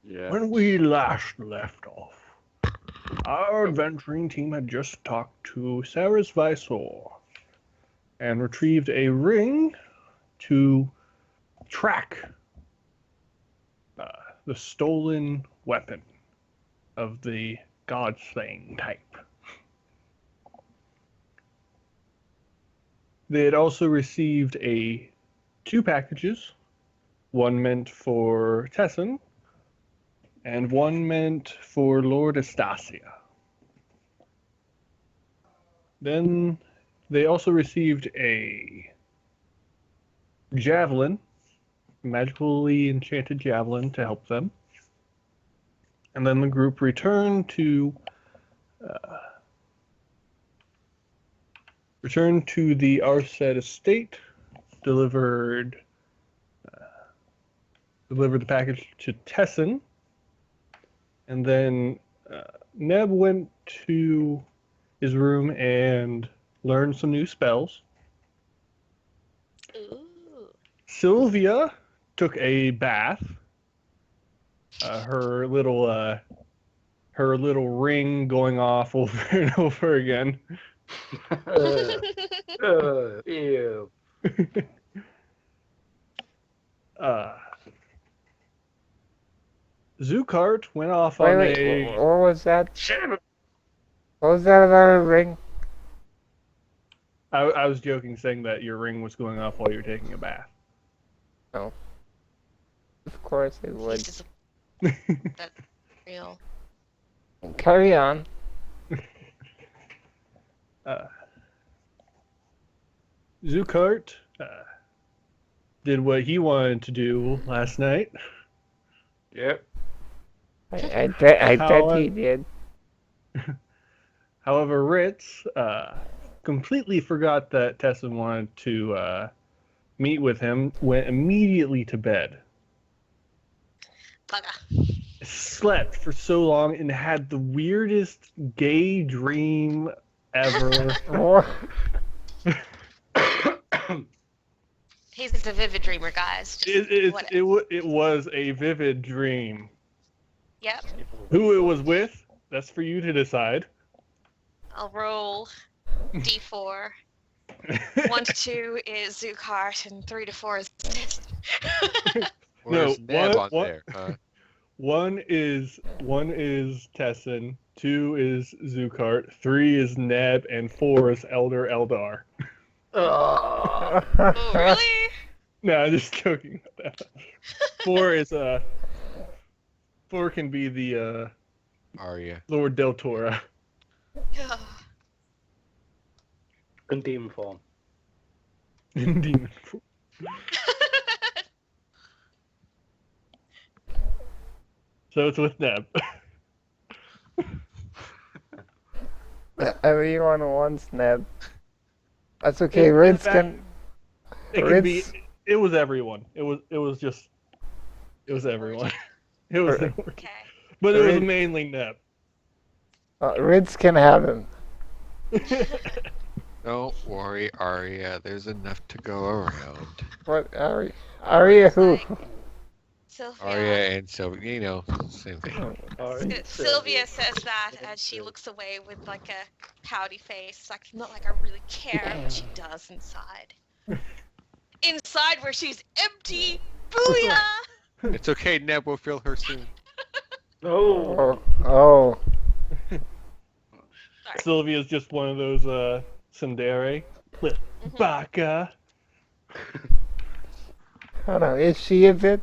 Yeah. When we last left off, our adventuring team had just talked to Saris Visor and retrieved a ring to track uh, the stolen weapon of the God-slaying type. They had also received two packages, one meant for Tessin and one meant for Lord Estacia. Then they also received a javelin, magically enchanted javelin to help them. And then the group returned to the Arset estate, delivered the package to Tessin, and then Neb went to his room and learned some new spells. Ooh. Sylvia took a bath. Her little ring going off over and over again. Ew. Zukart went off Wait, on wait, a. what was that? Shit. What was that about a ring? I was joking, saying that your ring was going off while you were taking a bath. Of course it would. He's just that's real. Carry on. Zukart did what he wanted to do last night. Yep. I bet he did. However, Ritz completely forgot that Tessin wanted to meet with him, went immediately to bed. Bugger. Slept for so long and had the weirdest gay dream ever. What? He's just a vivid dreamer, guys. Just It was a vivid dream. Yep. Who it was with, that's for you to decide. I'll roll D4. 1 to 2 is Zukart, and 3 to 4 is Where's No, Neb what- on what- there? Huh? One is Tessin, 2 is Zukart, 3 is Neb, and 4 is Elder Eldar. Ugh. Oh, really? No, I'm just joking about that. 4 is 4 can be the Arya. Lord Del Tora. Ugh. In demon form. in demon form. So it's with Neb. Everyone wants Neb. That's okay. Ritz can. It can be. Ritz, It was everyone. It was just. It was everyone. It was, Okay. but it was Ritz. mainly Neb. Ritz can have him. Don't worry, Arya. There's enough to go around. What Arya who? Sylvia. Arya and Sylvia, you know, same thing. Sylvia says that as she looks away with like a pouty face. Like, not like I really care, but she does inside. Inside where she's empty. Booyah! It's okay, Neb will fill her soon. Oh. Oh. Sorry. Sylvia's just one of those tsundere. Mhm. Baka. I don't know. Is she a bit?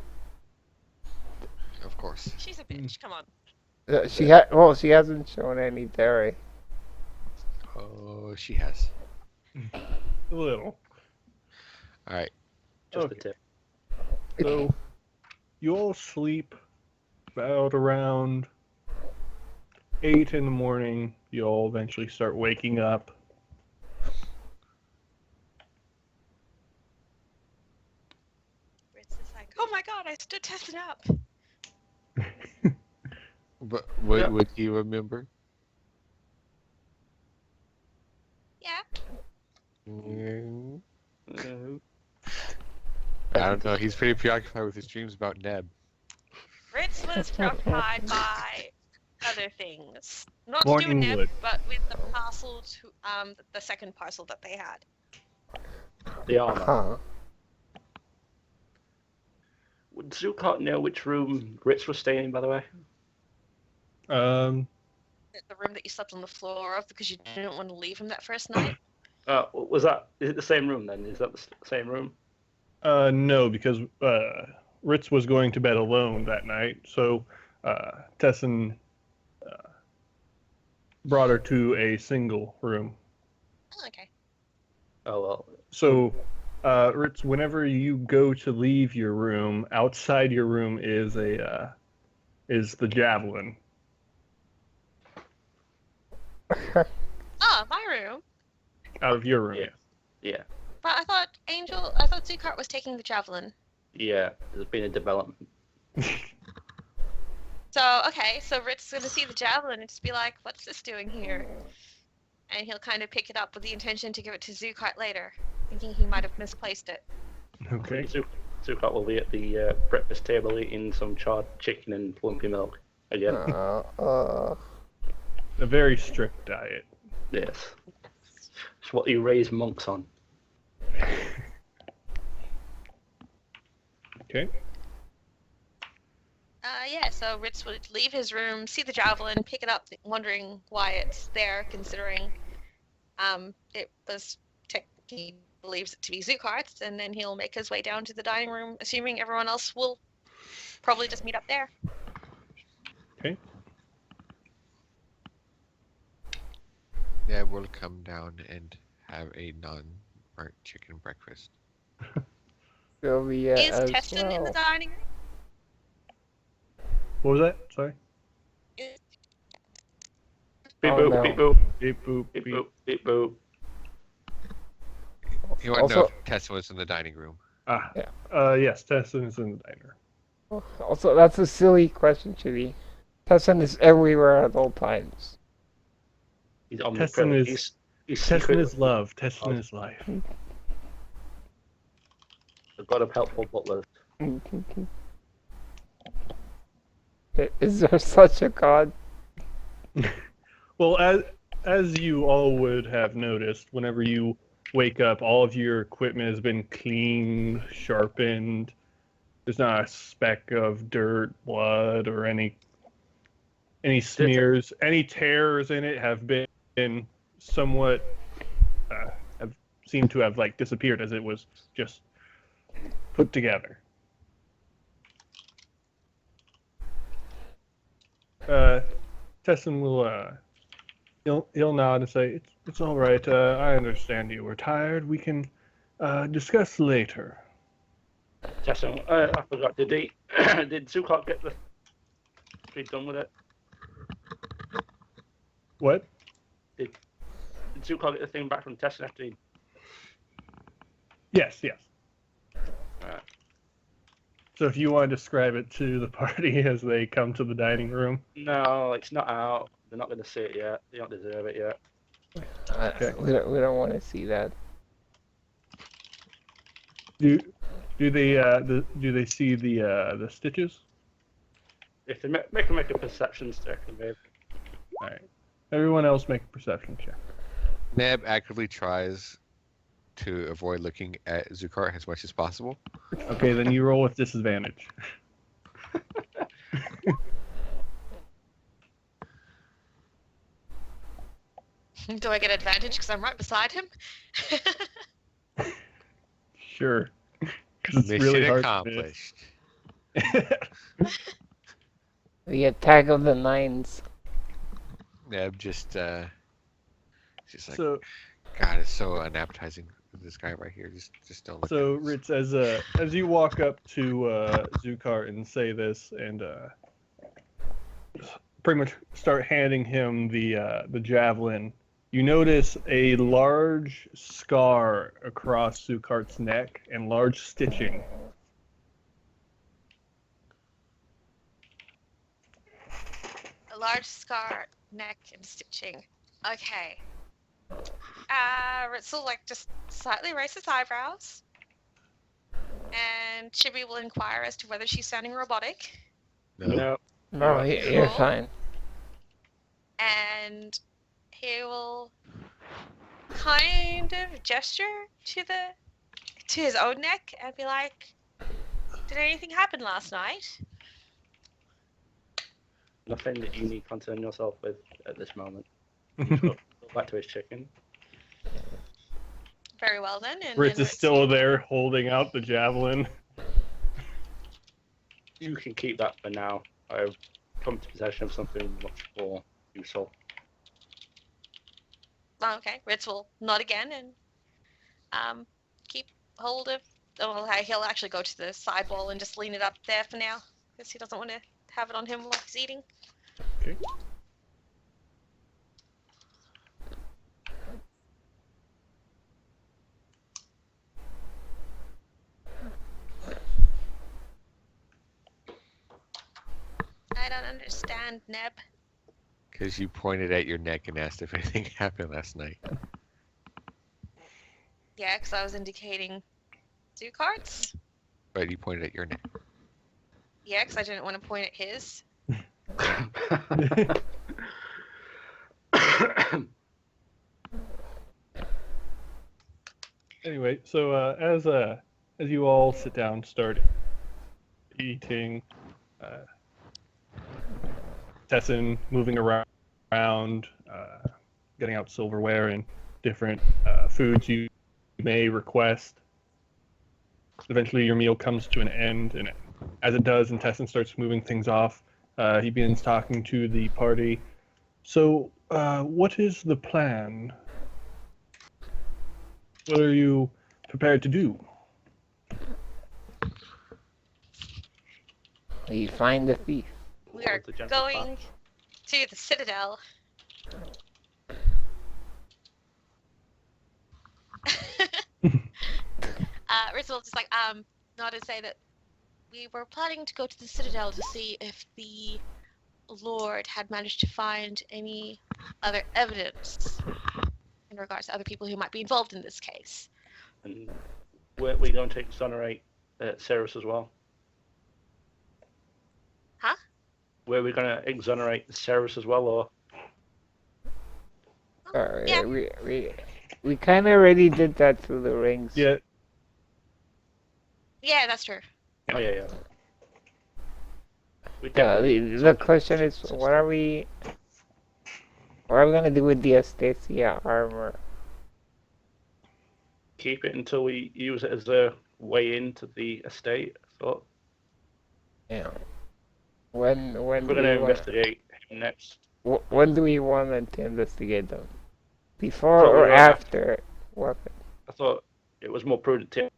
Of course. She's a bitch. Come on. She hasn't shown any dairy. Oh, she has. A little. Alright. Just Okay. the tip. So, you all sleep about around 8 in the morning. You all eventually start waking up. Ritz is like, oh my god, I stood testing up. But Yeah. would he remember? Yeah. Mm, No. I don't know. He's pretty preoccupied with his dreams about Neb. Ritz was preoccupied by other things. Not More to do with Neb, England. but with the parcel to the second parcel that they had. The armor. Huh. Would Zucart know which room Ritz was staying in, by the way? Um, The room that you slept on the floor of because you didn't want to leave him that first night. Was that? Is it the same room then? Is that the same room? no, because Ritz was going to bed alone that night, so Tessin brought her to a single room. Oh, okay. Oh well. So, Ritz, whenever you go to leave your room, outside your room is the javelin. Oh, my room. Out of your room, Yeah. Yeah. But I thought Zukart was taking the javelin. Yeah. There's been a development. So, okay, so Ritz is going to see the javelin and just be like, what's this doing here? And he'll kind of pick it up with the intention to give it to Zukart later, thinking he might have misplaced it. Okay. Zucart will be at the breakfast table eating some charred chicken and lumpy milk again. A very strict diet. Yes. It's what you raise monks on. Okay. Yeah, so Ritz would leave his room, see the javelin, pick it up, wondering why it's there, considering it was he believes it to be Zucart's, and then he'll make his way down to the dining room, assuming everyone else will probably just meet up there. Okay. Yeah, we'll come down and have a non-burnt chicken breakfast. Sylvia Is as Teston well. in the dining room? What was that? Sorry. Beep Oh, boop, no. beep boop, Beep boop beep beep. boop, beep boop. You want to know Also- if Tessa was in the dining room? Ah. Yeah. Yes, Tessin is in the diner. Also, that's a silly question, Chibi. Tessin is everywhere at all times. He's Tessin omnipresent. is- He's Tessin secret. is love. Tessin is life. The god of helpful butlers. Is there such a god? Well, as you all would have noticed, whenever you wake up, all of your equipment has been cleaned, sharpened. There's not a speck of dirt, blood, or any smears. Any tears in it have been somewhat have seemed to have like disappeared as it was just put together. Tessin will he'll nod and say, "It's all right. I understand you were tired. We can discuss later." Tessin, I forgot. Did Zucart get the? Be done with it? What? Did Zucart get the thing back from Tessin after he? Yes. Alright. So if you want to describe it to the party as they come to the dining room. No, it's not out. They're not going to see it yet. They don't deserve it yet. Okay. We don't want to see that. Do they see the stitches? If they make a perception check, maybe. All right. Everyone else make a perception check. Neb actively tries to avoid looking at Zukart as much as possible. Okay, then you roll with disadvantage. Do I get advantage because I'm right beside him? Sure. 'Cause it's Mission really hard accomplished. to miss. The attack of the nines. Neb just like, So, God, it's so unappetizing. This guy right here, just don't look. so at Ritz, as you walk up to Zukart and say this, and pretty much start handing him the javelin, you notice a large scar across Zukart's neck and large stitching. A large scar, neck, and stitching. Okay. Ritz will just slightly raise his eyebrows. And Chibi will inquire as to whether she's sounding robotic. No. No, you're Cool. fine. And he will kind of gesture to his own neck and be like, "Did anything happen last night?" Nothing that you need to concern yourself with at this moment. Go back to his chicken. Very well then. And Ritz then is still there, holding out the javelin. You can keep that for now. I've come to possession of something much more useful. Oh, okay. Ritz will nod again and keep hold of. Oh, well, he'll actually go to the side wall and just lean it up there for now because he doesn't want to have it on him while he's eating. Okay. I don't understand, Neb. Because you pointed at your neck and asked if anything happened last night. Yeah, because I was indicating zoo carts. But you pointed at your neck. Yeah, because I didn't want to point at his. Anyway, so as you all sit down, start eating, Tessin moving around, getting out silverware and different foods you may request. Eventually, your meal comes to an end, and as it does, and Tessin starts moving things off, he begins talking to the party. So, what is the plan? What are you prepared to do? We find the thief. We are What's the general plan? going to the Citadel. Ritz will just nod and say that we were planning to go to the Citadel to see if the Lord had managed to find any other evidence in regards to other people who might be involved in this case. And weren't we going to exonerate Ceres as well? Huh? Were we going to exonerate Ceres as well, or? Yeah. We kind of already did that through the rings. Yeah, Yeah, that's true. Oh yeah. We The question is, what are we gonna do with the Astasia armor? keep it until we use it as a way into the estate. I thought Yeah. When we're do going to we want? investigate him next. When do we want to investigate them? Before Thought we or were- after weapon? I thought it was more prudent to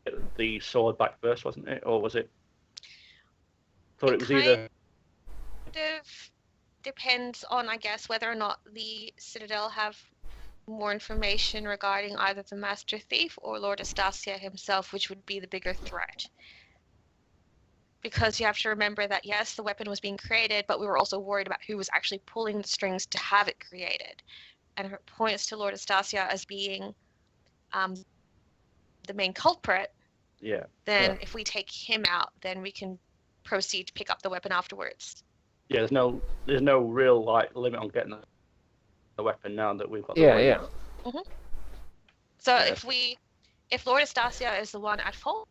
get the sword back first, wasn't it? Or was it? Thought it was either. Kind of depends on, I guess, whether or not the Citadel have more information regarding either the Master Thief or Lord Astasia himself, which would be the bigger threat. Because you have to remember that, yes, the weapon was being created, but we were also worried about who was actually pulling the strings to have it created. And it points to Lord Astasia as being the main culprit. Yeah. Then if we take him out, then we can proceed to pick up the weapon afterwards. Yeah. There's no real limit on getting the weapon now that we've got. The Yeah, weapon. yeah. So Yeah. if Lord Astasia is the one at fault,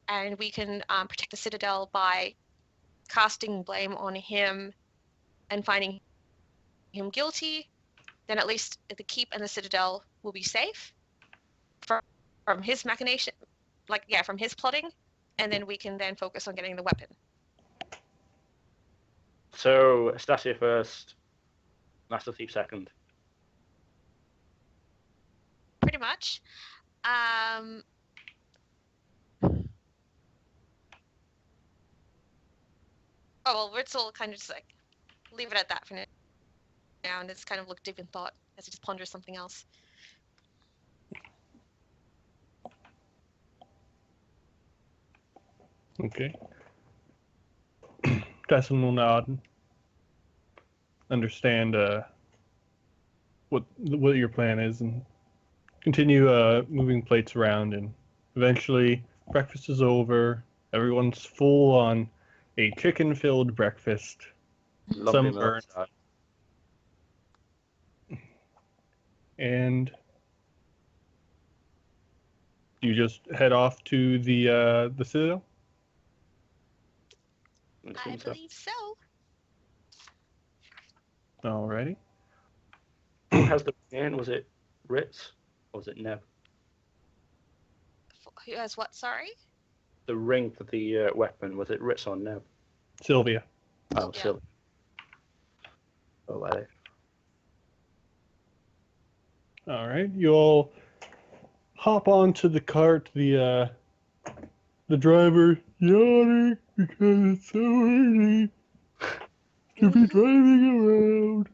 and we can protect the Citadel by casting blame on him and finding him guilty, then at least the Keep and the Citadel will be safe from his machination, from his plotting, and then we can then focus on getting the weapon. So Stasia first, Master Thief second. Pretty much. Oh, well, Ritz will kind of just leave it at that for now and just kind of look deep in thought as he just ponders something else. okay. Tessin will nod. Understand what your plan is, and continue moving plates around. And eventually, breakfast is over. Everyone's full on a chicken-filled breakfast. Lovely meal Sunburn. outside. And you just head off to the Citadel? It I seems so. believe so. Alrighty. Who has the ring? Was it Ritz or was it Neb? Who has what? Sorry. The ring for the weapon, was it Ritz or Neb? Sylvia. Oh, Yeah. Silly. Oh, right. Alright. You all hop onto the cart. The driver yawning because it's so early to be driving around.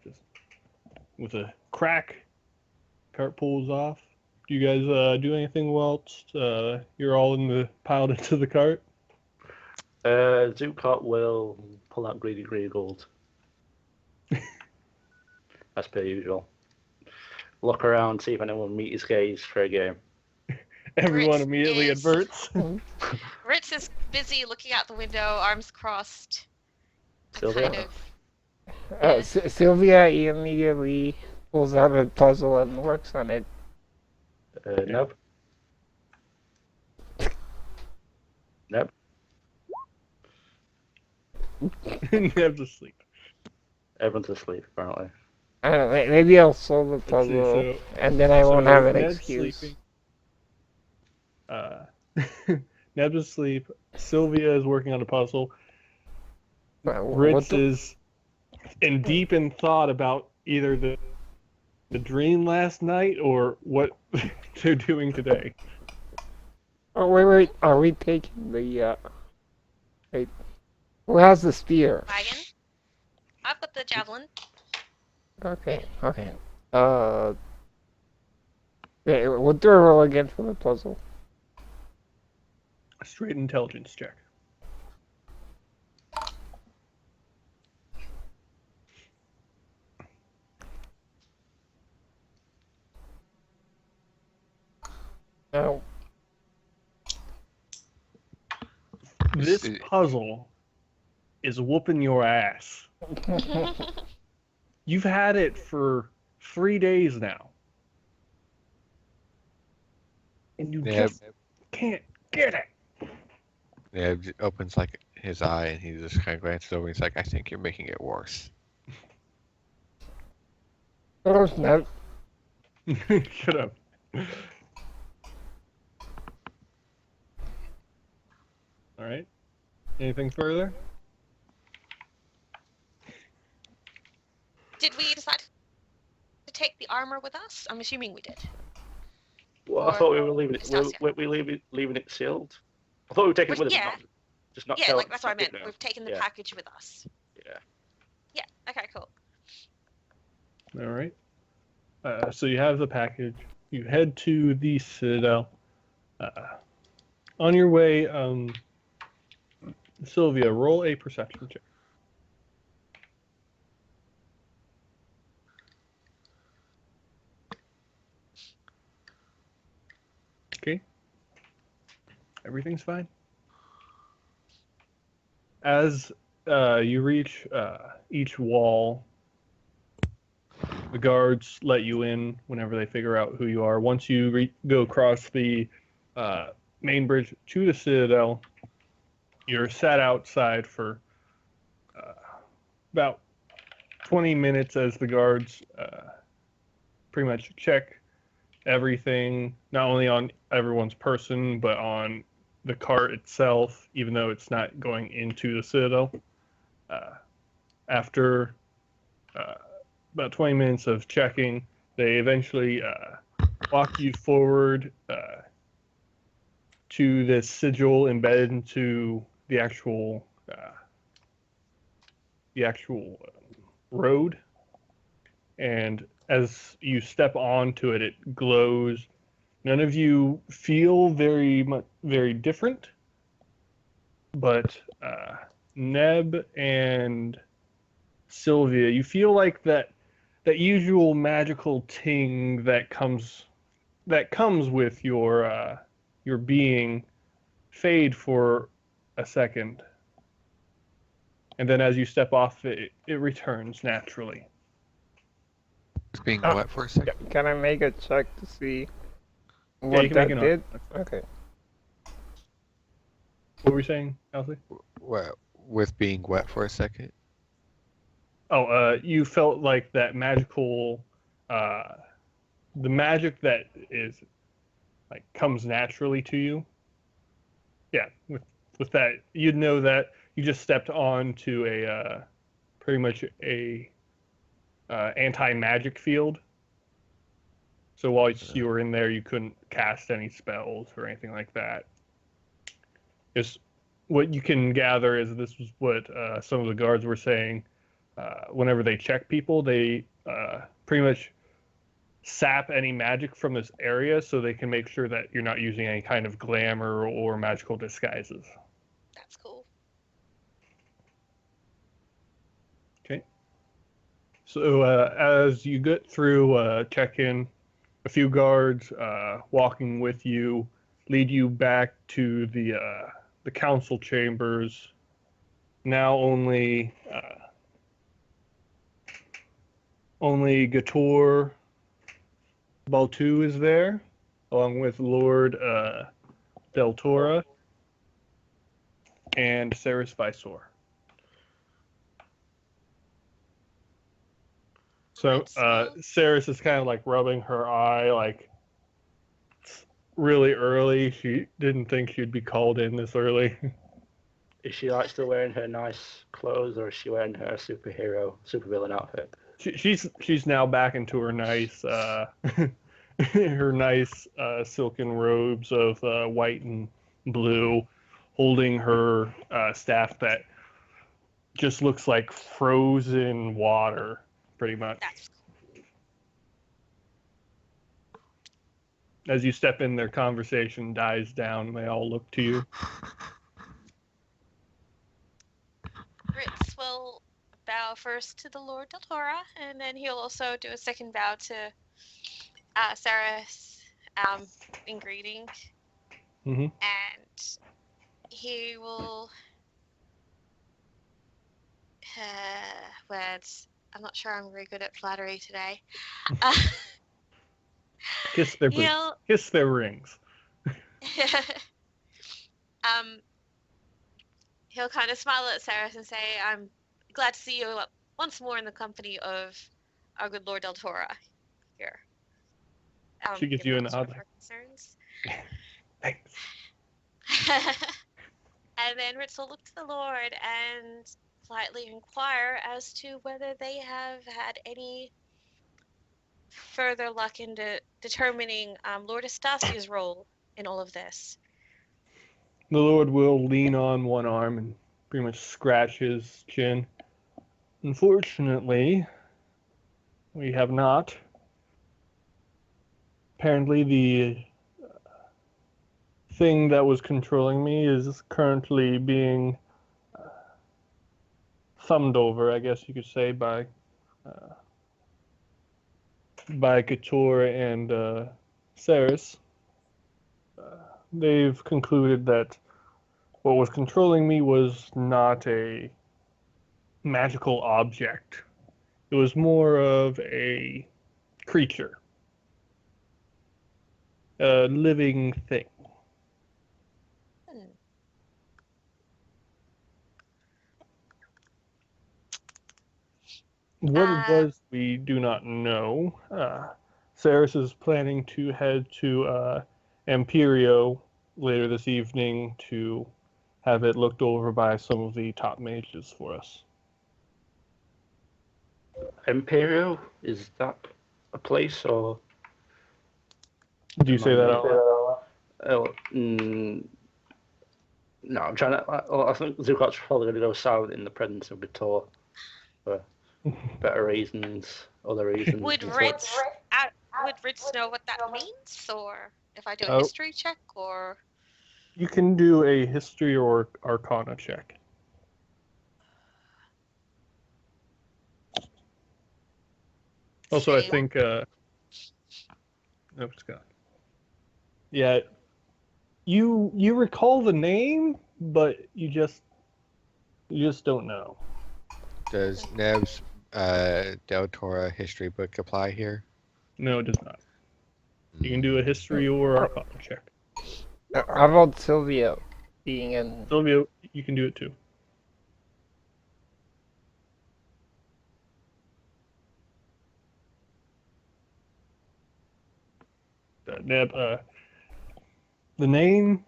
Just with a crack, cart pulls off. Do you guys do anything whilst you're all piled into the cart? Zukot will pull out Greedy Gold. As per usual. Look around, see if anyone meet his gaze for a game. Everyone Ritz immediately is- adverts. Ritz is busy looking out the window, arms crossed. Sylvia? Kind of. Sylvia immediately pulls out a puzzle and works on it. Neb? Neb? Neb's asleep. Everyone's asleep, apparently. I don't know, maybe I'll solve the Let's see, puzzle, so- and then I won't have an Neb's excuse. sleeping. Neb's asleep. Sylvia is working on a puzzle. What Ritz the- is deep in thought about either the dream last night or what they're doing today. Oh, wait, are we taking the, wait, who has the spear? Wagon. I've got the javelin. Okay. Wait, what do I roll again for the puzzle? A straight intelligence check. No. This See- puzzle is whooping your ass. You've had it for 3 days now. And you Neb, just can't get it. Neb opens like his eye and he just kind of glances over and he's like, I think you're making it worse. Oh, no. Shut up. Alright. Anything further? Did we decide to take the armor with us? I'm assuming we did. Well, I Or- thought we were leaving it. Estancia. We leaving it sealed. I thought we were taking it with us. Yeah. Just not Yeah, tell like that's what I it meant. now. We've taken the Yeah. package with us. Yeah. Yeah. Okay. Cool. Alright. So you have the package. You head to the Citadel. On your way, Sylvia, roll a perception check. Okay. Everything's fine. As you reach each wall, the guards let you in whenever they figure out who you are. Once you go across the main bridge to the Citadel, you're sat outside for about 20 minutes as the guards pretty much check everything, not only on everyone's person, but on the cart itself, even though it's not going into the Citadel. After about 20 minutes of checking, they eventually walk you forward to this sigil embedded into the actual road, and as you step onto it, it glows. None of you feel very different, but Neb and Sylvia, you feel like that usual magical ting that comes with your being fade for a second. And then as you step off, it returns naturally. It's being Ah. wet for a second. Can I make a check to see you what can that make an did? Okay. What were you saying, Elsie? Well, with being wet for a second. Oh, you felt like that magical, the magic that is like comes naturally to you. Yeah, with that, you'd know that you just stepped onto a pretty much a anti-magic field. So while you were in there, you couldn't cast any spells or anything like that. Just what you can gather is this was what some of the guards were saying. Whenever they check people, they pretty much sap any magic from this area so they can make sure that you're not using any kind of glamour or magical disguises. That's cool. Okay. So as you get through check-in, a few guards walking with you lead you back to the council chambers. Now only Gator Baltu is there, along with Lord Del Tora and Ceres Visor. So Ceres is kind of like rubbing her eye, like it's really early. She didn't think she'd be called in this early. Is she like still wearing her nice clothes, or is she wearing her supervillain outfit? She's now back into her nice her nice silken robes of white and blue, holding her staff that just looks like frozen water, pretty much. That's As you step in, their conversation dies down, and they all look to you. Ritz will bow first to the Lord Deltora, and then he'll also do a second bow to Saris in greeting. Mhm. And he will words. I'm not sure I'm very good at flattery today. Kiss their boots. Kiss their rings. He'll kind of smile at Saris and say, "I'm glad to see you once more in the company of our good Lord Deltora here." She gives you a nod. Concerns. Thanks. And then Ritz will look to the Lord and politely inquire as to whether they have had any further luck in determining Lord Estasia's role in all of this. The Lord will lean on one arm and pretty much scratch his chin. Unfortunately, we have not. Apparently, the thing that was controlling me is currently being thumbed over, I guess you could say, by Couture and Ceres. They've concluded that what was controlling me was not a magical object. It was more of a creature, a living thing. What it was, we do not know. Ceres is planning to head to Imperio later this evening to have it looked over by some of the top mages for us. Imperial? Is that a place, or? Do you say that out loud? No, I'm trying to. I think Zukart's probably going to go silent in the presence of Gator for better reasons, other reasons. Would Ritz know what that means, or if I do a history check, or? You can do a history or arcana check. Also, I think. Nope, it's gone. Yeah. You recall the name, but you just don't know. Does Neb's Del Tora history book apply here? No, it does not. You can do a history or a fun check. How about Sylvia being in? Sylvia, you can do it too. Neb, the name,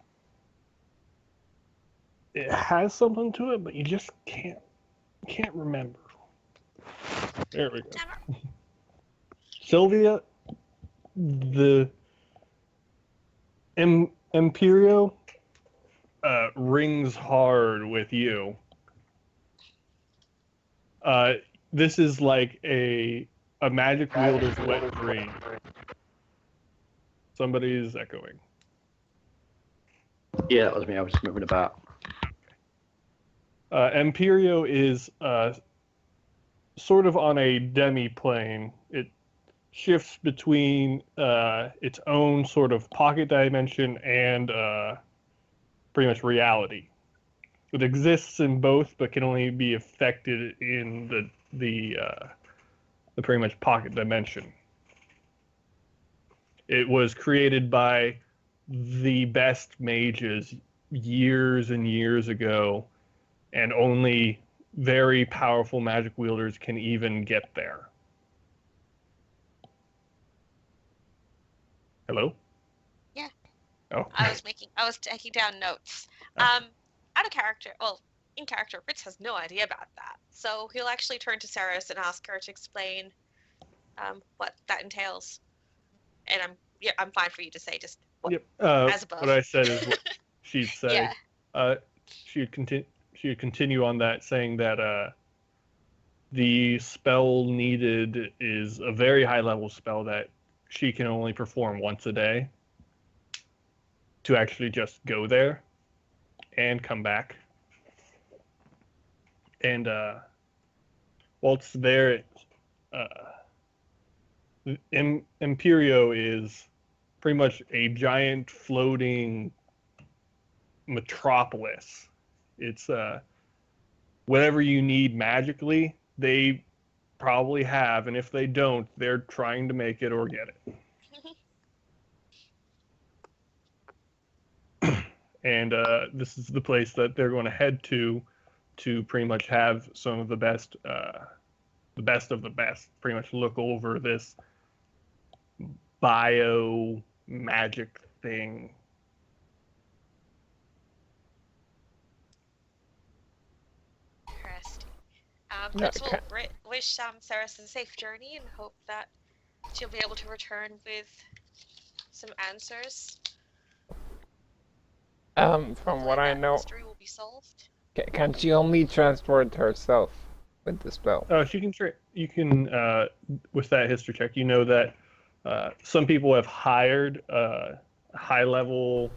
it has something to it, but you just can't remember. There we go. Sylvia, the Imperio rings hard with you. This is like a magic wielder's wet dream. Somebody's echoing. Yeah, that was me. I was moving about. Imperio is sort of on a demi-plane. It shifts between its own sort of pocket dimension and pretty much reality. It exists in both, but can only be affected in the pretty much pocket dimension. It was created by the best mages years and years ago, and only very powerful magic wielders can even get there. Hello? Yeah. Oh. I was taking down notes. Oh. Out of character, well, in character, Ritz has no idea about that. So he'll actually turn to Saris and ask her to explain what that entails. And I'm fine for you to say just Yep. as above. What I said is what she'd say. Yeah. She'd continue on that, saying that the spell needed is a very high level spell that she can only perform once a day to actually just go there and come back. And while it's there, Imperio is pretty much a giant floating metropolis. It's whatever you need magically, they probably have, and if they don't, they're trying to make it or get it. And this is the place that they're going to head to pretty much have some of the best of the best, pretty much look over this bio magic thing. Interesting. Yeah, Ritz will wish Saris a safe journey and hope that she'll be able to return with some answers. From what I That know, mystery will be solved. can she only transport herself with the spell? She can. You can with that history check. You know that some people have hired high-level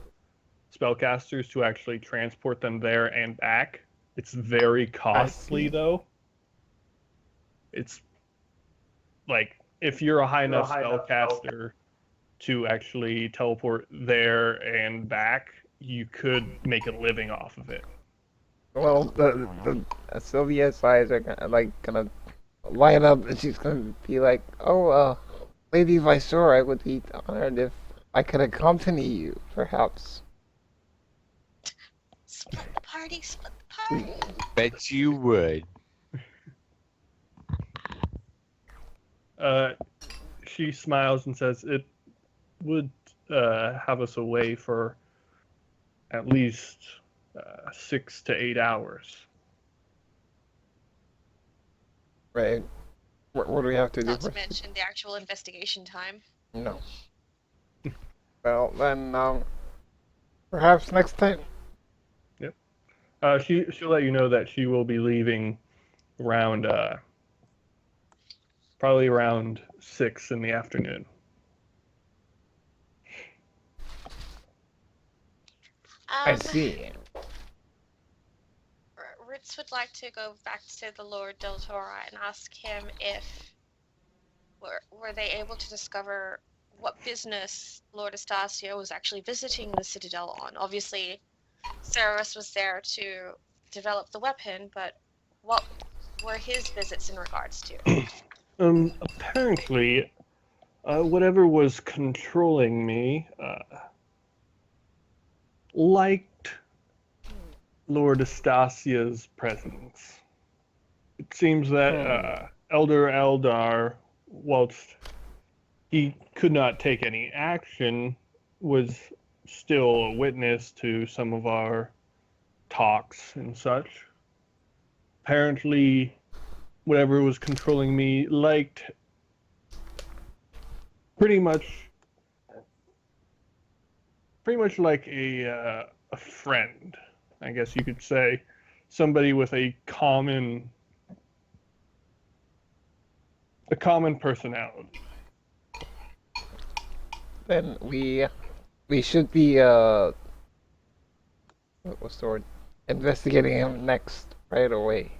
spellcasters to actually transport them there and back. It's very costly, though. It's like if you're a high enough spellcaster to actually teleport there and back, you could make a living off of it. Well, the Sylvia's eyes are gonna light up, and she's gonna be like, "Oh, Lady Viceroy, I would be honored if I could accompany you, perhaps." Split the party, split the party. Bet you would. She smiles and says, "It would have us away for at least 6 to 8 hours." Right. What do we have to do Not to first? mention the actual investigation time. No. Well, then, perhaps next time. She'll let you know that she will be leaving around probably around 6 in the afternoon. I see. Ritz would like to go back to the Lord Del Tora and ask him if were they able to discover what business Lord Estacio was actually visiting the Citadel on. Obviously, Ceres was there to develop the weapon, but what were his visits in regards to? Apparently, whatever was controlling me liked Lord Estasia's presence. It seems that Elder Eldar, whilst he could not take any action, was still a witness to some of our talks and such. Apparently, whatever was controlling me liked pretty much like a friend, I guess you could say, somebody with a common personality. Then we should be what's the word? Investigating him next right away.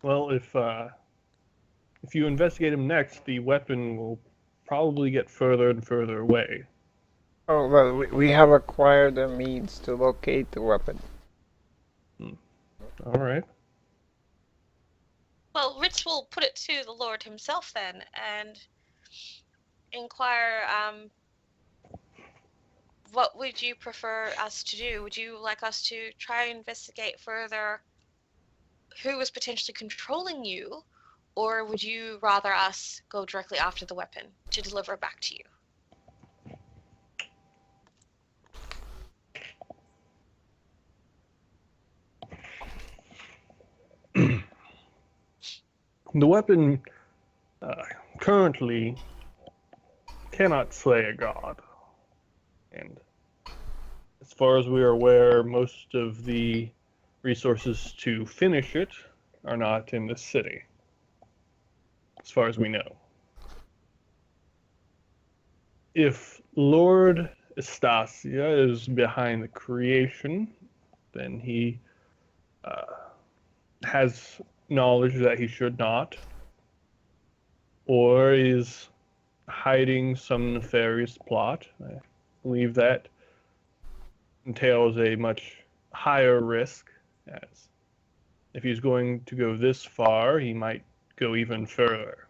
Well, if you investigate him next, the weapon will probably get further and further away. Oh, well, we have acquired the means to locate the weapon. All right. Well, Rich will put it to the Lord himself then, and inquire, what would you prefer us to do? Would you like us to try and investigate further who was potentially controlling you, or would you rather us go directly after the weapon to deliver it back to you? The weapon currently cannot slay a god. And as far as we are aware, most of the resources to finish it are not in the city, as far as we know. If Lord Estacia is behind the creation, then he has knowledge that he should not, or is hiding some nefarious plot. I believe that entails a much higher risk, as if he's going to go this far, he might go even further.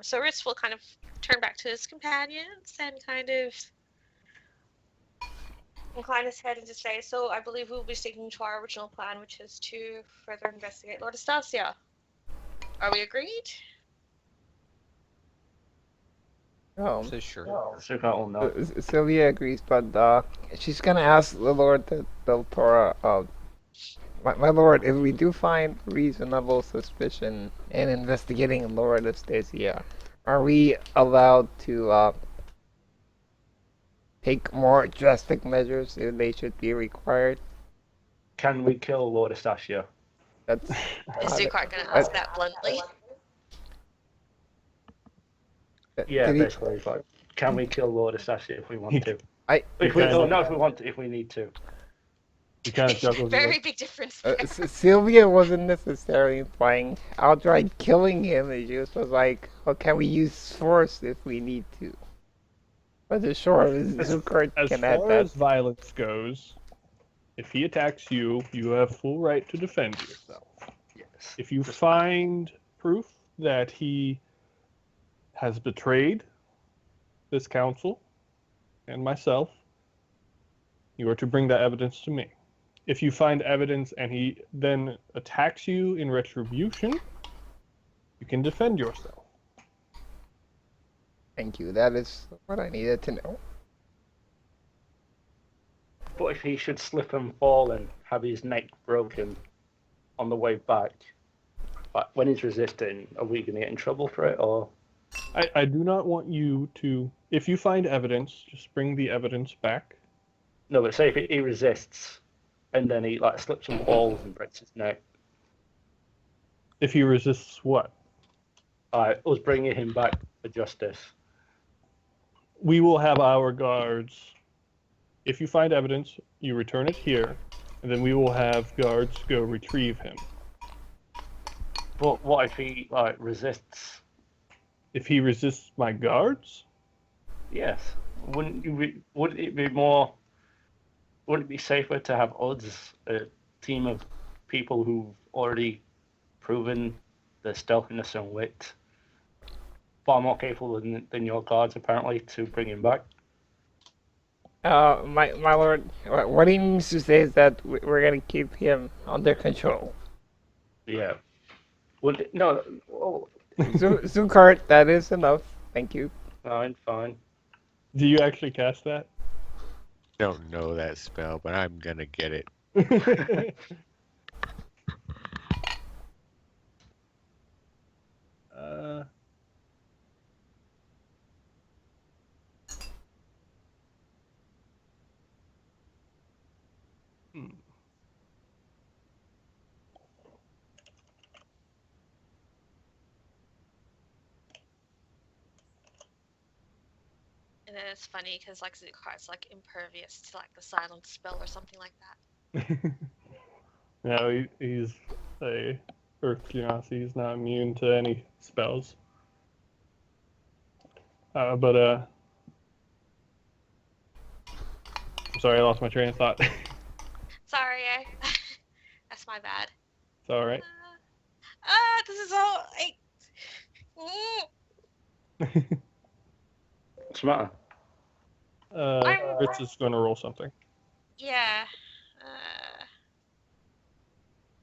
So Rich will kind of turn back to his companions and kind of incline his head and just say, so I believe we'll be sticking to our original plan, which is to further investigate Lord Estacia. Are we agreed? Oh, So sure. So can't know. Sylvia agrees, but she's gonna ask the Lord Del Tora, my lord, if we do find reasonable suspicion in investigating Lord Estacia, are we allowed to take more drastic measures if they should be required? Can we kill Lord Estacia? That's Is Zucart going to ask that bluntly? Yeah, did he- basically. Like, can we kill Lord Estacia if we want to? I If we, oh, not if we want to, if we need to. He kind of chuckles. Very big difference there. Sylvia wasn't necessarily implying outright killing him. She just was like, "Oh, can we use force if we need to?" But sure, Zucart As can add far that. as violence goes, if he attacks you, you have full right to defend yourself. Yes. If you find proof that he has betrayed this council and myself, you are to bring that evidence to me. If you find evidence and he then attacks you in retribution, you can defend yourself. Thank you. That is what I needed to know. But if he should slip and fall and have his neck broken on the way back, like when he's resisting, are we going to get in trouble for it? Or I do not want you to, if you find evidence, just bring the evidence back. no, but say if he resists and then he like slips and falls and breaks his neck, If he resists what? us bringing him back for justice. We will have our guards If you find evidence, you return it here, and then we will have guards go retrieve him. But what if he like resists? If he resists my guards, Yes. Wouldn't you? Would it be more? Wouldn't it be safer to have us, a team of people who've already proven their stealthiness and wit, far more capable than your guards apparently to bring him back? My lord, what he means to say is that we're gonna keep him under control. Yeah. Would it, no. Oh, Zukart, that is enough. Thank you. fine. do you actually cast that? Don't know that spell, but I'm gonna get it. uh, hmm. And then it's funny because like Zukar's like impervious to like the silence spell or something like that. No, he's a Earth Genasi. He's not immune to any spells. But I'm sorry, I lost my train of thought. It's Sorry, that's my bad. all right. This is all. What's the matter? Ritz is going to roll something. Yeah.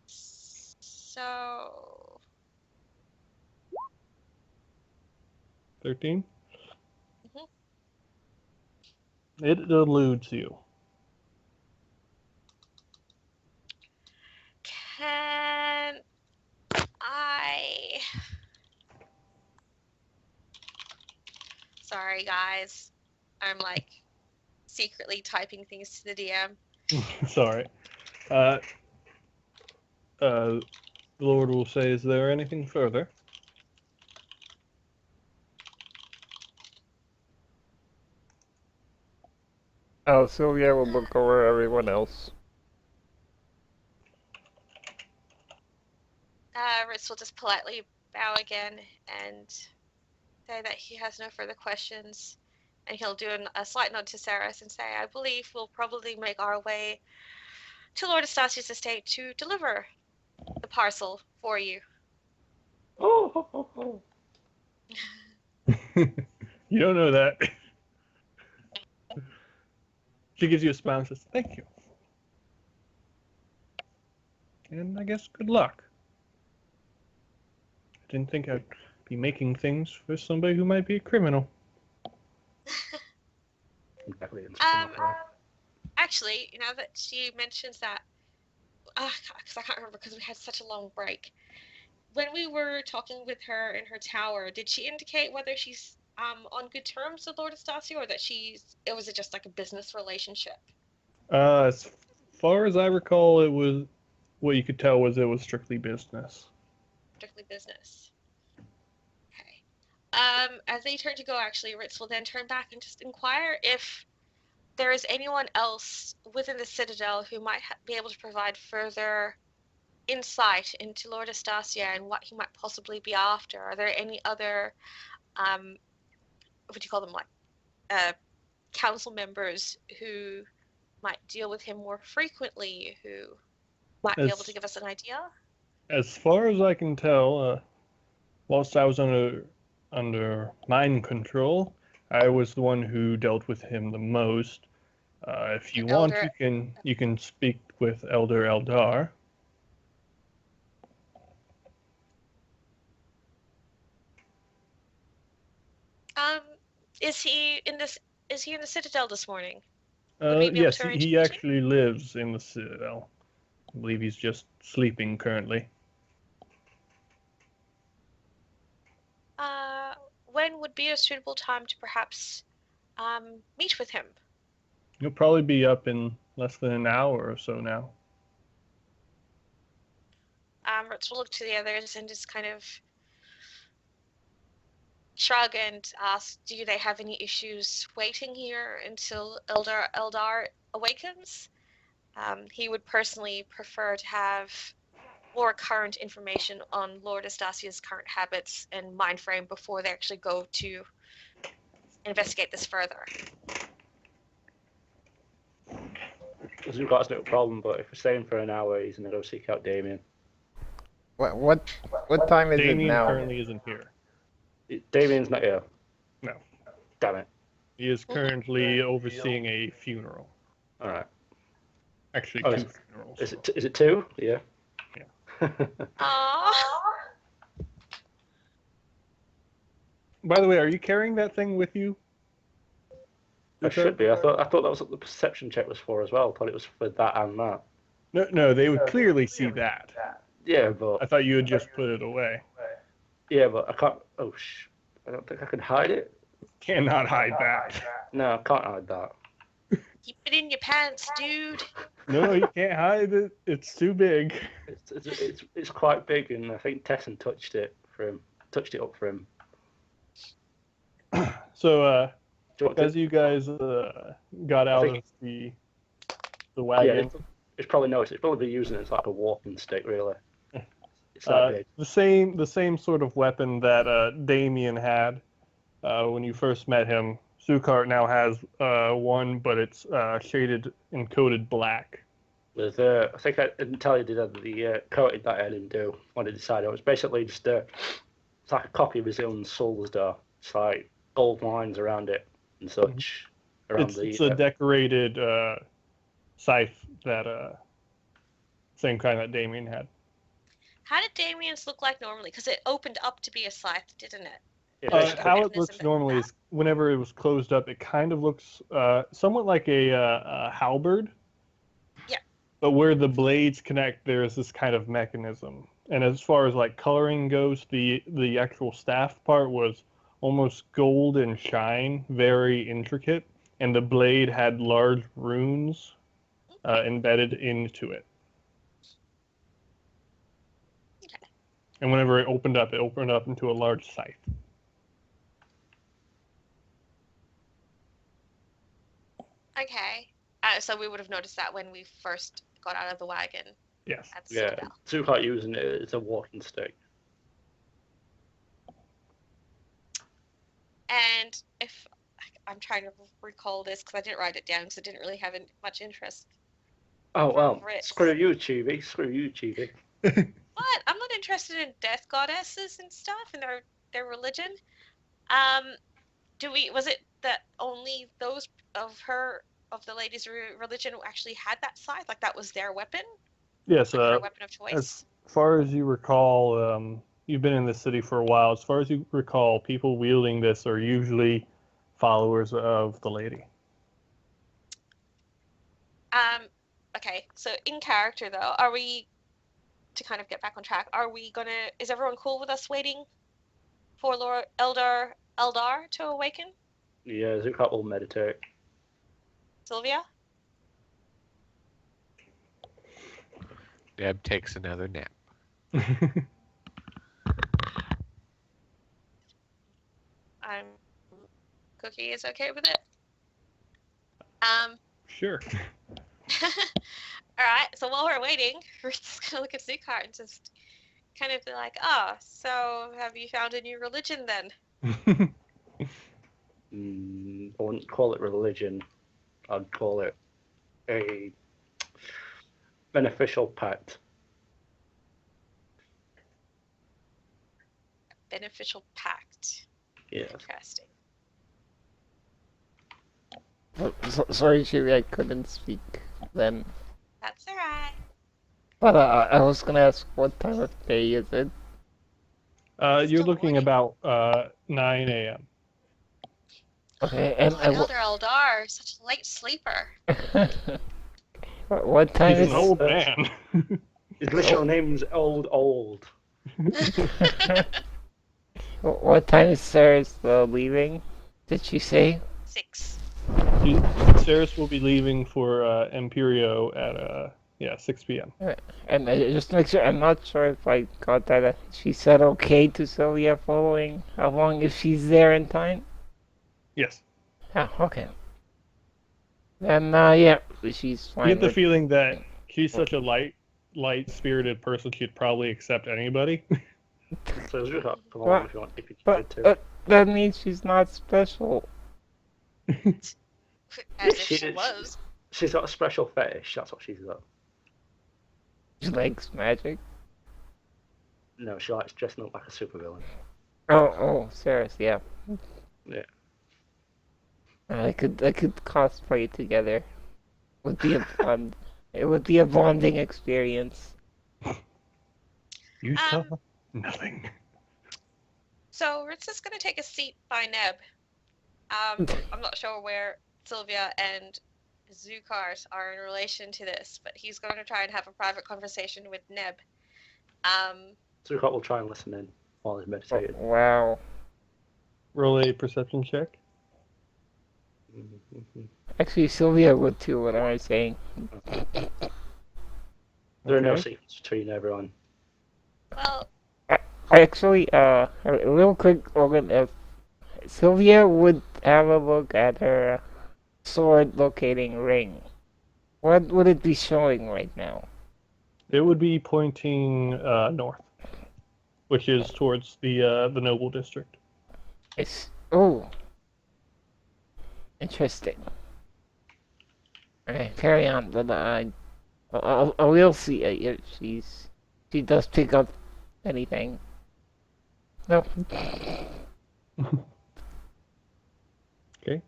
So 13. Mhm. It eludes you. can I? Sorry, guys. I'm like secretly typing things to the DM. Sorry. The Lord will say, "Is there anything further?" Oh, Sylvia will look over everyone else. Ritz will just politely bow again and say that he has no further questions. And he'll do a slight nod to Saris and say, I believe we'll probably make our way to Lord Astasia's estate to deliver the parcel for you. Oh. You don't know that. She gives you a smile and says, "Thank you." And I guess good luck. I didn't think I'd be making things for somebody who might be a criminal. Exactly. Actually, you know that she mentions that, because I can't remember because we had such a long break. When we were talking with her in her tower, did she indicate whether she's on good terms with Lord Astasia or that it was just like a business relationship? As far as I recall, it was what you could tell was it was strictly business. Strictly business. Okay. As they turn to go, actually, Ritz will then turn back and just inquire if there is anyone else within the Citadel who might be able to provide further insight into Lord Astasia and what he might possibly be after. Are there any other, what do you call them, like council members who might deal with him more frequently, who might be able to give us an idea? As far as I can tell, whilst I was under mind control, I was the one who dealt with him the most. If you want, you can speak with Elder Eldar. Is he in the Citadel this morning? Would we be able Yes, to arrange he actually lives in the Citadel. I believe he's just sleeping currently. When would be a suitable time to perhaps meet with him? He'll probably be up in less than an hour or so now. Ritz will look to the others and just kind of shrug and ask, do they have any issues waiting here until Eldar awakens? He would personally prefer to have more current information on Lord Astasia's current habits and mind frame before they actually go to investigate this further. Zukart's no problem, but if we're staying for an hour, he's gonna go seek out Damien. What time is it Damien now? currently isn't here. Damien's not here. No. Damn it. He is currently overseeing a funeral. All right. Actually, Oh, two funerals. Is it two? Yeah. Yeah. Aww. By the way, are you carrying that thing with you? I should be. I thought that was what the perception check was for as well. I thought it was for that and that. No, they would clearly see that. Yeah, I but thought you had just put it away. I can't. Oh I don't think I can hide it. Cannot hide that. No, I can't hide that. Keep it in your pants, dude. No, you can't hide it. It's too big. It's quite big, and I think Tessin touched it up for him. So, Do you want to- as you guys got out think- of the yeah, wagon, it's probably using it as like a walking stick, really. It's that big. the same sort of weapon that Damien had when you first met him. Zukart now has one, but it's shaded and coated black. With I think I didn't tell you the coated that I didn't do when I decided. It was basically just it's like a copy of his own Soulstar. It's like gold lines around it and such. Around It's a decorated scythe that same kind that Damien had. How did Damien's look like normally? Because it opened up to be a scythe, didn't it? How it looks normally is whenever it was closed up, it kind of looks somewhat like a halberd. Yeah. But where the blades connect, there's this kind of mechanism. And as far as like coloring goes, the actual staff part was almost gold and shine, very intricate, and the blade had large runes embedded into it. Okay. And whenever it opened up into a large scythe. Okay. So we would have noticed that when we first got out of the wagon Yes. at the Yeah, Citadel. Zukart using it as a walking stick. And if I'm trying to recall this because I didn't write it down because I didn't really have much interest. Oh well, Ritz. screw you, Chibi. Screw you, Chibi. What? I'm not interested in death goddesses and stuff and their religion. Was it that only those of the ladies' religion who actually had that scythe? Like that was their weapon? Yes. Like their weapon of choice? As far as you recall, you've been in the city for a while. As far as you recall, people wielding this are usually followers of the lady. Okay, so in character though, are we, to kind of get back on track, is everyone cool with us waiting for Lord Eldar to awaken? Yeah, Zukart will meditate. Sylvia? Deb takes another nap. Cookie is okay with it? Sure. Alright, so while we're waiting, we're just gonna look at Zukart and just kind of be like, so have you found a new religion then? I wouldn't call it religion. I'd call it a beneficial pact. Beneficial pact. Yes. Interesting. Sorry, Chewie, I couldn't speak then. That's alright. But I was gonna ask, what time of day is it? You're Still looking morning. about 9 a.m. Okay, and Elder Eldar, such a late sleeper. what time He's is an old man. His literal name's Old. what time is Sarah's leaving? Did she say? 6. Ceres will be leaving for Imperio Yeah, 6 p.m. And just to make sure, I'm not sure if I got that. She said okay to Sylvia following. How long if she's there in time? Yes. Oh, okay. Then, yeah, she's You fine get the with feeling that she's such a light-spirited person, she'd probably accept anybody. So you have come But- along if you want, if you But need to. that means she's not special. As if She she is- was. She's got a special fetish. That's what she's got. She likes magic. No, she likes dressing up like a supervillain. Oh, serious, yeah. Yeah. I could cosplay together. Would be a fun. It would be a bonding experience. You Um, saw nothing. So Ritz is going to take a seat by Neb. I'm not sure where Sylvia and Zukart are in relation to this, but he's going to try and have a private conversation with Neb. Zukat will try and listen in while he's meditating. Wow. Roll a perception check. Actually, Sylvia would too. What am I saying? There are no Okay. secrets between everyone. Well, Actually, a real quick, Logan, if Sylvia would have a look at her sword locating ring, what would it be showing right now? It would be pointing north, which is towards the noble district. Oh, interesting. Okay, carry on, but I will see if she does pick up anything. No. Okay.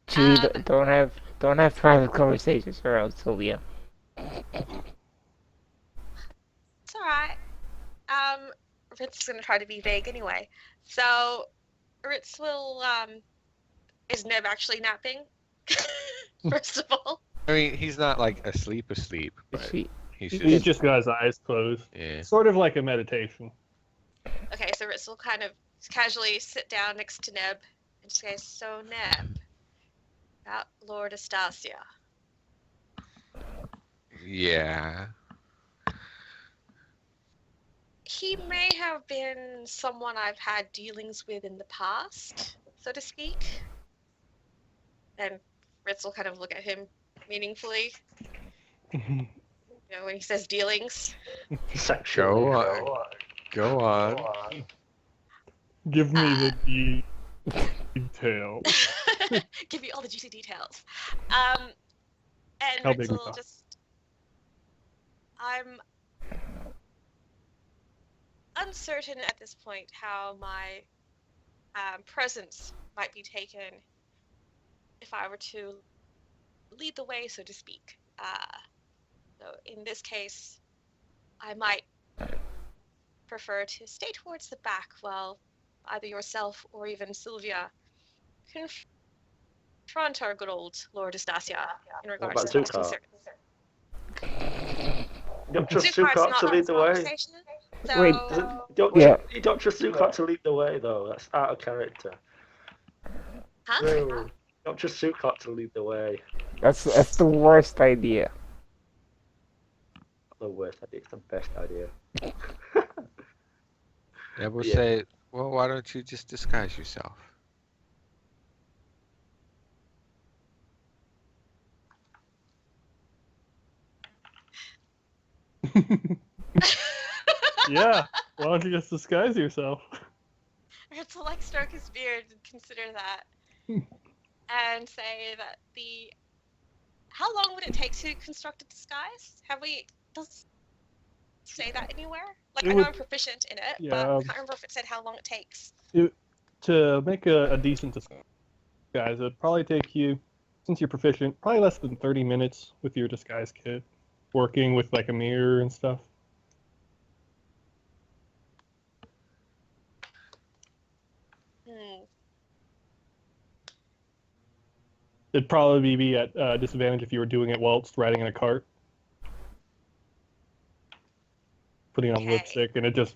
Gee, don't have private conversations around Sylvia. it's alright. Ritz is going to try to be vague anyway. So, Ritz will, is Neb actually napping? First of all. I mean, he's not like asleep, but She, he's He's just just got his eyes closed. yeah. Sort of like a meditation. Okay, so Ritz will kind of casually sit down next to Neb and say, "So Neb, about Lord Astasia." Yeah. He may have been someone I've had dealings with in the past, so to speak. And Ritz will kind of look at him meaningfully, you know, when he says dealings. Sexually. Go on. Give me the detail. Give you all the juicy details. And How Ritz big will was just... I'm uncertain at this point how my presence might be taken if I were to lead the way, so to speak. So in this case, I might prefer to stay towards the back while either yourself or even Sylvia confront our good old Lord Astasia in regards about to these Zukat? concerns. You don't trust Zukart's Zukat not to in lead this the way. conversation, so Wait, You don't trust Zukat to lead the way, though. That's out of character. huh? No. You don't trust Zukat to lead the way. that's the worst idea. Not the worst idea. It's the best idea. Neb will Yeah. say, well, why don't you just disguise yourself? Yeah. Why don't you just disguise yourself? Ritz will like stroke his beard and consider that, and say that how long would it take to construct a disguise? Does it say that anywhere? Like, It I know would- I'm proficient in it, but Yeah. I can't remember if it said how long it takes. To make a decent disguise, it'd probably take you, since you're proficient, probably less than 30 minutes with your disguise kit, working with like a mirror and stuff. Hmm. It'd probably be at disadvantage if you were doing it whilst riding in a cart, putting on Okay. lipstick, and it just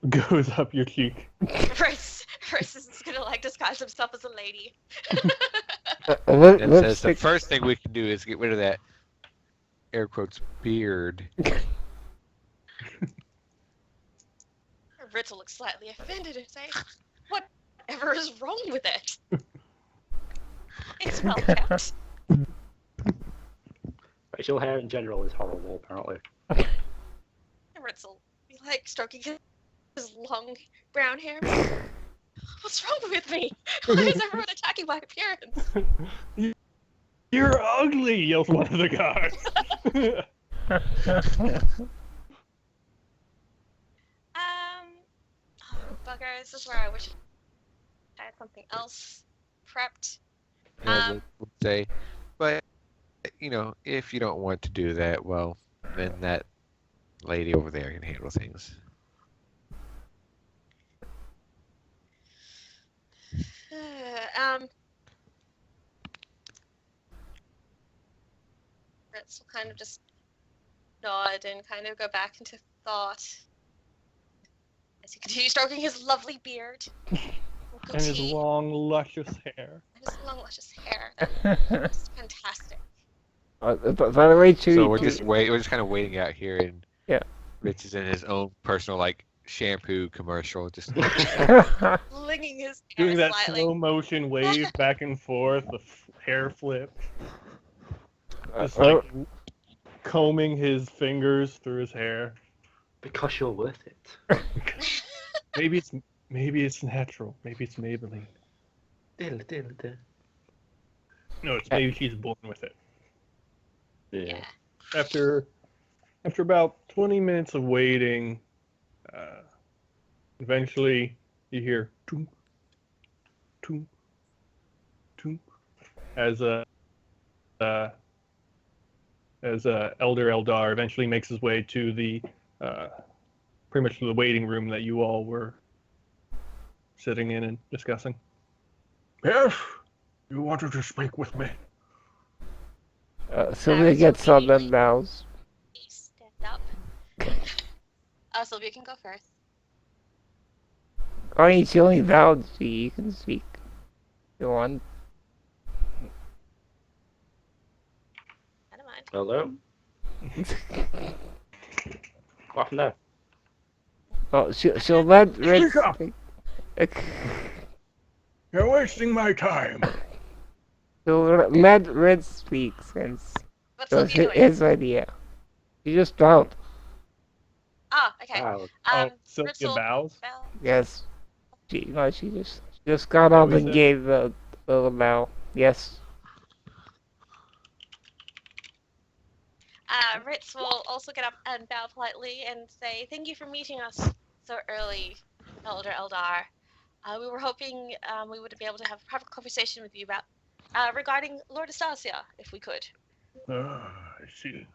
goes up your cheek. Ritz is gonna like disguise himself as a lady. Neb says the Lipstick. first thing we can do is get rid of that air quotes beard. Ritzel looks slightly offended and say, "Whatever is wrong with it? It's well kept." Facial hair in general is horrible, apparently. And Ritzel be like stroking his long brown hair. What's wrong with me? Why is everyone attacking my appearance? You're ugly, yells one of the guards. Oh, bugger, this is where I wish I had something else prepped. Yeah, we'll say. But, you know, if you don't want to do that, well, then that lady over there can handle things. Ritz will kind of just nod and kind of go back into thought as he continues stroking his lovely beard. And his long, luscious hair. And his long, luscious hair. It's fantastic. By the way, Chewie. So we're just kind of waiting out here, and Yeah. Rich is in his own personal like shampoo commercial, just Flinging his hair Doing that slightly. slow motion wave back and forth, the hair flip. Just Oh, like combing his fingers through his hair. Because you're worth it. Maybe it's natural. Maybe it's Maybelline. Diddle, diddle, diddle. No, it's maybe she's born with it. Yeah. After about 20 minutes of waiting, eventually you hear toom, toom, toom, as Elder Eldar eventually makes his way to the pretty much the waiting room that you all were sitting in and discussing. Yes, you wanted to speak with me. Sylvia gets up and bows. He stepped up. Sylvia can go first. Oh, she only bowed. You can speak. You want? I don't mind. Hello? What happened there? Oh, she'll let Ritz Speak up. speak. You're wasting my time. She'll let Ritz speak since What's it was Sylvia doing? his idea. She just bowed. Ah, okay. Wow. Sylvia Ritzel, bows. Bell. Yes. She just got up What was and it? gave a little bow. Yes. Ritz will also get up and bow politely and say, "Thank you for meeting us so early, Elder Eldar. We were hoping we would be able to have a private conversation with you about regarding Lord Astasia, if we could." I see.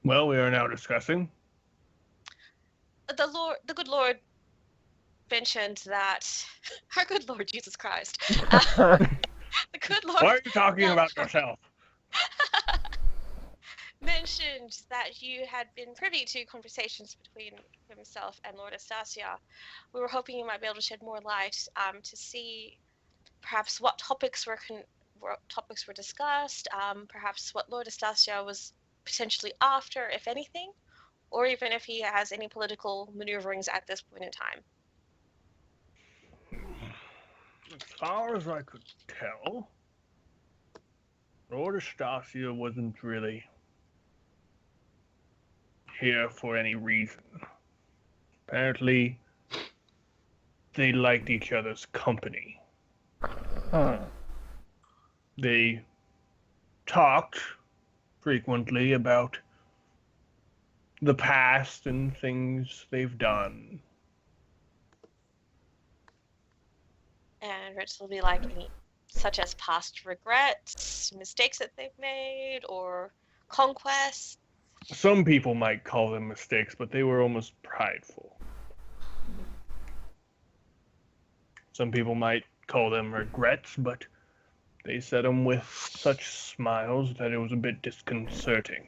Well, we are now discussing. The good Lord mentioned that our good Lord Jesus Christ. The good Lord Why are you talking about yourself? mentioned that you had been privy to conversations between himself and Lord Astasia. We were hoping you might be able to shed more light to see perhaps what topics were discussed, perhaps what Lord Astasia was potentially after, if anything, or even if he has any political maneuverings at this point in time. As far as I could tell, Lord Astasia wasn't really here for any reason. Apparently, they liked each other's company. Huh. They talked frequently about the past and things they've done. And Rich will be like, any, such as past regrets, mistakes that they've made, or conquests. Some people might call them mistakes, but they were almost prideful. Some people might call them regrets, but they said them with such smiles that it was a bit disconcerting.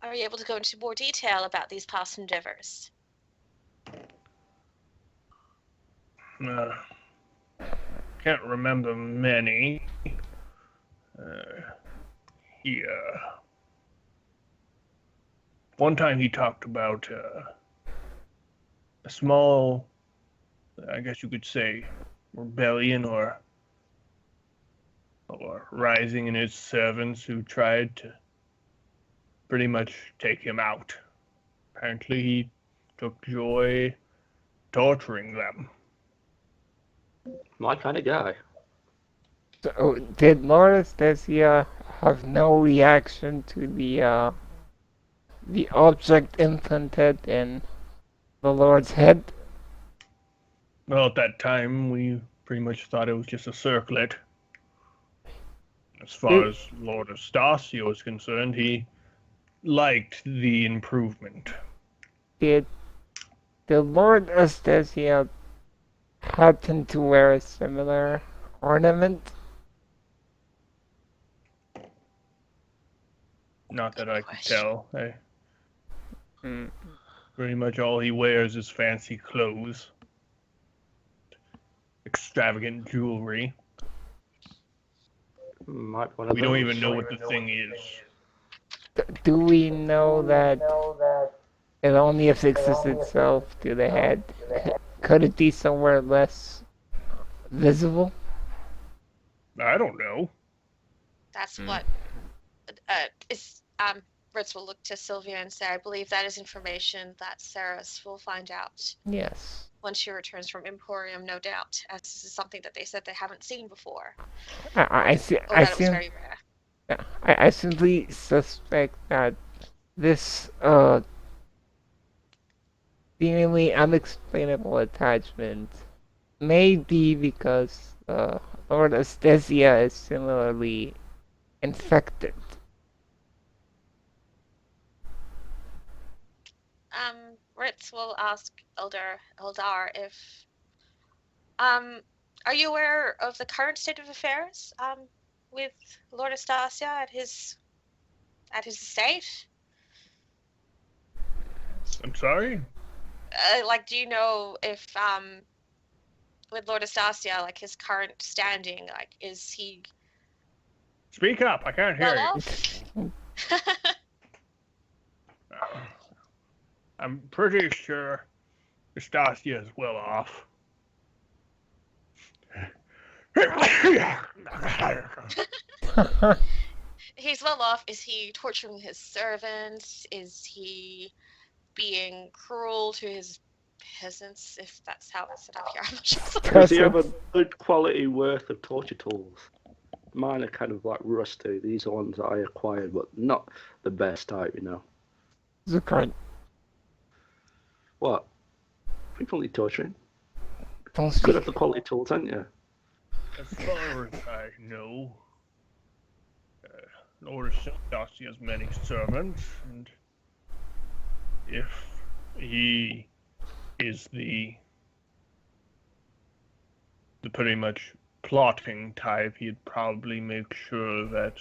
Are you able to go into more detail about these past endeavors? Can't remember many. One time he talked about a small, I guess you could say, rebellion or rising in his servants who tried to pretty much take him out. Apparently, he took joy torturing them. My kind of guy. So, did Lord Astasia have no reaction to the object implanted in the Lord's head? Well, at that time, we pretty much thought it was just a circlet. As far as Lord Astasio is concerned, he liked the improvement. Did the Lord Astasia happen to wear a similar ornament? Not that I could Question. tell. Hmm. Pretty much all he wears is fancy clothes, extravagant jewelry. Might one of We don't those. even know what the thing is. Do we know that it only affixes itself to the head? Could it be somewhere less visible? I don't know. That's Hmm. what is Ritz will look to Sylvia and say, I believe that is information that Saris will find out Yes. once she returns from Emporium, no doubt, as this is something that they said they haven't seen before. I Or that it was very rare. I simply suspect that this seemingly unexplainable attachment may be because Lord Astasia is similarly infected. Ritz will ask Eldar if are you aware of the current state of affairs with Lord Astasia at his estate? I'm sorry? Like, do you know if with Lord Astasia, like his current standing, like is he Speak up, I can't hear well you. off? I'm pretty sure Nastasia is well off. He's well off. Is he torturing his servants? Is he being cruel to his peasants, if that's how it's set up here? I'm not sure. Does he have a good quality worth of torture tools? Mine are kind of like rusty. These are ones that I acquired, but not the best type, you know. Zucard, What? People need torturing. don't Good speak. at the quality tools, aren't you? As far as I know, Lord Astasio has many servants, and if he is the pretty much plotting type, he'd probably make sure that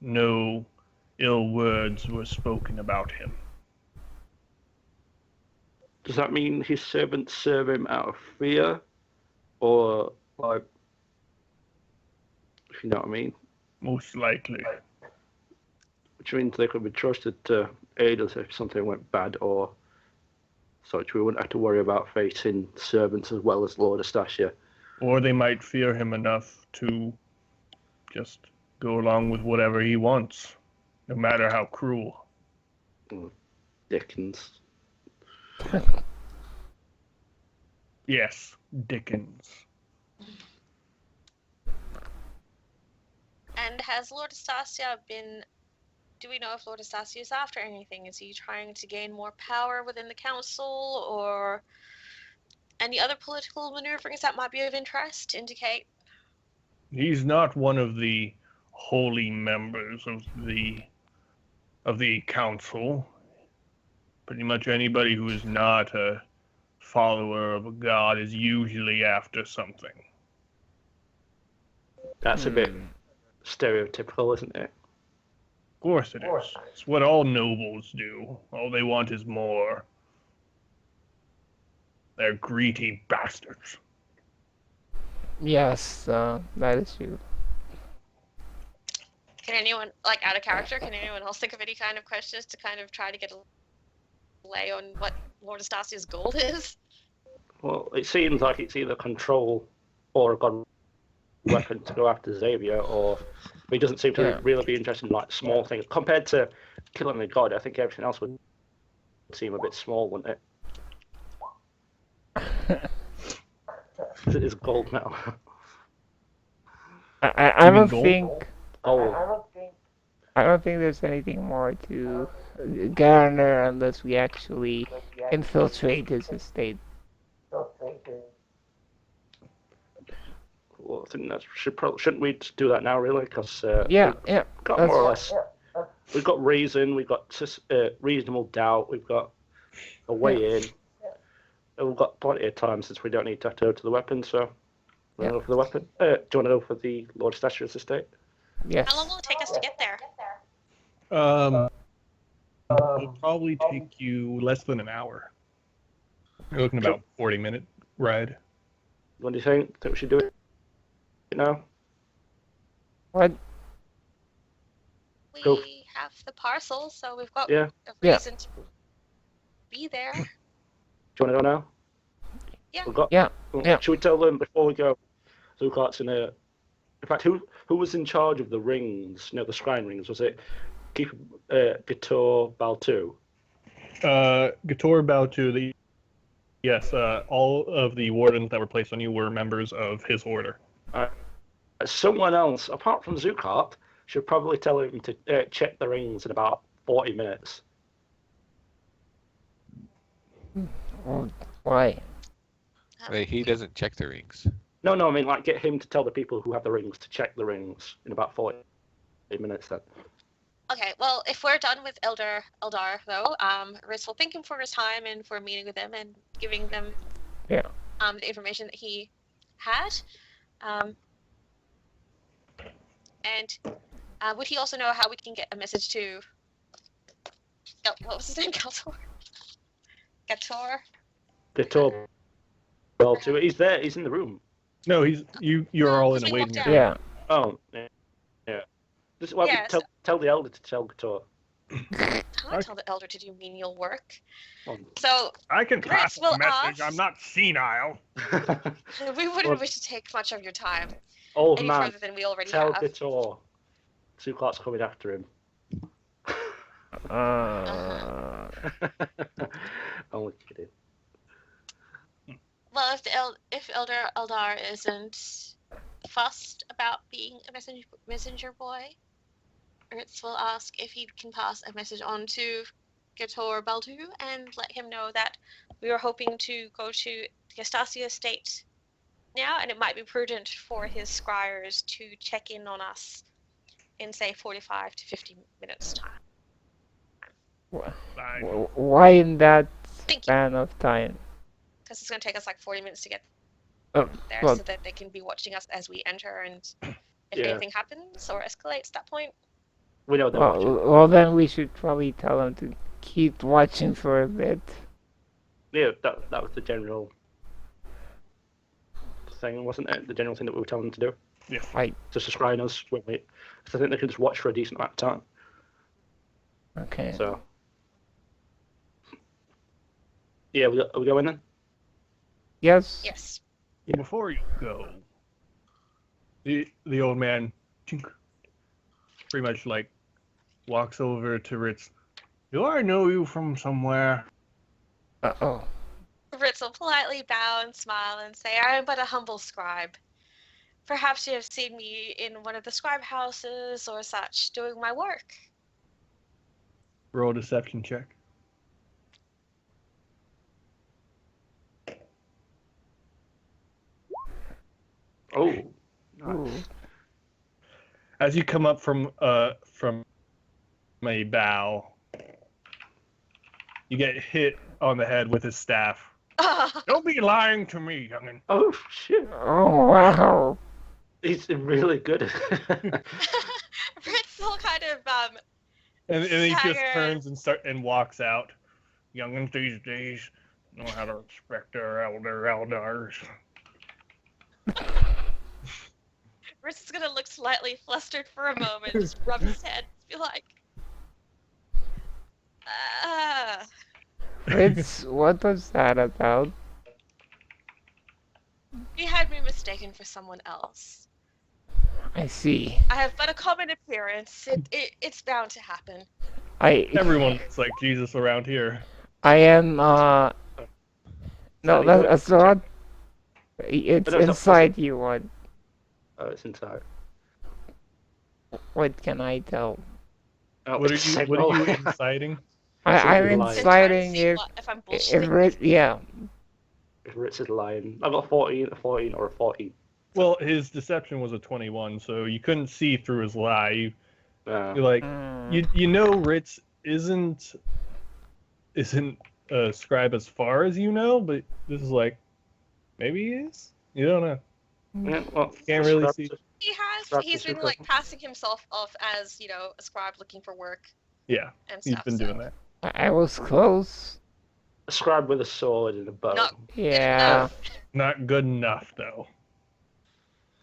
no ill words were spoken about him. Does that mean his servants serve him out of fear? Or, like, if you know what I mean? Most likely. Which means they could be trusted to aid us if something went bad or such. We wouldn't have to worry about facing servants as well as Lord Astasia. Or they might fear him enough to just go along with whatever he wants, no matter how cruel. Dickens. Yes, Dickens. And has Lord Astasia been? Do we know if Lord Astasia is after anything? Is he trying to gain more power within the council, or any other political maneuverings that might be of interest? Indicate. He's not one of the holy members of the council. Pretty much anybody who is not a follower of a god is usually after something. That's a bit stereotypical, isn't it? Of course it is. It's what all nobles do. All they want is more. They're greedy bastards. Yes, that is true. Can anyone, like out of character, can anyone else think of any kind of questions to kind of try to get a lay on what Lord Astasia's goal is? Well, it seems like it's either control or a god weapon to go after Xavier, or he doesn't seem to Yeah. really be interested in like small things. Compared to killing a god, I think everything else would seem a bit small, wouldn't it? It is gold medal. I You mean don't gold? think Gold. I don't think there's anything more to garner unless we actually infiltrate his estate. Well, I think that shouldn't we just do that now, really? Because Yeah, we've yeah. got that's- more or less. We've got reason. We've got reasonable doubt. We've got a way in. And we've got plenty of time since we don't need to go to the weapon. So, we're Yeah. gonna go for the weapon. Do you want to go for the Lord Statue's estate? Yes. How long will it take us to get there? It'll probably take you less than an hour. You're looking about 40-minute ride. What do you think? Think we should do it now? What? We Go. have the parcel, so we've got Yeah. a Yeah. reason to be there. Do you want to go now? Yeah. We've got. Yeah, yeah. Should we tell them before we go? Zukart's in a. In fact, who was in charge of the rings? No, the scrying rings. Was it Keeper Gator Baltu? Gator Bautu, yes, all of the wardens that were placed on you were members of his order. Someone else, apart from Zukart, should probably tell him to check the rings in about 40 minutes. Oh, why? He doesn't check the rings. No, I mean, like, get him to tell the people who have the rings to check the rings in about 40 minutes then. Okay, well, if we're done with Eldar, though, Riz will thank him for his time and for meeting with them and giving them Yeah. the information that he had. And would he also know how we can get a message to... what was his name? Gator? Gator? Gator Baltu, he's there, he's in the room. No, you're all in a We waiting walked room. out. Yeah. Oh, yeah. Just, well, Yeah, tell the elder to tell Gator. I don't tell the Elder to do menial work. Oh. So, I can Chris pass the will message, I'm ask- not senile. we wouldn't Well- wish to take much of your time, Old any man, further than we already tell have. Gator. Zukart's coming after him. Only kidding. Well, if Elder Eldar isn't fussed about being a messenger boy, Ritz will ask if he can pass a message on to Gator Baldu and let him know that we are hoping to go to the Astasia estate now, and it might be prudent for his scryers to check in on us in, say, 45 to 50 minutes' time. Fine. Why in that Thank you. span of time? Because it's going to take us like 40 minutes to get Oh, there well- so that they can be watching us as we enter, and if Yeah. anything happens or escalates at that point, We know they're watching. Well, then we should probably tell him to keep watching for a bit. Yeah, that was the general thing, wasn't it? The general thing that we were telling them to do. Yeah. Right. Just to screen us when we. So I think they can just watch for a decent amount of time. Okay. So. Yeah, are we going then? Yes. yes. Before you go, the old man chink, pretty much like walks over to Ritz. Do I know you from somewhere? Uh-oh. Ritz will politely bow and smile and say, I am but a humble scribe. Perhaps you have seen me in one of the scribe houses or such doing my work. Roll a deception check. Oh. Ooh. As you come up from a bow, you get hit on the head with his staff. Don't be lying to me, youngin. Oh shit! Oh, wow. He's really good. Ritz will kind of, And he just Stagger. turns and walks out. Youngins these days know how to respect their elders. Ritz is gonna look slightly flustered for a moment, just rub his head, be like, ah. Fritz, what was that about? He had me mistaken for someone else. I see. I have but a common appearance. It's bound to happen. Everyone looks like Jesus around here. I am, no, Sorry, that's not. It's But that's not inside you, what? Oh, it's inside. What can I tell? Oh, What are it's you signal. inciting? I'm Something To like- inciting see if, if I'm if bullshitting. yeah. If Ritz is lying. I got 14, a 14, or a 14. Well, his deception was a 21, so you couldn't see through his lie. You're like, you know, Ritz isn't a scribe as far as you know, but this is like, maybe he is. You don't know. Yeah, well, Can't really Scrap see. just- He's been like passing himself off as, a scribe looking for work Yeah, and he's stuff. been so. doing that. I was close. A scribe with a sword and a bow. Not- Yeah. Not good enough though.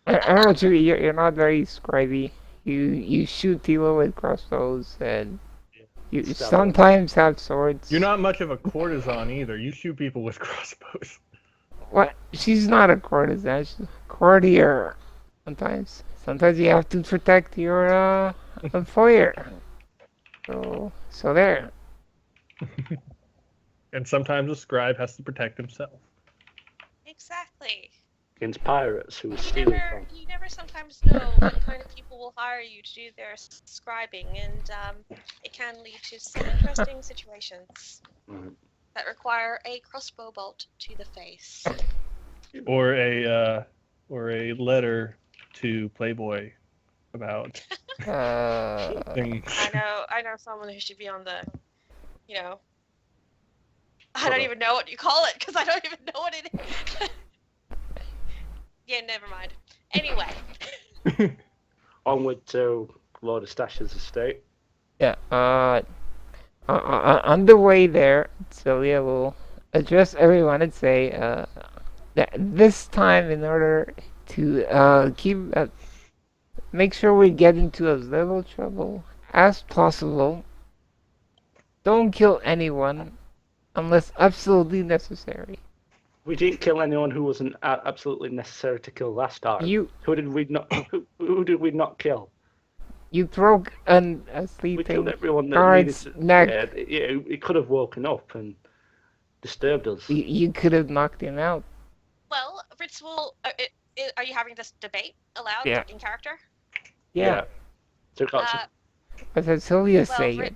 I know what you're not very scribey. You shoot people with crossbows and you Stab them. sometimes have swords. You're not much of a courtesan either. You shoot people with crossbows. What? She's not a courtesan. She's a courtier. Sometimes you have to protect your employer. So there. And sometimes a scribe has to protect himself. Exactly. Against pirates who were You stealing never, from. you never sometimes know what kind of people will hire you to do their scribing, and it can lead to some interesting situations Right. that require a crossbow bolt to the face. Or a letter to Playboy about things. I know someone who should be on the, I don't even know what you call it because I don't even know what it is. Yeah, never mind. Anyway, Onward to Lord Eustachia's estate. Yeah. On the way there, Celia will address everyone and say that this time, in order to make sure we get into as little trouble as possible, don't kill anyone unless absolutely necessary. We didn't kill anyone who wasn't absolutely necessary to kill last time. You Who did we not? Who did we not kill? broke a We killed sleeping everyone that guard's needed to. neck. Yeah, it could have woken up and disturbed us. You could have knocked him out. well, Ritz will. Are you having this debate aloud Yeah. in character? Yeah. So it got Uh, What did Celia well, say?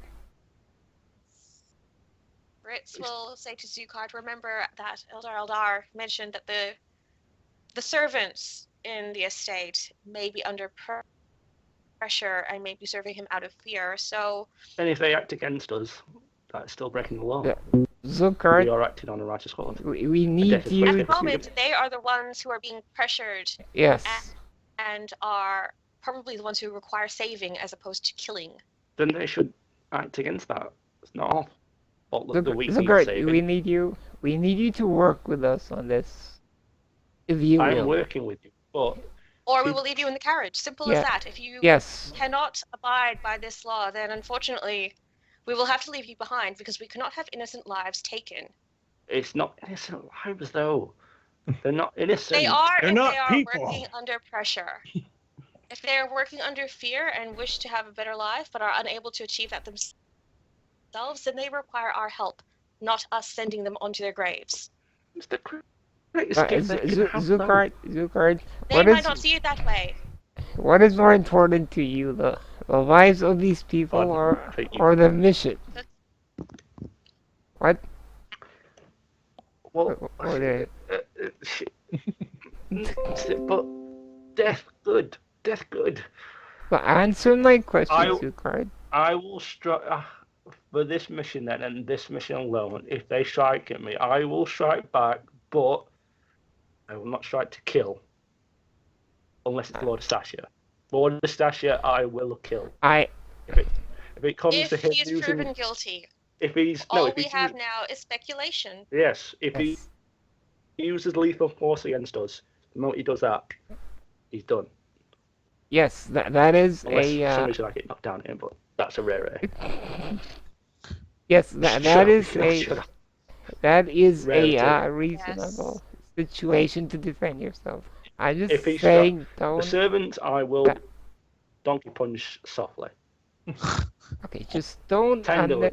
Ritz will say to Zukard, remember that Eldar mentioned that the servants in the estate may be under pressure and may be serving him out of fear. So and if they act against us, that's still breaking the law. Yeah. We Zukard, are acting on a righteous cause. we need death is you at wicked. the to... moment, they are the ones who are being pressured Yes. and are probably the ones who require saving as opposed to killing. Then they should act against that. It's not our fault that the weak need Zukard, saving. we need you to work with us on this. If you I am will. working with you, but Or we will leave you in the carriage. Simple Yeah. as that. If you Yes. cannot abide by this law, then unfortunately we will have to leave you behind because we cannot have innocent lives taken. it's not innocent lives though. They're not innocent. They are They're if not they are people. working under pressure. If they are working under fear and wish to have a better life but are unable to achieve that themselves, then they require our help, not us sending them onto their graves. It's the greatest gift they can have, though. Zukard, They what might is not see it that way. what is more important to you, the lives of these people God, thank you. or the mission? What? Well, Or the but death good. Death good. But answer my question, I- Zukard. I will strike for this mission then, and this mission alone. If they strike at me, I will strike back, but I will not strike to kill, unless it's Lord Eustacia. Lord Eustacia, I will kill. If it comes to If him he is using, proven guilty, if he's all if we he's have now is speculation. yes, if he Yes. uses lethal force against us, the moment he does that, he's done. Yes, that is Unless for a some reason I get knocked down here, but that's a rare. yes, that is Shut a up. that is a Rarity. reasonable situation to defend yourself. I'm just If he's saying, the don't. servant, I will That- donkey punch softly, Okay, just don't. tenderly,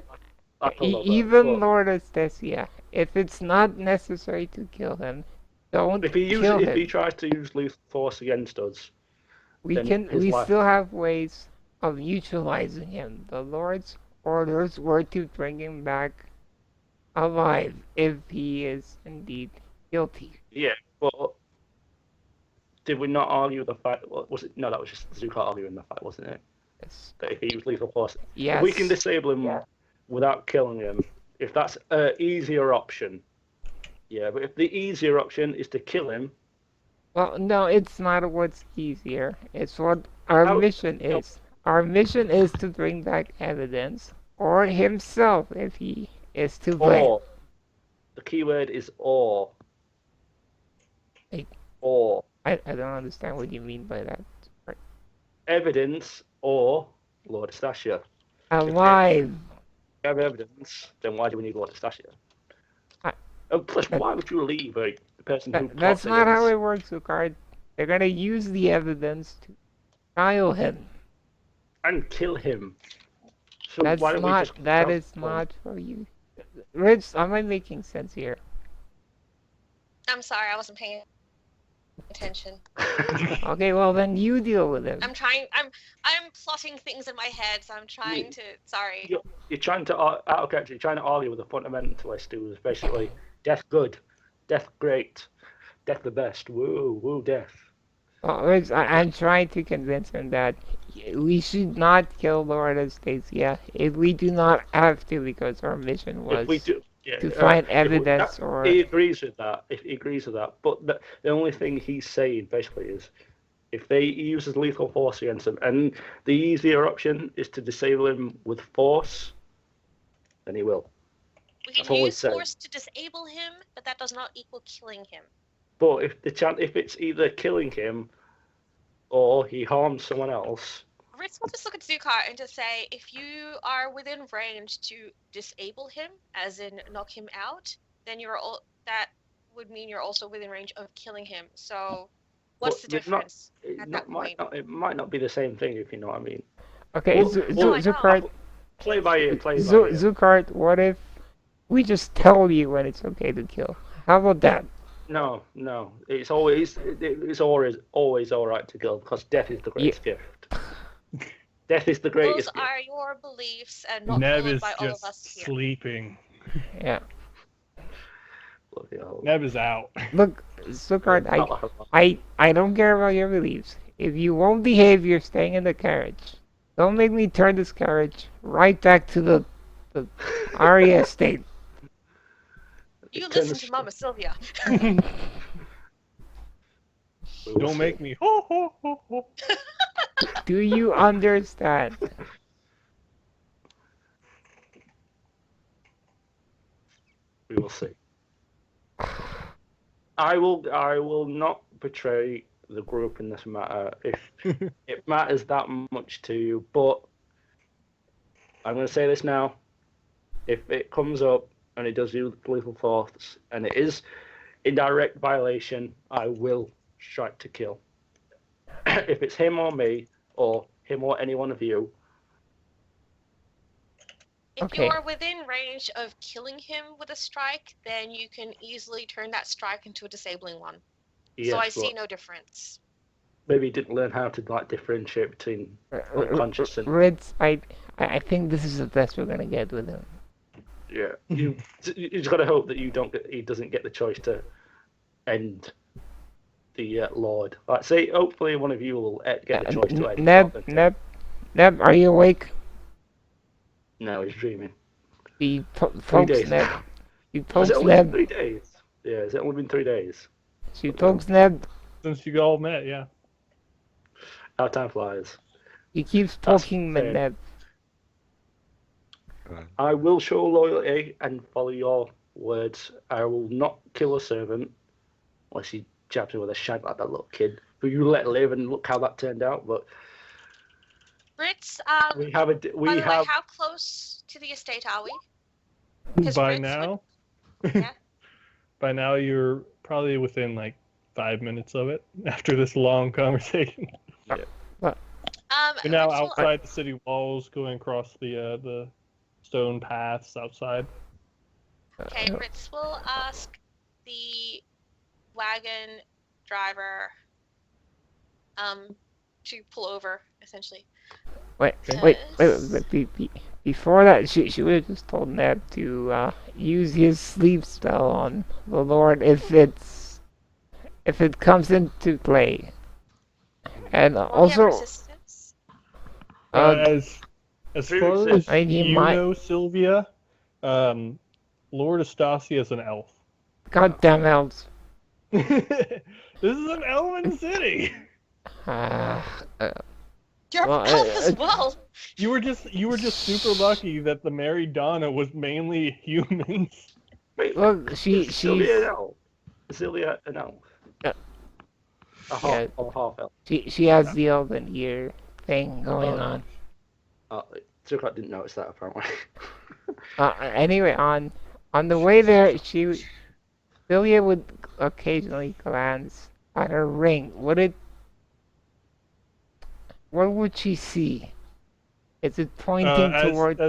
like a lover. Even But Lord Estesia, if it's not necessary to kill him, don't if he kill if he him. tries to use lethal force against us, then his We life. still have ways of neutralizing him. The Lord's orders were to bring him back alive if he is indeed guilty. Yeah, but did we not argue the fact? Was it? No, that was just Zuko arguing the fact, wasn't it? Yes. That if he used lethal force, Yes. if we can disable him without killing him, if that's an easier option, yeah. But if the easier option is to kill him, Well, no, it's not what's easier. It's what our How- mission is. Our mission is to bring back evidence, or himself if he is to blame. or the key word is or. Hey. Or I don't understand what you mean by that. evidence or Lord Estacia. Alive. If we have evidence, then why do we need Lord Estacia? I- Plus, why would you leave the person who That's plots not how against- it works, Zucard. They're gonna use the evidence to trial him. and kill him? So That's why don't we not. just That tell- is not for you. Rich, am I making sense here? I'm sorry, I wasn't paying attention. Okay, well then you deal with him. I'm plotting things in my head, so I'm trying to. Sorry. You're trying to out of character. You're trying to argue with a fundamentalist who is basically death good, death great, death the best. Woo, woo, death. Well, Rich, I'm trying to convince him that we should not kill Lord Estacia if we do not have to, because our mission was If we do, yeah, to find if we- evidence or. He agrees with that. If he agrees with that, but the only thing he's saying basically is, if he uses lethal force against him, and the easier option is to disable him with force, then he will. We That's can all we use say. force to disable him, but that does not equal killing him. But if it's either killing him or he harms someone else, Ritz will just look at Zukar and just say, if you are within range to disable him, as in knock him out, then that would mean you're also within range of killing him. So, what's the But they're not- difference at that point? it might not be the same thing, if you know what I mean. Okay, Well, well, Zucard, Play by ear, play by ear. Zucard, what if we just tell you when it's okay to kill? How about that? No, it's always all right to kill, because death is the greatest gift. Death is the Those greatest gift. are your beliefs and not Neb followed is by all of just us here. sleeping. Yeah. Bloody hell. Neb is out. Look, Zucard, Not like a- I don't care about your beliefs. If you won't behave, you're staying in the carriage. Don't make me turn this carriage right back to the Aria estate. You Turn listen the to Mama Sylvia. we will Don't see. make me. Ho, ho, ho, ho. Do you understand? We will see. I will not betray the group in this matter if it matters that much to you. But I'm going to say this now: if it comes up and it does use lethal force and it is in direct violation, I will strike to kill. If it's him or me, or him or any one of you, If Okay. you are within range of killing him with a strike, then you can easily turn that strike into a disabling one. yes, So I see but no difference. maybe he didn't learn how to differentiate between unconscious and Ritz, I think this is the best we're gonna get with him. yeah. You just got to hope that he doesn't get the choice to end the Lord. Like, say, hopefully one of you will get the choice to end. Neb, are you awake? No, he's dreaming. The 3 folks, days. Neb. You Has folks, it only been Neb. 3 days? Yeah, has it only been 3 days? You folks, Neb. Since you all met, yeah. How time flies. You keep That's poking me, fair. Neb. I will show loyalty and follow your words. I will not kill a servant unless he jabs me with a shag like that little kid. who you let live, and look how that turned out. But Fritz, we have a by we the way, have how close to the estate are we? 'Cause By Fritz now, Yeah. by now you're probably within like 5 minutes of it after this long conversation. You're now Fritz will, outside the city walls, going across the stone paths outside. okay, Fritz will ask the wagon driver to pull over, essentially. Wait, Yes. before that, she would have just told Ned to use his sleep spell on the Lord if it comes into play. And Will he have also, resistance? As far as I mean, he you might- know, Sylvia, Lord Astasia is an elf. goddamn elves. This is an elven city. Uh, You're Well, elf as well. You were just super lucky that the Mary Donna was mainly humans. wait. look, Is Sylvia an elf? Is Sylvia an elf? Yeah. A half Yeah. or half elf. she has the elven ear thing going on. Zukat didn't notice that apparently. Anyway, on the way there, Sylvia would occasionally glance at her ring. What would she see? Is it pointing towards?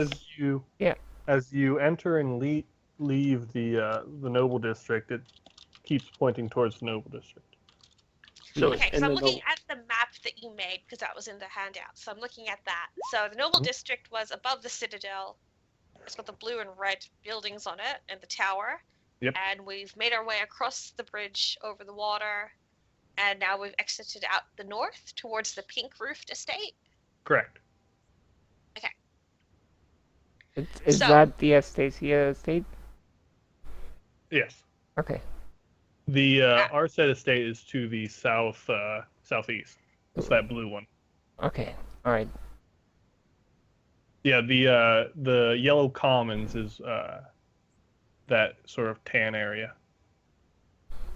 As you enter and leave the Noble District, it keeps pointing towards the Noble District. So Okay, it's so in I'm the looking at the map that you made because that was in the handout. So I'm looking at that. So the Noble District was above the Citadel. It's got the blue and red buildings on it and the tower. Yep. And we've made our way across the bridge over the water. And now we've exited out the north towards the pink roofed estate. Correct. Is So- that the Astasia estate? Yes. Okay. The Arset estate is to the southeast. It's that blue one. Okay. All right. Yeah, the yellow commons is that sort of tan area.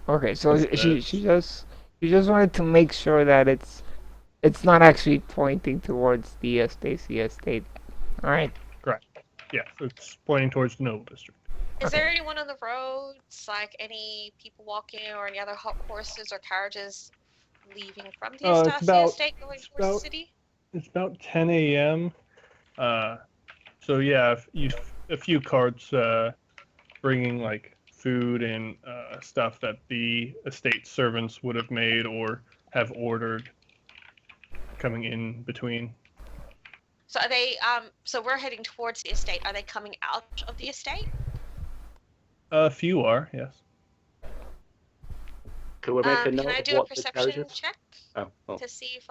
Okay. So It's she just wanted to make sure that it's not actually pointing towards the Astasia estate. All right. Yeah, so it's pointing towards the Noble District. Is there anyone on the roads, like any people walking or any other horses or carriages leaving from the It's Astasia about- estate going it's towards about- the city? It's about 10 a.m. So yeah, a few carts bringing like food and stuff that the estate servants would have made or have ordered coming in between. So are they? So we're heading towards the estate. Are they coming out of the estate? A few are, yes. Can we make a Can note I of do a what the perception carriages? check Oh. to see if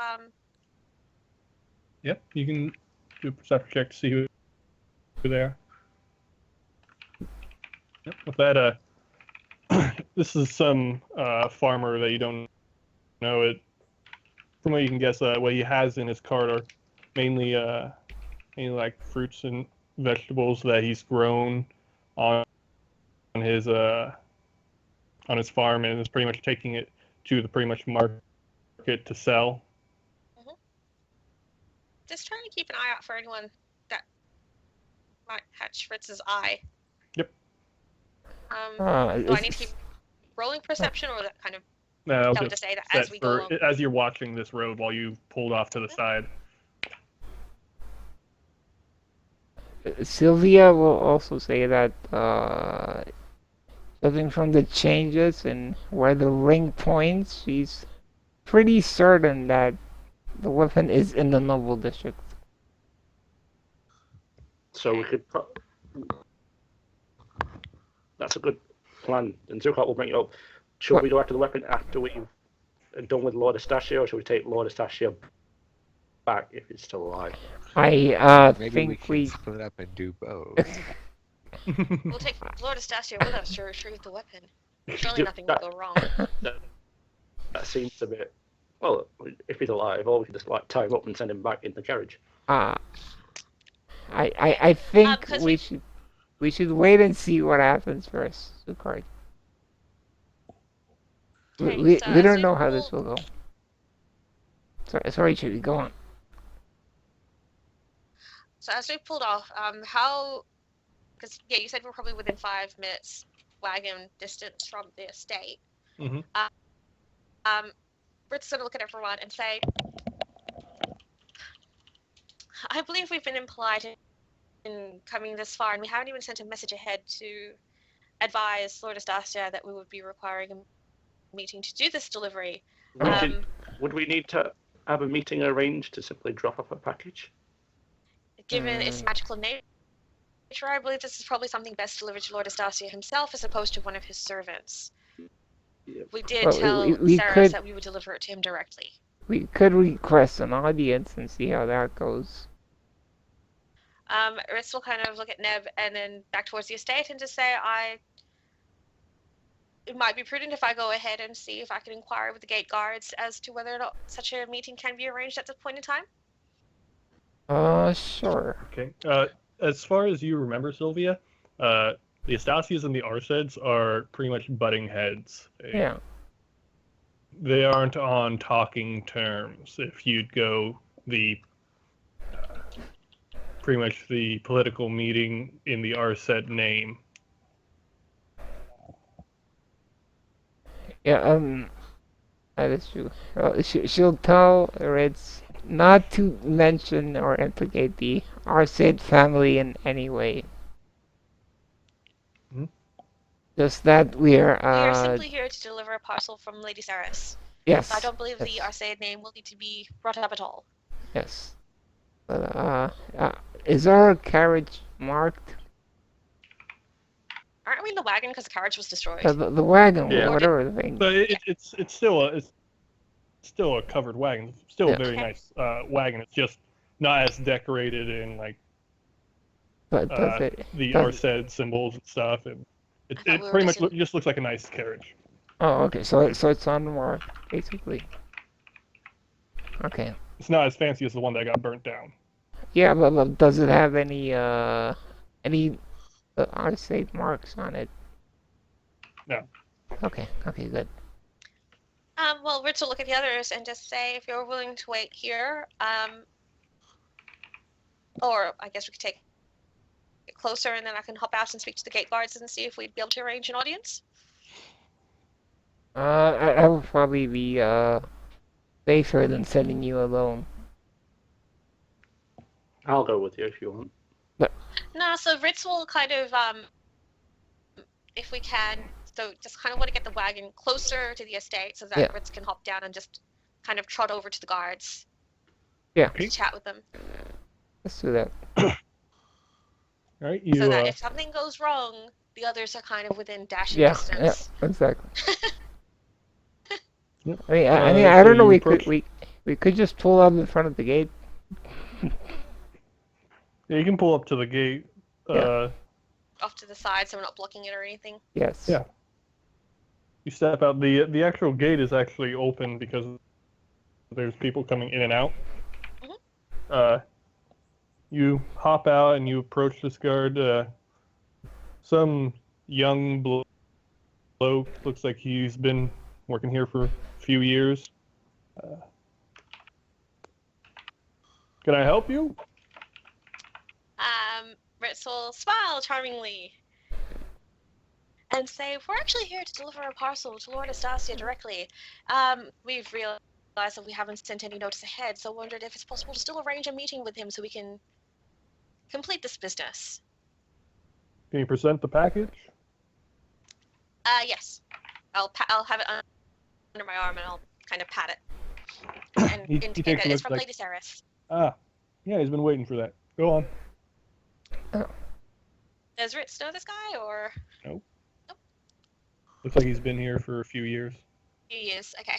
Yep, you can do a perception check to see who they are. Yep, with that, this is some farmer that you don't know. It from what you can guess, what he has in his cart are mainly like fruits and vegetables that he's grown on his farm, and is pretty much taking it to the pretty much market to sell. just trying to keep an eye out for anyone that might catch Fritz's eye. Yep. Do I need It's- to keep rolling perception, or that kind of I'll tell just to say that set as we go along? as you're watching this road while you pulled off to the side. Sylvia will also say that judging from the changes and where the ring points, she's pretty certain that the weapon is in the Noble District. So we could. That's a good plan. And Zukat will bring it up. Should What? we go after the weapon after we've done with Lord Astasia, or should we take Lord Astasia back if it's still alive? I Maybe we think can we split up and do both. We'll take Lord Astasia with us to retrieve the weapon. Surely nothing will that, go wrong. that seems a bit. Well, if he's alive, or we can just like tie him up and send him back in the carriage. I think 'cause we should wait and see what happens first, Sukari. Okay, We so don't as know we how this pull- will go. Sorry, Judy, go on. So as we pulled off, how? Because yeah, you said we're probably within 5 minutes wagon distance from the estate. Mhm. We're just gonna look at everyone and say, I believe we've been impolite in coming this far, and we haven't even sent a message ahead to advise Lord Astasia that we would be requiring a meeting to do this delivery. Would we need to have a meeting arranged to simply drop off a package? Given its magical nature, I believe this is probably something best delivered to Lord Astasia himself as opposed to one of his servants. Yeah. We did Well, tell we Saras could- that we would deliver it to him directly. We could request an audience and see how that goes. Ritz will kind of look at Neb and then back towards the estate and just say, it might be prudent if I go ahead and see if I can inquire with the gate guards as to whether or not such a meeting can be arranged at this point in time. Sure. Okay. As far as you remember, Sylvia, the Astasias and the Arseds are pretty much butting heads. Yeah. They aren't on talking terms. If you'd go the pretty much the political meeting in the Arsed name. Yeah, that is true. She'll tell Ritz not to mention or implicate the Arcade family in any way. Hmm? Just that we're, We are simply here to deliver a parcel from Lady Saras. yes. I don't believe the yes, Arsaid name will need to be brought up at all. Yes. But, is our carriage marked? Aren't we in the wagon because the carriage was destroyed? The wagon, Yeah. whatever the thing. But it's still a covered wagon. It's still Yeah. a very Okay. nice wagon. It's just not as decorated in like But does it? the does- Arsed symbols and stuff. And I it thought we were pretty much just just looks like a nice carriage. Oh, okay. So it's unmarked, basically. Okay. It's not as fancy as the one that got burnt down. Yeah, but does it have any Arcade marks on it? No. Okay. Okay. Good. Well, Ritz will look at the others and just say, if you're willing to wait here, or I guess we could take it closer and then I can hop out and speak to the gate guards and see if we'd be able to arrange an audience. I would probably be safer than sending you alone. I'll go with you if you want. No, so Ritz will kind of, if we can, so just kind of want to get the wagon closer to the estate so that Yeah. Ritz can hop down and just kind of trot over to the guards Yeah. to chat with them. Let's do that. All right, you So that if something goes wrong, the others are kind of within dashing Yeah. distance. Yeah. Exactly. Yep. I mean, I So don't know. you We approach- could we could just pull up in front of the gate. yeah, you can pull up to the gate. Yeah. Off to the side so we're not blocking it or anything. Yes. Yeah. You step out. The actual gate is actually open because there's people coming in and out. You hop out and you approach this guard. Some young bloke, looks like he's been working here for a few years. Can I help you? Ritz will smile charmingly and say, we're actually here to deliver a parcel to Lord Astasia directly. We've realized that we haven't sent any notice ahead, so wondered if it's possible to still arrange a meeting with him so we can complete this business. Can you present the package? Yes. I'll have it under my arm and I'll kind of pat it and He indicate takes that a it's look from like- Lady Saras. Ah, yeah, he's been waiting for that. Go on. Does Ritz know this guy or? Looks like he's been here for a few years. He is, okay.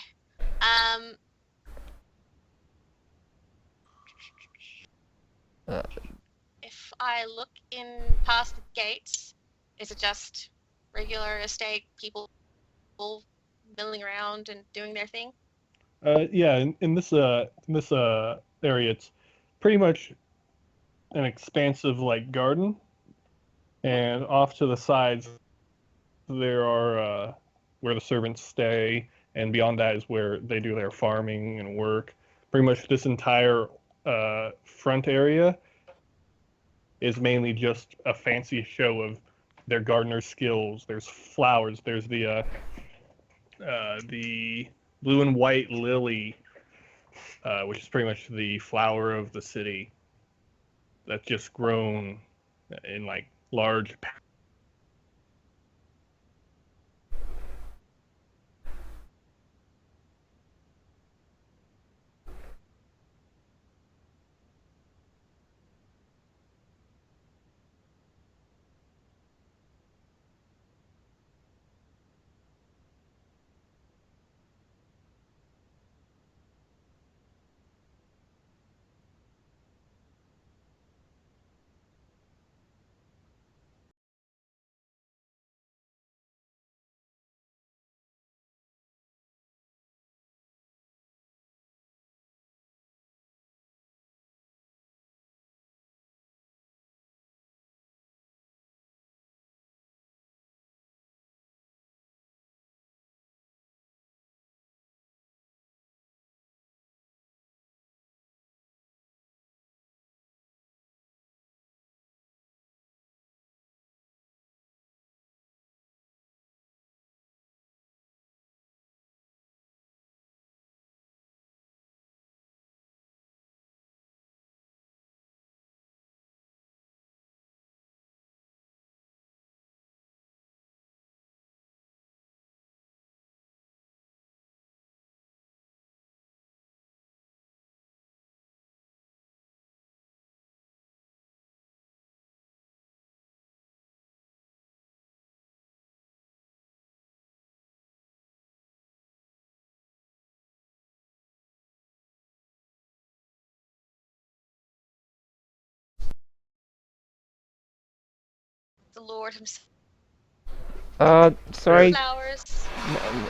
If I look in past the gates, is it just regular estate people milling around and doing their thing? Yeah, in this area, it's pretty much an expansive like garden, and off to the sides there are where the servants stay, and beyond that is where they do their farming and work. pretty much this entire front area is mainly just a fancy show of their gardener skills. There's flowers. There's the blue and white lily, which is pretty much the flower of the city. That's just grown in like large. The Lord himself. Sorry, Flowers.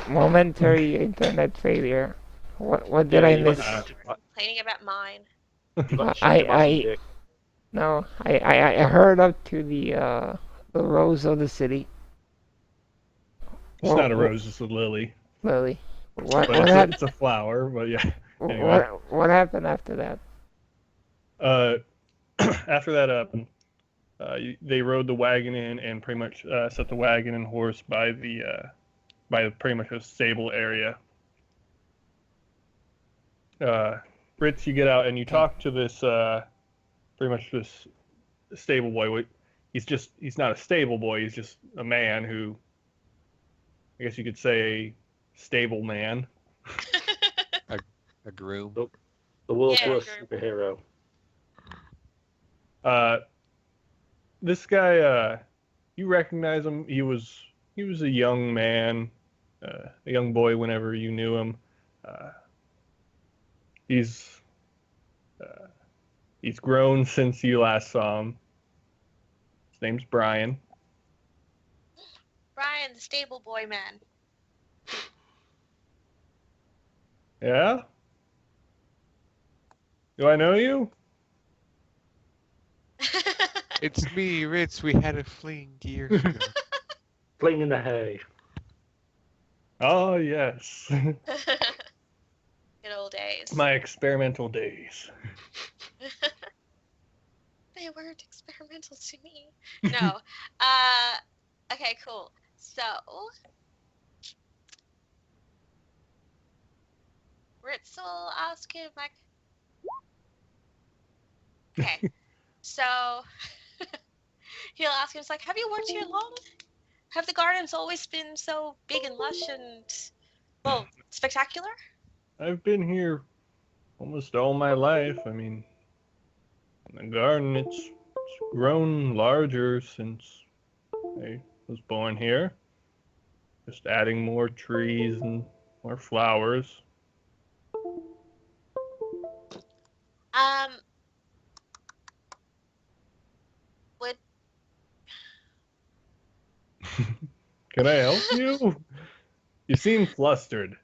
momentary internet failure. What did Yeah, I you got miss? Complaining about mine. you got I- shit about I- some dick. No, I heard up to the rose of the city. It's not a rose, it's a lily. Lily. What But it's a flower, but yeah. Anyway. what happened after that? After that, they rode the wagon in and pretty much set the wagon and horse by pretty much a stable area. Fritz, you get out and you talk to this pretty much this stable boy. He's not a stable boy. He's just a man who, I guess you could say, a stable man. A groom. The world's Yeah, worst sure. superhero. This guy, you recognize him. He was a young man, a young boy whenever you knew him. He's grown since you last saw him. His name's Brian. Brian, the stable boy man. Yeah? Do I know you? It's me, Ritz. We had a fling years ago. Fling in the hay. Oh, yes. Good old days. My experimental days. They weren't experimental to me. No. Okay, cool. So, Ritz will ask him, like, okay. So, he'll ask him, it's like, have you worked here long? Have the gardens always been so big and lush and, well, spectacular? I've been here almost all my life. I mean, the garden, it's grown larger since I was born here. Just adding more trees and more flowers. Would Can I help you? You seem flustered.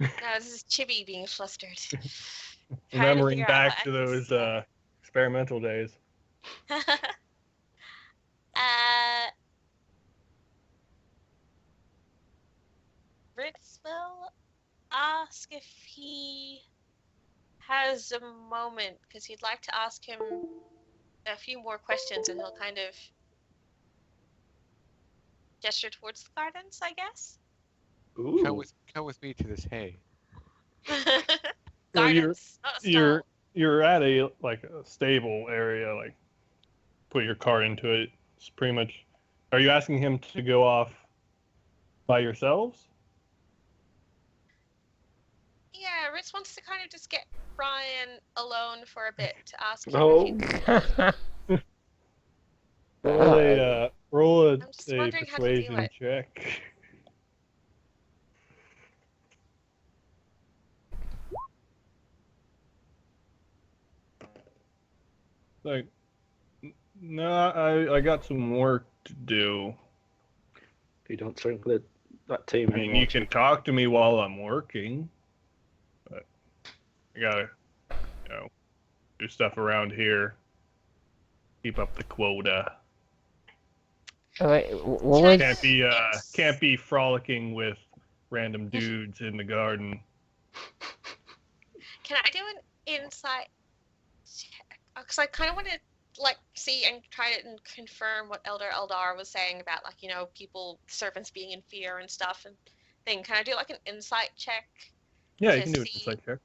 no, this is Chibi being flustered. Trying to Remembering figure out back what to I can those say. experimental days. Ritz will ask if he has a moment because he'd like to ask him a few more questions, and he'll kind of gesture towards the gardens, I guess. Ooh. Come with me to this hay. Well, Gardens, not a you're stall. you're at a stable area. Like, put your car into it. It's pretty much. Are you asking him to go off by yourselves? Yeah, Ritz wants to kind of just get Brian alone for a bit to ask him No. if Roll a I'm just wondering how to do persuasion it. check. Like, no, I got some work to do. You don't think that team I mean, anymore. you can talk to me while I'm working, but I gotta, do stuff around here. Keep up the quota. Wait, what Can I was? Can't be frolicking with random dudes in the garden. Can I do an insight check? Because I kind of want to see and try to confirm what Elder Eldar was saying about people, servants being in fear and stuff and thing. Can I do an insight check Yeah, to you can do it see just like check.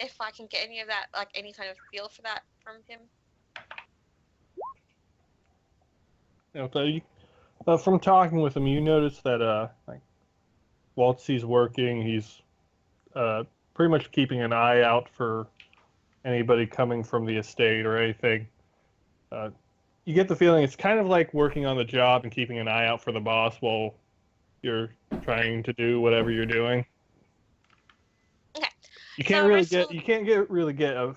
if I can get any of that, any kind of feel for that from him? From talking with him, you notice that whilst he's working, he's pretty much keeping an eye out for anybody coming from the estate or anything. You get the feeling it's kind of like working on the job and keeping an eye out for the boss while you're trying to do whatever you're doing. Okay. You can't really get a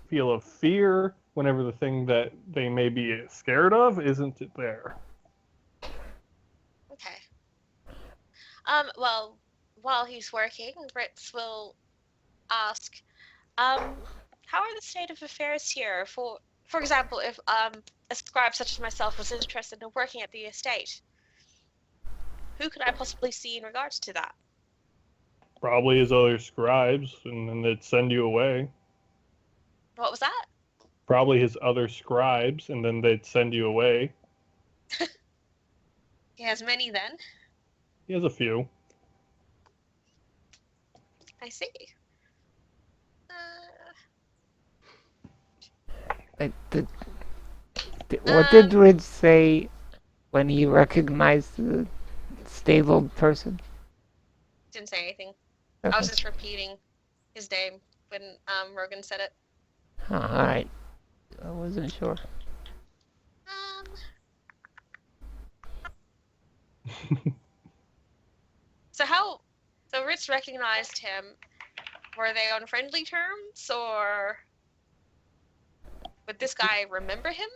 feel of fear whenever the thing that they may be scared of isn't there. Okay. Well, while he's working, Ritz will ask, how are the state of affairs here? For example, if a scribe such as myself was interested in working at the estate, who could I possibly see in regards to that? Probably his other scribes, and then they'd send you away. What was that? Probably his other scribes, and then they'd send you away. He has many then. He has a few. I see. What did Ridge say when he recognized the stable person? Didn't say anything. Okay. I was just repeating his name when Rogan said it. All right. I wasn't sure. So Ritz recognized him. Were they on friendly terms, or would this guy remember him?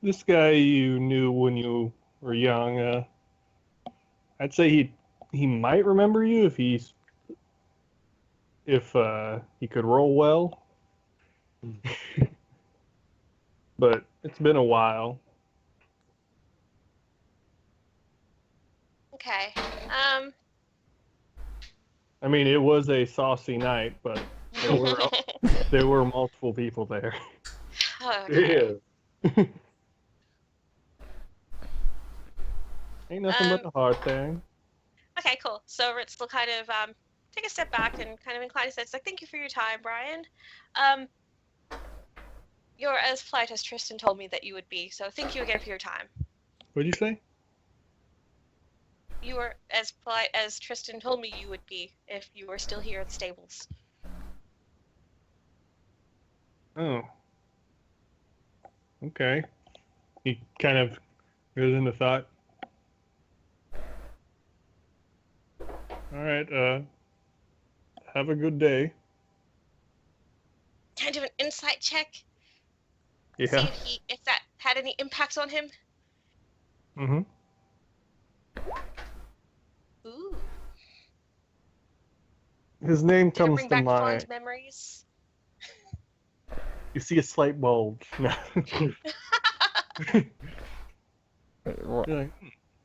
This guy you knew when you were young. I'd say he might remember you if he could roll well. But it's been a while. Okay. I mean, it was a saucy night, but there were multiple people there. Okay. Yeah. Ain't nothing but a hard thing. Okay, cool. So Ritz will kind of take a step back and kind of incline his head. It's like, thank you for your time, Brian. You're as polite as Tristan told me that you would be, so thank you again for your time. What'd you say? You were as polite as Tristan told me you would be if you were still here at the stables. Oh. Okay. He kind of goes into thought. All right, have a good day. Can I do an insight check? Yeah. See if that had any impact on him? Mm-hmm. Ooh. His name Did it comes bring to back mind. fond memories? You see a slight bulge. No. Wait, You're like,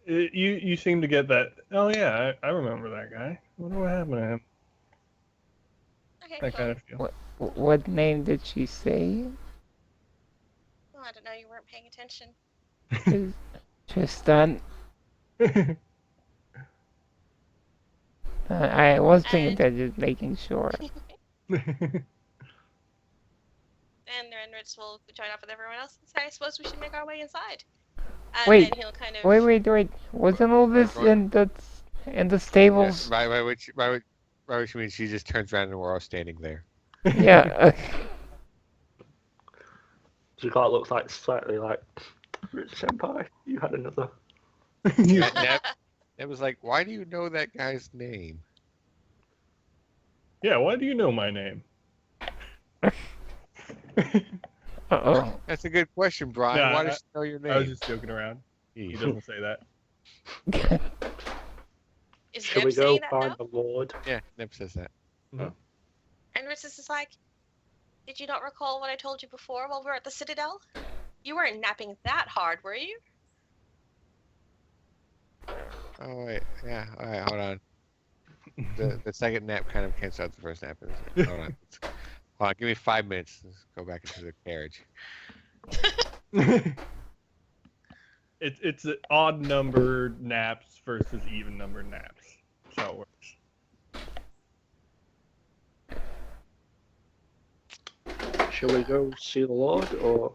You seem to get that. Oh yeah, I remember that guy. I wonder what happened to him. Okay, That cool. kind of feel. What name did she say? Oh, I don't know. You weren't paying attention. Tristan. I was thinking And- that, just making sure. And then Ritz will join up with everyone else and say, I suppose we should make our way inside. And Wait, then he'll kind of... Wait. Wasn't all this in the stables? By which means she just turns around and we're all standing there. Yeah. Zugat looks like slightly like, Rich Senpai, you had another. It was like, why do you know that guy's name? Yeah, why do you know my name? Uh-oh. That's a good question, Brian. Yeah, Why does she know your name? I was just joking around. He Jeez. doesn't say that. Is Shall Neb we go saying that find now? the Lord? Yeah, Neb says that. And Ritz is like, did you not recall what I told you before while we were at the Citadel? You weren't napping that hard, were you? Oh wait, yeah. All right, hold on. The second nap kind of cancels out the first nap. Hold on. Hold on, give me 5 minutes. Let's go back into the carriage. It's odd numbered naps versus even numbered naps. That's how it works. Shall we go see the Lord, or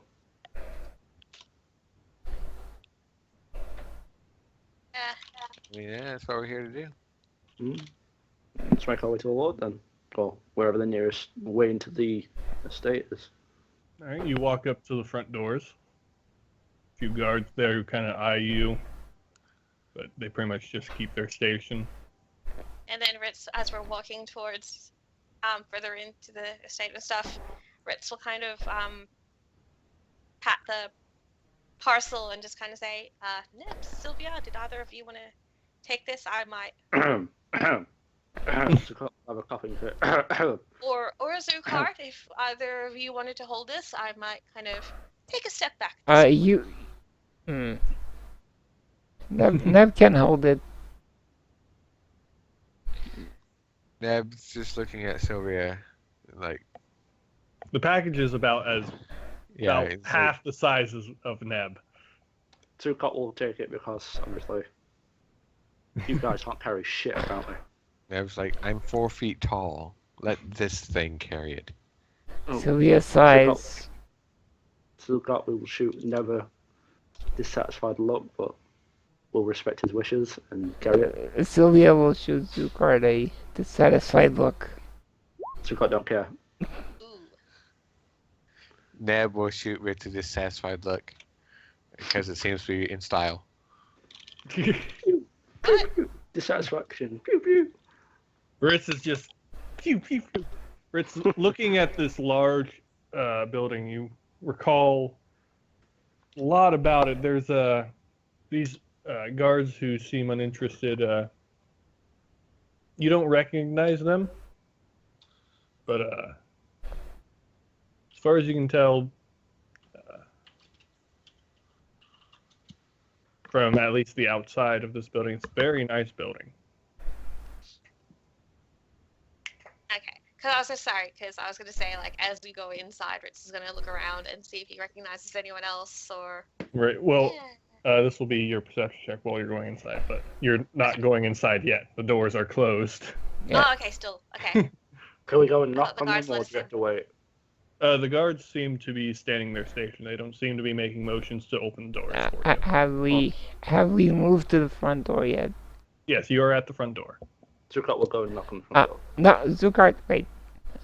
Yeah. I mean, yeah, that's what we're here to do. let's make our way to the Lord then, or wherever the nearest way into the estate is? All right, you walk up to the front doors. A few guards there who kind of eye you, but they pretty much just keep their station. And then Ritz, as we're walking towards further into the estate and stuff, Ritz will kind of pat the parcel and just kind of say, Neb, Sylvia, did either of you want to take this? I might. Zugat have a coughing fit. Or Zukart, if either of you wanted to hold this, I might kind of take a step back. Neb can hold it. Neb's just looking at Sylvia, like, The package is about yeah, about it's half the size of Neb. Zugat will take it because obviously you guys can't carry shit about me. Neb's like, I'm 4 feet tall. Let this thing carry it. Oh, Sylvia's size. Zugat will shoot never dissatisfied look, but will respect his wishes and carry it. Sylvia will shoot Zukart a dissatisfied look. Zugat don't care. Ooh. Neb will shoot with a dissatisfied look because it seems to be in style. Dissatisfaction. Pew pew. Ritz is just pew pew pew. Ritz, looking at this large building, you recall a lot about it. There's these guards who seem uninterested. You don't recognize them, but as far as you can tell, from at least the outside of this building, it's a very nice building. Okay. Because I was going to say, like, as we go inside, Ritz is going to look around and see if he recognizes anyone else or... Right. Well, Yeah. this will be your perception check while you're going inside, but you're not going inside yet. The doors are closed. Yeah. Oh, okay, still. Okay. Can we go and I thought knock the on them, guards or let do us we have to wait? The guards seem to be standing their station. They don't seem to be making motions to open the doors for you. Have we moved to the front door yet? Yes, you are at the front door. Zugat will go and knock on the front door. No, Zukart, wait.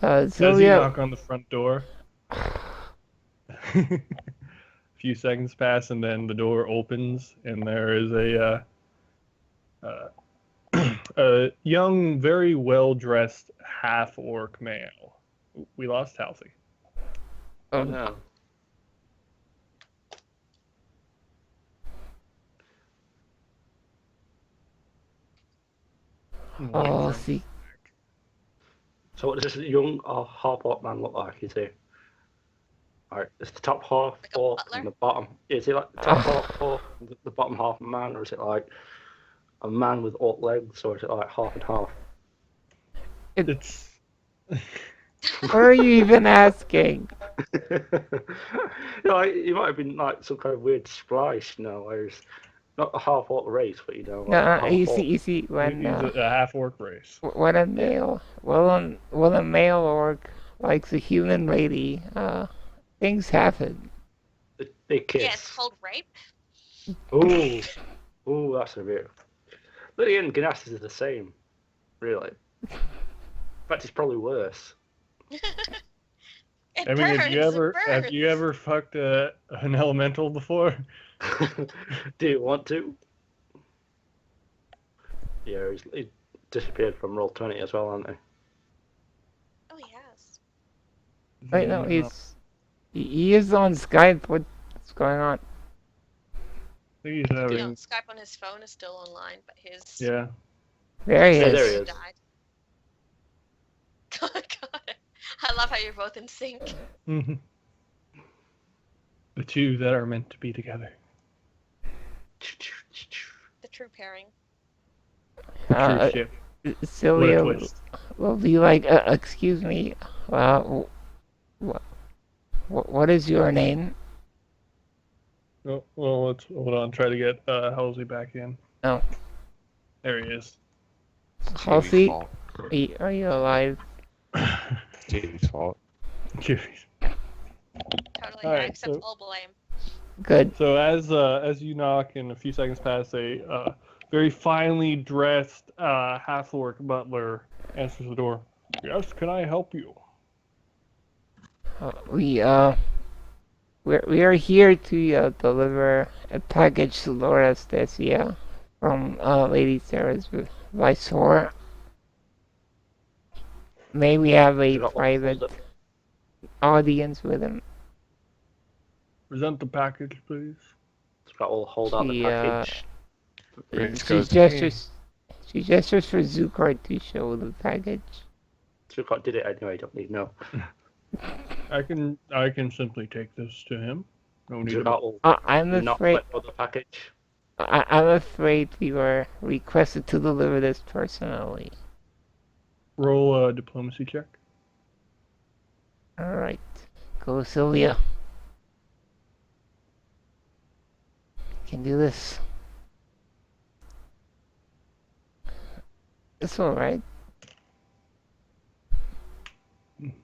As you Sylvia. knock on the front door, a few seconds pass, and then the door opens, and there is a young, very well-dressed half-orc male. We lost Halsey. Oh no. Oh, see. So what does this young half-orc man look like? Is he? Alright, is the top half Like a orc butler? and the bottom? Is he like the top half orc and the bottom half a man, or is it like a man with orc legs, or is it like half and half? It's What are you even asking? It might have been like some kind of weird splice, where it's not a half orc race, but like No, half you orc. see, when he's a half orc race. when a male, when a male orc likes a human lady, things happen. They kiss. Yeah, it's called rape. Ooh, ooh, that's a bit. But again, Ganassus is the same, really. In fact, it's probably worse. It I mean, burns, it have burns. you ever fucked an elemental before? Do you want to? Yeah, he disappeared from Roll20 as well, hasn't he? Oh, yes. Wait, no, he is on Skype. What's going on? I think he's You having. know, Skype on his phone is still online, but his Yeah. There he Yeah, is. there he is. died. God, I love how you're both in sync. Mhm. The two that are meant to be together. The true pairing. The true Uh, ship. What a Sylvia twist. will be like, excuse me, what is your name? Oh, well, let's hold on. Try to get Halsey back in. Oh. There he is. It's Halsey? JV's fault. Are you alive? JV's fault. Curious. Totally. All right, I accept so- all blame. Good. So as you knock and a few seconds pass, a very finely dressed half orc butler answers the door. Yes, can I help you? We are here to deliver a package to Laura Stasia from Lady Sarah's Visor. May we have a You got one private folder. audience with him? Present the package, please. It's got all hold out the She, package. Rince She goes, gestures for Zukar to show the package. Zucot did it anyway, don't need to know. I can simply take this to him. No need. Zucot will I'm not afraid let go of the package. I'm afraid we were requested to deliver this personally. Roll a diplomacy check. All right, go Sylvia. Can do this. It's all right.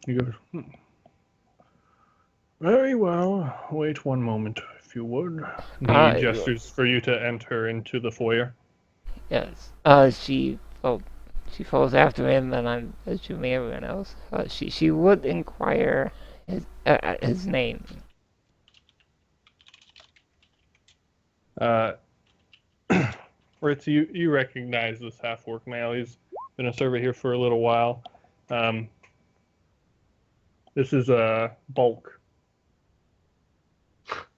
He goes, Very well. Wait one moment, if you would. And he gestures for you to enter into the foyer. Yes. She follows after him, and I'm assuming everyone else. She would inquire his name. Ritz, you recognize this half-orc male. He's been a servant here for a little while. This is Bulk.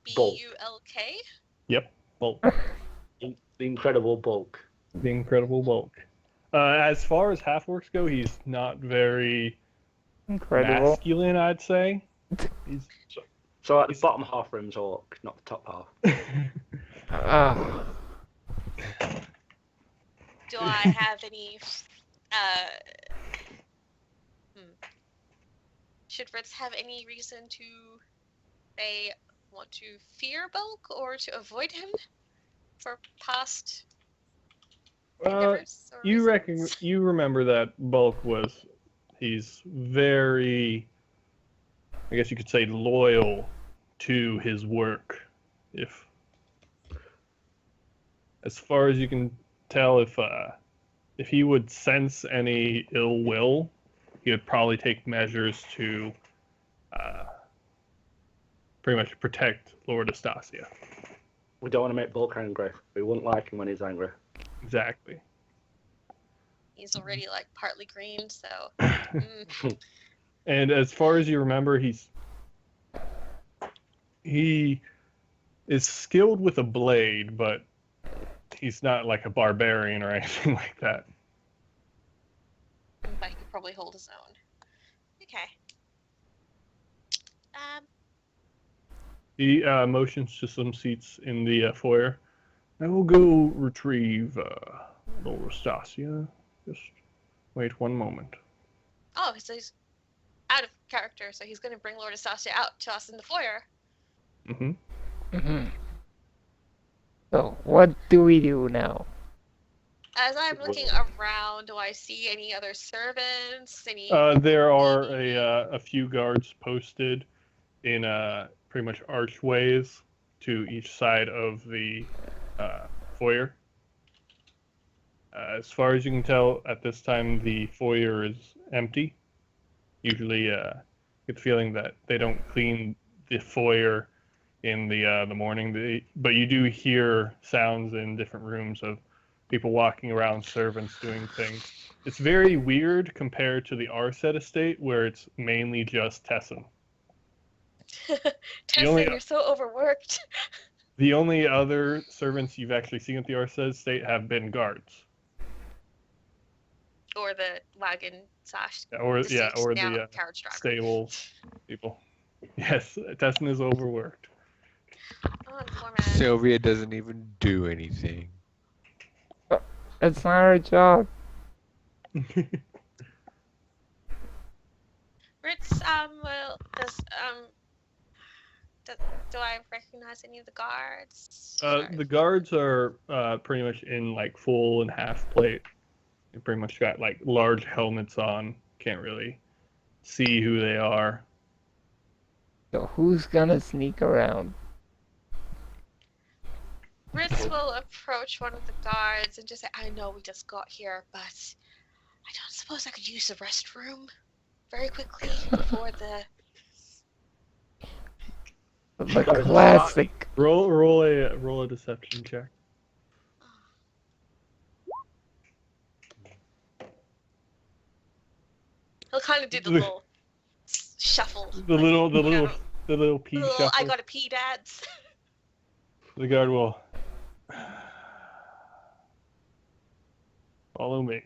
B-U-L-K? Yep, Bulk. The incredible bulk. The incredible Bulk. As far as half-orcs go, he's not very Incredible. masculine, I'd say. He's So like the bottom half rim's orc, not the top half. Do I have any, should Ritz have any reason to, say, want to fear Bulk or to avoid him for past endeavors or reasons? you remember that Bulk he's very, I guess you could say, loyal to his work. As far as you can tell, if he would sense any ill will, he would probably take measures to pretty much protect Lord Astasia. We don't want to make Bulk angry. We wouldn't like him when he's angry. Exactly. He's already like partly green, so And as far as you remember, he is skilled with a blade, but he's not like a barbarian or anything like that. but he could probably hold his own. Okay. He motions to some seats in the foyer. I will go retrieve Laura Stasia. Just wait one moment. Oh, so he's out of character, so he's going to bring Lord Estacia out to us in the foyer. Mm-hmm. Mhm. So, what do we do now? As I'm looking around, do I see any other servants? Any? There are a few guards posted in pretty much archways to each side of the foyer. As far as you can tell, at this time the foyer is empty. Usually, get the feeling that they don't clean the foyer in the morning. But you do hear sounds in different rooms of people walking around, servants doing things. It's very weird compared to the Arset estate, where it's mainly just Tessin. Tessa, you're so overworked. The only other servants you've actually seen at the Arset estate have been guards. Or the wagon slash Or deceased or now the carriage driver. stable people. Yes, Tessin is overworked. Oh, poor man. Sylvia doesn't even do anything. It's not our job. Ritz, well, do I recognize any of the guards? The guards are pretty much in like full and half plate. They pretty much got like large helmets on. Can't really see who they are. So, who's gonna sneak around? Ritz will approach one of the guards and just say, I know we just got here, but I don't suppose I could use the restroom very quickly before the... The classic. Roll a deception check. He'll kind of do the little shuffle. The little pee shuffle. I gotta pee, dads. The guard will follow me,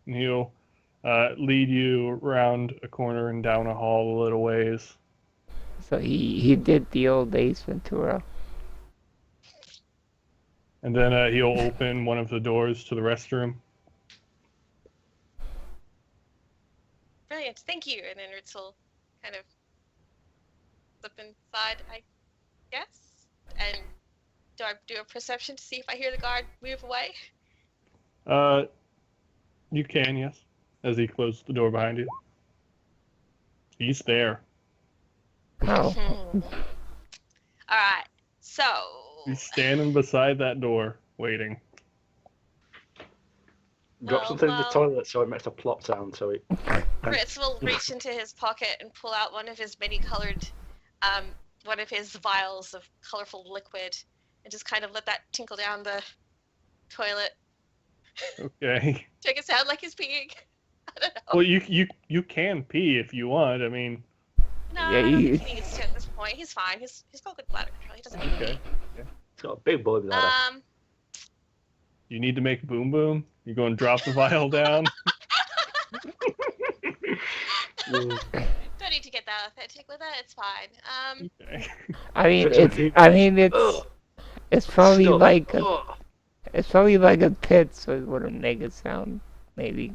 and he'll lead you around a corner and down a hall a little ways. So he did the old Ace Ventura. And then he'll open one of the doors to the restroom. Brilliant, thank you. And then Ritz will kind of slip inside, I guess. And do I do a perception to see if I hear the guard move away? You can, yes, as he closes the door behind you. He's there. Oh. Alright, so... He's standing beside that door, waiting. Drop something in the toilet so it makes a plop sound. So it. Ritz will reach into his pocket and pull out one of his many-colored, one of his vials of colorful liquid, and just kind of let that tinkle down the toilet. Okay. To make it sound like he's peeing. I don't know. Well, you can pee if you want. I mean. No, Yeah, I don't you- think he needs to at this point. He's fine. He's got good bladder control. He doesn't need to Okay. pee. It's got a big boy bladder. You need to make boom boom. You go and drop the vial down. Don't need to get that authentic with it. It's fine. Okay. I mean, Ugh, it's probably stuff. like Ugh. it's probably like a pit, so it wouldn't make a sound. Maybe.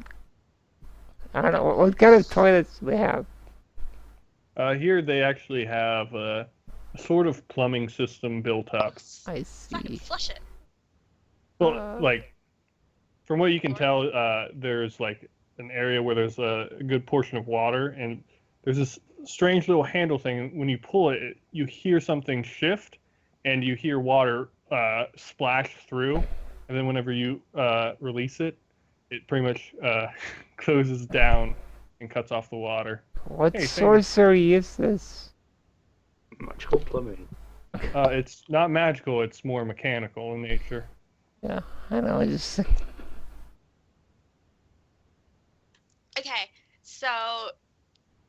I don't know. What kind of toilets do they have? Here they actually have a sort of plumbing system built up. I So I can see. flush it. Well, like, from what you can tell, there's like an area where there's a good portion of water, and there's this strange little handle thing. When you pull it, you hear something shift, and you hear water splash through, and then whenever you release it, it pretty much closes down and cuts off the water. What Hey, thank you. sorcery is this? Magical plumbing. It's not magical; it's more mechanical in nature. Yeah, I know. I just Okay, so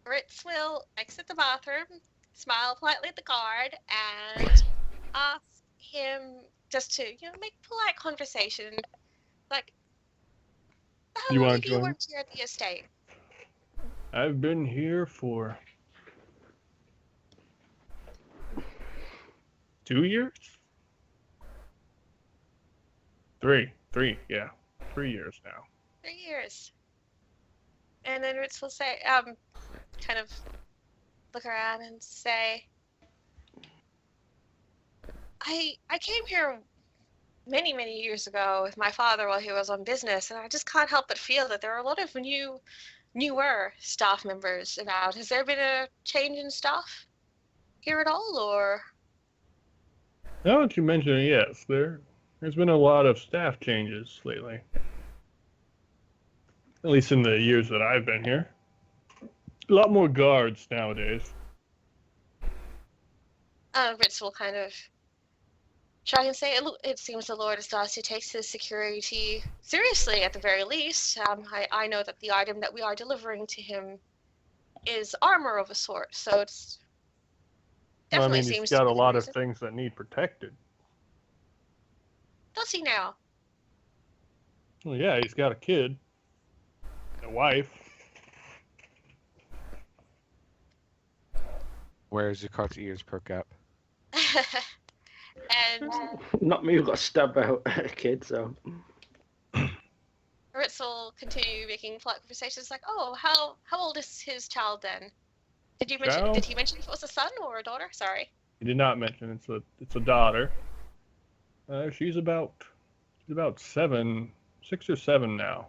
Ritz will exit the bathroom, smile politely at the guard, and ask him just to, make polite conversation. Like, how You long wanna have you join? worked here at the estate? I've been here for 2 years. 3 years now. 3 years. And then Ritz will say, kind of look around and say, I came here many, many years ago with my father while he was on business, and I just can't help but feel that there are a lot of newer staff members about. Has there been a change in staff here at all, or? Now that you mention it, yes, there's been a lot of staff changes lately. At least in the years that I've been here. A lot more guards nowadays. Ritz will kind of try and say, it seems the Lord Estasio takes his security seriously, at the very least. I know that the item that we are delivering to him is armor of a sort, so it's definitely he's seems got to a be the lot of reason. things that need protected. Does he now? Well, yeah, he's got a kid, a wife. Where's the cart's ears perk up? And Not me who got stabbed by a kid, so. Ritz will continue making polite conversations like, oh, how old is his child then? Did you mention? Child? Did he mention if it was a son or a daughter? Sorry. He did not mention it's a daughter. She's about 6 or 7 now.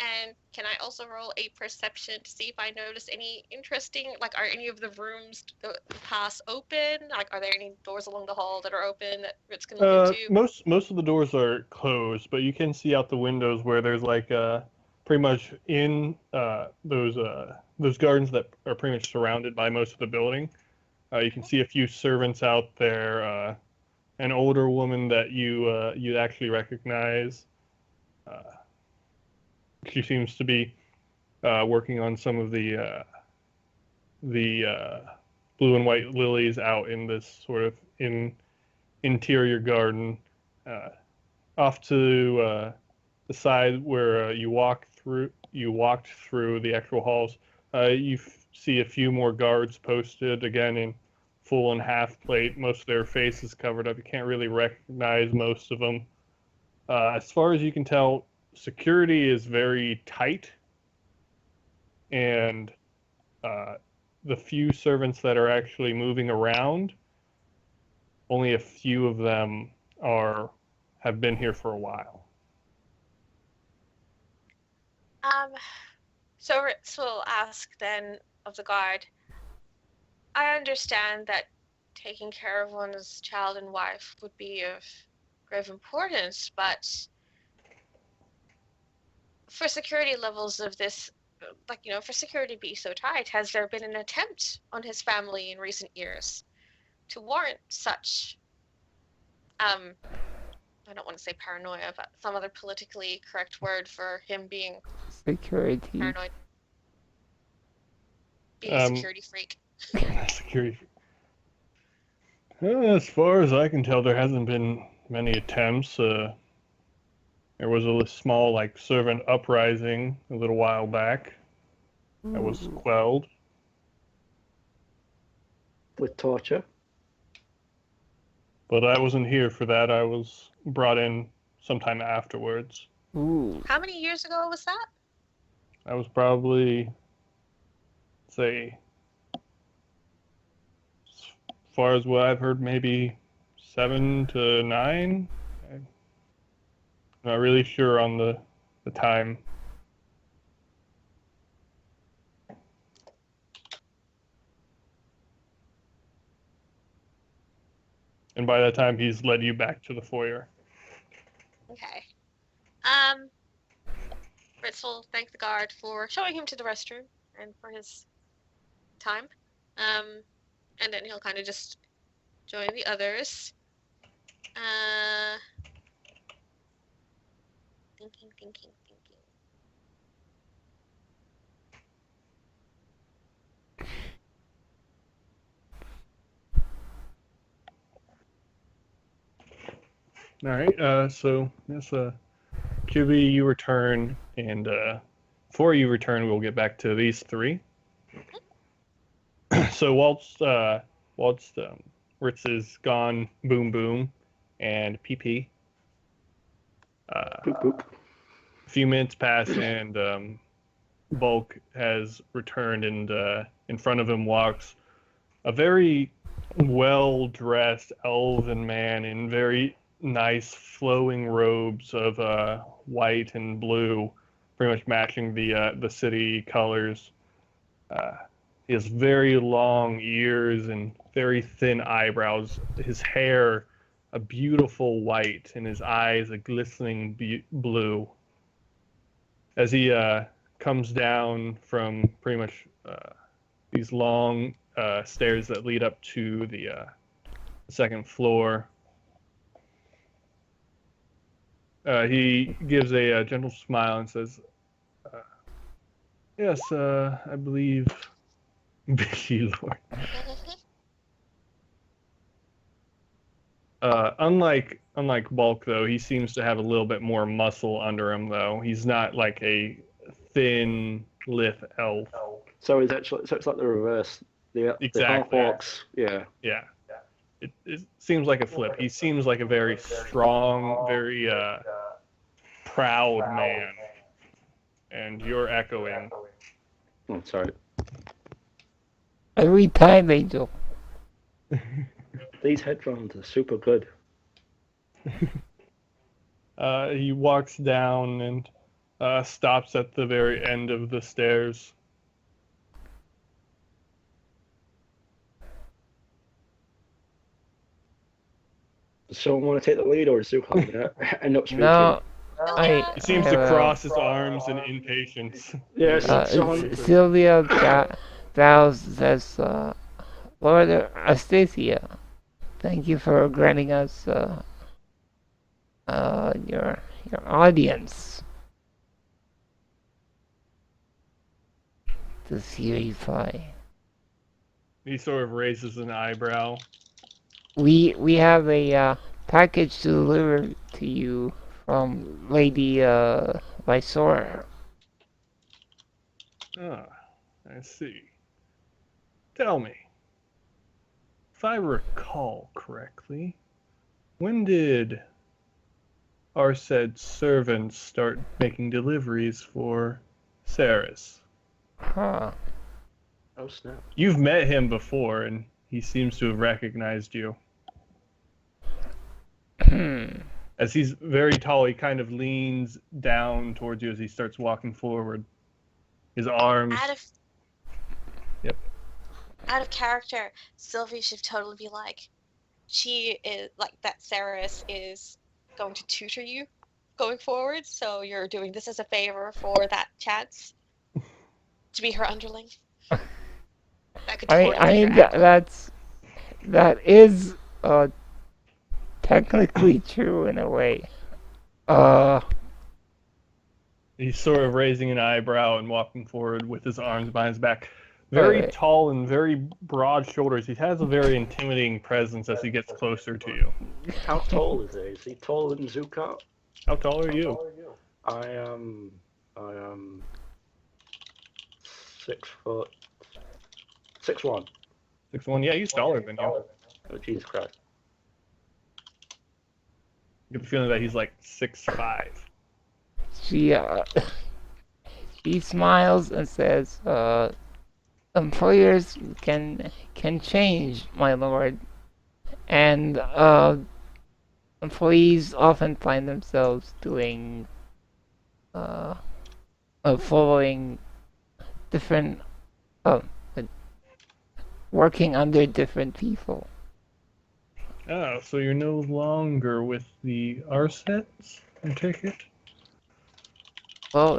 And can I also roll a perception to see if I notice any interesting, like, are any of the rooms the pass open? Like, are there any doors along the hall that are open that Ritz can look into? Most of the doors are closed, but you can see out the windows where there's like pretty much in those gardens that are pretty much surrounded by most of the building. You can see a few servants out there, an older woman that you actually recognize. She seems to be working on some of the blue and white lilies out in this sort of interior garden. Off to the side where you walked through the actual halls, you see a few more guards posted, again in full and half plate. Most of their faces covered up. You can't really recognize most of them. As far as you can tell, security is very tight, and the few servants that are actually moving around, only a few of them have been here for a while. So Ritz will ask then of the guard, I understand that taking care of one's child and wife would be of grave importance, but for security levels of this, like, for security to be so tight, has there been an attempt on his family in recent years to warrant such, I don't want to say paranoia, but some other politically correct word for him being Security. paranoid? Being a security freak. Security. As far as I can tell, there hasn't been many attempts. There was a small, servant uprising a little while back that was quelled. With torture. But I wasn't here for that. I was brought in sometime afterwards. Ooh. How many years ago was that? I was probably, say, as far as what I've heard, maybe 7 to 9. I'm not really sure on the time. And by that time, he's led you back to the foyer. Okay. Ritz will thank the guard for showing him to the restroom and for his time. And then he'll kind of just join the others. Thinking. All right. So yes, Jibby, you return, and before you return, we'll get back to these three. So whilst Ritz is gone, Boom Boom and PP. Boop, boop. A few minutes pass, and Bulk has returned, and in front of him walks a very well-dressed elven man in very nice flowing robes of white and blue, pretty much matching the city colors. He has very long ears and very thin eyebrows. His hair a beautiful white, and his eyes a glistening blue. As he comes down from pretty much these long stairs that lead up to the second floor, he gives a gentle smile and says, "Yes, I believe, Billy Lord." Unlike Bulk, though, he seems to have a little bit more muscle under him. Though he's not like a thin, lithe elf. So it's like the reverse. The Exactly. half-orcs, yeah. Yeah, it seems like a flip. He seems like a very strong, very proud man, and you're echoing. Oh, sorry. Every time, Angel. These headphones are super good. He walks down and stops at the very end of the stairs. Does someone want to take the lead, or is Zuko gonna end up speaking? No, He seems to cross his arms in impatience. Yes, someone. Sylvia bows says, Lord Astacia, thank you for granting us your audience to Sirify. He sort of raises an eyebrow. We have a package to deliver to you from Lady Lysora. Ah, I see. Tell me, if I recall correctly, when did our said servants start making deliveries for Saris? Huh. Oh snap! You've met him before, and he seems to have recognized you. As he's very tall, he kind of leans down towards you as he starts walking forward. His arms. Out of character, Sylvie should totally be like, she is like that. Saris is going to tutor you going forward, so you're doing this as a favor for that chance to be her underling. That could totally I be mean her act. that is technically true in a way. He's sort of raising an eyebrow and walking forward with his arms behind his back. Very tall and very broad shoulders. He has a very intimidating presence as he gets closer to you. How tall is he? Is he taller than Zuko? How tall are you? I am 6 foot. 6'1". 6'1". Yeah, he's taller than you. Oh Jesus Christ! You get the feeling that he's like 6'5". She smiles and says, employers can change, my lord, and employees often find themselves doing following different working under different people. Oh, so you're no longer with the Arsets, I take it? Well,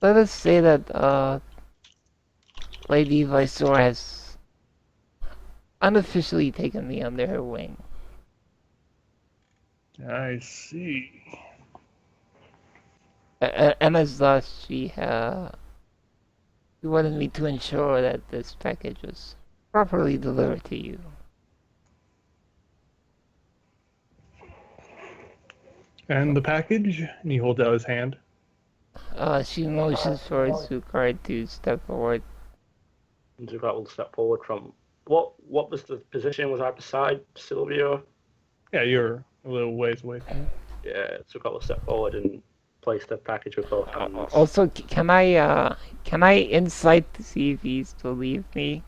let us say that Lady Lysora has unofficially taken me under her wing. I see. And as thus, she wanted me to ensure that this package was properly delivered to you. And the package? And he holds out his hand. She motions for Zucard to step forward. And Zukat will step forward from. What was the position? Was I beside Silvio? Yeah, you're a little ways away from him. Yeah, Zukat will step forward and place the package with both hands. Also, can I insight to see if he's to leave me?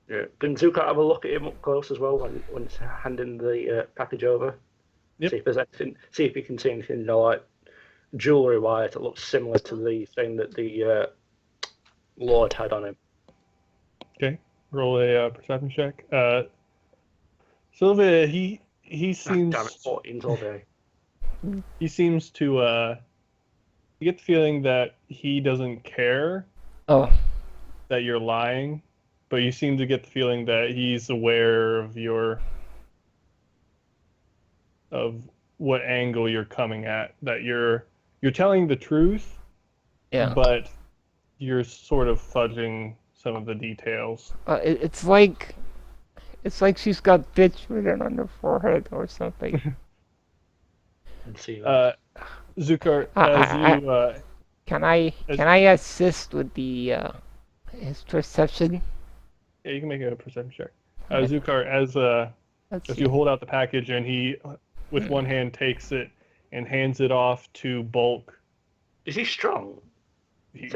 Yeah. Can Zukat have a look at him up close as well when it's handing the package over? Yep. See if there's anything. See if you can see anything, like jewelry wise that looks similar to the thing that the Lord had on him. Roll a perception check. Sylvia, he seems Damn it, 14's all day. he seems to you get the feeling that he doesn't care Oh, that you're lying, but you seem to get the feeling that he's aware of what angle you're coming at, that you're telling the truth, yeah. but you're sort of fudging some of the details. It's like she's got bitch written on her forehead or something. And see that. Zucker, I- as you Can I assist with the his perception? yeah, you can make a perception check. Right. Zucker, Let's as see. you hold out the package and he, with one hand, takes it and hands it off to Bulk. Is he strong? He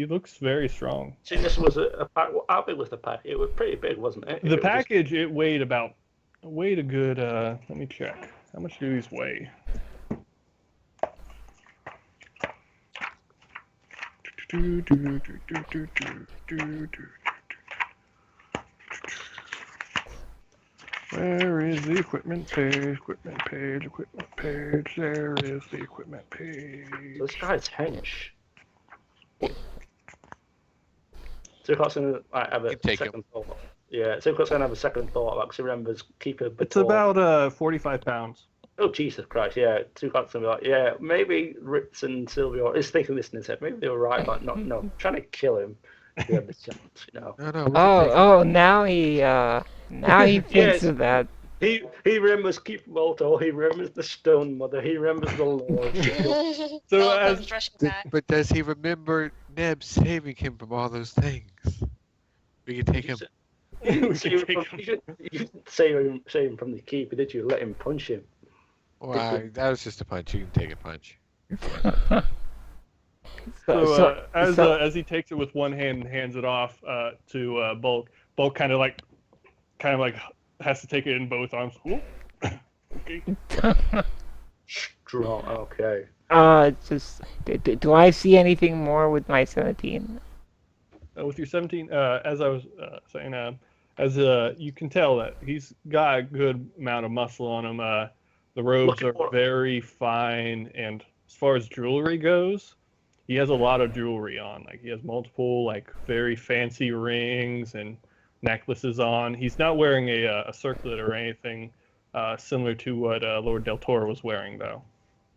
looks very strong. See, this was a pack. How big was the pack? It was pretty big, wasn't it? The It was package, it weighed a good. Let me check. How much do these weigh? Where is the equipment page? Equipment page. Equipment page. There is the equipment page. This guy's hench. Zucot's gonna have a You take second thought. Yeah, Zucot's gonna have a second thought because he remembers Keeper before. It's about 45 pounds. Oh Jesus Christ! Yeah, Zucot's gonna be like, yeah, maybe Ritz and Silvio is thinking this in his head. Maybe they were right, but no, trying to kill him. If you have the chance, you know. No, we can take it. Oh, now he thinks Yes. of that. He remembers Keeper Molto. He remembers the Stone Mother. He remembers the Lord. So All as- comes rushing But- back. But does he remember Neb saving him from all those things? We can take him. You didn't We save can him take from- him. you didn't save him from the keeper, did you? Let him punch him. Well, that was just a punch. You can take a punch. So, so- as he takes it with one hand and hands it off to Bulk, Bulk kind of like has to take it in both arms. Ooh. Okay. Strong. Okay. Just do I see anything more with my 17? With your 17, as I was saying, as you can tell that he's got a good amount of muscle on him. The robes Looking are for- very fine, and as far as jewelry goes, he has a lot of jewelry on. Like he has multiple, like very fancy rings and necklaces on. He's not wearing a circlet or anything similar to what Lord Del Toro was wearing, though.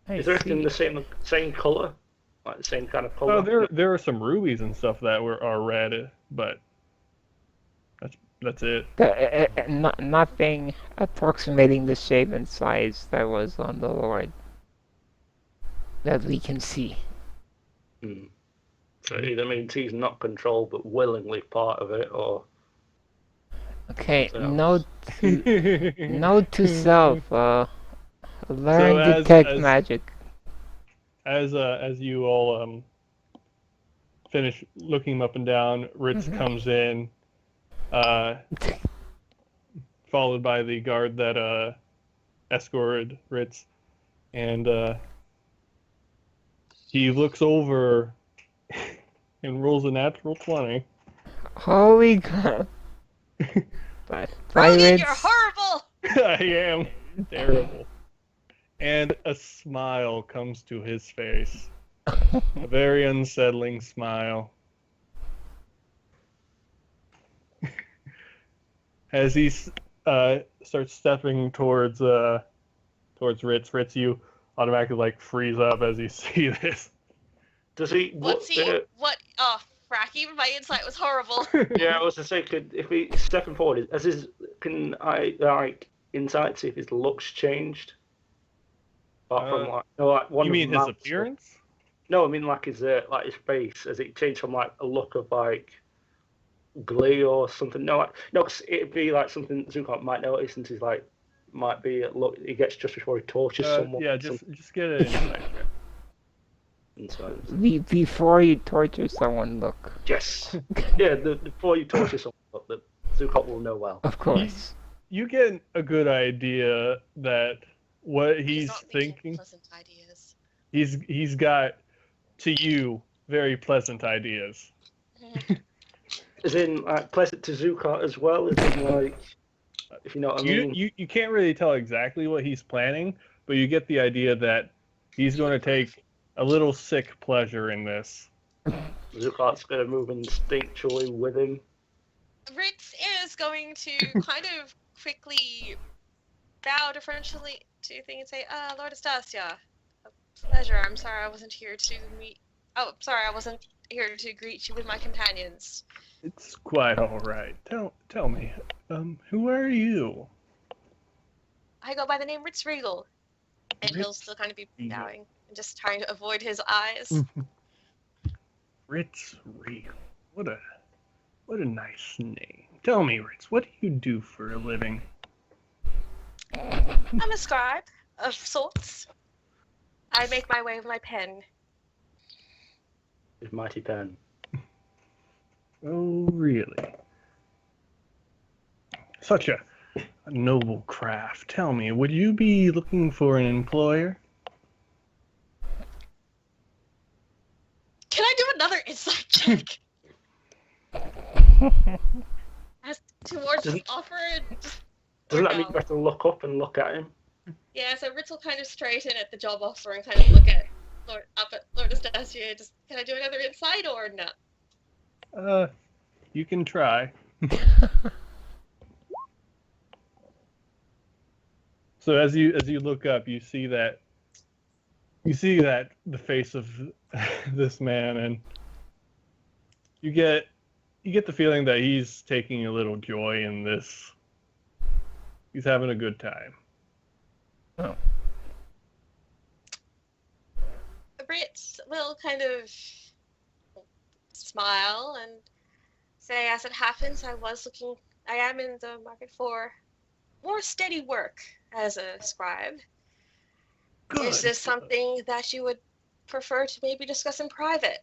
I Is there anything see. the same color? Like the same kind of color? Oh, there are some rubies and stuff that are red, but that's it. Nothing approximating the shape and size that was on the Lord that we can see. Hmm. So either means he's not controlled but willingly part of it, or Okay, So- note to self. Learn So detect as- magic. As you all finish looking him up and down, Ritz comes in, followed by the guard that escorted Ritz, and he looks over and rolls a natural 20. Holy crap! But Brilliant, pirates. you're horrible! I am terrible. And a smile comes to his face. A very unsettling smile. As he starts stepping towards Ritz, you automatically like freeze up as you see this. does he? What's he? What? Oh, frack, even my insight was horrible. Yeah, I was to say, if we stepping forward, can I like insight see if his looks changed? Apart from like, one You of mean his Mount's- appearance? No, I mean like his face. Has it changed from like a look of like glee or something? No, no, 'cause it'd be like something Zuko might notice, and he's like, might be look. He gets just before he tortures someone. Yeah, just get an insight check. Before you torture someone, look. Yes. Yeah, before you torture someone, look, the Zuko will know well. Of course. You get a good idea that what he's not thinking thinking. pleasant ideas. He's got, to you, very pleasant ideas. As in, like, pleasant to Zuko as well. As in, like, if you know what I mean. You can't really tell exactly what he's planning, but you get the idea that he's going to take a little sick pleasure in this. Zuko's going to move instinctually with him. Ritz is going to kind of quickly bow deferentially to the thing and say, Lord Astasia, a pleasure. I'm sorry I wasn't here to meet... Oh, sorry, I wasn't here to greet you with my companions. It's quite all right. Tell me, who are you? I go by the name Ritz Regal. And he'll Ritz still kind of be Regal. bowing and just trying to avoid his eyes. Ritz Regal. What a nice name. Tell me, Ritz, what do you do for a living? I'm a scribe of sorts. I make my way with my pen. His mighty pen. Oh, really? Such a noble craft. Tell me, would you be looking for an employer? Can I do another insight check? As towards the offer, just Doesn't or that mean no? you have to look up and look at him? Yeah, so Ritz will kind of straighten at the job offer and kind of look at Lord Astasia. Just, can I do another insight or no? You can try. So as you look up, you see that the face of this man, and you get the feeling that he's taking a little joy in this. He's having a good time. Oh. Ritz will kind of smile and say, as it happens, I am in the market for more steady work as a scribe. Good. Is this something that you would prefer to maybe discuss in private?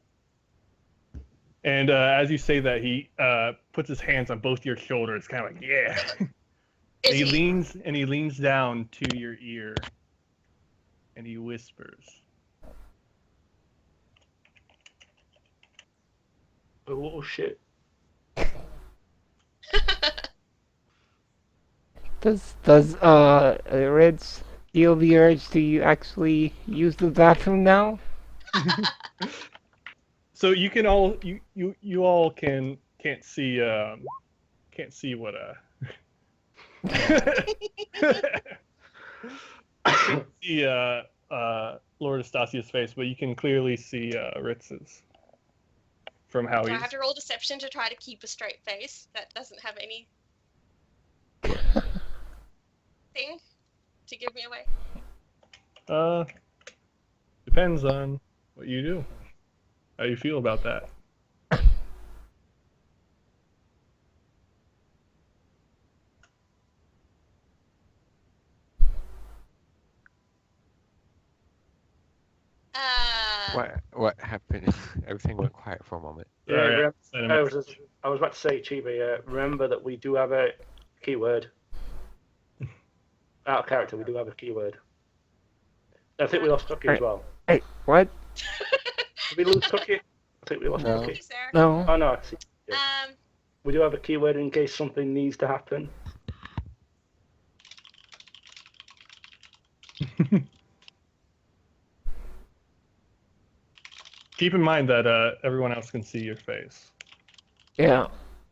And as you say that, he puts his hands on both your shoulders, kind of like, yeah. Is And he he- leans down to your ear, and he whispers. Oh shit. Does Ritz feel the urge to actually use the bathroom now? So you can all you all can't see what see Lord Astasia's face, but you can clearly see Ritz's from how Do I he's. have to roll deception to try to keep a straight face that doesn't have any thing to give me away? Depends on what you do. How you feel about that. What happened? Everything went quiet for a moment. Yeah, Sorry, remember- sent him I a- was about to say, Chibi, remember that we do have a keyword. Out of character, we do have a keyword. I think we lost Cookie as well. Hey, what? Did we lose Cookie? I think we lost No. Cookie. Thanks, Sarah. No. Oh no, I see. Um, We do have a keyword in case something needs to happen. Keep in mind that everyone else can see your face. Yeah.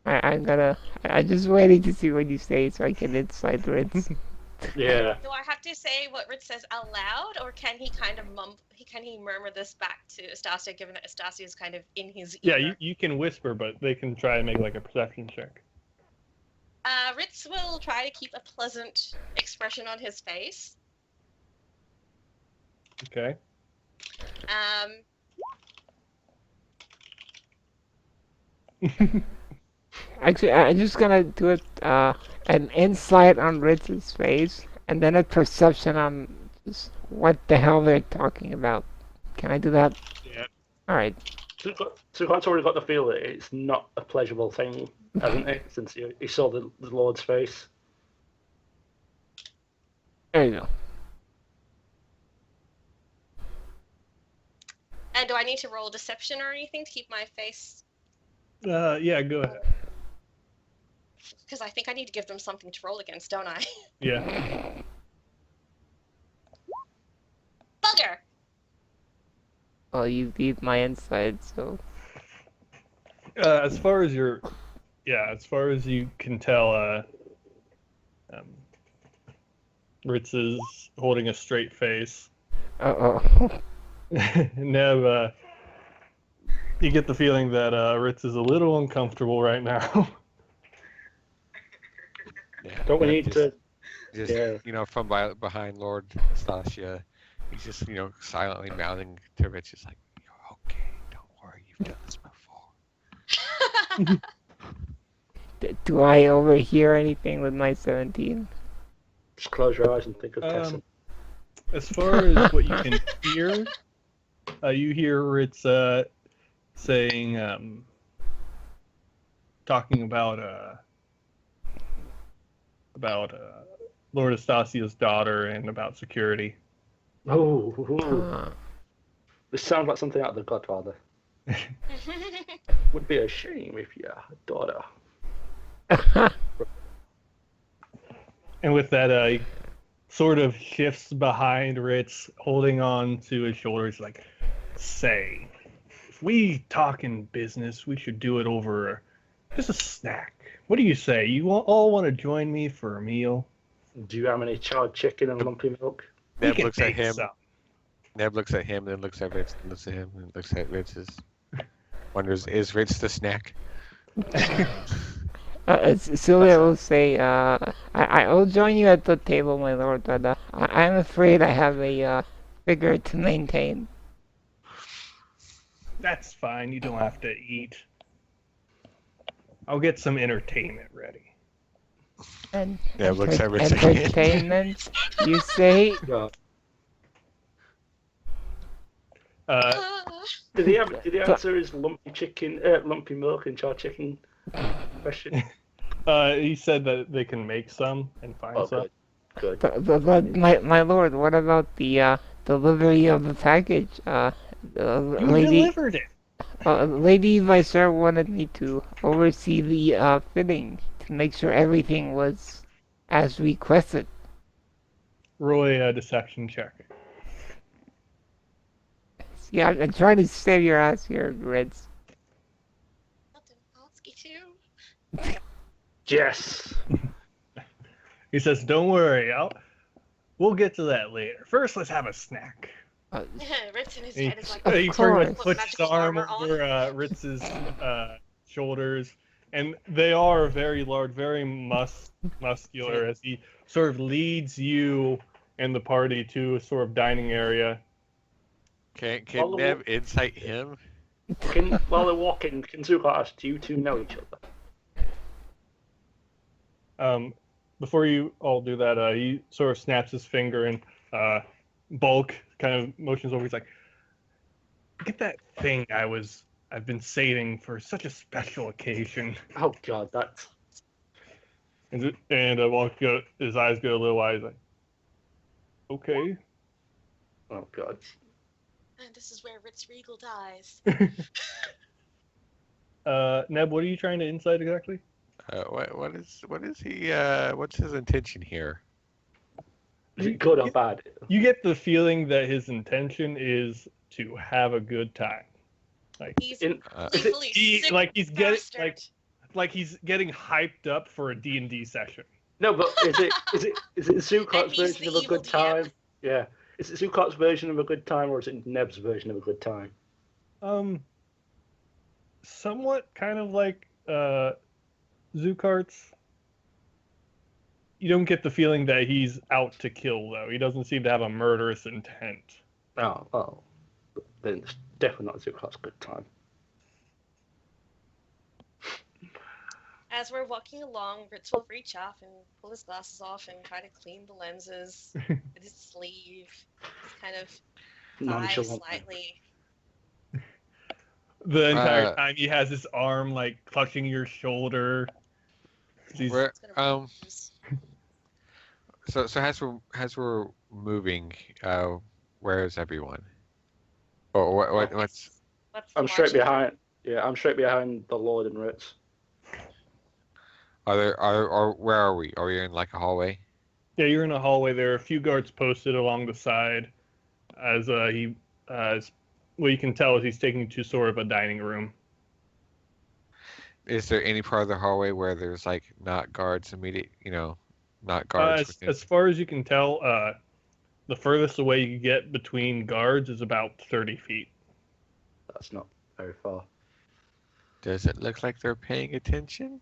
I just waited to see what you say so I can incite Ritz. Yeah. do I have to say what Ritz says out loud, or can he kind of can he murmur this back to Astasia, given that Astasia is kind of in his ear? Yeah, you can whisper, but they can try and make like a perception check. Ritz will try to keep a pleasant expression on his face. Okay. Actually, I'm just gonna do it, an insight on Ritz's face, and then a perception on just what the hell they're talking about. Can I do that? Yeah. Alright. Zukart's already got the feel that it's not a pleasurable thing, hasn't it? Since he saw the Lord's face. There you go. And do I need to roll deception or anything to keep my face? Yeah, go ahead. Because I think I need to give them something to roll against, don't I? Yeah. Bugger! Well, you beat my insight, so. As far as you can tell, Ritz is holding a straight face. Uh-oh. Nev, you get the feeling that Ritz is a little uncomfortable right now. Yeah, Don't we yeah, need to? Just Yeah. from behind Lord Stasia, he's just silently mouthing to Rich, just like, "You're okay, don't worry, you've done this before." Do I overhear anything with my 17? Just close your eyes and think of Tessa. As far as what you can hear, you hear Ritz saying, talking about Lord Astasia's daughter and about security. Oh, this sounds like something out of The Godfather. Would be a shame if your daughter. And with that, he sort of shifts behind Ritz, holding on to his shoulders, like, say, if we talk in business, we should do it over just a snack. What do you say? You all want to join me for a meal? Do you have any charred chicken and lumpy milk? We Neb can looks at make him. some. Neb looks at him, then looks at Ritz, then looks at him, and looks at Ritz. Wonders, is Ritz the snack? Sylvia will say, I will join you at the table, my lord, but I'm afraid I have a figure to maintain. That's fine. You don't have to eat. I'll get some entertainment ready. And Yeah, looks at Ritz again. entertainment, you say? Yeah. Uh, Did he answer his lumpy milk and charred chicken question? he said that they can make some and find Oh, some. good. But my lord, what about the delivery of the package? You Lady delivered it. Lady Vicer wanted me to oversee the fitting to make sure everything was as requested. Roll a deception check. Yeah, I'm trying to save your ass here, Reds. Yes. He says, "Don't worry, we'll get to that later. First, let's have a snack." Ritz in his He, head is like, Of he course. puts his magical arm armor on. over Ritz's shoulders, and they are very large, very muscular, as he sort of leads you and the party to a sort of dining area. Can Follow- Neb insight him? While they're walking, can Zuko ask, do you two know each other? Before you all do that, he sort of snaps his finger and Bulk kind of motions over. He's like, "Get that thing I've been saving for such a special occasion." Oh God, that's And Bulk his eyes go a little wide. He's like, "Okay." oh God. And this is where Ritz Regal dies. Neb, what are you trying to insight exactly? What is he? What's his intention here? Is it good or bad? You get the feeling that his intention is to have a good time. Like He's In, gleefully sick he's getting bastard. like he's getting hyped up for a D&D session. no, but is it And Zukart's he's version the of a good evil DM. time? Yeah. Is it Zukart's version of a good time, or is it Neb's version of a good time? Somewhat kind of like Zukart's. You don't get the feeling that he's out to kill, though. He doesn't seem to have a murderous intent. Oh, then Definitely not Zukov's good time. As we're walking along, Ritz will reach up and pull his glasses off and try to clean the lenses with his sleeve. Just kind of sigh Nonchalant. slightly. The entire Uh, time he has his arm like clutching your shoulder. He's- Where It's gonna bruise. so as we're moving, where is everyone? Or what's What's I'm the straight marching? behind. Yeah, I'm straight behind the Lord and Ritz. where are we? Are we in like a hallway? Yeah, you're in a hallway. There are a few guards posted along the side, as well, you can tell as he's taking you to sort of a dining room. Is there any part of the hallway where there's like not guards not guards within? As far as you can tell, the furthest away you can get between guards is about 30 feet. That's not very far. Does it look like they're paying attention?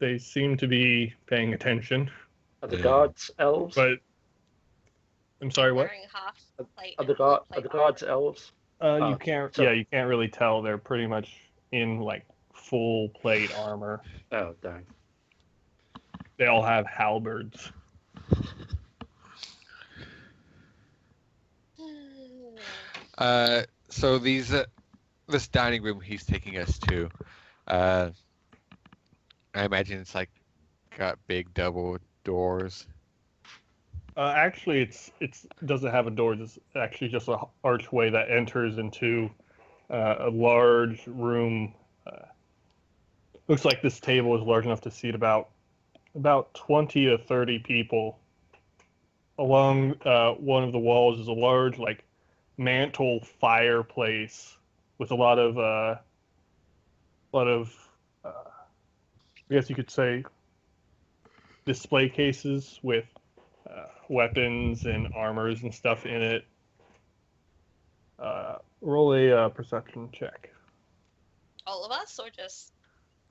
They seem to be paying attention, Are the Yeah. guards elves? but I'm sorry, what? Wearing half plate. Are the and full guard? Are plate the guards armor. elves? You can't. so- Yeah, you can't really tell. They're pretty much in like full plate armor. Oh, dang. They all have halberds. So this dining room he's taking us to, I imagine it's like got big double doors. Actually, it doesn't have a door. It's actually just an archway that enters into a large room. Looks like this table is large enough to seat about 20 to 30 people. Along one of the walls is a large like mantle fireplace with a lot of I guess you could say display cases with weapons and armors and stuff in it. Roll a perception check. All of us, or just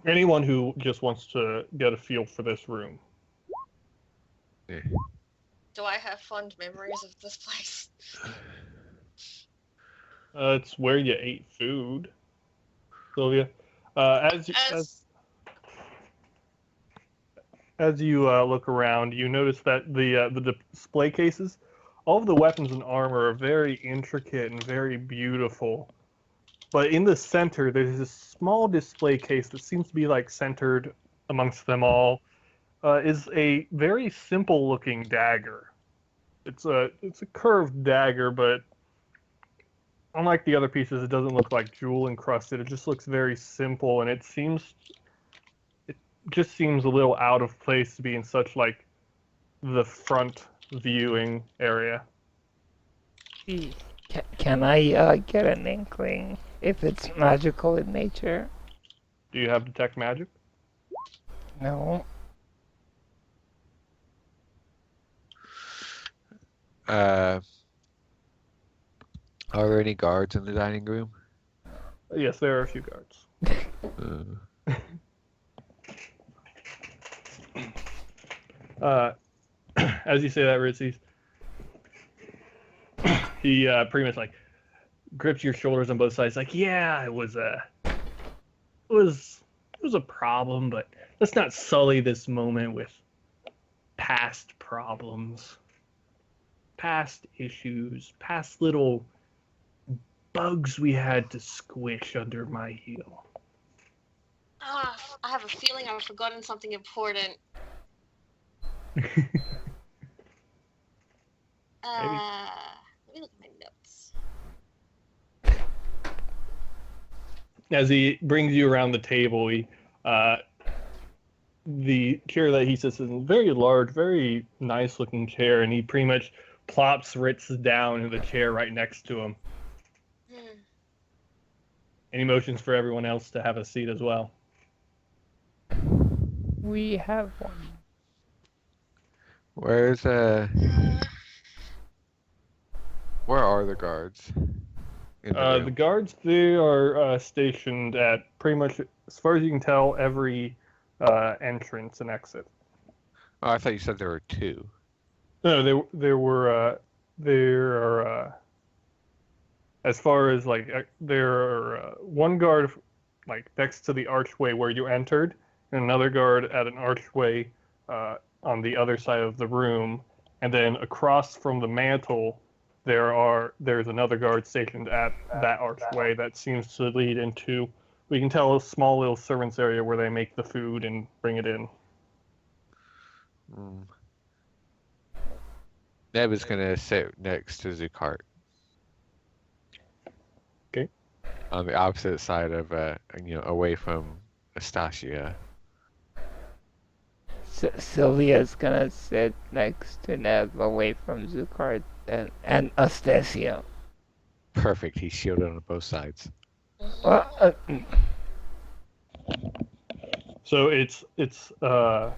Anyone who just wants to get a feel for this room. do I have fond memories of this place? It's where you ate food, Sylvia. As you look around, you notice that the display cases, all of the weapons and armor are very intricate and very beautiful. But in the center, there's this small display case that seems to be like centered amongst them all. Is a very simple-looking dagger. It's a curved dagger, but unlike the other pieces, it doesn't look like jewel encrusted. It just looks very simple, and it just seems a little out of place to be in such like the front viewing area. Can I get an inkling if it's magical in nature? Do you have detect magic? No. Are there any guards in the dining room? Yes, there are a few guards. As you say that, Ritzy, he pretty much like grips your shoulders on both sides, like, yeah, it was a problem, but let's not sully this moment with past problems, past issues, past little bugs we had to squish under my heel. Ah, I have a feeling I've forgotten something important. Let me look at my notes. As he brings you around the table, the chair that he sits in is a very large, very nice looking chair, and he pretty much plops Ritz down in the chair right next to him. Any motions for everyone else to have a seat as well? We have one. Where are the guards? In the The room? guards, they are stationed at pretty much, as far as you can tell, every entrance and exit. Oh, I thought you said there were two. No, there are as far as like there are one guard like next to the archway where you entered, and another guard at an archway on the other side of the room, and then across from the mantle there's another guard stationed at that archway that seems to lead into, we can tell, a small little servants area where they make the food and bring it in. Neb is gonna sit next to Zucart. Okay. On the opposite side of, away from Astasia. Sylvia's gonna sit next to Neb, away from Zucart and Astasia. Perfect. He's shielded on both sides. Well, So it's I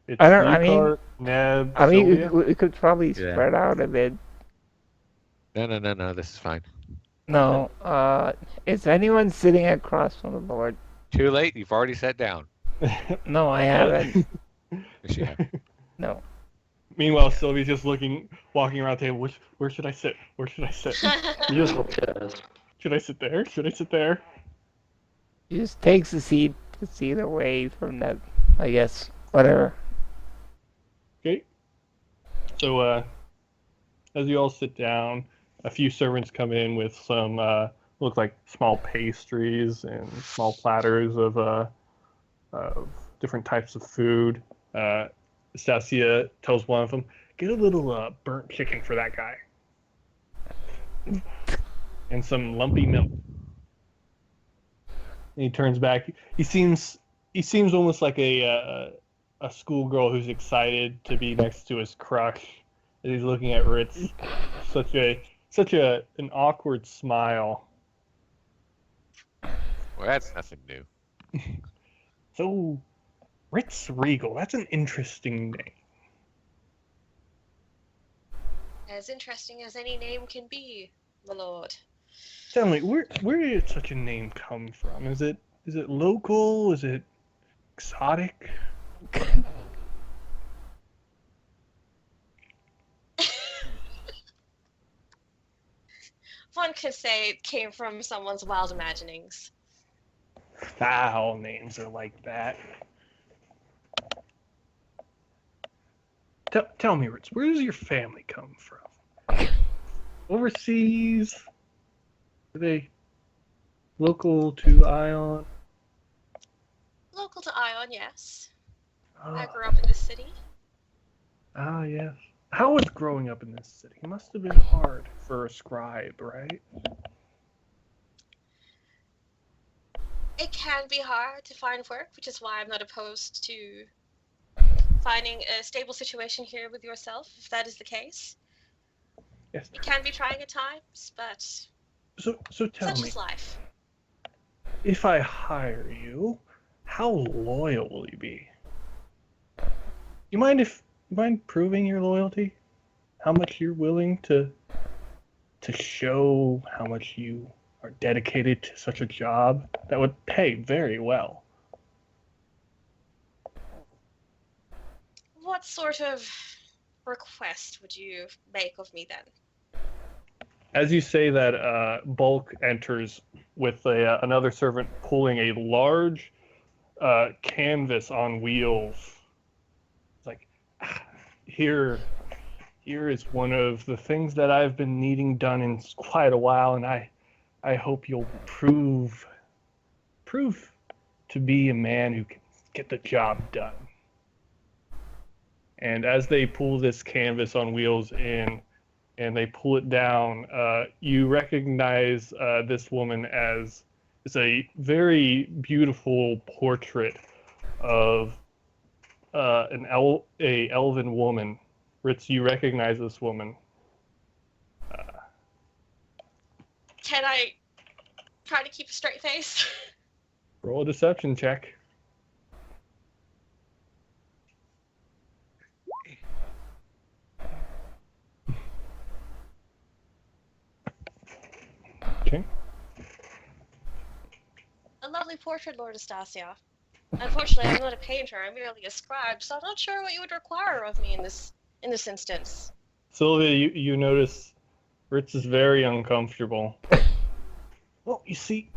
mean, Zucart, Neb, I mean, Sylvia. we could probably Yeah. spread out a bit. No. This is fine. No, is anyone sitting across from the board? Too late. You've already sat down. No, I haven't. Yes, you have. No. Meanwhile, Sylvia's just walking around the table. Where should I sit? Where should I sit? Useful chairs. Should I sit there? Should I sit there? He just takes a seat away from that, I guess. Whatever. Okay. So, as you all sit down, a few servants come in with some, look like small pastries and small platters of different types of food. Stasia tells one of them, "Get a little burnt chicken for that guy, and some lumpy milk." And he turns back. He seems almost like a schoolgirl who's excited to be next to his crush. And he's looking at Ritz, such an awkward smile. Well, that's nothing new. So, Ritz Regal, that's an interesting name. As interesting as any name can be, my lord. Tell me, where did such a name come from? Is it local? Is it exotic? One could say it came from someone's wild imaginings. All names are like that. Tell me, Ritz, where does your family come from? Overseas? Are they local to Ion? Local to Ion, yes. I Ah, grew up in this city. yes. How was growing up in this city? It must have been hard for a scribe, right? It can be hard to find work, which is why I'm not opposed to finding a stable situation here with yourself, if that is the case. Yes. It can be trying at times, but So tell such me, is life. if I hire you, how loyal will you be? You mind proving your loyalty? How much you're willing to show how much you are dedicated to such a job that would pay very well? What sort of request would you make of me then? As you say that, Bulk enters with another servant pulling a large canvas on wheels. It's like, here is one of the things that I've been needing done in quite a while, and I hope you'll prove to be a man who can get the job done. And as they pull this canvas on wheels in, and they pull it down, you recognize this woman as it's a very beautiful portrait of a elven woman. Ritz, you recognize this woman. Can I try to keep a straight face? Roll a deception check. Okay. A lovely portrait, Lord Astasia. Unfortunately, I'm not a painter. I'm merely a scribe, so I'm not sure what you would require of me in this instance. Sylvia, you notice Ritz is very uncomfortable. You see,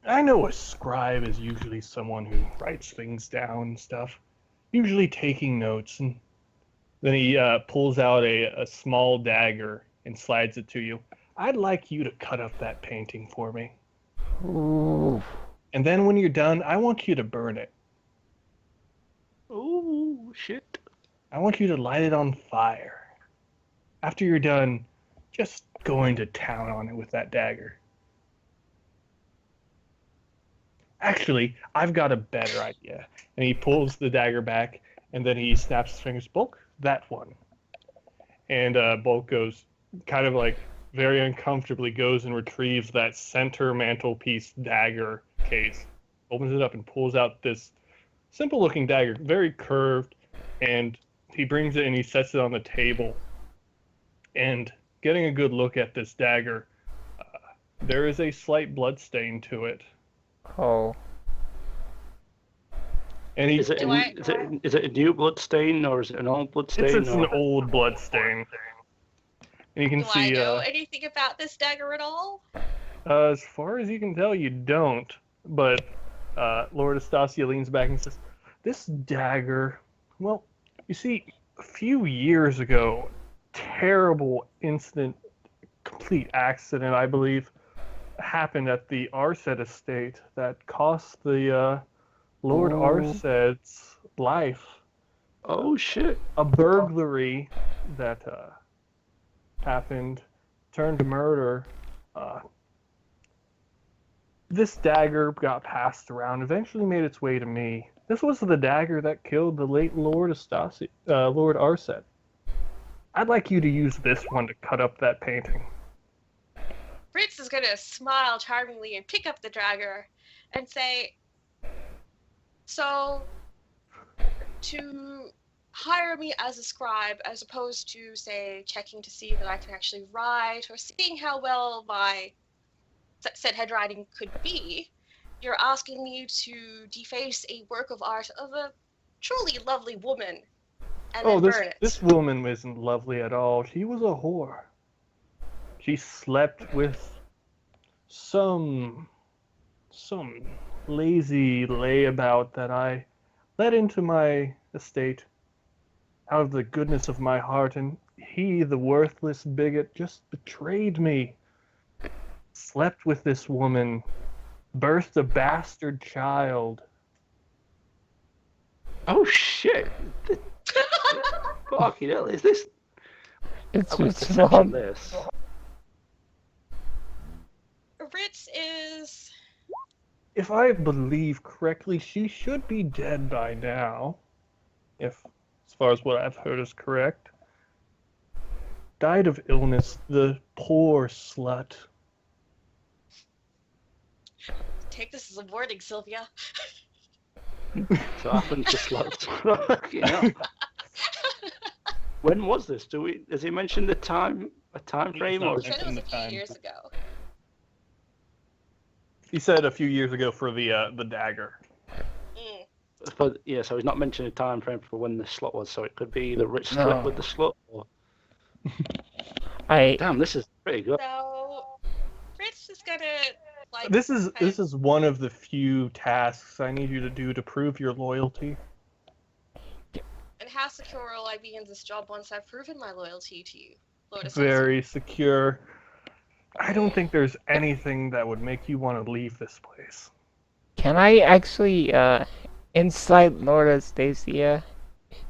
I know a scribe is usually someone who writes things down and stuff, usually taking notes, and then he pulls out a small dagger and slides it to you. I'd like you to cut up that painting for me. Ooh. And then when you're done, I want you to burn it. Oh shit! I want you to light it on fire. After you're done, just go into town on it with that dagger. Actually, I've got a better idea. And he pulls the dagger back, and then he snaps his fingers. Bulk, that one. And Bulk goes, kind of like very uncomfortably, goes and retrieves that center mantelpiece dagger case, opens it up, and pulls out this simple-looking dagger, very curved, and he brings it and he sets it on the table. And getting a good look at this dagger, there is a slight blood stain to it. Oh. And he, Is it, Do I- is it a new blood stain or is it an old blood stain? it's an or- old blood stain. And you can Do I see, know anything about this dagger at all? as far as you can tell, you don't. But Lord Astasia leans back and says, "This dagger, well, you see, a few years ago, terrible incident, complete accident, I believe, happened at the Arset estate that cost the Lord Oh. Arset's life. Oh shit! A burglary that happened turned to murder. This dagger got passed around, eventually made its way to me. This was the dagger that killed the late Lord Lord Arset. I'd like you to use this one to cut up that painting." Fritz is gonna smile charmingly and pick up the dagger and say, "So, to hire me as a scribe, as opposed to, say, checking to see that I can actually write or seeing how well my said handwriting could be, you're asking me to deface a work of art of a truly lovely woman and Oh, then burn it." this woman isn't lovely at all. She was a whore. She slept with some lazy layabout that I let into my estate out of the goodness of my heart, and he, the worthless bigot, just betrayed me. Slept with this woman, birthed a bastard child. Oh shit! Fucking hell! Is this? It's I was just perception wrong. this. Ritz is If I believe correctly, she should be dead by now. If, as far as what I've heard is correct. Died of illness, the poor slut. take this as a warning, Sylvia. So happens to sluts. Fucking hell. When was this? Has he mentioned a time frame or? I said it was a few time. years ago. He said a few years ago for the dagger. Mm. Yeah, so he's not mentioning a time frame for when the slut was. So it could be the rich No. split with the slut. Or... I Damn, this is pretty good. So, Fritz is gonna like. This is kind of- one of the few tasks I need you to do to prove your loyalty. And how secure will I be in this job once I've proven my loyalty to you, Lord Assassin? Very secure. I don't think there's anything that would make you want to leave this place. can I actually insight Lord Astasia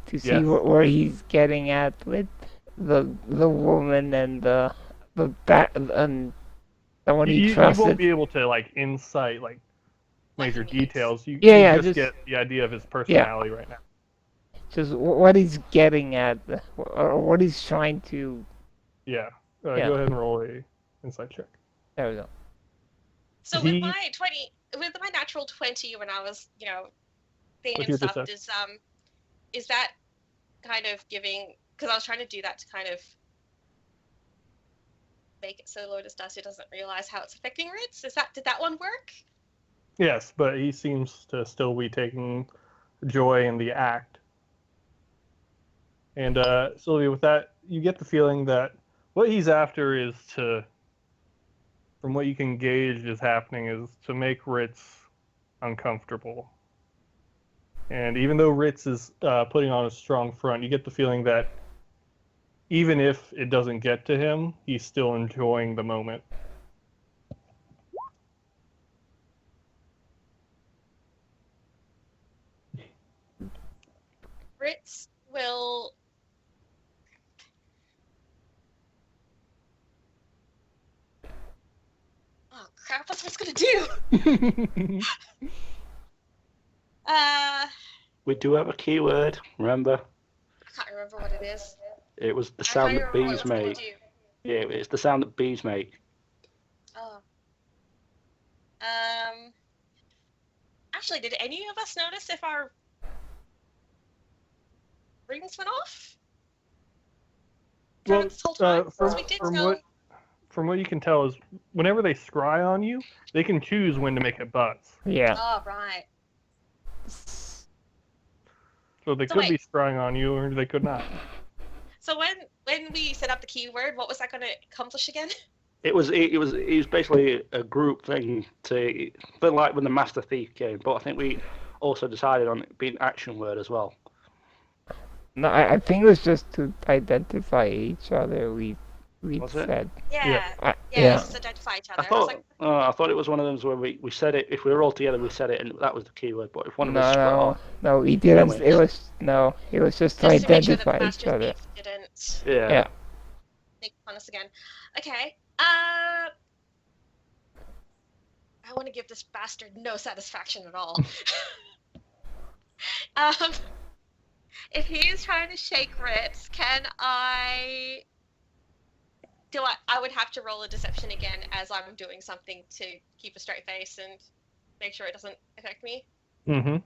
to see Yes. where he's getting at with the woman and the one he You trusted. won't be able to like insight like major details. You, Yeah, you yeah, just just- get the idea of his personality right now. Just what he's getting at, or what he's trying to. Yeah. Yeah. Go ahead and roll a insight check. There we go. So He- with my natural 20 when I was, thing With and your stuff, deception. is that kind of giving? Because I was trying to do that to kind of make it so Lord Astasia doesn't realize how it's affecting Ritz. Did that one work? Yes, but he seems to still be taking joy in the act. And Sylvia, with that, you get the feeling that what he's after is for from what you can gauge is happening is to make Ritz uncomfortable. And even though Ritz is putting on a strong front, you get the feeling that even if it doesn't get to him, he's still enjoying the moment. Ritz will. Oh crap! That's what it's gonna do. We do have a keyword, remember? I can't remember what it is. It was the I sound can't that remember what bees it's gonna make. do. Yeah, it's the sound that bees make. Oh. Actually, did any of us notice if our rings went off? Well, This whole time? 'Cause we did know. from what you can tell is whenever they scry on you, they can choose when to make a buzz. Yeah. Oh, right. So they So could wait. be scrying on you, or they could not. So when we set up the keyword, what was that going to accomplish again? It was basically a group thing to, but like when the Master Thief came. But I think we also decided on it being action word as well. No, I think it was just to identify each other. We Was it? said. Yeah. Yeah. Just identify each other. I I was thought like, I thought it was one of those where we said it if we were all together we said it and that was the keyword. But if one of us No, we didn't. wait. It was just to just to make sure that identify the each Master other. Thief didn't yeah. make fun of us again. Okay. I want to give this bastard no satisfaction at all. If he is trying to shake Ritz, I would have to roll a deception again as I'm doing something to keep a straight face and make sure it doesn't affect me. Mm-hmm.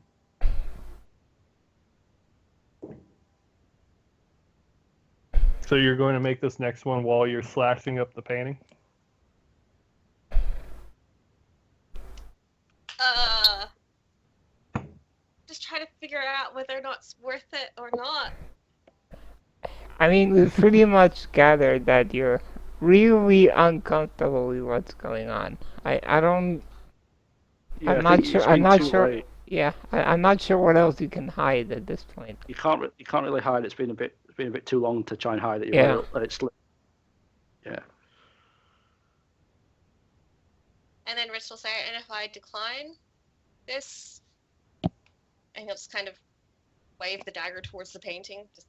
So you're going to make this next one while you're slashing up the painting? Just try to figure out whether or not it's worth it or not. I mean, we've pretty much gathered that you're really uncomfortable with what's going on. I don't. Yeah, I'm I not think sure. it's I'm been not too sure. late. Yeah, I'm not sure what else you can hide at this point. You can't really hide. It's been a bit too long to try and hide it. You've Yeah. let it slip. Yeah. And then Rich will say, and if I decline this, and he'll just kind of wave the dagger towards the painting, just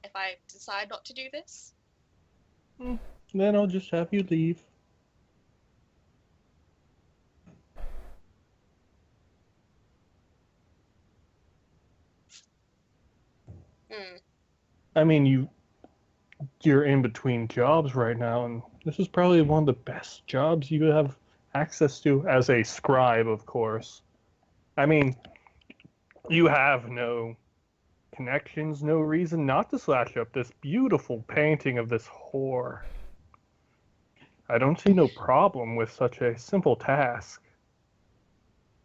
if I decide not to do this. Then I'll just have you leave. I mean, you're in between jobs right now, and this is probably one of the best jobs you have access to as a scribe, of course. I mean, you have no connections, no reason not to slash up this beautiful painting of this whore. I don't see no problem with such a simple task.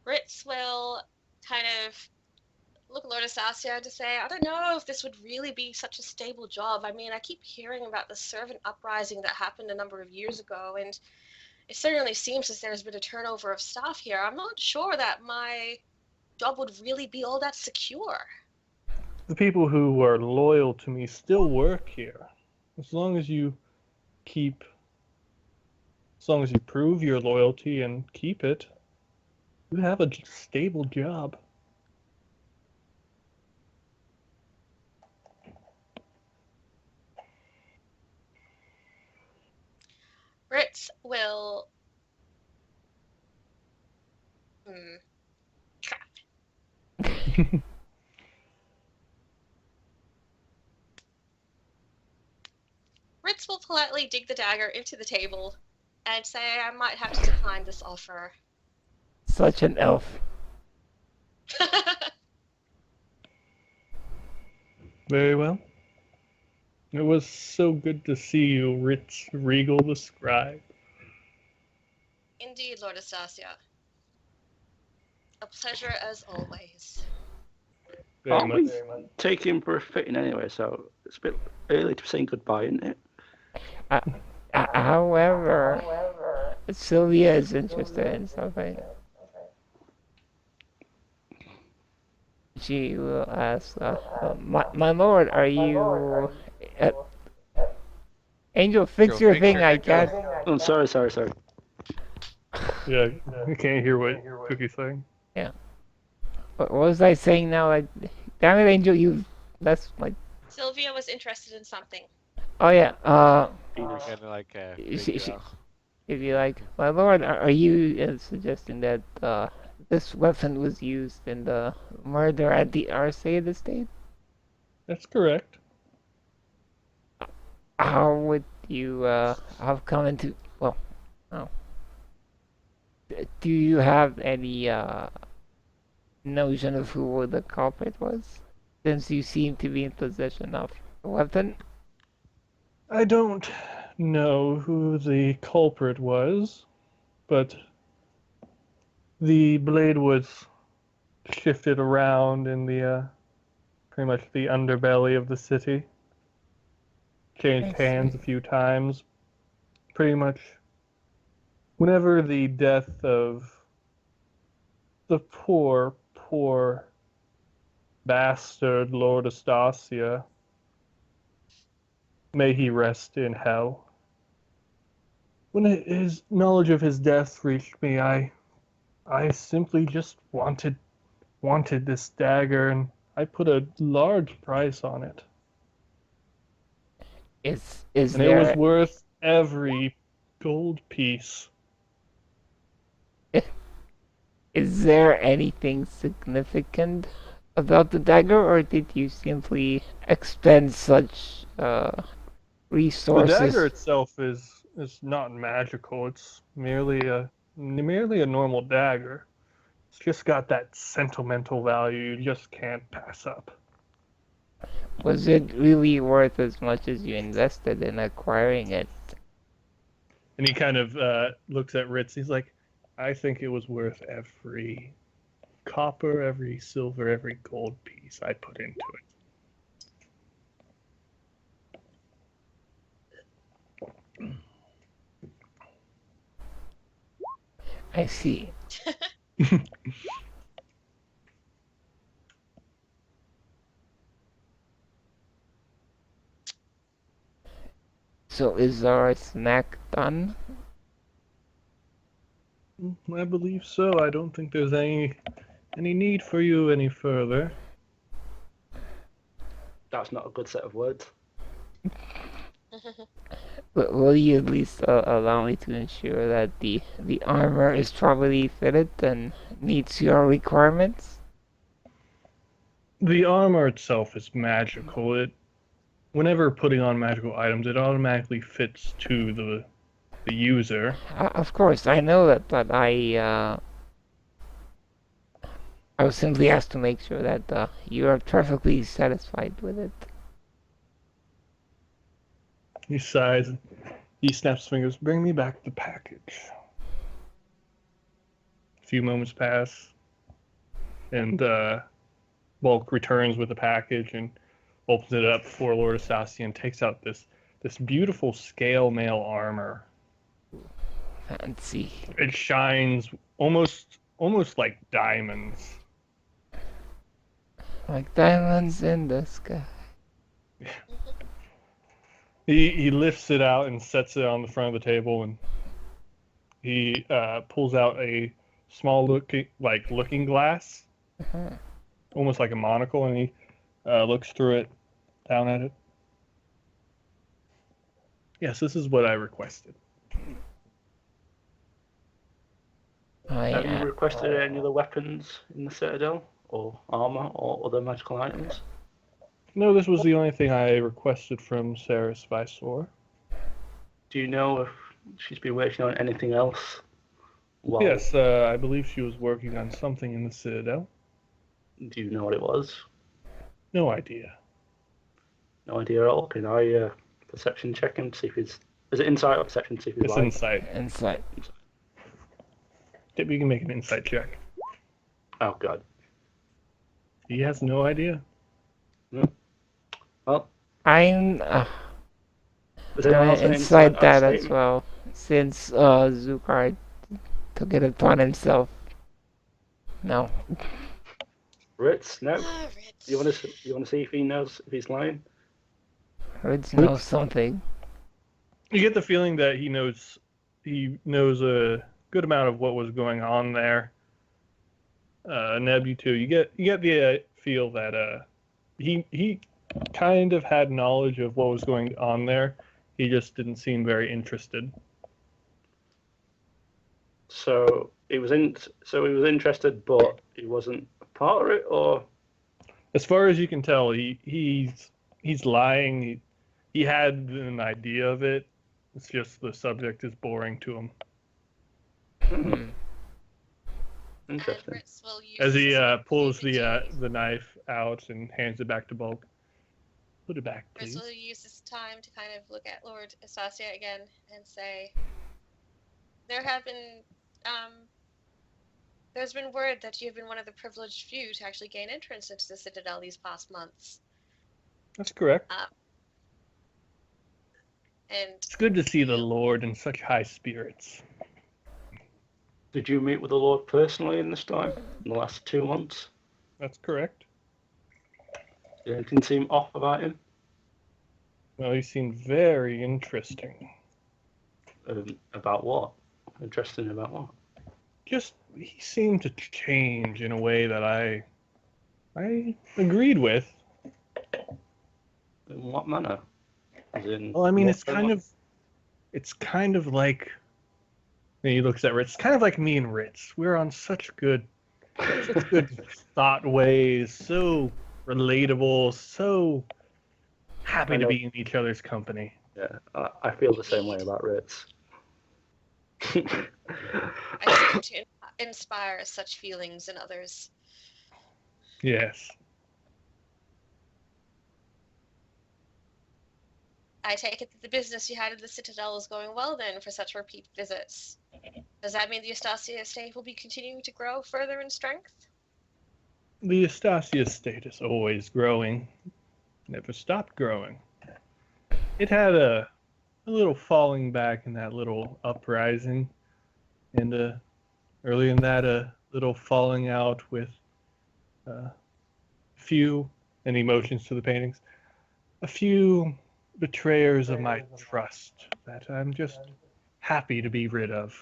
Ritz will kind of look at Lord Astasia to say, I don't know if this would really be such a stable job. I mean, I keep hearing about the servant uprising that happened a number of years ago, and it certainly seems as there's been a turnover of staff here. I'm not sure that my job would really be all that secure. The people who are loyal to me still work here. As long as you prove your loyalty and keep it, you have a stable job. Ritz will... Crap. Ritz will politely dig the dagger into the table and say, I might have to decline this offer. Such an elf. Very well. It was so good to see you, Ritz Regal the Scribe. Indeed, Lord Astasia. A pleasure as always. Aren't we Very much. taking him for a fitting anyway? So it's a bit early to be saying goodbye, isn't it? However, Sylvia is interested in something. She will ask, my lord, are you... Uh, Angel, fix Go your fix thing, your I echo. guess. I'm sorry. Yeah, I can't hear what Cookie's saying. What was I saying now? Like, damn it, Angel, you... That's like... Sylvia was interested in something. Oh yeah, Penis. Kind of like She- figure out. if you like, my lord, are you suggesting that this weapon was used in the murder at the Arcade estate? That's correct. How would you have come into... Well, oh. Do you have any notion of who the culprit was? Since you seem to be in possession of a weapon? I don't know who the culprit was, but the blade was shifted around in the pretty much the underbelly of the city. Changed I hands see. a few times. Pretty much whenever the death of the poor bastard Lord Astasia, may he rest in hell. When his knowledge of his death reached me, I simply just wanted this dagger, and I put a large price on it. Is And it was there... worth every gold piece. Is there anything significant about the dagger, or did you simply expend such The resources? dagger itself is not magical. It's merely a normal dagger. It's just got that sentimental value you just can't pass up. Was it really worth as much as you invested in acquiring it? And he kind of looks at Ritz. He's like, I think it was worth every copper, every silver, every gold piece I put into it. I see. So is our snack done? I believe so. I don't think there's any need for you any further. That's not a good set of words. Will you at least allow me to ensure that the armor is properly fitted and meets your requirements? The armor itself is magical. Whenever putting on magical items, it automatically fits to the user. Of course, I know that, but I was simply asked to make sure that you are perfectly satisfied with it. He sighs. He snaps his fingers. Bring me back the package. A few moments pass, and Bulk returns with the package and opens it up for Lord Astasia and takes out this beautiful scale mail armor. Fancy. It shines almost like diamonds. Like diamonds in the sky. He lifts it out and sets it on the front of the table, and he pulls out a small looking glass, almost like a monocle, and he looks through it, down at it. Yes, this is what I requested. Have you requested any other weapons in the Citadel, or armor, or other magical items? No, this was the only thing I requested from Saris Visor. Do you know if she's been working on anything else? While, Yes, I believe she was working on something in the Citadel. Do you know what it was? No idea. No idea at all. Can I perception check and see if he's... Is it insight or perception? See if he's It's lying? insight. Insight. Yep, you can make an insight check. Oh, God. He has no idea. Well, I'm Was anyone else inside that as statement? well, since Zukai took it upon himself. No. Ritz, no. Ah, Ritz. You want to see if he knows if he's lying? Ritz knows something. You get the feeling that he knows a good amount of what was going on there. Neb, you too. You get the feel that he kind of had knowledge of what was going on there. He just didn't seem very interested. So he was interested, but he wasn't a part of it, or As far as you can tell, he's lying. He had an idea of it. It's just the subject is boring to him. Hmm. And interesting. Ritz will use As he his pulls opportunity- the knife out and hands it back to Bulk. Put it back, Ritz please. will use this time to kind of look at Lord Estacia again and say, there have been, there's been word that you've been one of the privileged few to actually gain entrance into the Citadel these past months. That's correct. And It's good to see the Lord in such high spirits. Did you meet with the Lord personally in this time, in the last 2 months? That's correct. Did anything seem off about him? Well, he seemed very interesting. About what? Interesting about what? Just he seemed to change in a way that I agreed with. In what manner? As in, Well, I mean, what it's kind of like. And he looks at Ritz. It's kind of like me and Ritz. We're on such good thought ways. So relatable. So happy I to know. be in each other's company. Yeah, I feel the same way about Ritz. I seem to inspire such feelings in others. Yes. I take it that the business you had at the Citadel is going well then for such repeat visits. Does that mean the Estacia estate will be continuing to grow further in strength? The Estacia estate is always growing. Never stopped growing. It had a little falling back in that little uprising. And early in that, a little falling out with a few, and he motions to the paintings, a few betrayers of my trust that I'm just happy to be rid of.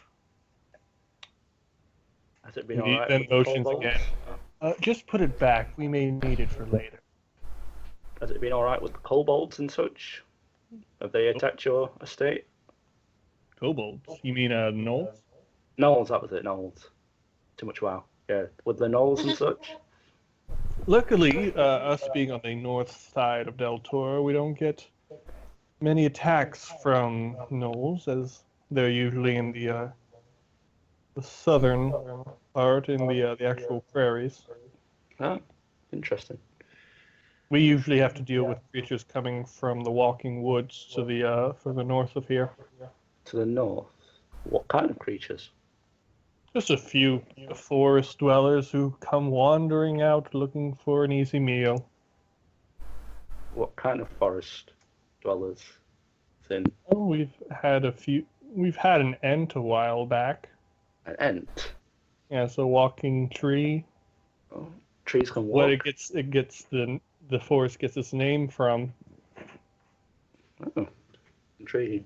Has it been And he alright then with the motions kobolds? again. Just put it back. We may need it for later. Has it been alright with the kobolds and such? Have they attacked your estate? Kobolds? You mean gnolls? Knolls, that was it, Knolls. Too much wow. Yeah, with the Knolls and such? Luckily, us being on the north side of Del Toro, we don't get many attacks from gnolls, as they're usually in the southern part, in the actual prairies. Ah, interesting. We usually have to deal with creatures coming from the walking woods to the further north of here. To the north? What kind of creatures? Just a few forest dwellers who come wandering out looking for an easy meal. What kind of forest dwellers? Thin. Oh, we've had an ent a while back. An ent? Yeah, it's a walking tree. Oh, trees can walk. What the forest gets its name from. Oh, intriguing.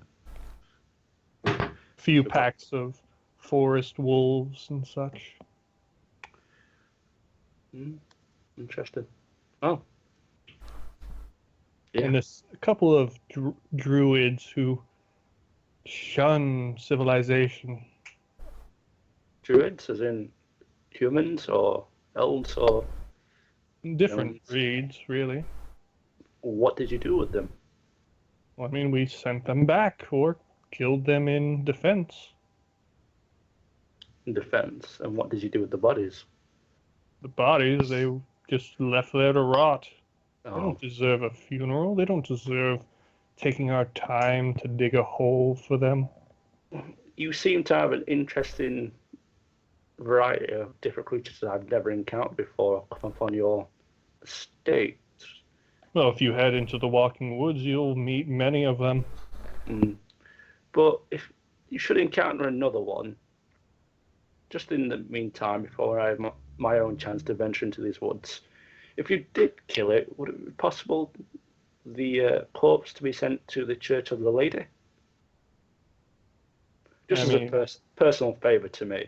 Few packs of forest wolves and such. Interesting. Oh. Yeah. And a couple of druids who shun civilization. Druids, as in humans or elves, or Different Villains. breeds, really. what did you do with them? Well, I mean, we sent them back or killed them in defense. In defense, and what did you do with the bodies? The bodies, they just left there to rot. They Oh, don't deserve a funeral. They don't deserve taking our time to dig a hole for them. you seem to have an interesting variety of different creatures that I've never encountered before come upon your estate. Well, if you head into the walking woods, you'll meet many of them. But if you should encounter another one, just in the meantime, before I have my own chance to venture into these woods, if you did kill it, would it be possible the corpse to be sent to the Church of the Lady? Just I as mean- a personal favour to me.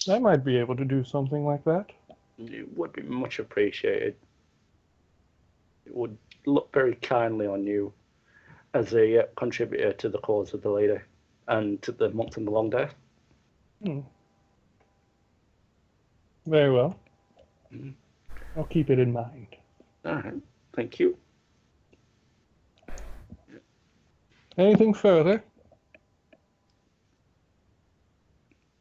I might be able to do something like that. It would be much appreciated. It would look very kindly on you as a contributor to the cause of the lady and to the month and the long day. Very well. Mhm. I'll keep it in mind. All right, thank you. Anything further?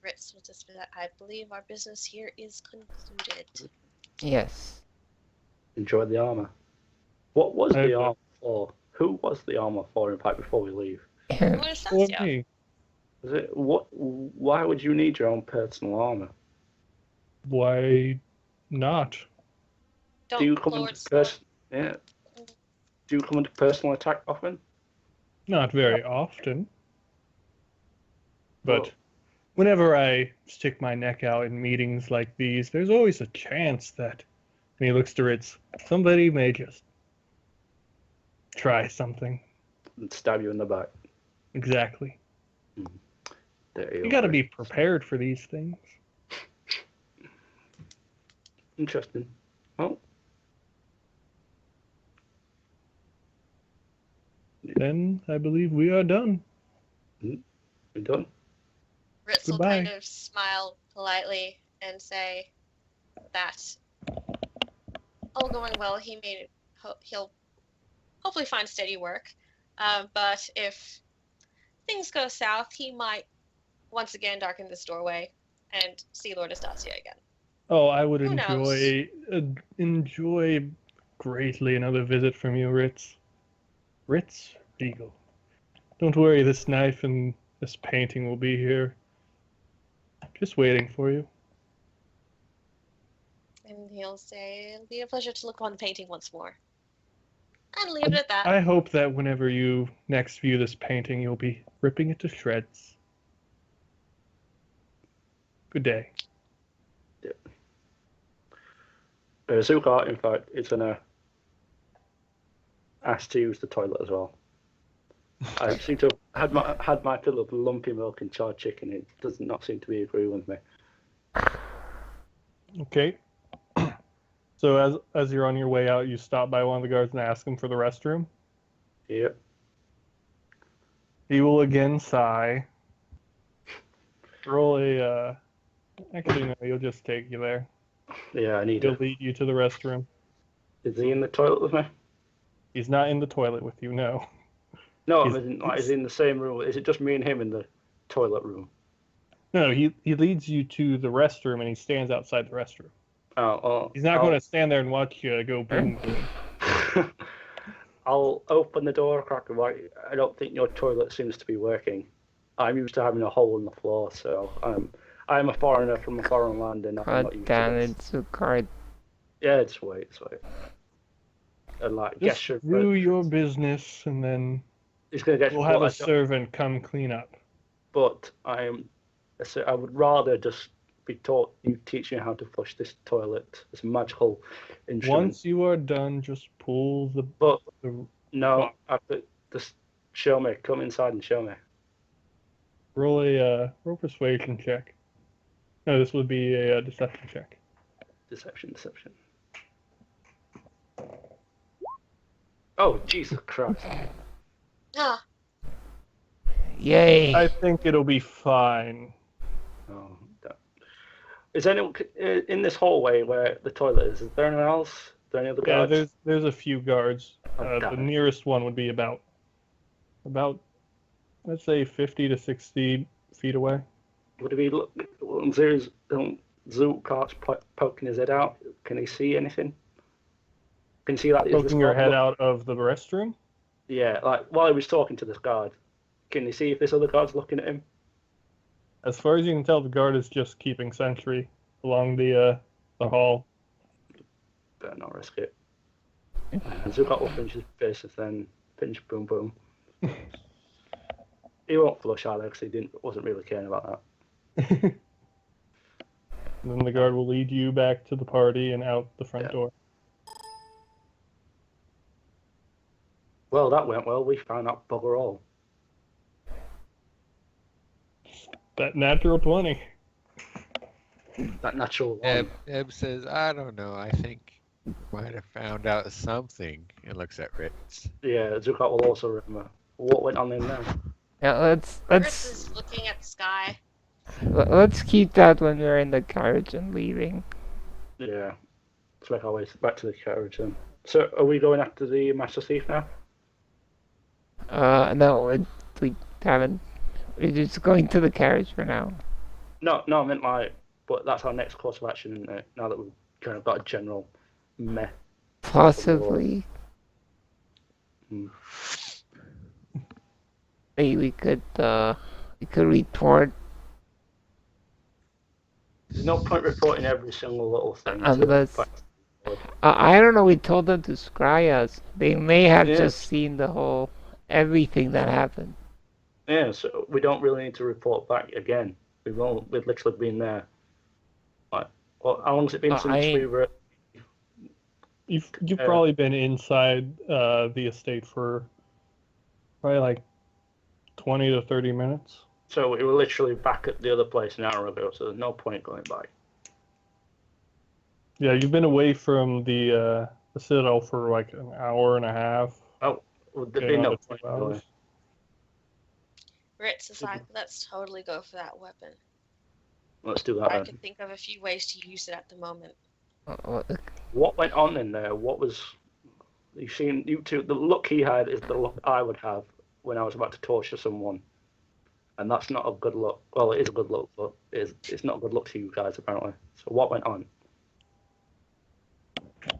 Ritz will just be like, I believe our business here is concluded. Yes. Enjoy the armor. What was I- the armor for? Who was the armor for? In fact, before we leave, What is For that? me. was it what? Why would you need your own personal armor? Why not? Do you Don't come lower into the sword. Yeah. Do you come into personal attack often? Not very often. But Well, whenever I stick my neck out in meetings like these, there's always a chance that, and he looks to Ritz, somebody may just try something. and stab you in the back. Exactly. There You you gotta are. be prepared for these things. Interesting. Well, Then I believe we are done. we're done. Ritz will Goodbye. kind of smile politely and say that all going well, he'll hopefully find steady work. But if things go south, he might once again darken this doorway and see Lord Estacia again. Oh, I would Who knows? enjoy greatly another visit from you, Ritz. Ritz Regal. Don't worry, this knife and this painting will be here. Just waiting for you. And he'll say, it'll be a pleasure to look on the painting once more. And leave it at that. I hope that whenever you next view this painting, you'll be ripping it to shreds. Good day. Zuka, in fact, is gonna ask to use the toilet as well. I seem to have had my fill of lumpy milk and charred chicken. It does not seem to be agreeing with me. Okay. So as you're on your way out, you stop by one of the guards and ask him for the restroom. Yep. He will again sigh. Roll a. Actually, no. He'll just take you there. Yeah, I need He'll it. lead you to the restroom. Is he in the toilet with me? He's not in the toilet with you. No. No, He's- is he in the same room? Is it just me and him in the toilet room? No. He leads you to the restroom and he stands outside the restroom. Oh, He's not going to stand there and watch you go boom boom. I'll open the door, crack a white. I don't think your toilet seems to be working. I'm used to having a hole in the floor, so I'm a foreigner from a foreign land, and I'm God not used damn to it, this. Zucard. Yeah, it's wait. And like, Just gesture. do your business and then He's gonna get. we'll have a but servant come clean up. I would rather just be taught. You teach me how to flush this toilet. It's a magical instrument. Once you are done, just pull the. But the no, after just show me. Come inside and show me. roll persuasion check. No, this would be a deception check. Deception. Oh, Jesus Christ. Ah, Yay! I think it'll be fine. Oh, that- is anyone in this hallway where the toilet is? Is there anyone else? Is there any other Yeah, guards? there's a few guards. Oh, The damn it. nearest one would be about let's say 50 to 60 feet away. Would it be Zukart's poking his head out? Can he see anything? Can you see that? Poking your head out of the restroom. Yeah, like while he was talking to this guard, can you see if this other guard's looking at him? As far as you can tell, the guard is just keeping sentry along the hall. Better not risk it. And Zukart opens his fist and then pinch, boom, boom. He won't flush either because he wasn't really caring about that. And then the guard will lead you back to the party and out the front Yeah. door. Well, that went well. We found out bugger all. That natural 20. That natural one. Eb says, I don't know. I think might have found out something. And looks at Ritz. Yeah, Zukat will also remember what went on in there. Yeah, Ritz let's is looking at the sky. let's keep that when we're in the carriage and leaving. Yeah, let's make our way back to the carriage then. So, are we going after the Master Thief now? No, we haven't. We're just going to the carriage for now. No, I meant like, but that's our next course of action, isn't it? Now that we've kind of got a general meh. Possibly. Hmm. Maybe we could report There's no point reporting every single little thing. unless. To I don't know. We told them to scry us. They may have Yeah. just seen the whole everything that happened. yeah, so we don't really need to report back again. We've literally been there. Like, well, how long's it been No, since we were? You've Uh, probably been inside the estate for probably like 20 to 30 minutes. So we were literally back at the other place an hour ago. So there's no point going back. Yeah, you've been away from the Citadel for like an hour and a half. Oh, well, there'd getting be no on to point 2 going. hours. Ritz is like, let's totally go for that weapon. Let's do that I then. can think of a few ways to use it at the moment. What went on in there? What was? You've seen you two. The look he had is the look I would have when I was about to torture someone, and that's not a good look. Well, it is a good look, but it's not a good look to you guys apparently. So what went on?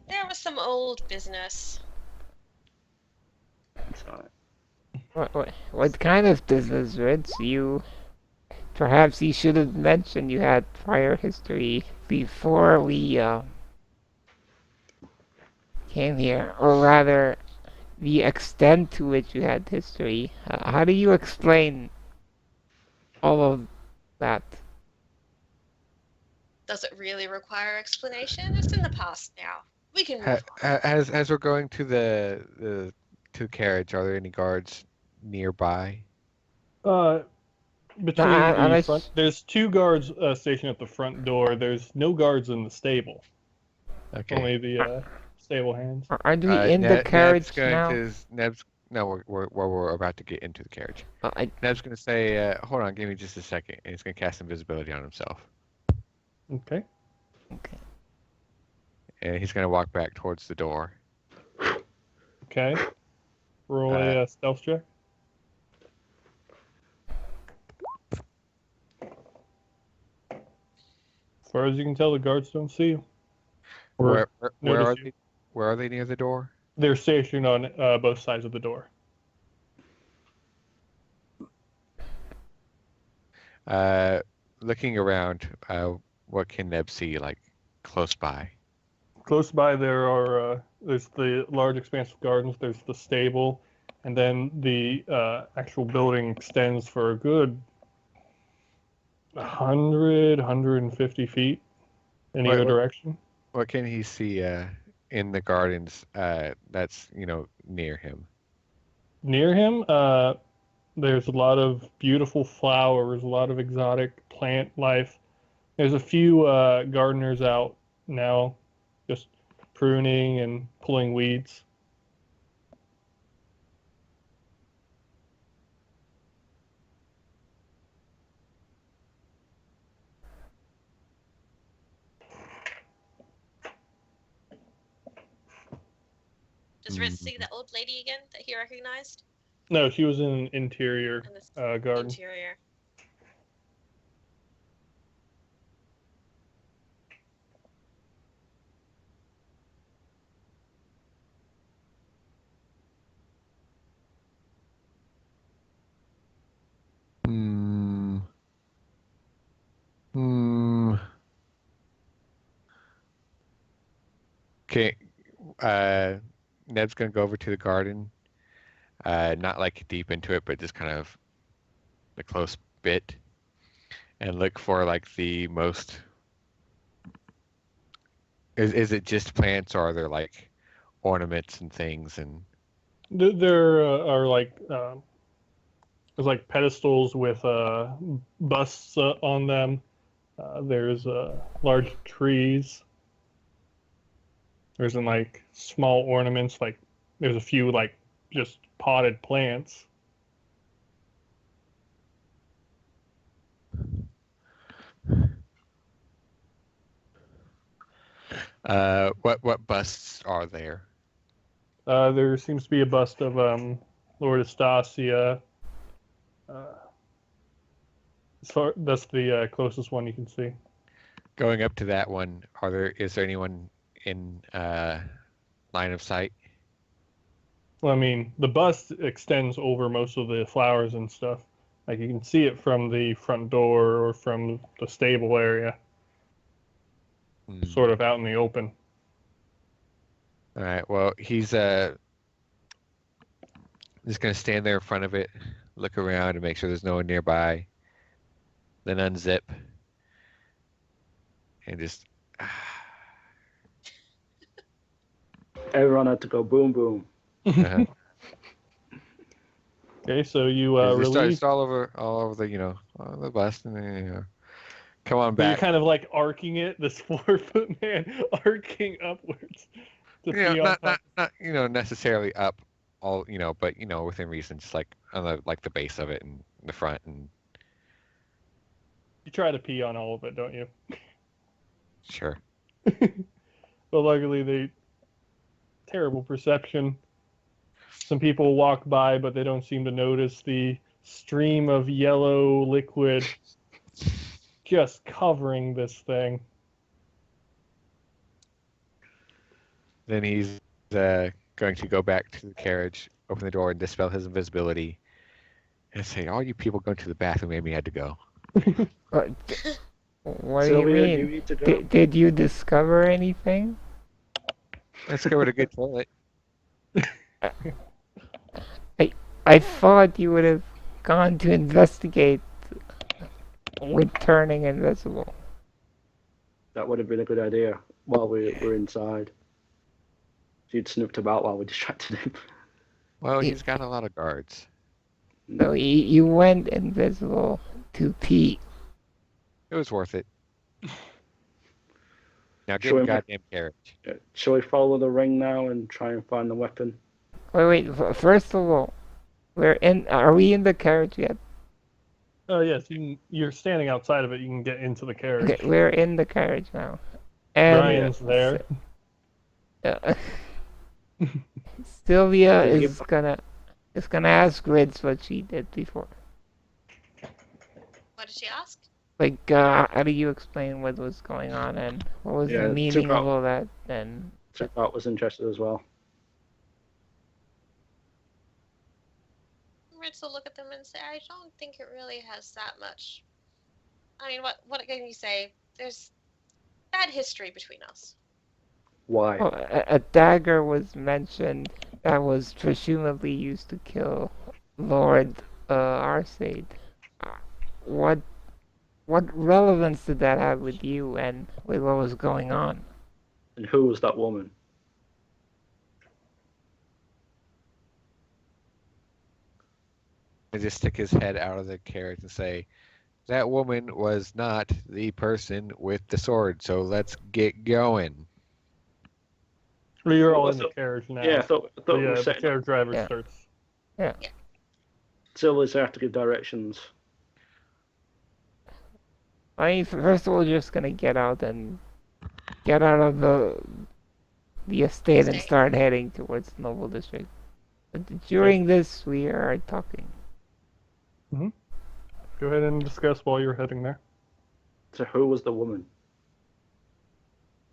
There was some old business. So, What kind of business, Ritz? Perhaps you should have mentioned you had prior history before we came here, or rather, the extent to which you had history. How do you explain all of that? Does it really require explanation? It's in the past now. We can move on. As we're going to the carriage, are there any guards nearby? Between I'm the front, there's 2 guards stationed at the front door. There's no guards in the stable. Okay. Only the stable hands. Aren't we in the carriage now? We're about to get into the carriage. Neb's going to say, hold on, give me just a second. And he's going to cast invisibility on himself. Okay. Okay. And he's going to walk back towards the door. Okay. Roll a stealth check. As far as you can tell, the guards don't see you. Or Where are notice you. they? Where are they near the door? They're stationed on both sides of the door. Looking around, what can Neb see, like, close by? Close by, there's the large expanse of gardens. There's the stable, and then the actual building extends for a good 150 feet in either direction. What can he see in the gardens that's, near him? Near him, there's a lot of beautiful flowers, a lot of exotic plant life. There's a few gardeners out now, just pruning and pulling weeds. Does Ritz see the old lady again that he recognized? No, she was in an interior In this garden. interior. Okay. Neb's gonna go over to the garden. not like deep into it, but just kind of a close bit, and look for like the most. Is it just plants, or are there like ornaments and things? And There are like there's like pedestals with busts on them. There's large trees. There's like small ornaments. Like there's a few like just potted plants. what busts are there? There seems to be a bust of Lord Astasia. That's the closest one you can see. Going up to that one, is there anyone in line of sight? Well, I mean, the bust extends over most of the flowers and stuff. Like you can see it from the front door or from the stable area, Hmm. sort of out in the open. All right. Well, he's just gonna stand there in front of it, look around, and make sure there's no one nearby. Then unzip and just. Everyone had to go boom boom. Uh-huh. Okay, so you Just release. all over the the bust, and then come on So you're back. kind of like arcing it, this 4-foot man arcing upwards to Yeah, be on top. not necessarily up all but within reason, just like on the base of it and the front and. You try to pee on all of it, don't you? Sure. But luckily, they terrible perception. Some people walk by, but they don't seem to notice the stream of yellow liquid just covering this thing. Then he's going to go back to the carriage, open the door, and dispel his invisibility, and say, "All you people going to the bathroom made me had to go." What do you Sylvia, mean? you need to go. Did you discover anything? Let's go with a good toilet. I thought you would have gone to investigate with turning invisible. That would have been a good idea while we were inside. You'd snooped about while we distracted him. Well, he's got a lot of guards. So you went invisible to pee. It was worth it. Now get Shall in we the ma- goddamn carriage. Shall we follow the ring now and try and find the weapon? Wait. First of all, Are we in the carriage yet? Oh yes, you're standing outside of it. You can get into the carriage. Okay, we're in the carriage now. And Brian's there. Sylvia Did you is gonna ask Ritz what she did before. What did she ask? Like, how do you explain what was going on and what was Yeah, the meaning Tupac- of all that? And Tupac was interested as well. Ritz will look at them and say, I don't think it really has that much. I mean, what can you say? There's bad history between us. Why? oh, a dagger was mentioned that was presumably used to kill Lord Arcade. What relevance did that have with you and with what was going on? And who was that woman? And just stick his head out of the carriage and say, "That woman was not the person with the sword. So let's get going." Well, you're all in So- the carriage now. Yeah, I thought we were the setting up. carriage driver Yeah. starts. Sylvia's have to give directions. I mean, first of all, you're just gonna get out of the estate and Estate. start heading towards the Noble District. But during this, we are talking. Go ahead and discuss while you're heading there. So who was the woman?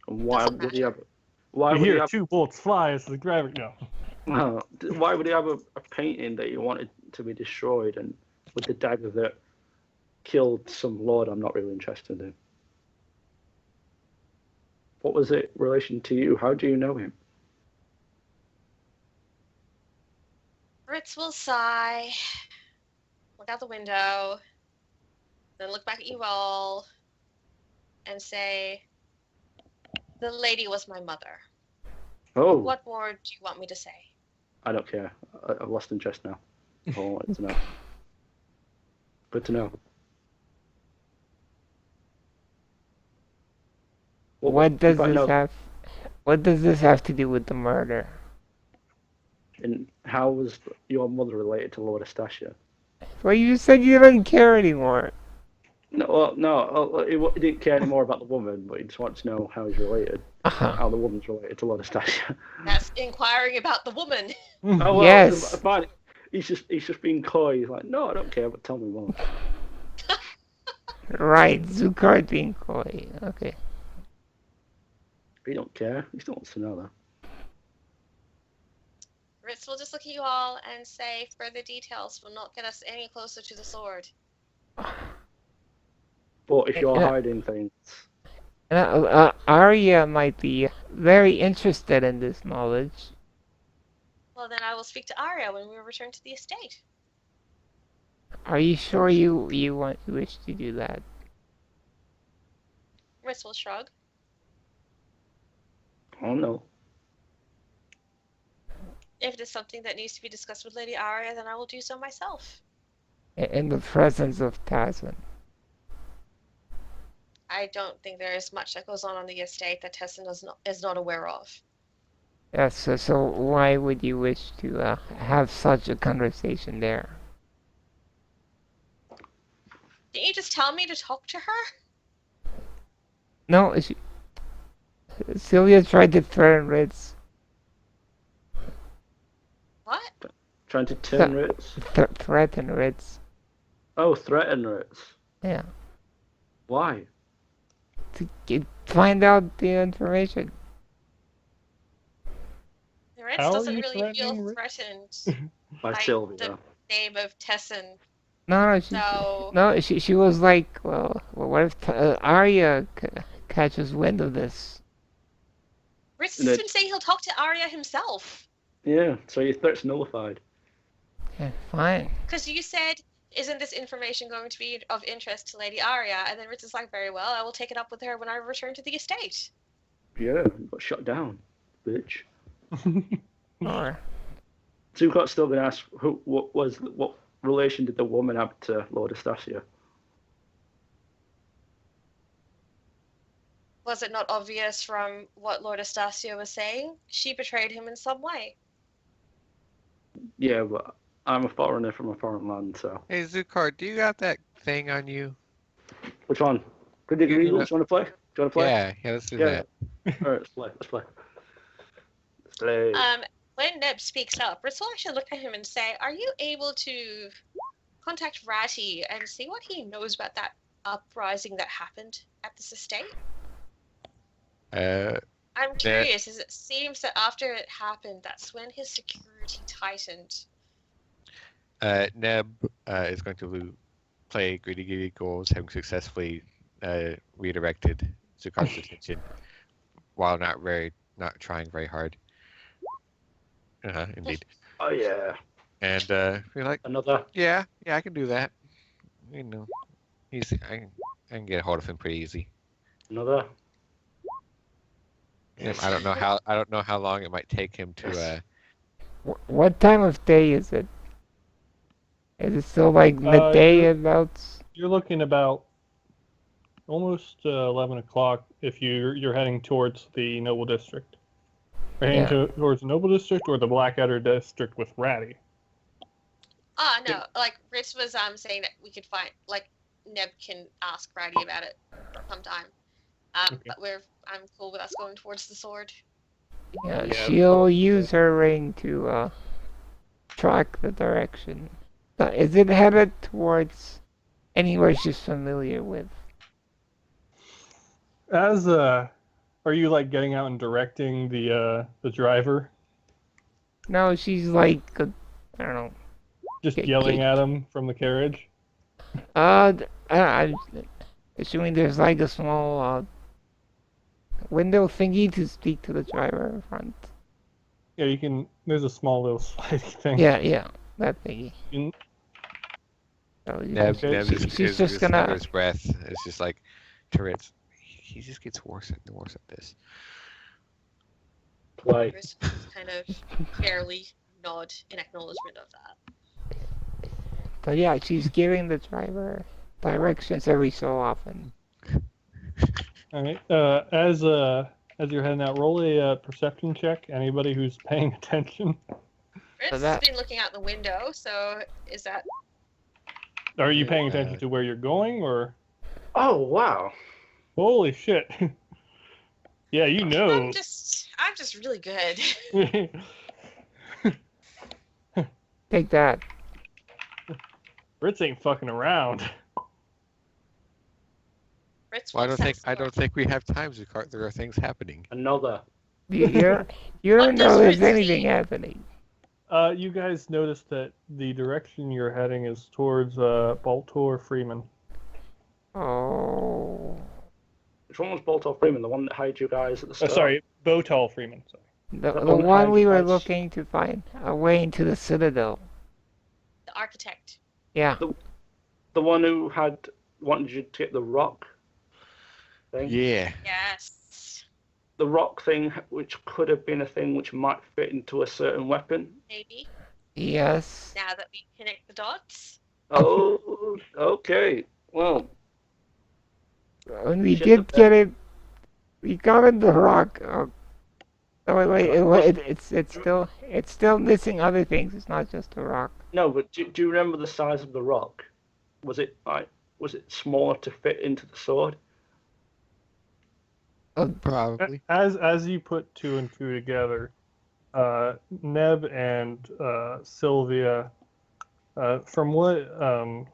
And why Doesn't would he matter. have? Why You would he hear have? 2 bullets fly as the driver. No. Why would he have a painting that he wanted to be destroyed and with the dagger that killed some lord I'm not really interested in? What was it in relation to you? How do you know him? Ritz will sigh, look out the window, then look back at you all, and say, "The lady was my mother. Oh, What more do you want me to say?" I don't care. I've lost interest now. That's all I wanted to know. Good to know. What does if I this know- have? What does this have to do with the murder? And how was your mother related to Lord Astasia? Well, you said you didn't care anymore. No, well, no, he didn't care anymore about the woman, but he just wanted to know how he's related, how the woman's related to Lord Astasia. That's inquiring about the woman. Oh well, Yes. fine. He's just being coy. He's like, no, I don't care, but tell me more. Right, Zucard being coy. Okay. He don't care. He still wants to know that. Ritz will just look at you all and say, "Further details will not get us any closer to the sword." But if you're Yeah. hiding things, Arya might be very interested in this knowledge. Well, then I will speak to Arya when we return to the estate. Are you sure you wish to do that? Ritz will shrug. I don't know. If it is something that needs to be discussed with Lady Arya, then I will do so myself. In the presence of Tasman. I don't think there is much that goes on the estate that Tessin is not aware of. Yes, so why would you wish to have such a conversation there? Didn't you just tell me to talk to her? No, Sylvia tried to threaten Ritz. What? Trying to turn Ritz. Threaten Ritz. Oh, threaten Ritz. Yeah. Why? To find out the information. Ritz How are doesn't you really feel threatening Ritz? threatened By By Sylvia. the- name of Tessin. No, So she was like, well what if Arya catches wind of this? Ritz And has it- been saying he'll talk to Arya himself. Yeah, so your threat's nullified. Yeah, fine. Because you said, "Isn't this information going to be of interest to Lady Arya?" And then Ritz is like, "Very well, I will take it up with her when I return to the estate." Yeah, you got shut down, bitch. Or Zucot's still gonna ask what relation did the woman have to Lord Astasia? Was it not obvious from what Lord Astacio was saying? She betrayed him in some way. Yeah, but I'm a foreigner from a foreign land, so Hey, Zucard, do you got that thing on you? which one? Good You Eagles. Do you want to play? Do you want to play? Yeah, let's do Yeah. that. All right, let's play. Let's play. Let's play. When Neb speaks up, Ritz will actually look at him and say, "Are you able to contact Ratty and see what he knows about that uprising that happened at this estate?" I'm curious, as it seems that after it happened, that's when his security tightened. Neb is going to play Greedy Greedy Goals, having successfully redirected Zucard's attention while not trying very hard. Indeed. Oh yeah, And you're like, another. yeah, I can do that. You know, I can get a hold of him pretty easy. Another. I don't know how long it might take him to. what time of day is it? Is it still like midday about? You're looking about almost 11 o'clock if you're heading towards the Noble District. Heading towards the Noble District or the Blackadder District with Ratty. No, like Ritz was saying that we could find, like, Neb can ask Ratty about it sometime. Okay. But I'm cool with us going towards the sword. Yeah, Yeah, she'll use her ring to track the direction. Is it headed towards anywhere she's familiar with? Are you like getting out and directing the driver? No, she's like I don't know. Just Okay, yelling okay. at him from the carriage? I'm assuming there's like a small window thingy to speak to the driver in front. Yeah, you can. There's a small little slidey thing. Yeah, that thingy. You- So Neb, Okay. Neb she's is just gonna. under his breath. It's just like Tourette's. He just gets worse and worse at this. Play. Chris kind of barely nod in acknowledgement of that. So yeah, she's giving the driver directions every so often. All right. As you're heading out, roll a perception check. Anybody who's paying attention. Chris has that- been looking out the window, so is that Are you paying attention Uh, to where you're going, or? Oh wow! Holy shit! Yeah, you know. I'm just really good. Take that. Ritz ain't fucking around. Fritz Well, wants I that don't think we have time, Zucart. There are things happening. Another. You don't What does know there's Fritz anything see? happening. You guys notice that the direction you're heading is towards Baltor Freeman. Oh. Which one was Boltor Freeman? The one that hired you guys at the start? Sorry, Botal Freeman. Sorry. The one one we were hides- looking to find a way into the Citadel. the architect. Yeah. The one who wanted you to get the rock thing? Yeah. Yes, The rock thing, which could have been a thing which might fit into a certain weapon. maybe. Yes. Now that we connect the dots. Oh, okay. Well, When we Shit, did the get it, we got in the rock. Oh, wait. It's still missing other things. It's not just a rock. no, but do you remember the size of the rock? Was it smaller to fit into the sword? Probably. As you put two and two together, Neb and Sylvia, from what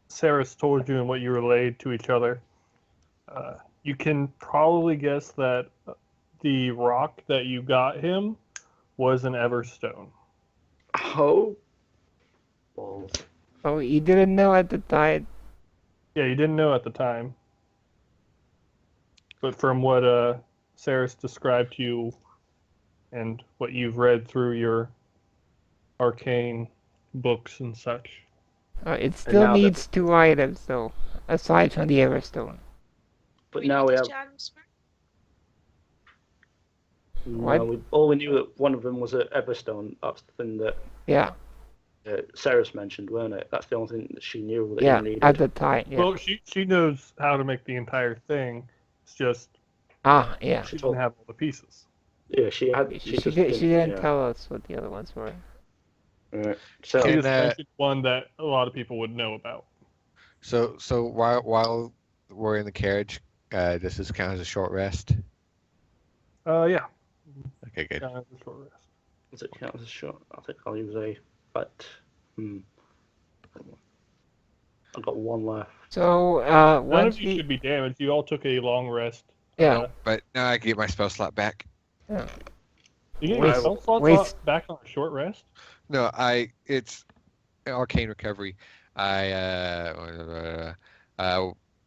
Sarah's told you and what you relayed to each other, you can probably guess that the rock that you got him was an Everstone. Oh. Balls. Oh, you didn't know at the time. Yeah, you didn't know at the time. But from what Sarah's described to you and what you've read through your arcane books and such. It still now that- needs two items, though, aside from the Everstone. But We now know we these have. two items were? What? No, all we knew that one of them was an Everstone. That's the thing that Yeah, Sarah's mentioned, weren't it? That's the only thing that she knew that yeah, you needed. at the time, yeah. Well, she knows how to make the entire thing. It's just Yeah. she doesn't have all the pieces. Yeah, she had. She just didn't yeah. tell us what the other ones were. Right. So She And, just mentioned one that a lot of people would know about. So while we're in the carriage, does this count as a short rest? Yeah. Okay, good. Yeah, it's a short rest. does it count as a shot? I think I'll use a. But I've got one left. So, None once of you should be damaged. You all took a long rest. yeah, But now I can get my spell slot back. You get Waste- your spell slots waste- back on a short rest? No, it's arcane recovery.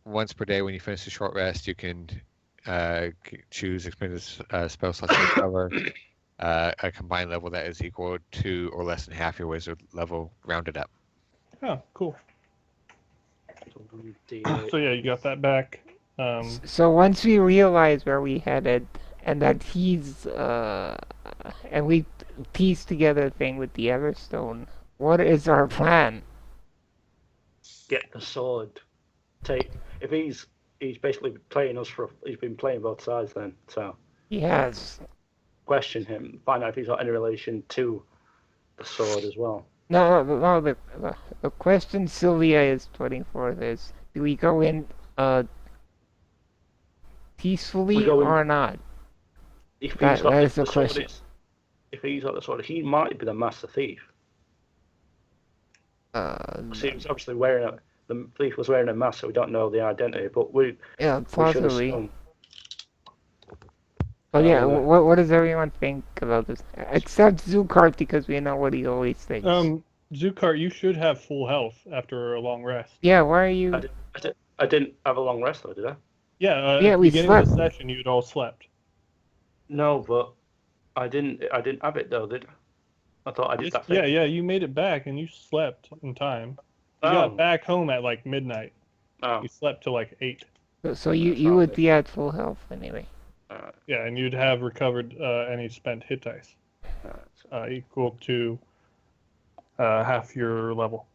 Once per day when you finish a short rest, you can choose expended spell slots to recover a combined level that is equal to or less than half your wizard level, rounded up. Oh, cool. So 1d8. So yeah, you got that back. so once we realize where we headed, and that he's, and we pieced together a thing with the Everstone, what is our plan? Get the sword. If he's basically playing us he's been playing both sides then. So Yes. question him, find out if he's got any relation to the sword as well. No, the question Sylvia is putting forth is, do we go in, peacefully We go in- or not? If That- he's got that is the the sword, question. if he's got the sword, he might be the master thief. So he was obviously the thief was wearing a mask, so we don't know the identity. But we Yeah, should possibly. assume. But yeah, yeah. what does everyone think about this? Except Zukart, because we know what he always thinks. Zukart, you should have full health after a long rest. Yeah, why are you? I didn't have a long rest though, did I? Yeah, Yeah, we beginning of the slept. session, you'd all slept. No, but I didn't have it though, did I? thought I did that thing. Yeah, you made it back and you slept in time. You Oh. got back home at like midnight. Oh. You slept till like 8. So That's you not would it. be at full health anyway. Yeah, and you'd have recovered any spent hit dice equal to half your level.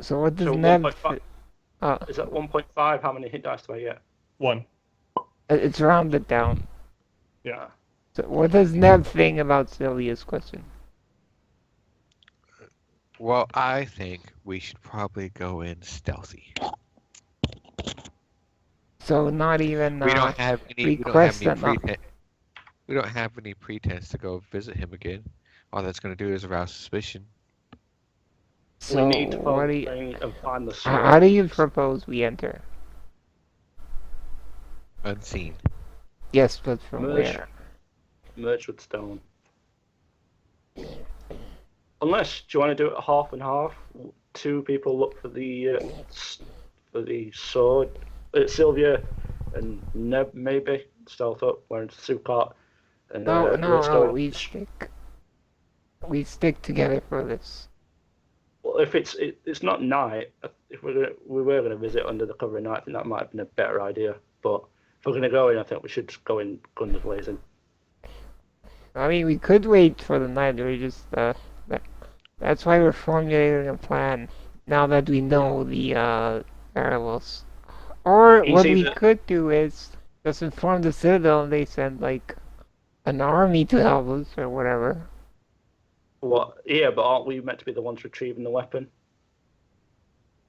So what does So Neb? 1.5. Is that 1.5? How many hit dice do I get? 1. It's rounded down. Yeah. So what does Neb think about Sylvia's question? Well, I think we should probably go in stealthy. So not even We don't have any. request that not- pretense. We don't have any pretense to go visit him again. All that's going to do is arouse suspicion. So we need to what follow do the you, thing and find the sword. how do you propose we enter? Unseen. Yes, but from Merge. where? Merge with stone. Unless, do you want to do it half and half? 2 people look for the sword. Sylvia and Neb maybe stealth up, whereas Sukart and No, Risto- we stick together for this. Well, if it's not night, if we were gonna visit under the cover of night, I think that might have been a better idea. But if we're gonna go in, I think we should just go in guns blazing. I mean, we could wait for the night. We just that's why we're formulating a plan. Now that we know the variables, or You what see we the- could do is just inform the Citadel and they send like an army to help us or whatever. What? Yeah, but aren't we meant to be the ones retrieving the weapon?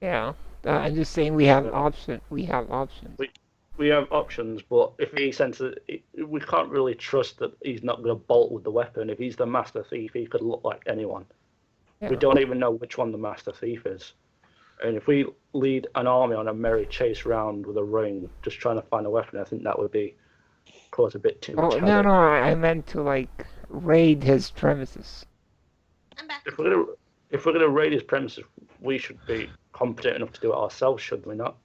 Yeah, I'm just saying we have Yeah. option. We have options. We have options, but if he sends it, we can't really trust that he's not going to bolt with the weapon. If he's the master thief, he could look like anyone. Yeah. We don't even know which one the master thief is. And if we lead an army on a merry chase round with a ring, just trying to find a weapon, I think that would cause a bit too much Oh havoc. no, I meant to like raid his premises. I'm back. If we're gonna raid his premises, we should be competent enough to do it ourselves, should we not?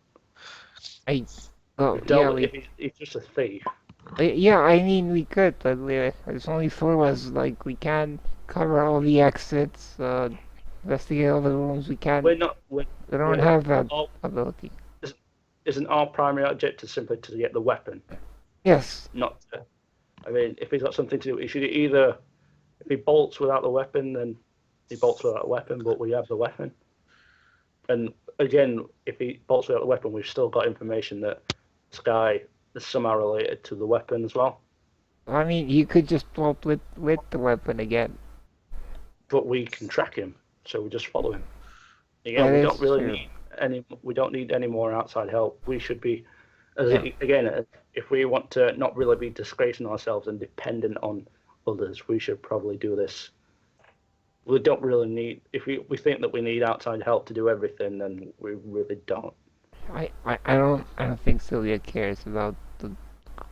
Oh If Del- yeah, we if he's just a thief. Yeah, I mean, we could, but there's only 4 of us. Like, we can't cover all the exits, investigate all the rooms. We can't. We're not. We don't we're- have that our- ability. Isn't our primary objective simply to get the weapon? Yes. Not to, I mean, if he's got something to do, he should either, if he bolts without the weapon, then he bolts without a weapon, but we have the weapon. And again, if he bolts without the weapon, we've still got information that this guy is somehow related to the weapon as well. I mean, you could just bolt with the weapon again. But we can track him, so we just follow him. Again, That we is don't really true. need any. We don't need any more outside help. We should be, Yeah. again, if we want to not really be disgracing ourselves and dependent on others, we should probably do this. We don't really need. If we think that we need outside help to do everything, then we really don't. I don't think Sylvia cares about the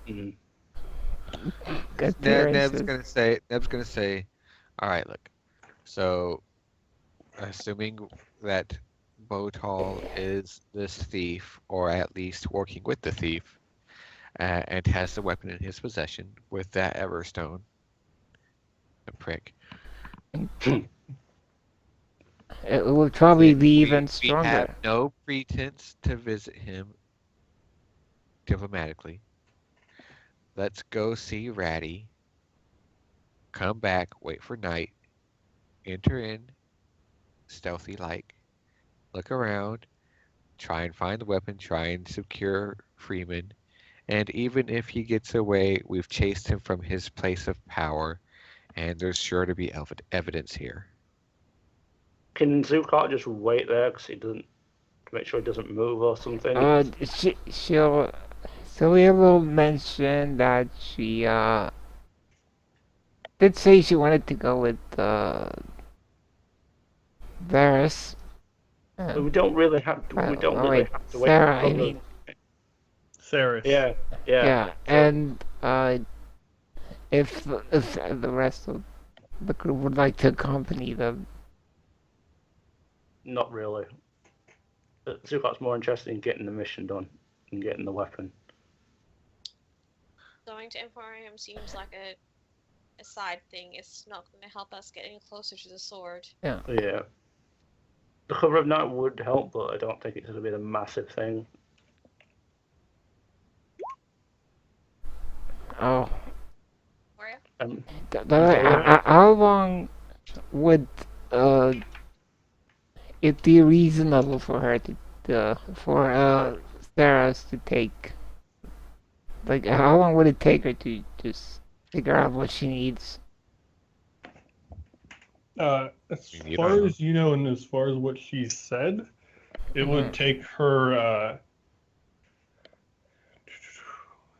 Mhm. Neb's appearances. gonna say, all right, look. So, assuming that Botal is this thief, or at least working with the thief, and has the weapon in his possession with that Everstone, a prick. It will probably be We- even We stronger. have no pretense to visit him diplomatically. Let's go see Ratty. Come back, wait for night, enter in, stealthy like, look around, try and find the weapon, try and secure Freeman, and even if he gets away, we've chased him from his place of power, and there's sure to be evidence here. Can Zukart just wait there because he doesn't, to make sure he doesn't move or something? Sylvia will mention that she did say she wanted to go with Varys. We don't really have. We don't really wait, have to wait. Sarah, for I other- mean. Yeah, Saris. yeah. Yeah, and if the rest of the group would like to accompany them, Not really. Zukart's more interested in getting the mission done and getting the weapon. Going to Emporium seems like a side thing. It's not going to help us get any closer to the sword. Yeah. The cover of night would help, but I don't think it's going to be the massive thing. Oh. Moria? How long would it be reasonable for her for Sarah's to take? Like, how long would it take her to just figure out what she needs? As You far don't know. as you know, and as far as what she said, it would take her.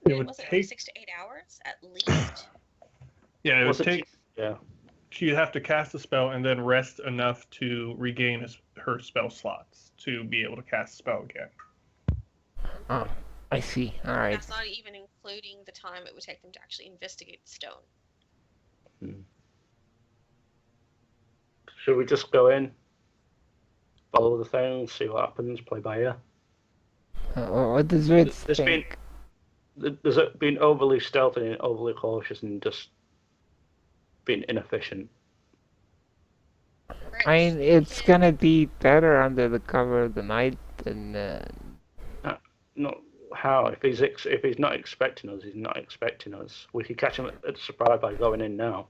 It would Was it like take. 6 to 8 hours at least? Yeah, it would Was it? take. Yeah. She'd have to cast a spell and then rest enough to regain her spell slots to be able to cast a spell again. Oh, I see. All right. That's not even including the time it would take them to actually investigate the stone. Should we just go in, follow the thing, see what happens, play by ear? What does Ritz There's think? There's been overly stealthy and overly cautious and just been inefficient. I mean, it's gonna be better under the cover of the night than. Not how if he's not expecting us, he's not expecting us. We could catch him at surprise by going in now.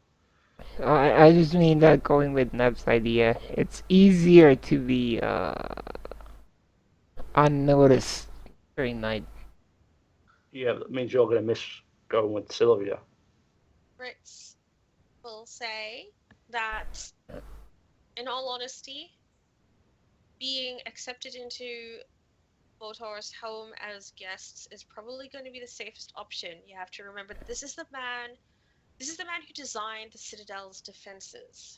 I just mean that going with Neb's idea, it's easier to be unnoticed during night. Yeah, that means you're gonna miss going with Sylvia. Fritz will say that, in all honesty, being accepted into Votor's home as guests is probably going to be the safest option. You have to remember that this is the man who designed the Citadel's defenses.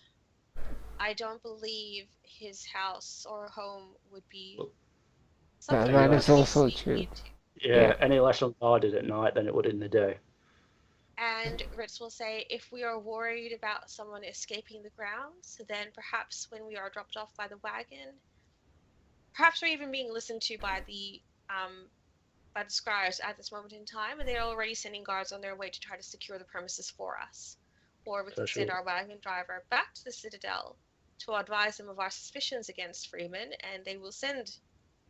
I don't believe his house or home would be something That we is would be also sneaking true. into. Yeah, any less unguarded at night than it would in the day. And Ritz will say, if we are worried about someone escaping the grounds, then perhaps when we are dropped off by the wagon, perhaps we're even being listened to by the scribes at this moment in time, and they're already sending guards on their way to try to secure the premises for us. Or we can send our wagon driver back to the Citadel to advise them of our suspicions against Freeman, and they will send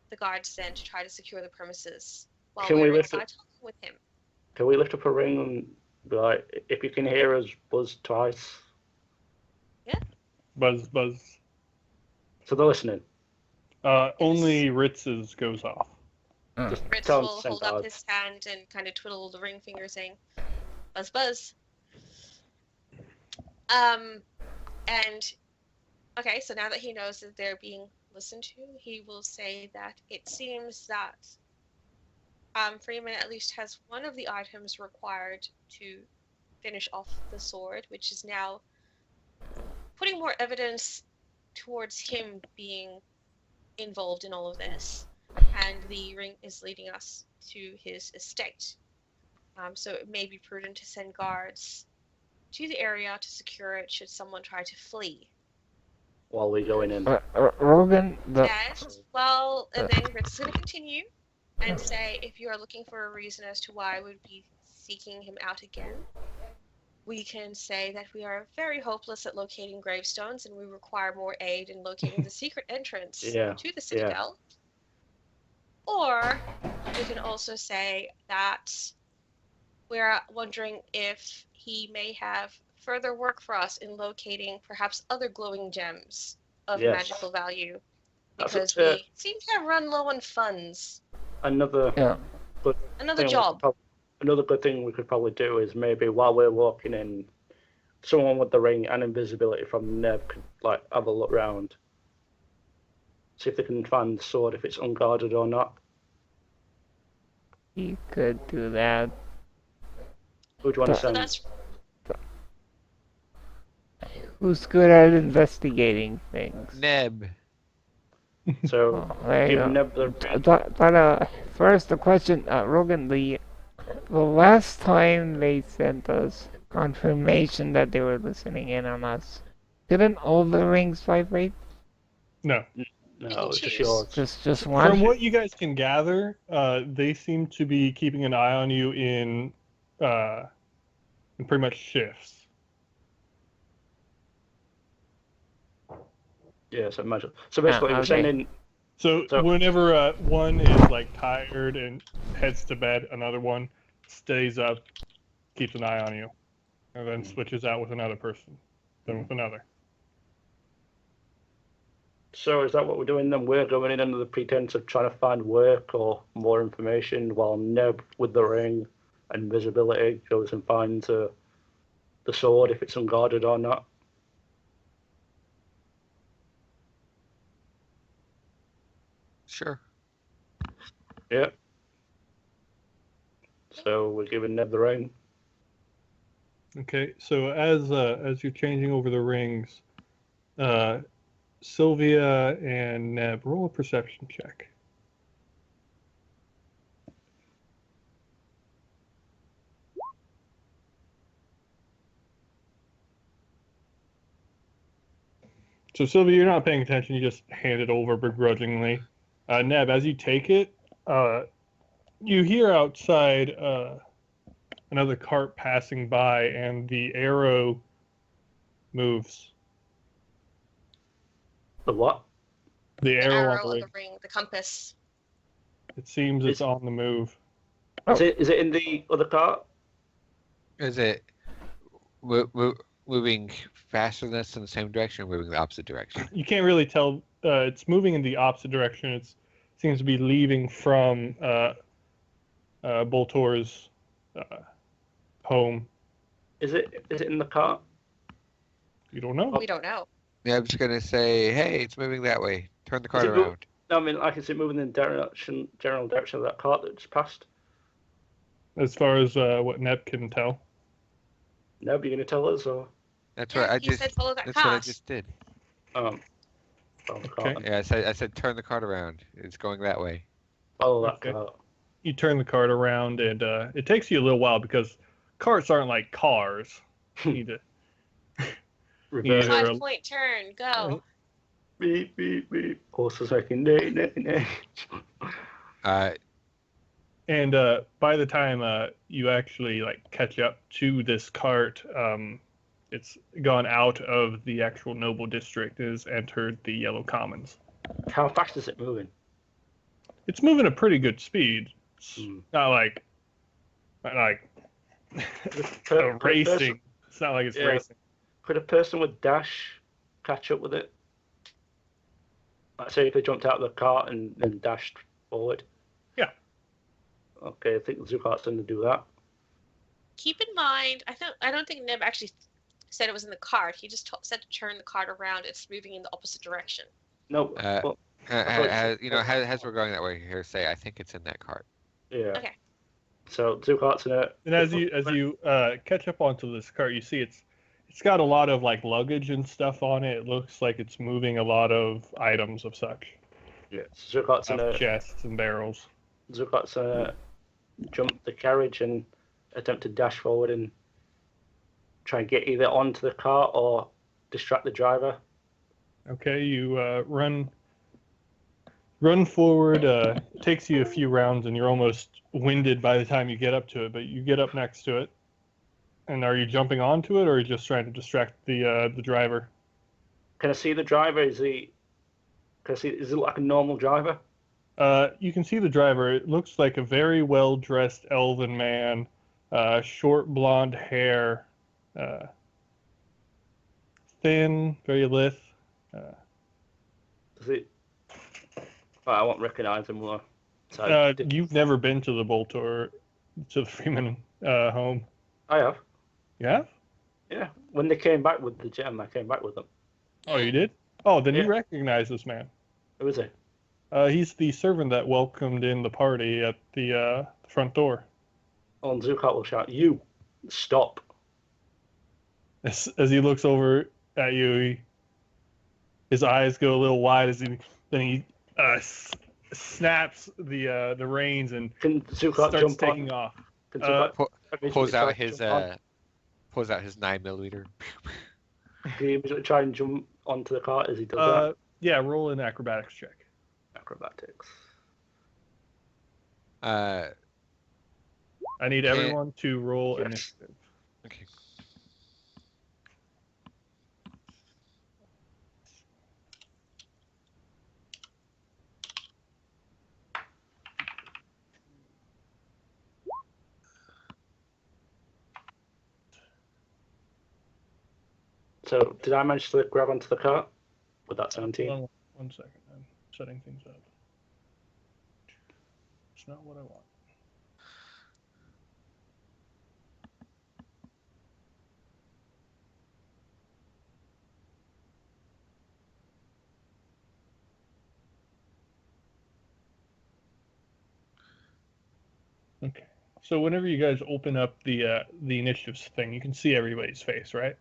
the guards then to try to secure the premises while we're inside talking with him. Can we lift up a ring and be like, if you can hear us, buzz twice? Yeah. Buzz, buzz. So they're listening. Only Ritz's goes off. Just Ritz tell them will to send hold up guards. his hand and kind of twiddle the ring finger, saying, "Buzz, buzz." And okay, so now that he knows that they're being listened to, he will say that it seems that Freeman at least has one of the items required to finish off the sword, which is now putting more evidence towards him being involved in all of this. And the ring is leading us to his estate. So it may be prudent to send guards to the area to secure it should someone try to flee. While we go in. Rogan, And then Ritz is going to continue and say, if you are looking for a reason as to why I would be seeking him out again, we can say that we are very hopeless at locating gravestones and we require more aid in locating the secret entrance to the Citadel. Or we can also say that we're wondering if he may have further work for us in locating perhaps other glowing gems of magical value, because we seem to have run low on funds. Another job. Another good thing we could probably do is maybe while we're walking in, someone with the ring and invisibility from Neb could have a look round, see if they can find the sword, if it's unguarded or not. You could do that. Who do you want to send? Who's good at investigating things? Neb. So give Neb the ring. But first the question, Rogan, the last time they sent us confirmation that they were listening in on us, didn't all the rings vibrate? No. No, it's just yours. Just one? From what you guys can gather, they seem to be keeping an eye on you in pretty much shifts. Yeah, so imagine. So basically, we're okay. sending. So So- whenever one is like tired and heads to bed, another one stays up, keeps an eye on you, and then switches out with another person, then with another. So is that what we're doing then? We're going in under the pretense of trying to find work or more information, while Neb with the ring and visibility goes and finds the sword if it's unguarded or not. Sure. Yeah. So we're giving Neb the ring. Okay, so as you're changing over the rings, Sylvia and Neb, roll a perception check. So Sylvia, you're not paying attention. You just hand it over begrudgingly. Neb, as you take it, you hear outside another cart passing by, and the arrow moves. The what? The The arrow arrow on the of ring. the ring, the compass. It seems it's Is- on the move. Oh. Is it in the other cart? Is it moving faster than us in the same direction, or moving the opposite direction? You can't really tell. It's moving in the opposite direction. It seems to be leaving from Boltor's home. Is it in the cart? You don't know. We don't know. Yeah, I'm just gonna say, hey, it's moving that way. Turn the cart it mo- around. No, I mean, like, is it moving in the general direction of that cart that just passed? As far as what Neb can tell. Neb, you going to tell us, or That's Yeah, what I you just. said follow that That's what I path. just did. follow the cart? Okay. then. Yeah, I said turn the cart around. It's going that way. Follow that Okay. cart. You turn the cart around, and it takes you a little while because carts aren't like cars. You need to Reverse. Either- 5-point turn, go. Beep, beep, beep. Horses making nay, nay, nay. And by the time you actually like catch up to this cart, it's gone out of the actual noble district and has entered the Yellow Commons. How fast is it moving? It's moving at pretty good speed. It's Hmm. not like Per- per racing. person- It's not like it's Yeah. racing. Could a person with dash catch up with it? Like, say if they jumped out of the cart and dashed forward. Yeah. Okay, I think the zoo cart's going to do that. Keep in mind, I don't think Neb actually said it was in the cart. He just said to turn the cart around. It's moving in the opposite direction. No. Uh, well, thought you know, as we're going that way here, say I think it's in that cart. yeah. Okay. So zoo cart's in it. And as you catch up onto this cart, you see it's got a lot of like luggage and stuff on it. It looks like it's moving a lot of items of such, Yeah. Zoo cart's in of it. chests and barrels. Zoo cart's jump the carriage and attempt to dash forward and try and get either onto the cart or distract the driver. Okay, you run forward. It takes you a few rounds, and you're almost winded by the time you get up to it. But you get up next to it. And are you jumping onto it, or are you just trying to distract the driver? Can I see the driver? Is it like a normal driver? You can see the driver. It looks like a very well-dressed elven man, short blonde hair, thin, very lithe. Does it? Well, I won't recognize him more. So You've never been to the Boltor, to the Freeman home. I have. Yeah? Yeah. When they came back with the gem, I came back with them. Oh, you did? Oh, then Yeah. you recognize this man. Who is he? He's the servant that welcomed in the party at the front door. On Zukat will shout, "You stop!" As he looks over at you, his eyes go a little wide as he snaps the reins and Can Zukat starts jump taking on? off. Can Zukat immediately Pulls out try and his jump on? pulls out his 9mm. Can he immediately try and jump onto the cart as he does that? Yeah, roll an acrobatics check. Acrobatics. Uh, I need Okay. everyone to roll Yes. initiative. okay. So, did I manage to grab onto the cart with that 17? Hold on 1 second. I'm setting things up. It's not what I want. Okay. So whenever you guys open up the initiatives thing, you can see everybody's face, right?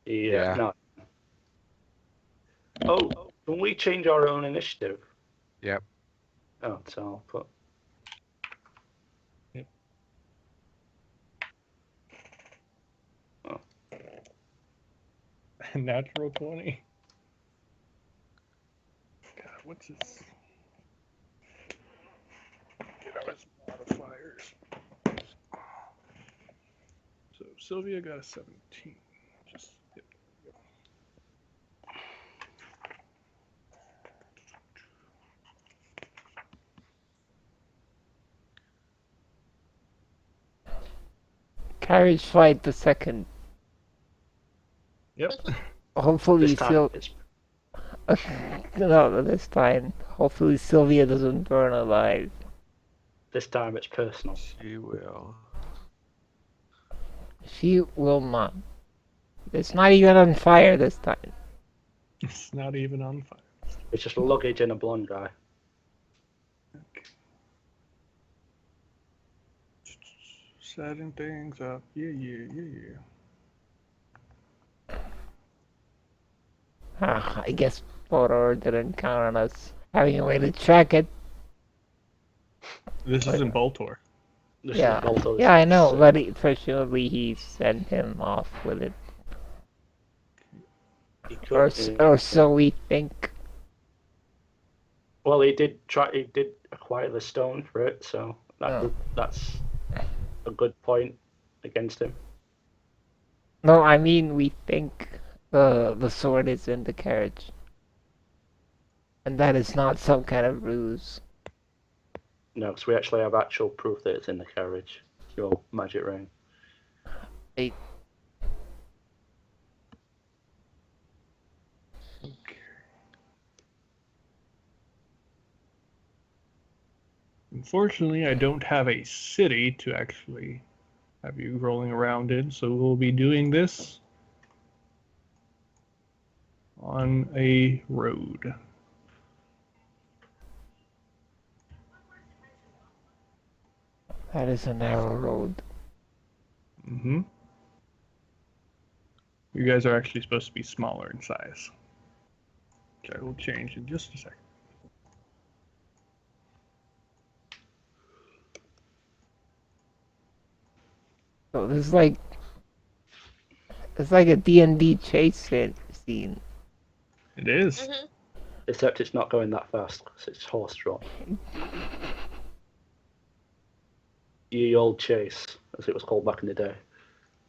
Yeah. Yeah. No. Oh, can we change our own initiative? Yep. Oh, so I'll put. Yep. Oh. Natural 20. God, what's this? Get out his modifiers. So Sylvia got a 17. Just yep, there we go. Carriage fight the second. Yep. Hopefully, This time it's no, this time. Hopefully, Sylvia doesn't burn alive. personal. She will. She will not. It's not even on fire this time. It's not even on fire. It's just luggage and a blonde guy. Okay. Setting things up. Yeah. I guess Photo didn't count on us having a way to track it. This isn't Boltor. This Yeah. is Balto's. Yeah, I know, but presumably he sent him off with it. He could, Or so we think. well, he did acquire the stone for it, so Oh. that's a good point against him. No, I mean we think the sword is in the carriage. And that is not some kind of ruse. No, because we actually have actual proof that it's in the carriage. Your magic ring. Unfortunately, I don't have a city to actually have you rolling around in, so we'll be doing this on a road. That is a narrow road. Mm-hmm. You guys are actually supposed to be smaller in size, which I will change in just a second. So this is like it's like a D&D chase scene. It is. Mhm. Except it's not going that fast because it's horse-drawn. Ye old chase, as it was called back in the day.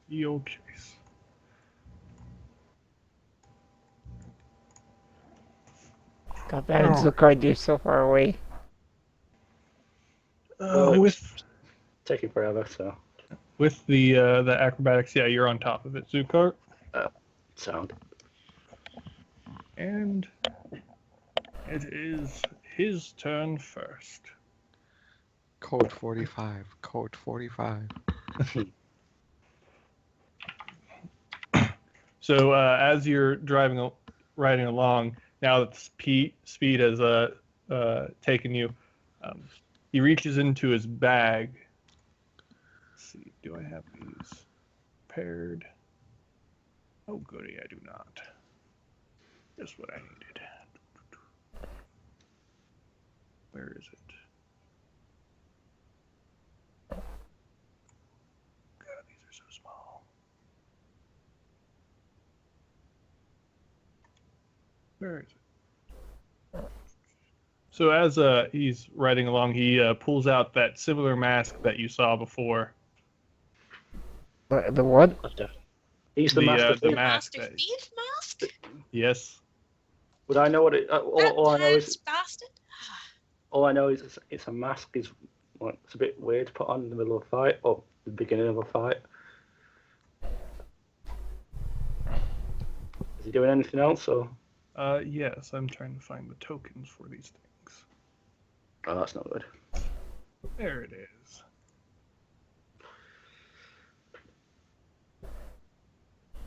The old chase. God damn it, Zucard, you're so far away. Well, With taking forever, so the acrobatics, yeah, you're on top of it, Zukart. sound. And it is his turn first. Code 45. Code 45. So as you're riding along, now that speed has taken you, he reaches into his bag. Let's see, do I have these paired? Oh goody, I do not. Just what I needed. Where is it? God, these are so small. Where is it? So as he's riding along, he pulls out that similar mask that you saw before. The what? He's the The, master the thief. The mask Master that- Thief mask? Yes. Would I know what it? All I know That is bastard? all I know is it's a mask. Is well, it's a bit weird to put on in the middle of a fight or the beginning of a fight. Is he doing anything else, or? Yes, I'm trying to find the tokens for these things. Oh, that's not good. There it is.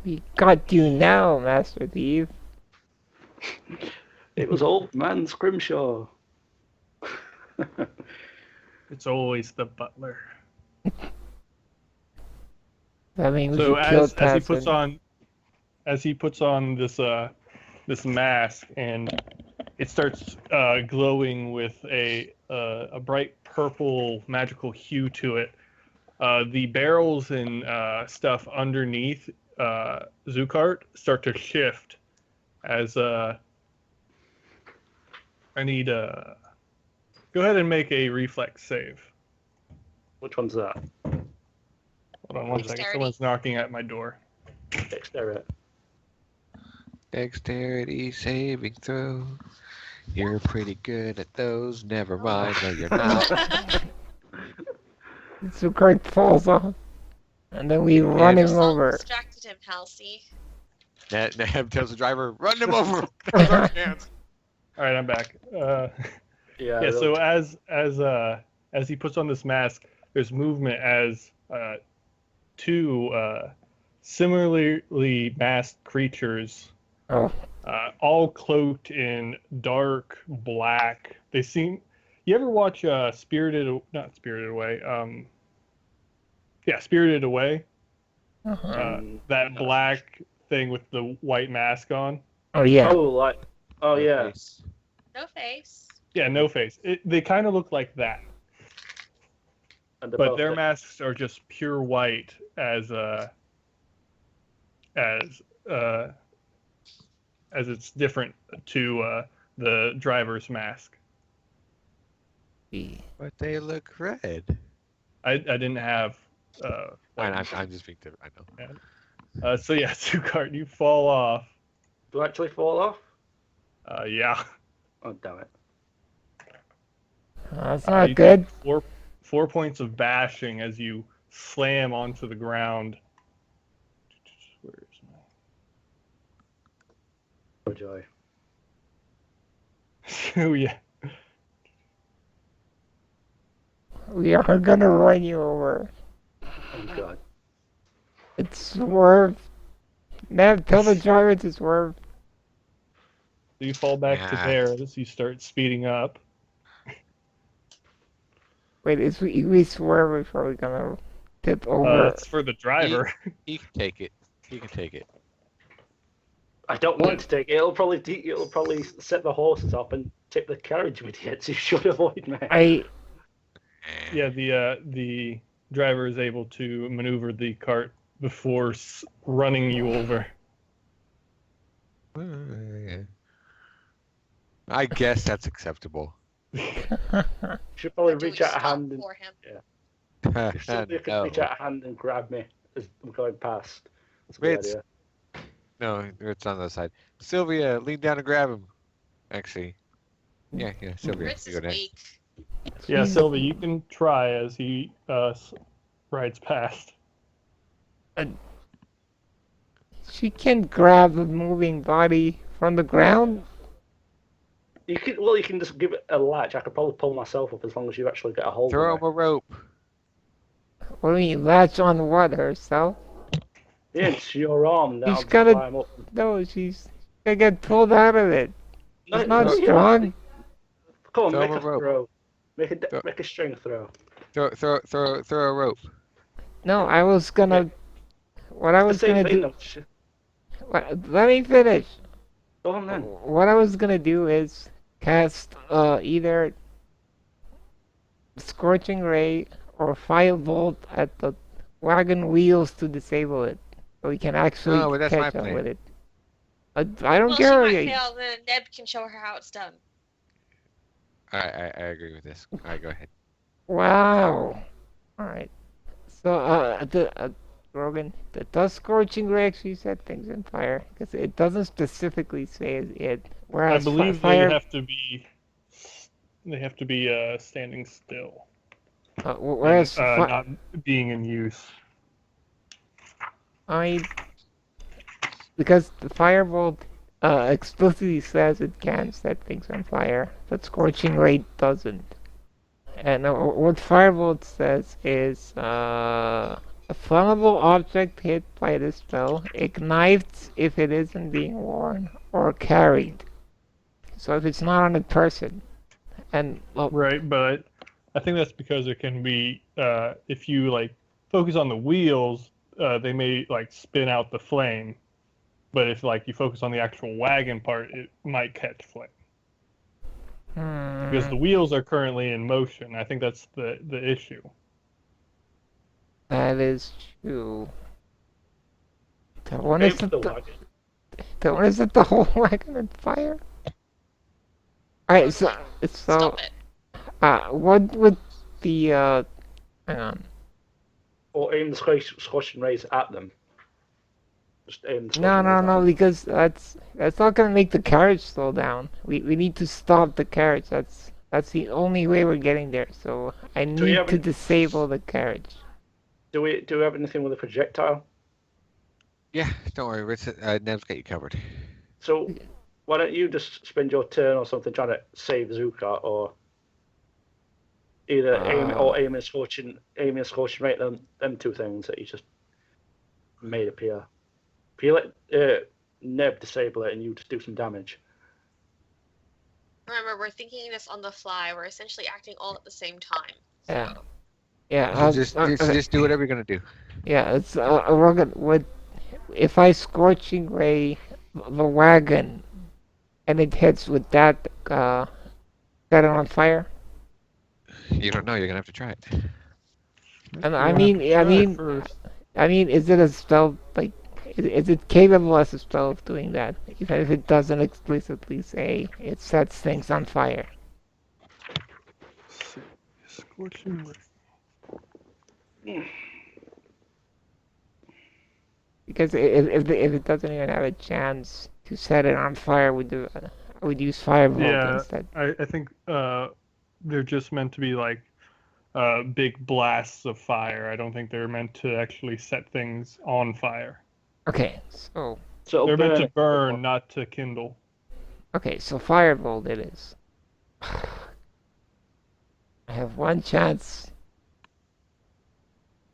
We got you now, Master Thief. It was old man Scrimshaw. It's always the butler. That means So you killed as he puts Tassin. on this this mask, and it starts glowing with a bright purple magical hue to it. The barrels and stuff underneath Zukart start to shift as I need go ahead and make a reflex save. Which one's that? Hold on one second. Dexterity. Someone's knocking at my door. Dexterity. Dexterity saving throw. You're pretty good at those. Never mind. No, you're not. Zukart falls off. And then we run him just- over. Distracted him, Halsey. Neb tells the driver, "Run him over." With our hands. All right, I'm back. Yeah. Yeah. So as he puts on this mask, there's movement as two similarly masked creatures, Oh, all cloaked in dark black. They seem. You ever watch not Spirited Away? Yeah, Spirited Away. uh-huh. That black thing with the white mask on. Oh yeah. Oh yeah. Nice. No face. Yeah, no face. They kind of look like that. And they're But both their dead. masks are just pure white as it's different to the driver's mask. But they look red. I didn't have I'm just being different. I know. so yeah, Zukart, you fall off. Do I actually fall off? Yeah. Oh damn it. That's not You good. take 4 points of bashing as you slam onto the ground. Where is my Oh joy. Oh yeah. We are gonna run you over. Oh god. It's swerve. Neb, tell the driver to swerve. So you fall back to Yeah. there as you start speeding up. Wait, is we swerve, we're probably gonna tip over. It's for the driver. He can take it. He can take it. I don't want to take it. It'll probably set the horses up and tip the carriage with it. So you should avoid me. I Yeah, the driver is able to maneuver the cart before running you over. Yeah. I guess that's acceptable. Should probably Do we reach out a stop hand and for him? if somebody could reach no. out a hand and grab me as I'm going past. That's a good Wait, idea. No, it's on the other side. Sylvia, lean down and grab him. Actually, yeah, Sylvia, Fritz you is go next. weak. Yeah, Sylvie, you can try as he rides past. she can grab a moving body from the ground. You can just give it a latch. I could probably pull myself up as long as you actually get a hold Throw of him a rope. What do you mean, latch on what, herself? it. Yeah, it's your arm. Then He's I'll just gotta- climb up. No, she's gonna get pulled out of it. It's not yeah. strong. Come on, Throw make him a a rope. throw. Throw- Make a string throw. Throw a rope. No, I was gonna. What I was The same gonna thing. do. though. Let me finish. Go on then. What I was gonna do is cast either Scorching Ray or Firebolt at the wagon wheels to disable it, so we can actually No, but that's my catch up plan. with it. I don't Well, she care. might fail, then Neb can show her how it's done. I agree with this. All right, go ahead. Wow. All right. So Rogan, does Scorching Ray actually set things on fire? Because it doesn't specifically say it. I Whereas believe fire. they have to be standing still, Whereas not being in use. I because the firebolt explicitly says it can set things on fire, but scorching ray doesn't. And what firebolt says is a flammable object hit by this spell ignites if it isn't being worn or carried. So if it's not on a person, and well, Right, but I think that's because it can be if you like focus on the wheels, they may like spin out the flame. But if like you focus on the actual wagon part, it might catch flame because the wheels are currently in motion. I think that's the issue. that is true. The one Aim is for the wagon. the one is that the whole wagon on fire. Alright, so Stop it. what would the hang on. Or aim the scorching rays at them. Just aim the No, scorching rays at no, them. because that's not gonna make the carriage slow down. We need to stop the carriage. That's the only way we're getting there. So I Do we need have to any- disable the carriage. Do we have anything with a projectile? Yeah, don't worry, Rich. Nev's got you covered. So why don't you just spend your turn or something trying to save Zuka, or either aim a scorching rate them two things that you just made appear. If you let Neb disable it and you just do some damage. Remember, we're thinking this on the fly. We're essentially acting all at the same time. Yeah. Yeah, So just okay. just do whatever you're gonna do. Yeah, it's we're gonna what if I scorching ray the wagon and it hits with that set it on fire? You don't know. You're gonna have to try it. And First. I mean, is it a spell like? Is it capable as a spell of doing that? Even if it doesn't explicitly say it sets things on fire. Scorching ray. Because if it doesn't even have a chance to set it on fire, I would use firebolt Yeah. instead. I think they're just meant to be like big blasts of fire. I don't think they're meant to actually set things on fire. Okay, so So it'll They're meant burn to it. burn, not to kindle. firebolt it is. I have one chance.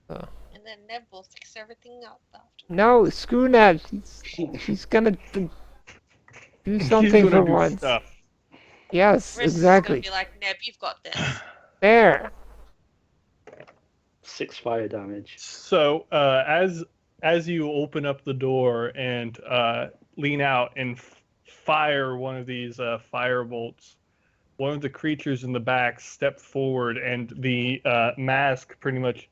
And then Neb will fix everything up after. No, screw that. She's gonna do something He's for gonna do once. stuff. Yes, Riz exactly. is gonna be like, Neb, you've got this. There. 6 fire damage. So as you open up the door and lean out and fire one of these fire bolts, one of the creatures in the back step forward, and the mask pretty much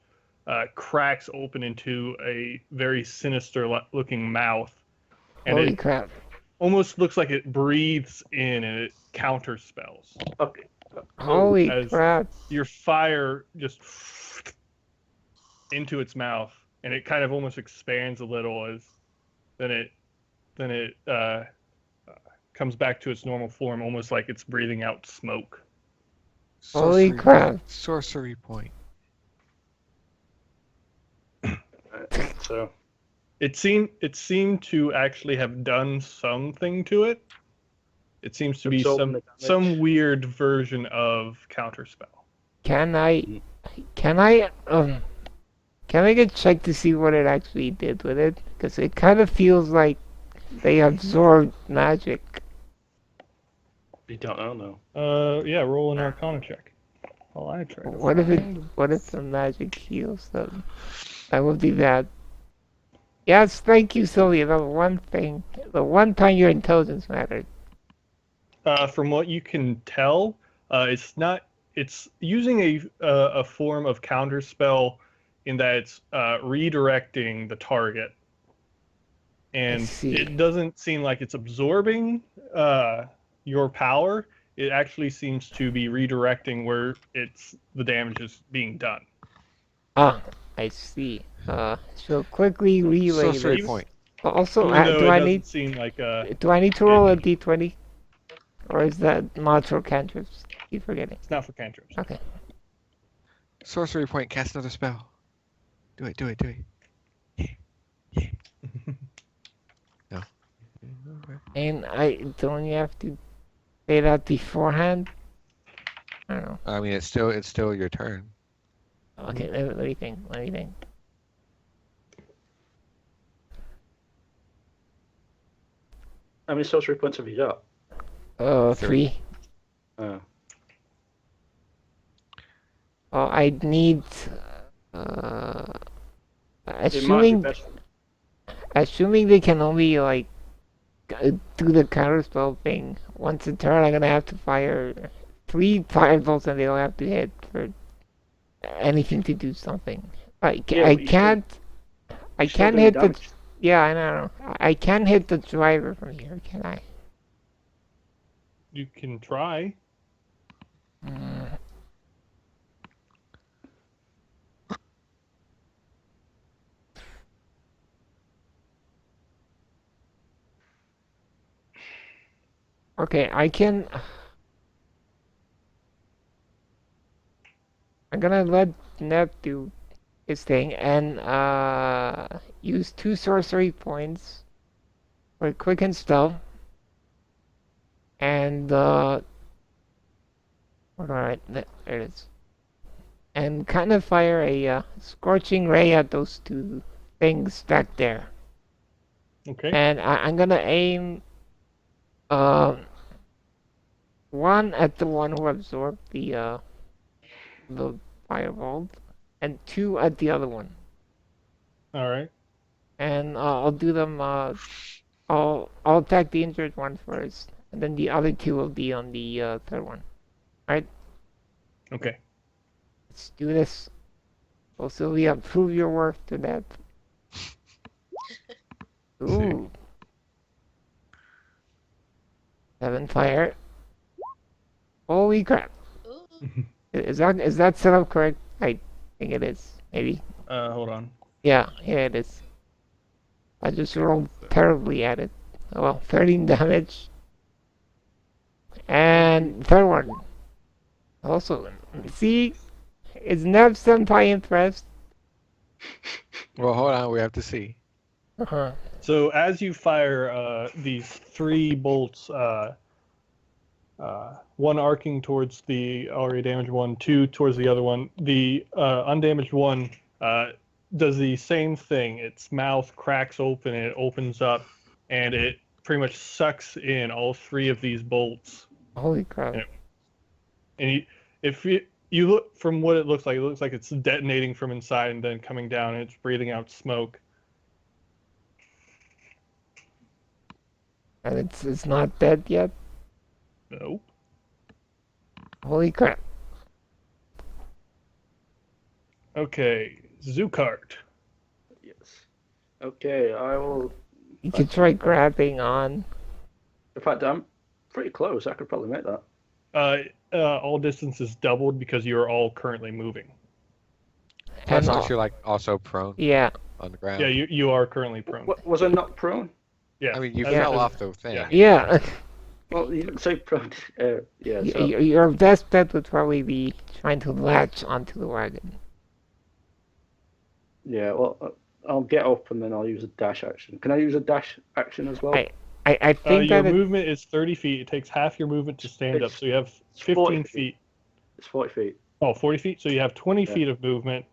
cracks open into a very sinister looking mouth, and Holy it crap. almost looks like it breathes in and it counter spells. Okay. Holy as- crap. Your fire just into its mouth, and it kind of almost expands a little as then it comes back to its normal form, almost like it's breathing out smoke. Holy crap. Sorcery point. So It seemed to actually have done something to it. It seems to be Absorbing the damage. some weird version of counterspell. Can I get checked to see what it actually did with it? Because it kind of feels like they absorbed magic. you don't know though. Yeah, roll an Arcana check. Well, I try to What if find- the magic heals them? That would be bad. Yes, thank you, Sylvia. The one time your intelligence mattered. From what you can tell, it's not. It's using a form of counterspell in that it's redirecting the target, and see. it doesn't seem like it's absorbing your power. It actually seems to be redirecting where the damage is being done. Ah, I see. So quickly relay Sorcery this. point. Also, Even though do it I doesn't need seem like do I need to roll a d20, or is that not for cantrips? Keep forgetting. it's not for cantrips. Okay. Sorcery point. Cast another spell. Do it. Yeah. No. And don't you have to say that beforehand? I don't know. I mean, it's still your turn. Okay, let me think. Let me think. How many sorcery points have you got? Three. 3. Oh. Oh, I need. It might be Assuming best. assuming they can only like do the counterspell thing once a turn, I'm gonna have to fire 3 firebolts and they don't have to hit for anything to do something. Yeah, I but can't. I you're still can't doing hit the. damage. Yeah, I know. I can hit the driver from here, can I? You can try. Mm. Okay, I can. I'm gonna let Neb do his thing and use 2 sorcery points for quicken spell and alright, there it is. And kind of fire a scorching ray at those 2 things back there. Okay. And I'm gonna aim um 1 at the one who absorbed the firebolt, and 2 at the other one. All right. And I'll do them. I'll attack the injured one first, and then the other 2 will be on the third one. Okay. Let's do this. Oh, Sylvia, prove your worth to that. Ooh. 7 fire. Holy crap! Ooh. Is that set up correct? I think it is. Maybe. Hold on. Yeah, it is. I just rolled terribly at it. Oh, well, 13 damage. And third one. Also, see, is Neb Senpai impressed? Well, hold on. We have to see. Uh-huh. So as you fire these 3 bolts, one arcing towards the already damaged one, 2 towards the other one, the undamaged one does the same thing. Its mouth cracks open, and it opens up, and it pretty much sucks in all 3 of these bolts. Holy crap. Yeah. And if you look from what it looks like it's detonating from inside and then coming down, and it's breathing out smoke. And it's not dead yet? Nope. Holy crap. Okay, Zukart. Yes. Okay, I will. You could try grabbing on. In fact, I'm pretty close. I could probably make that. All distance is doubled because you are all currently moving. Plus, And aren't you like also prone yeah, on the ground? Yeah, you are currently prone. Was I not prone? Yeah. I mean, you as- fell as- off the thing. yeah. yeah. Well, you didn't say prone. Yeah. So Your best bet would probably be trying to latch onto the wagon. yeah. Well, I'll get up and then I'll use a dash action. Can I use a dash action as well? I think Your that it, movement is 30 feet. It takes half your movement to stand up, It's- so you have it's 40 15 feet. It's 40 feet. Oh, 40 feet. So you have 20 Yeah. feet of movement,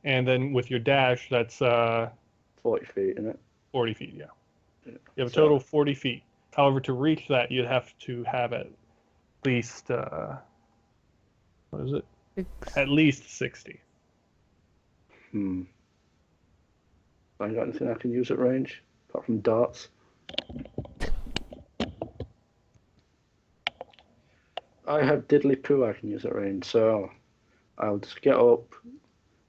and then with your dash, that's 40 feet, isn't it? 40 feet. Yeah. Yeah. You have a So- total of 40 feet. However, to reach that, you'd have to have at least what is it? At least 60. I got anything I can use at range apart from darts. I have diddly poo I can use at range, so I'll just get up,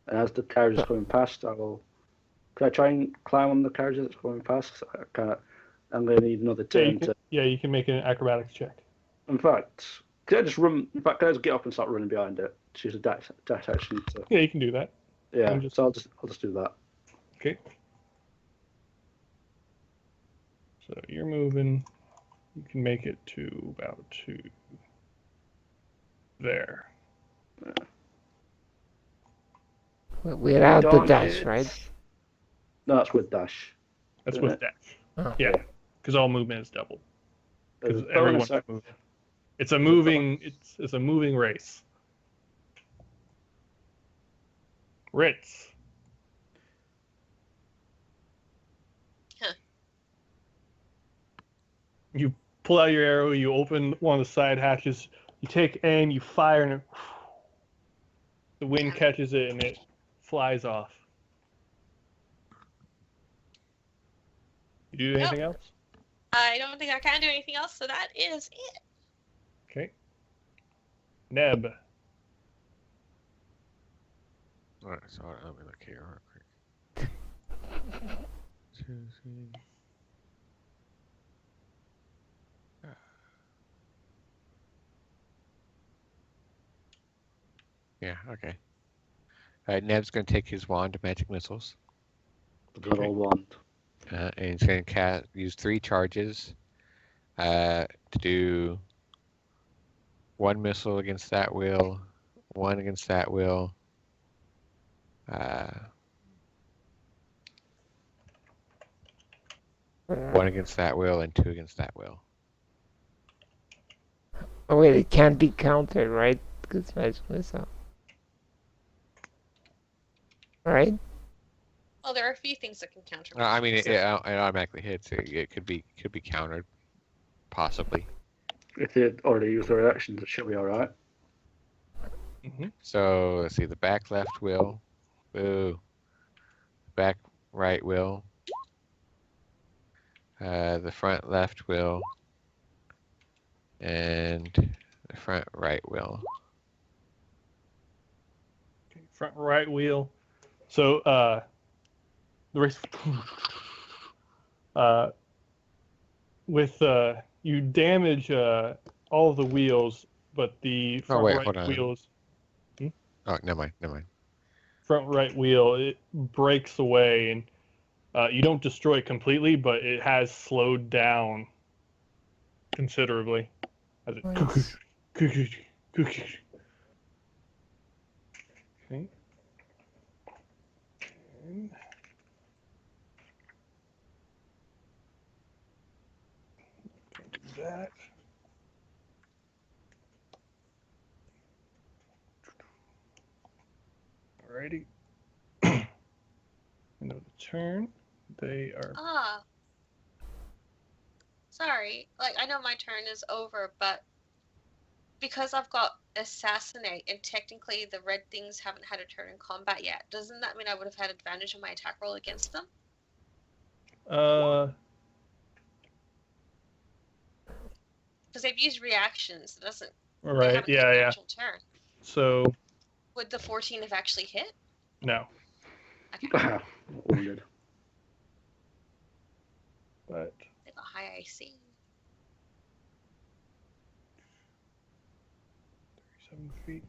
and as the carriage is coming past, I will. Can I try and climb on the carriage that's going past? I can't. I'm going to need another turn to. You can make an acrobatics check. In fact, can I just run? In fact, can I just get up and start running behind it? Choose a dash action. To, Yeah, you can do that. yeah, I'm just- so I'll just do that. Okay. So you're moving. You can make it to about there. without the Darn dash, it. right? No, that's with dash. That's Isn't with it? dash. Oh. Yeah. because all movement is doubled. There's Because a bonus everyone's act- moving. It's a moving. It's a moving race. Ritz. Huh. You pull out your arrow. You open one of the side hatches. You take aim. You fire, and the wind catches it, and it flies off. You do anything else? I don't think I can do anything else, so that is it. Okay. Neb. Alright, so let me look here real quick. Choosing. Yeah, okay. Neb's going to take his wand of magic missiles, The good old wand. and he's going to use 3 charges to do 1 missile against that wheel, 1 against that wheel, 1 against that wheel, and 2 against that wheel. Oh wait, it can't be countered, right? Because magic missile. Right? Well, there are a few things that can counter. I mean, it, so- it automatically hits. It could be countered, possibly. If they already used their reactions, it should be alright. Mm-hmm. So let's see, the back left wheel, boo. Back right wheel, the front left wheel, and the front right wheel. Okay, front right wheel. So the race with you damage all the wheels, but the Oh, front wait, right hold on. wheels Oh, never mind. front right wheel it breaks away, and you don't destroy it completely, but it has slowed down considerably. As it Nice. okay. And do that. Alrighty. End of the turn. They are Ah. Sorry, like I know my turn is over, but because I've got assassinate and technically the red things haven't had a turn in combat yet, doesn't that mean I would have had advantage on my attack roll against them? Because they've used reactions. It doesn't. They right. haven't had an actual turn. So Would the 14 have actually hit? no, Okay. Wounded. but They got high IC. 7 feet.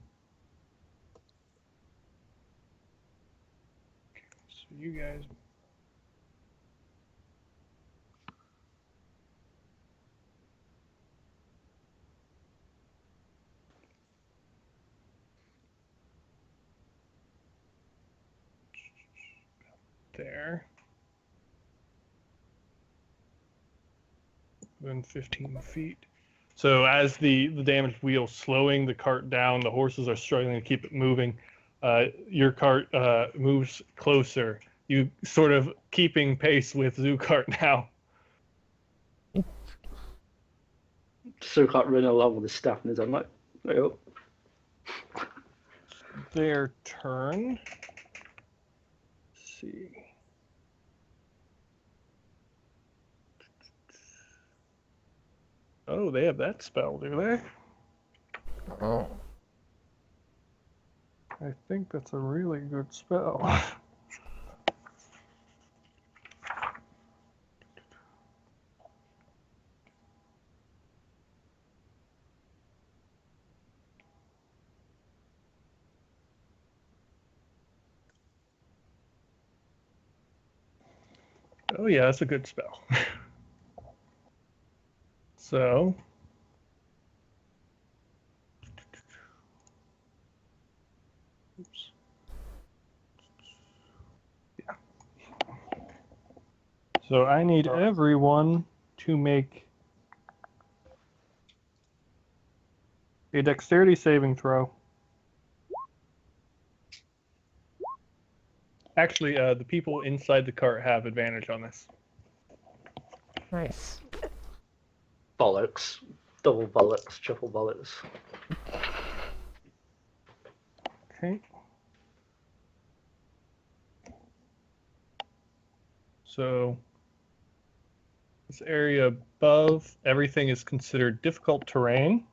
Okay, so you guys. There. Then 15 feet. So as the damaged wheel slowing the cart down, the horses are struggling to keep it moving. Your cart moves closer. You sort of keeping pace with Zoocart now. Sukat running along with his staff and he's like, oh, Their turn. Let's see. Oh, they have that spell, do they? Oh. I think that's a really good spell. Oh yeah, that's a good spell. So oops. So I need everyone to make a dexterity saving throw. Actually, the people inside the cart have advantage on this. Nice. Bollocks. Double bollocks, triple bollocks. Okay. So this area above, everything is considered difficult terrain.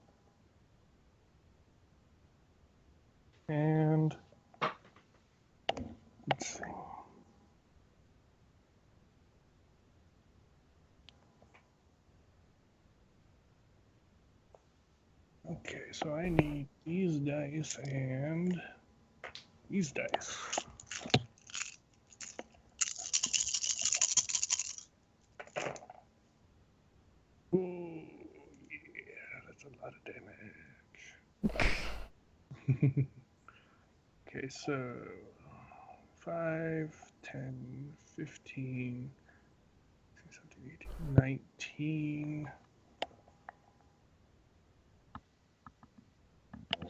And let's see. Okay, so I need these dice and these dice. Ooh, yeah, that's a lot of damage. Okay, so 5, 10, 15, 16, 17, 18, 19.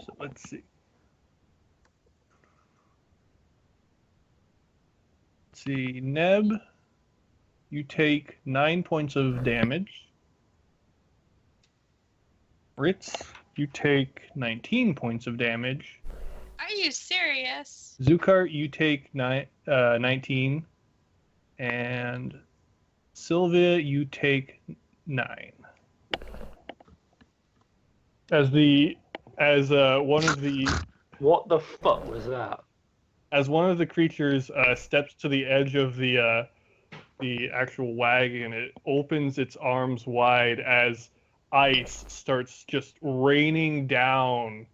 So let's see. Let's see, Neb, you take 9 points of damage. Ritz, you take 19 points of damage. Are you serious? Zukar, you take 19. And Sylvia, you take 9. As one of the What the fuck was that? as one of the creatures steps to the edge of the actual wagon, it opens its arms wide as ice starts just raining down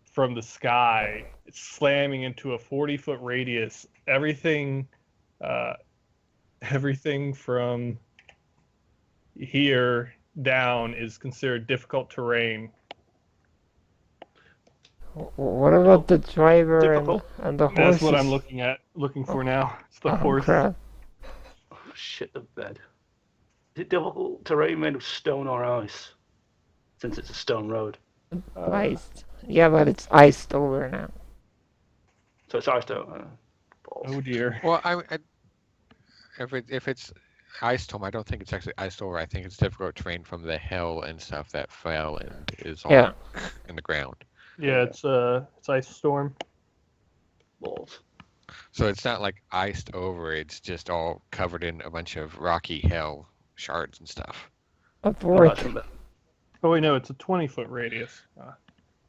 from the sky. It's slamming into a 40-foot radius. Everything from here down is considered difficult terrain. What about the driver Difficult. and the horses? That's what I'm looking for now. It's the Oh, horse. crap. Oh, shit the bed. Is it difficult terrain made of stone or ice? Since it's a stone road. Iced. Yeah, but it's iced over now. So it's iced out. Balls. Oh dear. Well, if it's ice storm, I don't think it's actually ice over. I think it's difficult terrain from the hail and stuff that fell and is Yeah. in the ground. Yeah, it's ice storm. Balls. So it's not like iced over. It's just all covered in a bunch of rocky hail shards and stuff. Up Oh, north. that's a- Oh wait, no, it's a 20-foot radius. I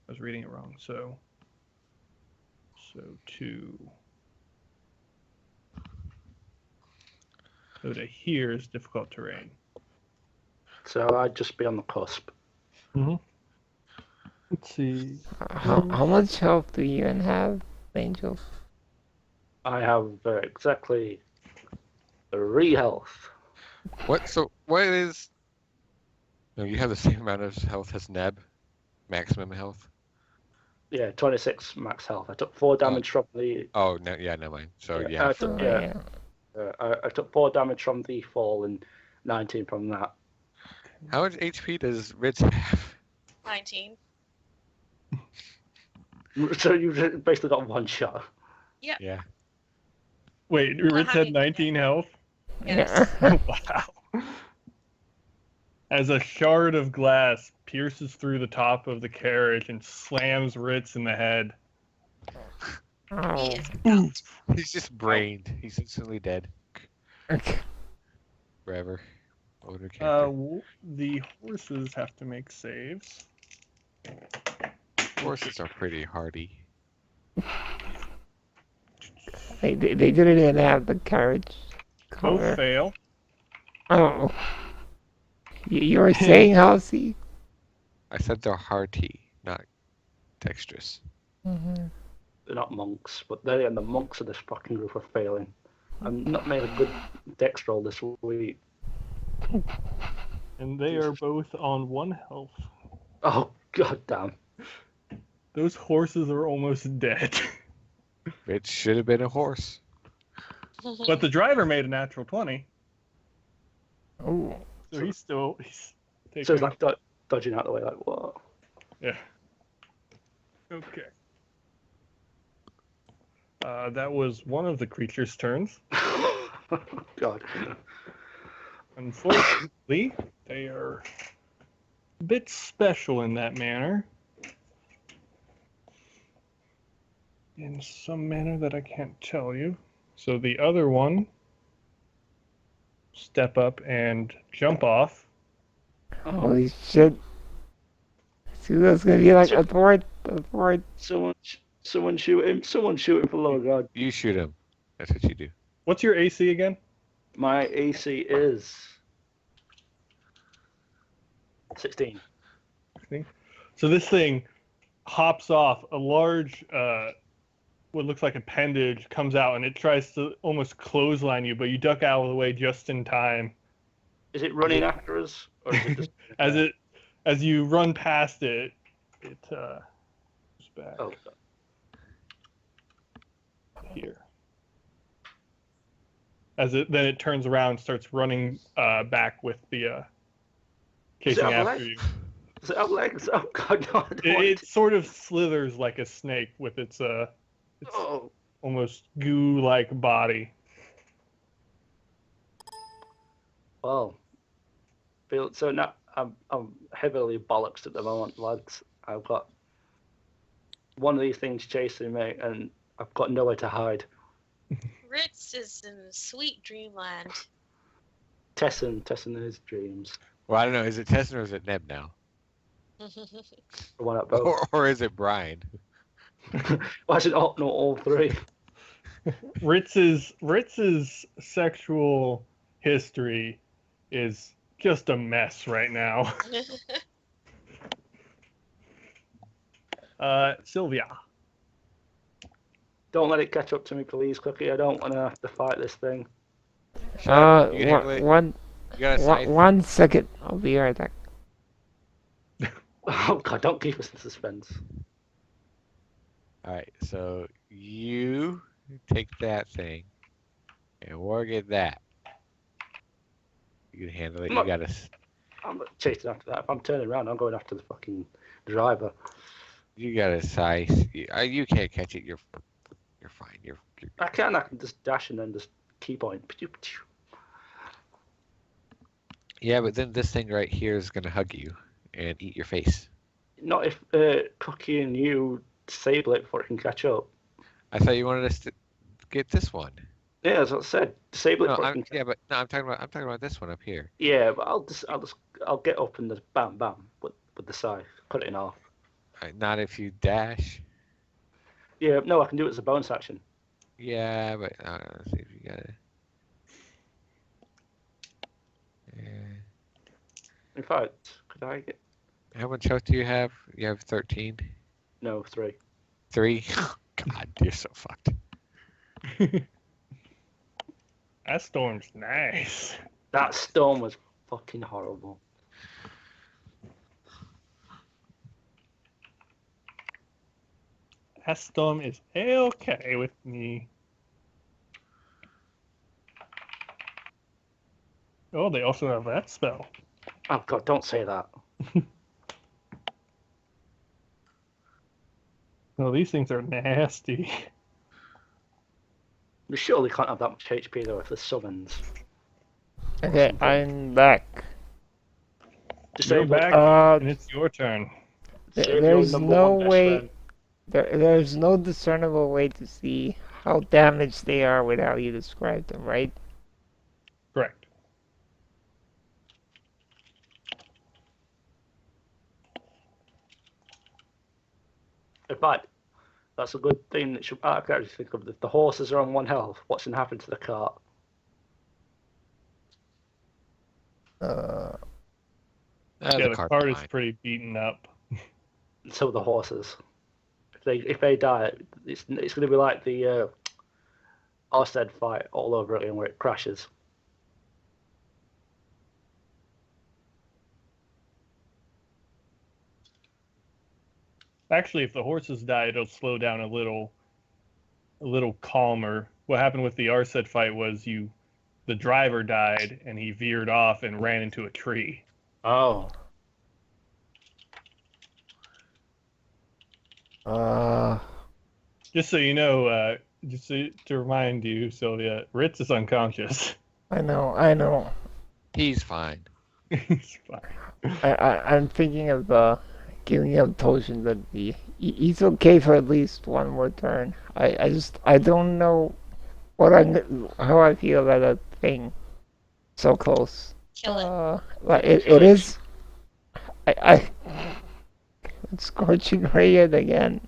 was reading it wrong. So 2. So to here is difficult terrain. So I'd just be on the cusp. Mm-hmm. Let's see. How much health do you even have, Angel? I have exactly 3 health. What is? No, you have the same amount of health as Neb, maximum health. Yeah, 26 max health. I took 4 damage from the. Oh no, yeah, never mind. So Yeah, yeah, I took, Oh, yeah. I took 4 damage from the fall and 19 from that. how much HP does Ritz have? 19. So you've basically got 1 shot. Yeah. Wait, Well, Ritz how had many- 19 health? Yes. Wow. As a shard of glass pierces through the top of the carriage and slams Ritz in the head. Oh. He is out. He's just brained. He's instantly dead Okay. forever. Older character. The horses have to make saves. Horses are pretty hardy. They didn't even have the carriage Both cover. fail. Oh. You were saying, Halsey? I said they're hearty, not dexterous. Mm-hmm. They're not monks, but they and the monks of this fucking group are failing. I've not made a good dex roll this week. And they are both on 1 health. Oh, god damn. Those horses are almost dead. It should have been a horse. But the driver made a natural 20. Oh. So he's so taking. it's like dodging out the way, like what? Yeah. Okay. That was one of the creature's turns. God. Unfortunately, they are a bit special in that manner. In some manner that I can't tell you. So the other one step up and jump off. Holy shit. See, that's gonna be like a fourth. Someone shoot him. Someone shoot him for the love of God. You shoot him. That's what you do. What's your AC again? My AC is 16. So this thing hops off. A large, what looks like appendage comes out, and it tries to almost clothesline you, but you duck out of the way just in time. Is it running after us, or is it just As you run past it, it goes back Oh, here. Then it turns around and starts running back with the Is it chasing up after legs? you. Is it up legs? Oh God, no! I don't want It sort of slithers like a snake with its Oh, almost goo-like body. well. So now I'm heavily bollocksed at the moment, lads. I've got one of these things chasing me, and I've got nowhere to hide. Ritz is in sweet dreamland. Tessin his dreams. Well, I don't know. Is it Tessin or is it Neb now? One up both. Or is it Brian? Why should not all three? Ritz's sexual history is just a mess right now. Sylvia. Don't let it catch up to me, please, Cookie. I don't want to have to fight this thing. You can handle it. One You got a scythe? 1 second. I'll be right back. Oh God, don't keep us in suspense. All right, so you take that thing and warg that. You can handle it. You Look. got to. I'm not chasing after that. If I'm turning around, I'm going after the fucking driver. You got a scythe. You can't catch it. You're fine. You're I can just dash and then just keep on. Yeah, but then this thing right here is gonna hug you and eat your face. Not if Cookie and you disable it before it can catch up. I thought you wanted us to get this one. Yeah, that's what I said. Disable it No, before it can. yeah, but no, I'm talking about this one up here. Yeah, but I'll get up and just bam with the scythe, cut it in half. All right, not if you dash. Yeah, no, I can do it as a bonus action. Yeah, but let's see if you got it. Yeah. In fact, could I get How much health do you have? You have 13. no 3? 3. God, you're so fucked. That storm's nice. That storm was fucking horrible. That storm is okay with me. Oh, they also have that spell. Oh God, don't say that. No, these things are nasty. We surely can't have that much HP though if there's summons. Okay, I'm back. You're back, Uh, and it's your turn. Save your there's number no one best way. friend. There's no discernible way to see how damaged they are with how you describe them, right? Correct. In fact, that's a good thing that I can actually think of. If the horses are on 1 health, what's going to happen to the cart? Uh, Yeah, the cart's card is fine. pretty beaten up. So the horses. If they die, it's going to be like the Orsted fight all over again, where it crashes. Actually, if the horses die, it'll slow down a little calmer. What happened with the Arset fight was you the driver died and he veered off and ran into a tree. Oh. Just so you know, to remind you, Sylvia, Ritz is unconscious. I know. He's fine. He's fine. I'm thinking of giving him Toshin that he's okay for at least one more turn. I don't know how I feel about that thing so close. Kill it. Like it is. I it's scorching ray it again.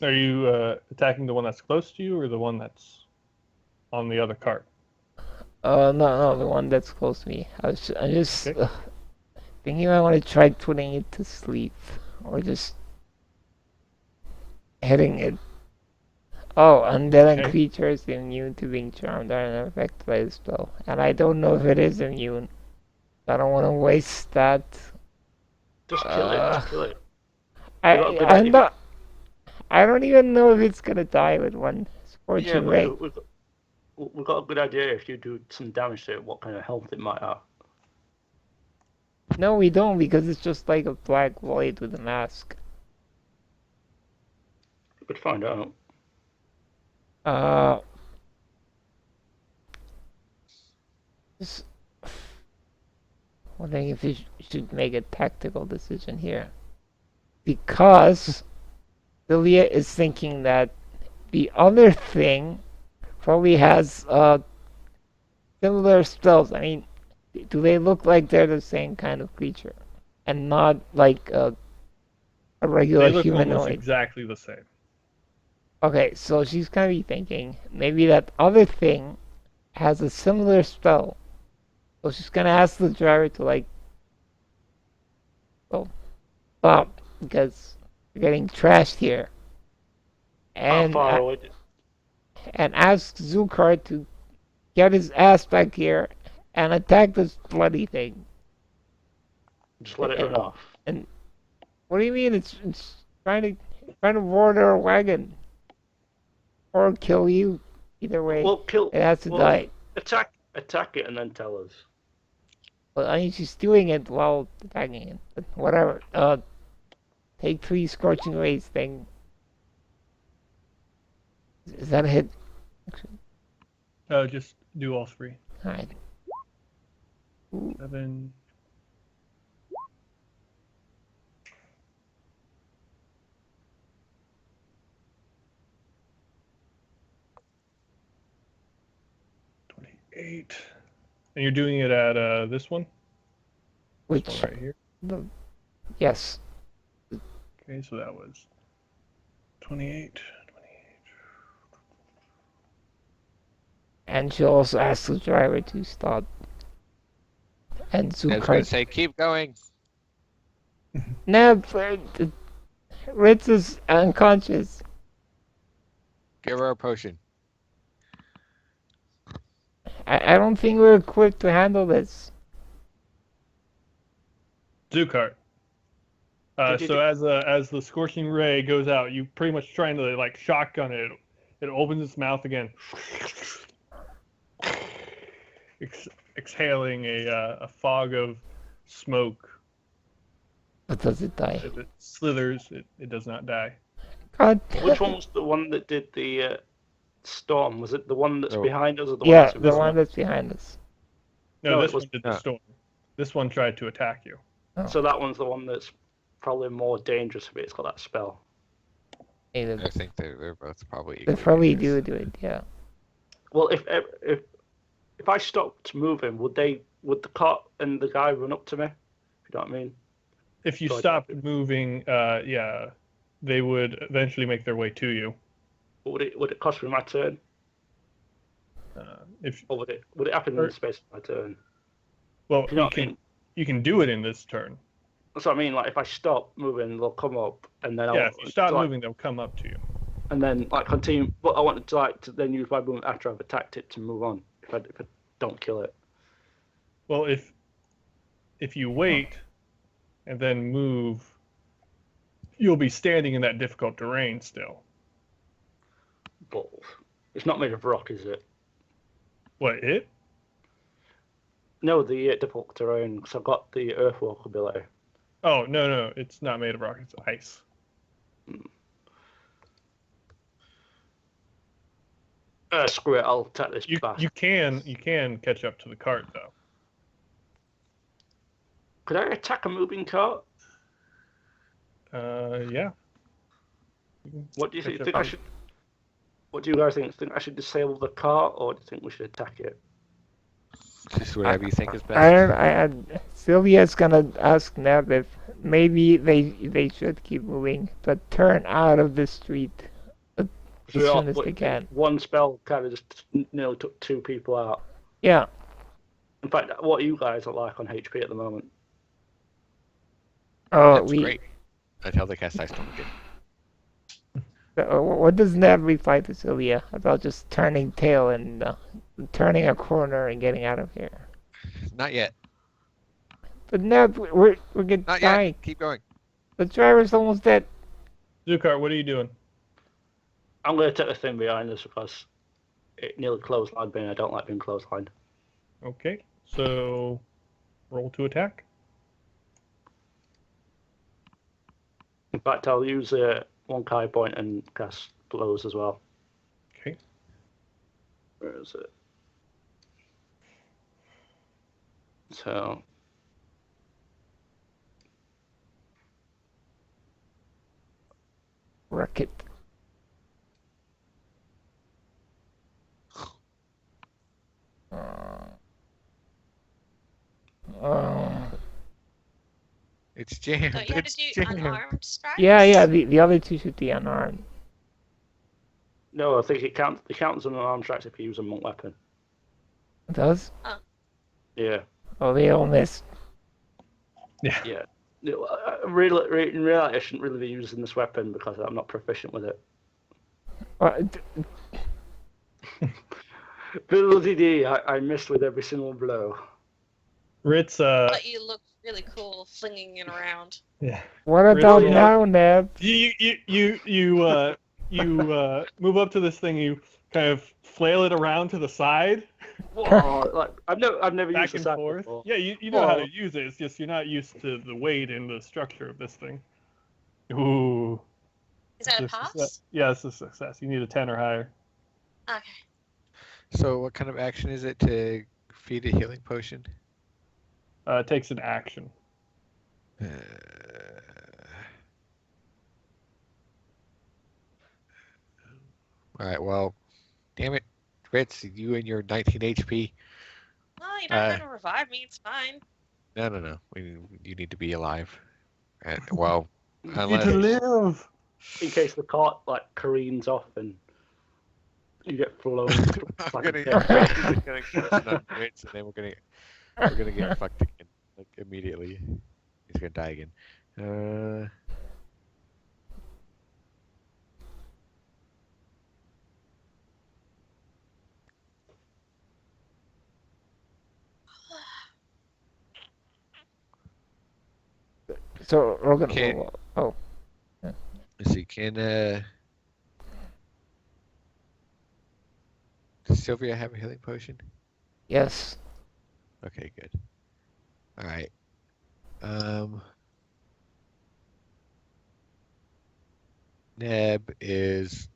Are you attacking the one that's close to you or the one that's on the other cart? No, the one that's close to me. I'm just Okay. thinking I want to try putting it to sleep or just hitting it. Oh, undead Okay. creatures immune to being charmed are not affected by the spell, and I don't know if it is immune. I don't want to waste that. Just kill it. Just kill it. I got a good I'm idea. not. I don't even know if it's gonna die with one Yeah, scorching but ray. we've got a good idea if you do some damage to it, what kind of health it might have. No, we don't because it's just like a black void with a mask. We could find out. Just wondering if you should make a tactical decision here. Because Lilia is thinking that the other thing probably has similar spells. I mean, do they look like they're the same kind of creature and not like a regular They look almost humanoid? exactly the same. Okay, so she's gonna be thinking maybe that other thing has a similar spell. So she's gonna ask the driver to like, well, stop because you're getting trashed here, How and far away? and ask Zukar to get his ass back here and attack this bloody thing. Just let it run off. What do you mean? It's trying to board our wagon or kill you. Either way, Well, kill. it has to well, die. Attack it and then tell us. Well, I mean, she's doing it while attacking it. But whatever. Take 3 scorching rays thing. Is that a hit? Just do all 3. Alright. 7. $28. And you're doing it at this one? This Which? one right here. Yes. Okay, so that was 28. And she'll also ask the driver to stop. And I was going Zukar. to say, keep going. No, Ritz is unconscious. Give her a potion. I don't think we're equipped to handle this. Zukart. Did you So as the scorching ray goes out, you pretty much trying to like shotgun it. It opens its mouth again, exhaling a fog of smoke. But does it die? As it slithers, it does not die. God. Which one was the one that did the storm? Was it the one that's Oh. behind us or the one Yeah, that's the with one us? that's behind us. No, No, this it was- one did the no. storm. This one tried to attack you. So that one's the one that's probably more dangerous if it's got that spell. Either. I think they're both probably They equally probably dangerous. do it, yeah. Well, if I stopped moving, would the cart and the guy run up to me? If you know what I mean? If you So I- stopped moving, yeah, they would eventually make their way to you. But would it cost me my turn, If or would it happen in Or- the space of my turn? well, You know you what I mean? you can do it in this turn. That's what I mean. Like if I stop moving, they'll come up, and then Yeah, I'll if you stop like, moving, they'll come up to you. and then like continue. But I wanted to then use my movement after I've attacked it to move on. If I don't kill it. Well, if you wait and then move, you'll be standing in that difficult terrain still. But it's not made of rock, is it? What, it? No, the difficult terrain, because I've got the Earthwalk ability. Oh, no, it's not made of rock, it's ice. Screw it, I'll take this You back. you can catch up to the cart though. Could I attack a moving cart? Yeah. You can What do you catch think up. I should... What do you guys think? Think I should disable the cart, or do you think we should attack it? Just whatever you think is best. Sylvia's gonna ask Neb if maybe they should keep moving, but turn out of the street as soon as they can. One spell kind of just nearly took 2 people out. Yeah. In fact, what you guys are like on HP at the moment? Oh, That's great. Until they cast Ice Storm again. What does Neb reply to Sylvia about just turning tail and turning a corner and getting out of here? Not yet. But Neb, we're gonna Not die. yet. Keep going. The driver's almost dead. Zukar, what are you doing? I'm going to take the thing behind us because it nearly clotheslined me and I don't like being clotheslined. Okay, so roll to attack. In fact, I'll use one Kai point and cast blows as well. Okay. Where is it? So... Wreck it. It's jammed. Don't you have It's to do jammed. unarmed strikes? Yeah, the other two should be unarmed. No, I think it counts as an arm strikes if you use a monk weapon. It does? Yeah. Oh, they all missed. Yeah. Really, in reality, I shouldn't really be using this weapon because I'm not proficient with it. Bloody D, I missed with every single blow. Ritz, But you look really cool flinging it around. yeah. What about Really? now, Neb? You move up to this thing. You kind of flail it around to the side, Whoa, like I've never back used the and sack forth. before. Yeah, you know how Whoa. to use it. It's just you're not used to the weight and the structure of this thing. Ooh. Is that a It's a pass? success. Yeah, it's a success. You need a 10 or higher. Okay. So what kind of action is it to feed a healing potion? It takes an action. All right. Well, damn it, Ritz, you and your 19 HP. Well, you don't have to revive me. It's fine. No. You need to be alive. And, well, You unless need to live. In case the cart like careens off and you get flown. I'm like gonna, a dead I'm gonna catch another Ritz, and then we're gonna get fucked again, like immediately. He's gonna die again. So we're gonna. Okay. Oh, Let's see. Does Sylvia have a healing potion? yes. Okay, good. All right. Neb is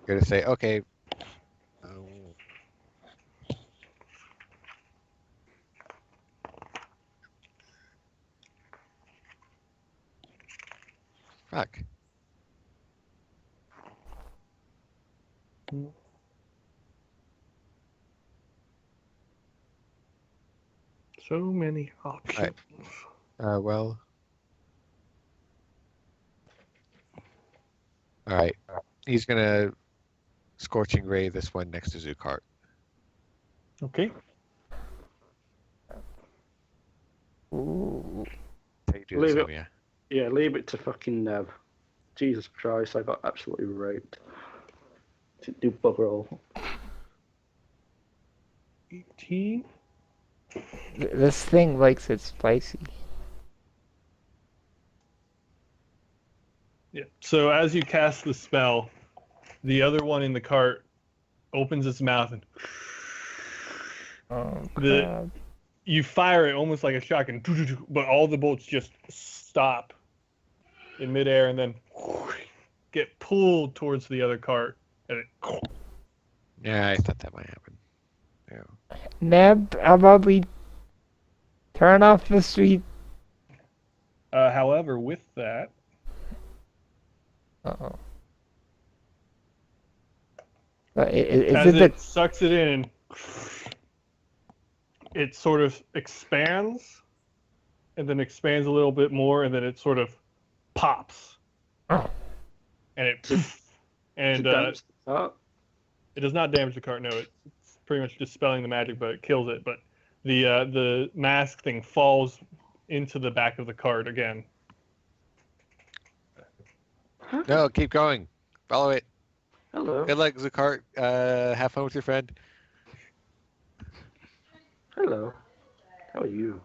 gonna say, okay. Fuck. So many options. Well. All right. He's gonna Scorching Ray this one next to Zukart. Okay. Ooh. How you do, Leave it. Sylvia? Yeah, leave it to fucking Neb. Jesus Christ, I got absolutely raped. Didn't do bugger all. 18. This thing likes it spicy. Yeah. So as you cast the spell, the other one in the cart opens its mouth and Oh, The- crap. You fire it almost like a shotgun, but all the bolts just stop in midair and then get pulled towards the other cart. And it, Yeah, I thought that might happen. Yeah. Neb, how about we turn off the street? however, with that, Uh-oh. Is as it the... it sucks it in, it sort of expands, and then expands a little bit more, and then it sort of pops, Oh, and it and it does not damage the cart. No, it's pretty much dispelling the magic, but it kills it. But the mask thing falls into the back of the cart again. No, keep going. Follow it. Hello. Good luck, Zukart. Have fun with your friend. Hello. How are you?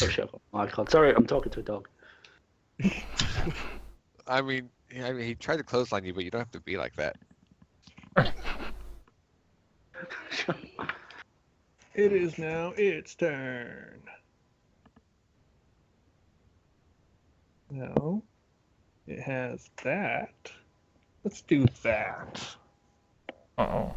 Oh, shut up. My God. Sorry, I'm talking to a dog. I mean, he tried to clothesline you, but you don't have to be like that. It is now its turn. No, it has that. Let's do that. uh-oh.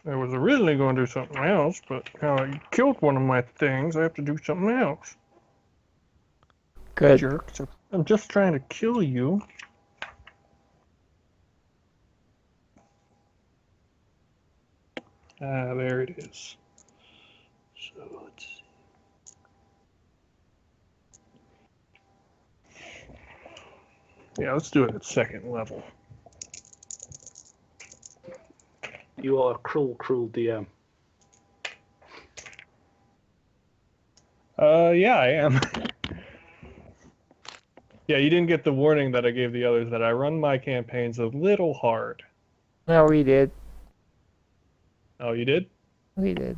I was originally going to do something else, but now I killed one of my things, I have to do something else. Good. Jerk. So I'm just trying to kill you. Ah, there it is. So let's see. Yeah, let's do it at second level. You are a cruel, cruel DM. Yeah, I am. Yeah, you didn't get the warning that I gave the others that I run my campaigns a little hard. No, we did. Oh, you did? We did.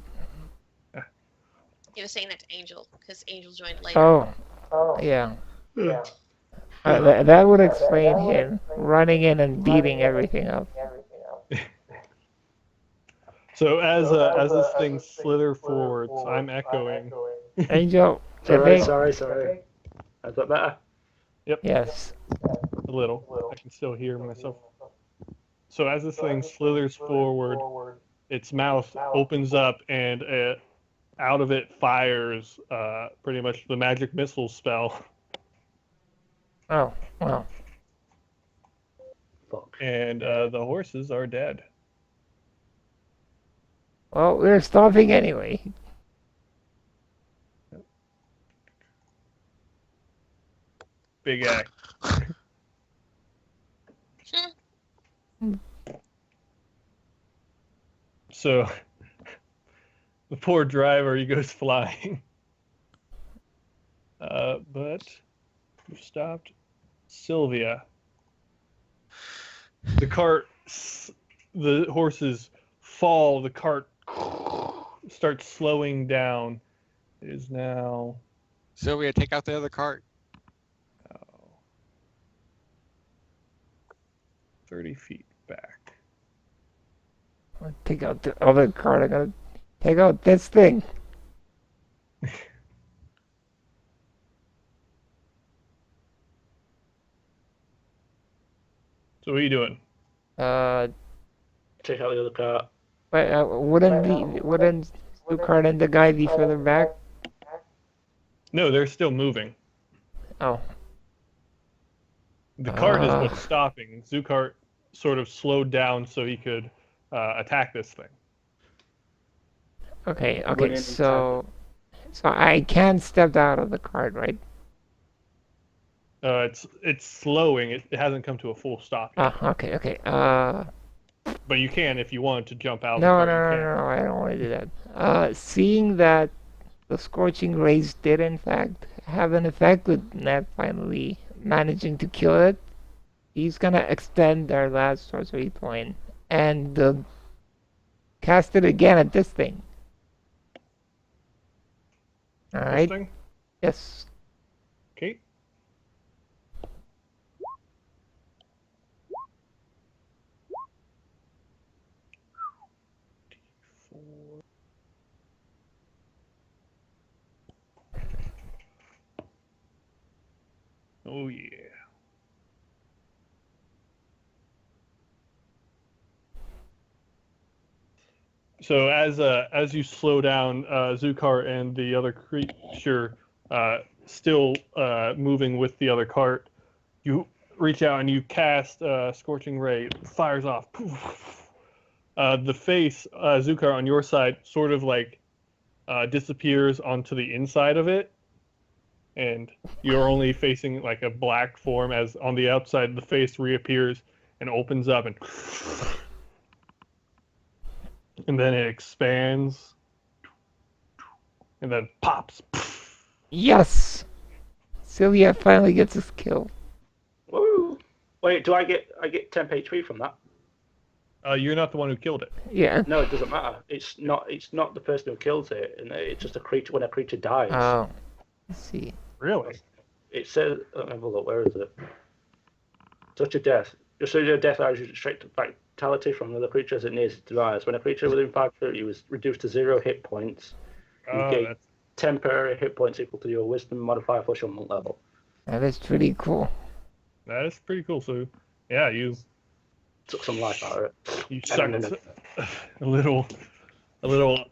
He was saying that to Angel because Angel joined later. Oh, yeah. That would explain him running in and beating everything up. So as this thing slithers forwards, I'm echoing. Angel, I Sorry, think... sorry. Is that better? Yes. A little. I can still hear myself. So as this thing slithers forward, its mouth opens up and out of it fires pretty much the magic missile spell. Oh, well. Fuck. And the horses are dead. Well, we're stopping anyway. Big act. So the poor driver, he goes flying. But we've stopped Sylvia. The cart, the horses fall. The cart starts slowing down. It is now Sylvia, take out the other cart. 30 feet back. Take out the other card. I gotta take out this thing. So what are you doing? Check out the other car. But wouldn't Zucard and the guy be further back? No, they're still moving. Oh, The cart is Ah. what's stopping. Zukart sort of slowed down so he could attack this thing. okay. Running So I can step out of the card, right? It's slowing. It hasn't come to a full stop yet. Okay. But you can if you want to jump out. No, the cart, you can. I don't want to do that. Seeing that the scorching rays did in fact have an effect with Ned finally managing to kill it, he's gonna extend our last sorcery point and cast it again at this thing. All This right. thing? Yes. Okay. Oh yeah. So as you slow down, Zukar and the other creature still moving with the other cart, you reach out and you cast Scorching Ray. Fires off. The face, Zukar, on your side, sort of like disappears onto the inside of it, and you're only facing like a black form. As on the outside, the face reappears and opens up, and then it expands, and then pops. Yes! Sylvia finally gets his kill. Woo! Wait, do I get 10 HP from that? You're not the one who killed it. Yeah. No, it doesn't matter. It's not the person who kills it, and it's just a creature. When a creature dies, Oh. Let's see. Really? it says. Let me have a look. Where is it? Such a death. So your death allows you to extract vitality from another creature as it nears its demise. When a creature within 5 feet of you is reduced to 0 hit points, you Oh, gain that's temporary hit points equal to your Wisdom modifier plus your monk level. That is pretty cool. that is pretty cool. So, yeah, you Took some life out of it. sucked a little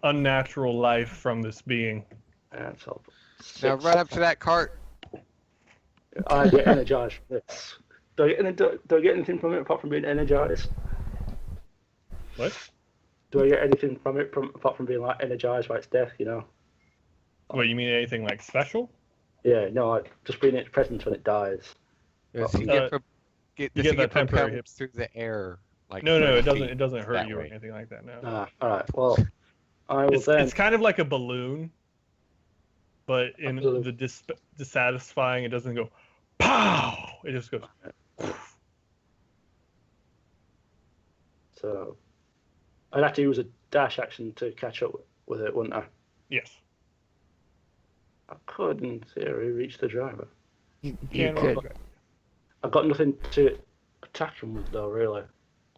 unnatural life from this being. Yeah, it's helpful. Now run up to that cart. I get energized from this. Do I get anything from it apart from being energized? What? Do I get anything from it apart from being like energized by its death? You know? What, you mean anything like special? Yeah. No, just being its presence when it dies. Does he you get get that temporary propelled through the air? Like No, it 30 doesn't. feet It doesn't hurt that you or way? anything like that. No. All right. Well, I will then. It's kind of like a balloon, but in Absolutely. the dissatisfying, it doesn't go pow. It just goes. So, I'd have to use a dash action to catch up with it, wouldn't I? Yes. I could, in theory, reach the driver. You Can't could. really- I've got nothing to attack him with, though, really.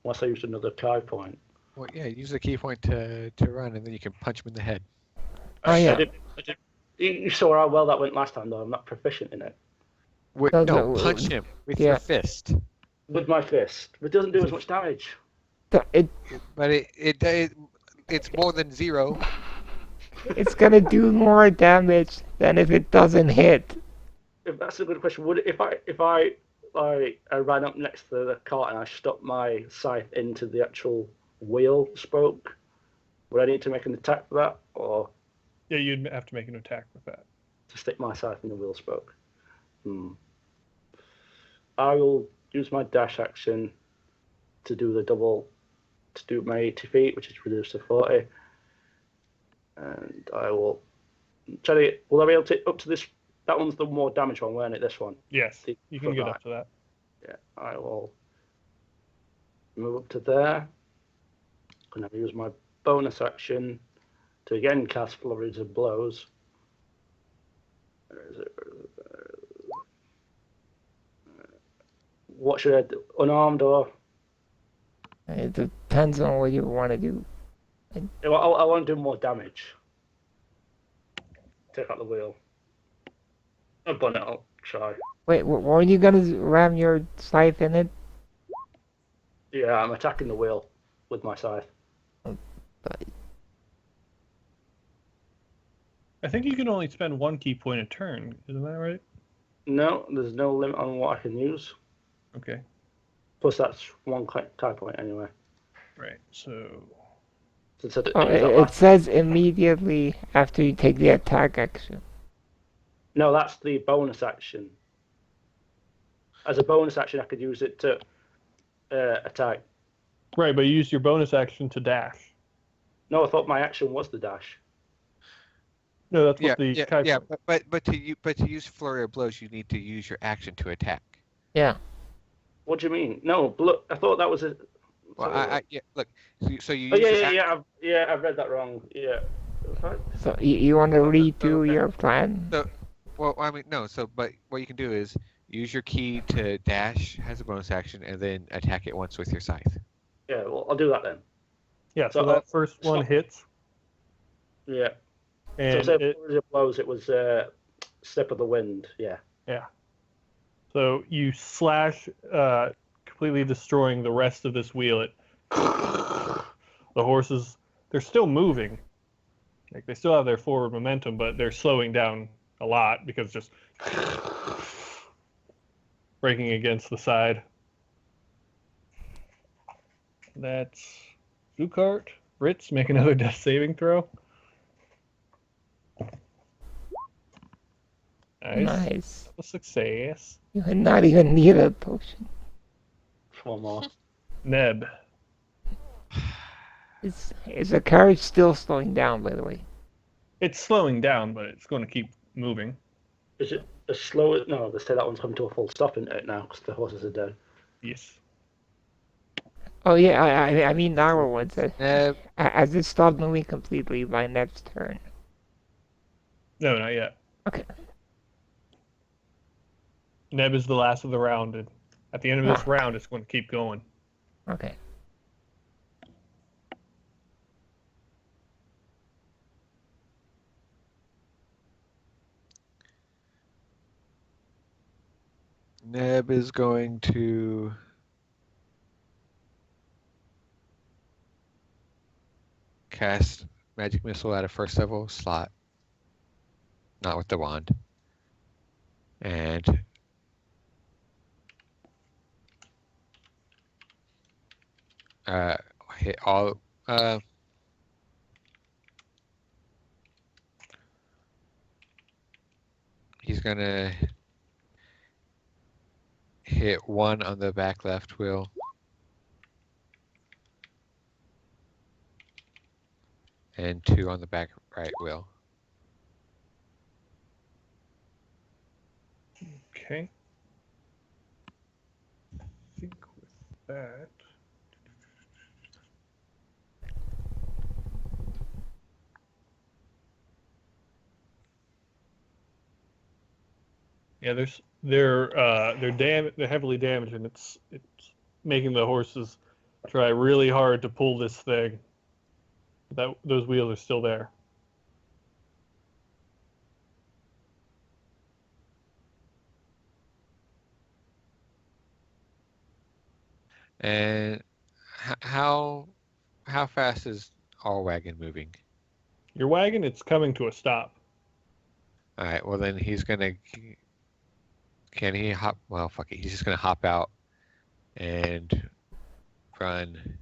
Unless I used another Kai point. Well, yeah, use the key point to run, and then you can punch him in the head. Oh, yeah. I did. You saw how well that went last time, though. I'm not proficient in it. No, No, no, punch him with yeah. your fist. With my fist. But it doesn't do as much damage. But it's more than 0. It's gonna do more damage than if it doesn't hit. If that's a good question, would if I ran up next to the cart and I stuck my scythe into the actual wheel spoke, would I need to make an attack for that, or Yeah, you'd have to make an attack with that. to stick my scythe in the wheel spoke? I will use my dash action to do my 80 feet, which is reduced to 40, and I will try to get. Will I be able to up to this? That one's the more damage one, weren't it? This one. Yes, you can get Right. up to that. Yeah, I will move up to there. And I'll use my bonus action to again cast Flurries of Blows. Where is it? What should I do? Unarmed or? It depends on what you want to do. I want to do more damage. Take out the wheel. I'll burn it. I'll try. Wait, were you gonna ram your scythe in it? Yeah, I'm attacking the wheel with my scythe. I think you can only spend 1 key point a turn. Isn't that right? No, there's no limit on what I can use. Okay. Plus, that's 1 type point anyway. Right. So. So Oh, it says immediately after you take the attack action. No, that's the bonus action. As a bonus action, I could use it to attack. Right, but you used your bonus action to dash. No, I thought my action was the dash. No, that's Yeah, what the Kai yeah. point- But to use Flurry of Blows, you need to use your action to attack. Yeah. What do you mean? No, I thought that was a. Well, yeah. Look, so you. Oh use yeah, your I've read that wrong. Yeah. So you want to redo your plan? Well, I mean, no. So, but what you can do is use your key to dash as a bonus action, and then attack it once with your scythe. Yeah, well, I'll do that then. Yeah, so So, that first one stop. hits, Yeah. and so it, instead of blows, it was Step of the Wind. Yeah. so So you slash, completely destroying the rest of this wheel. The horses, they're still moving. Like they still have their forward momentum, but they're slowing down a lot because just breaking against the side. That's Zukart. Ritz, make another death saving throw. Nice. A success. You would not even need a potion. One more. Neb. Is the carriage still slowing down, by the way? It's slowing down, but it's going to keep moving. Is it a slow? No, they say that one's come to a full stop in it now because the horses are dead. Yes. Oh yeah, I mean our ones. Neb, Has it stopped moving completely by Neb's turn? No, not yet. Okay. Neb is the last of the round, and at the end of this round, it's going to keep going. Okay. Neb is going to cast Magic Missile at a first level slot. Not with the wand. And hit all he's gonna hit 1 on the back left wheel. And 2 on the back right wheel. Okay. I think with that. Yeah, they're heavily damaged, and it's making the horses try really hard to pull this thing. Those wheels are still there. And how fast is our wagon moving? Your wagon, it's coming to a stop. All right. Well, then he's gonna. Can he hop? Well, fuck it. He's just gonna hop out and run.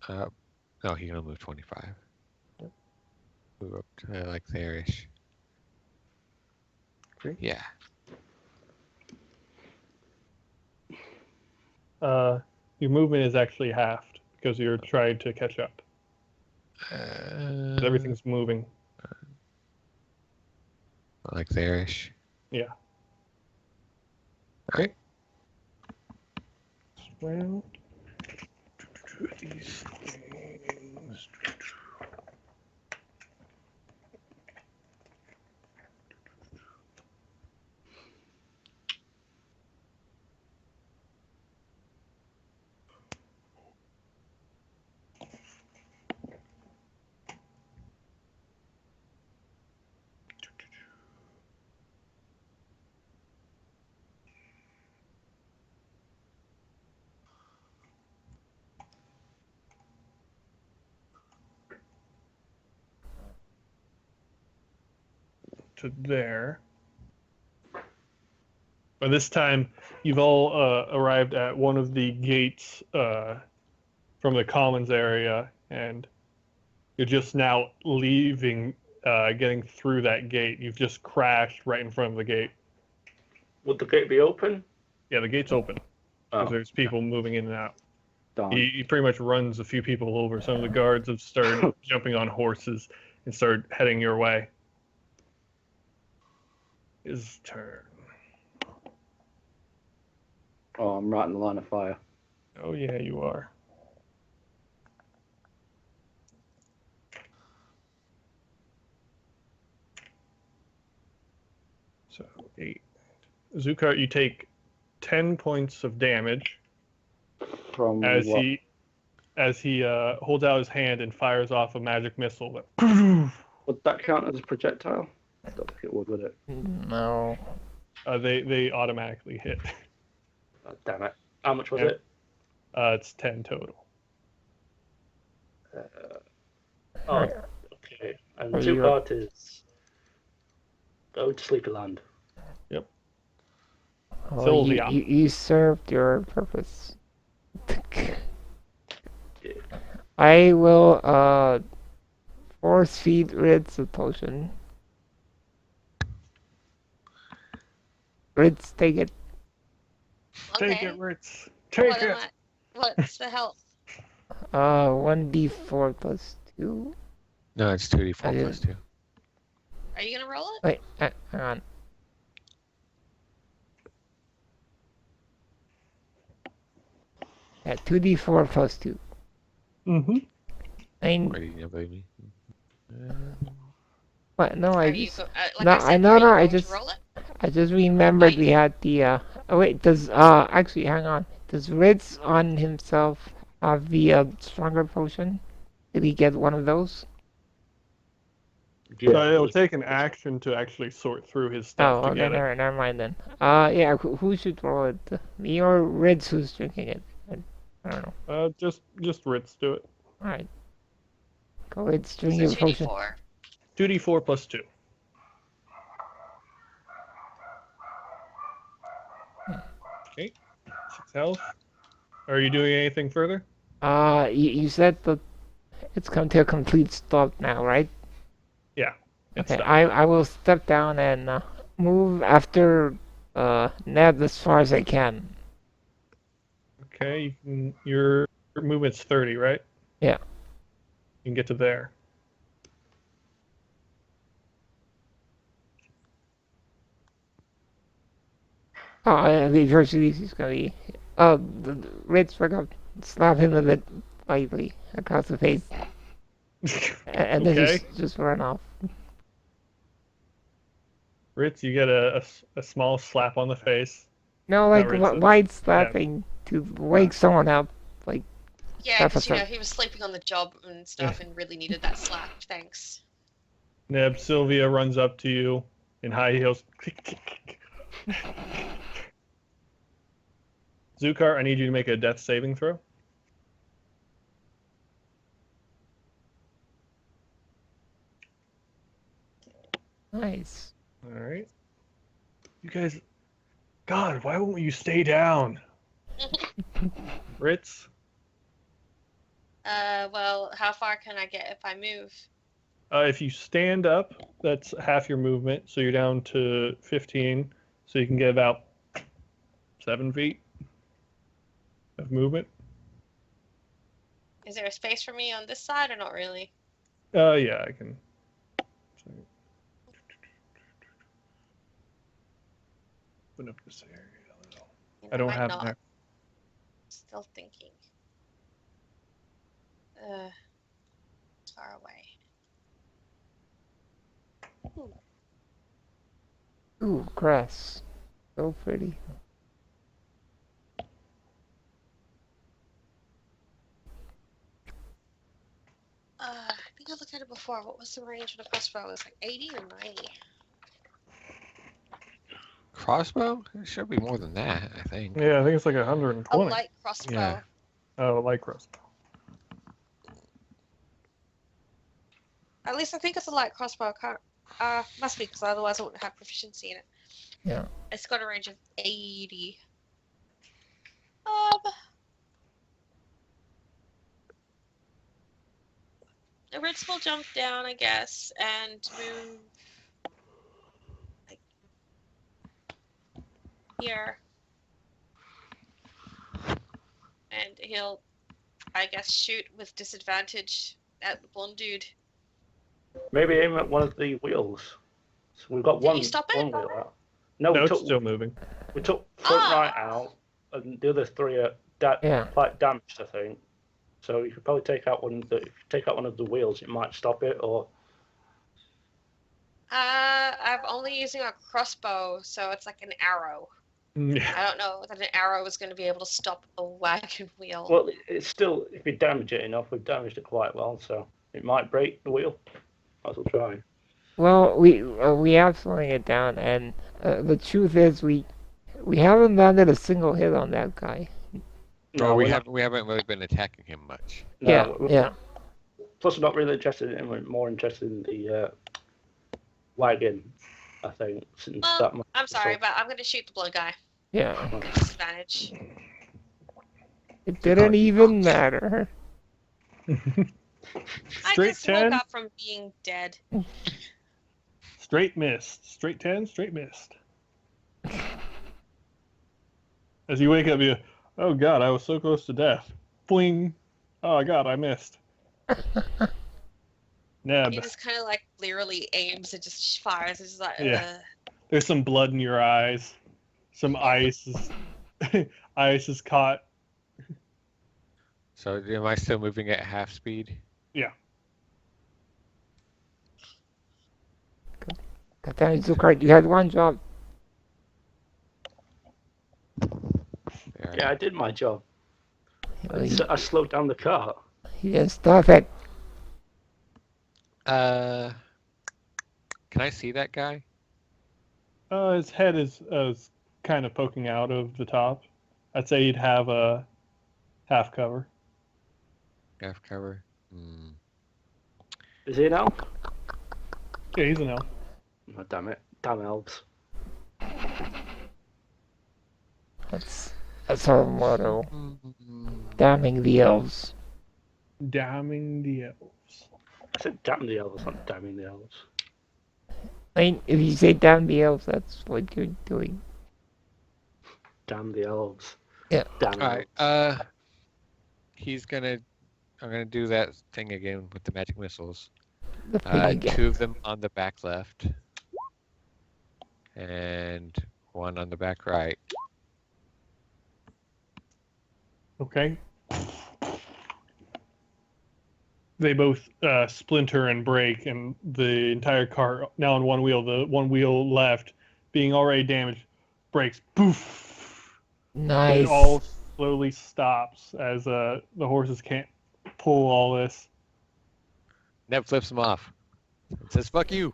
No, he's gonna move 25. Yep. Move up to like there-ish. Okay. Yeah. Your movement is actually halved because you're trying to catch up. Everything's moving. Like there-ish. Yeah. Okay. Well, these things. To there. By this time, you've all arrived at one of the gates from the commons area, and you're just now leaving, getting through that gate. You've just crashed right in front of the gate. Would the gate be open? Yeah, the gate's open because Oh, there's people moving in and out. darn. He pretty much runs a few people over. Some of the guards have started jumping on horses and started heading your way. His turn. Oh, I'm right in the line of fire. Oh yeah, you are. So 8. Zukart, you take 10 points of damage From as what? he holds out his hand and fires off a magic missile. That Would that count as a projectile? I don't think it would it? No. They automatically hit. Oh, damn it. How much was Yep. it? It's 10 total. Oh, okay. And Are two you- parties. Go to Sleepyland. Oh, Sylvia. you served your purpose. Yeah. I will force feed Ritz a potion. Ritz, take it. Take Okay. it, Ritz. Take What it. am I? What's the health? 1d4 plus 2. No, it's 2d4 I plus 2. Are you gonna roll it? Wait, hang on. Yeah, 2d4 plus 2. Mm-hmm. I Why do you not believe me? what? No, Are I you just go, like no, I said, I know, are you no, I going to just roll it? I just remembered Right. we had the oh wait, does actually hang on. Does Ritz on himself have the stronger potion? Did he get one of those? Yeah. So it'll take an action to actually sort through his stuff Oh, to okay, get it. never mind then. Yeah, who should roll it? Me or Ritz who's drinking it? I don't know. Just Ritz do it. Alright. Go Ritz, So drink your potion. 2d4. 2d4 plus 2. Okay. 6 health. Are you doing anything further? You said that it's come to a complete stop now, right? It's Okay, done. I will step down and move after Ned as far as I can. Okay, your movement's 30, right? Yeah. You can get to there. The Hercules gonna be. The Ritz forgot slap him a bit lightly across the face, and then Okay. just run off. Ritz, you get a small slap on the face. No, like Ritz, light slapping to wake someone up. Yeah, That's because what's up. he was sleeping on the job and stuff, and really needed that slap. Thanks. Neb, Sylvia runs up to you in high heels. Zukar, I need you to make a death saving throw. Nice. All right. You guys, God, why won't you stay down? Ritz, Well, how far can I get if I move? if you stand up, that's half your movement, so you're down to 15, so you can get about 7 feet of movement. Is there a space for me on this side or not really? Yeah, I can. Open up this area a little. You know, I don't might have not. that. Still thinking. It's far away. Ooh, grass. So pretty. I think I looked at it before. What was the range of the crossbow? It was like 80 or 90. Crossbow? It should be more than that, I think. Yeah, I think it's like A 120. light crossbow. Yeah. Oh, light crossbow. At least I think it's a light crossbow. I can't, must be, because otherwise I wouldn't have proficiency in it. Yeah. It's got a range of 80. The Ritz will jump down, I guess, and move like here. And he'll, I guess, shoot with disadvantage at the blonde dude. Maybe aim at one of the wheels. So we've got Did one, you stop it? one wheel out. No, No, we it's took still moving. front Ah! right out, and the other three are Yeah. quite damaged, I think. So you could probably take out one. If you take out one of the wheels, it might stop it. Or I'm only using a crossbow, so it's like an arrow. Yeah. I don't know that an arrow is going to be able to stop a wagon wheel. well, it's still if you damage it enough, we've damaged it quite well, so it might break the wheel. Might as well try. Well, we have slowing it down, and the truth is we haven't landed a single hit on that guy. No, Or we're not. we haven't really been attacking him much. No, Yeah. Plus, we're not really interested in him. We're more interested in the wagon, I think. Since Well, that much I'm sorry, so- but I'm gonna shoot the blue guy. Yeah. Disadvantage. It didn't even matter. I Straight just woke 10, up from being dead. straight missed. Straight 10, straight missed. As you wake up, you, oh god, I was so close to death. Boing. Oh god, I missed. Neb, He just kind of like blearily aims and just fires. It's just like, Yeah. there's some blood in your eyes. Some ice is, ice is caught. So am I still moving at half speed? Katana Zukard, you had one job. There. Yeah, I did my job. You, I slowed down the car. you didn't stop it. Can I see that guy? His head is kind of poking out of the top. I'd say he'd have a half cover. Half cover. Hmm. Is he now? Yeah, he's an elf. Oh, damn it. Damn elves. That's our motto. Damning the elves. Damning the elves. I said damn the elves, not damning the elves. I mean, if you say damn the elves, that's what you're doing. Damn the elves. Yeah. Damn All elves. right. I'm gonna do that thing again with the magic missiles. The thing again. 2 of them on the back left, and 1 on the back right. Okay. They both splinter and break, and the entire car, now on one wheel, the one wheel left, being already damaged, breaks. Poof! Nice. It all slowly stops as the horses can't pull all this. Neb flips him off. It says, "Fuck you."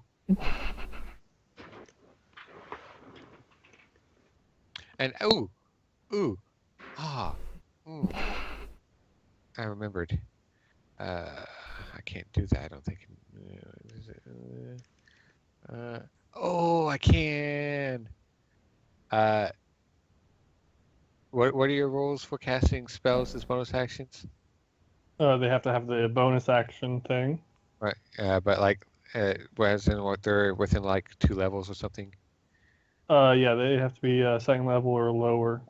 And I remembered. I can't do that. I don't think. I can. What are your rules for casting spells as bonus actions? They have to have the bonus action thing. Right. But like, whereas in what they're within like 2 levels or something. Yeah, they have to be second level or lower.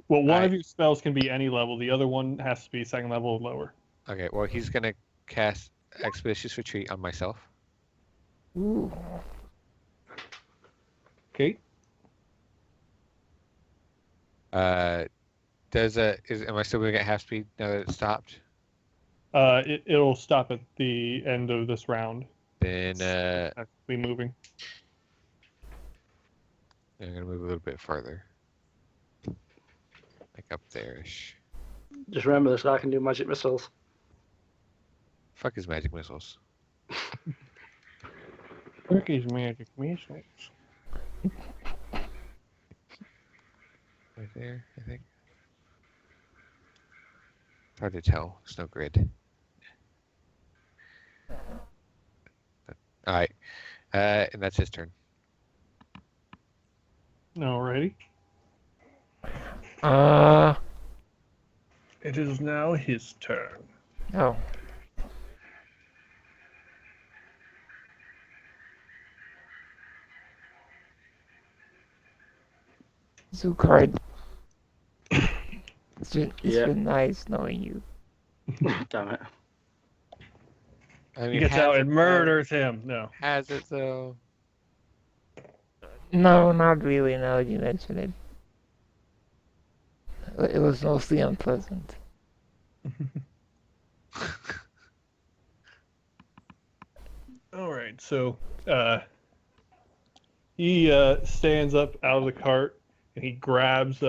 Well, one of I- your spells can be any level. The other one has to be second level or lower. Okay. Well, he's gonna cast Expeditious Retreat on myself. Ooh. Okay. Am I still moving at half speed now that it's stopped? It'll stop at the end of this round. Then Actually moving. I'm gonna move a little bit further, like up there-ish. Just remember this guy can do magic missiles. Fuck his magic missiles. Turkey's magic missiles. Right there, I think. It's hard to tell. There's no grid. All right, and that's his turn. Alrighty. It is now his turn. Oh. Zukard. It's Yeah. been nice knowing you. Damn it. I He gets has out it and though. murders him. No. Has it though? No, not really, now that you mention it. It was mostly unpleasant. Alright, so he stands up out of the cart and he grabs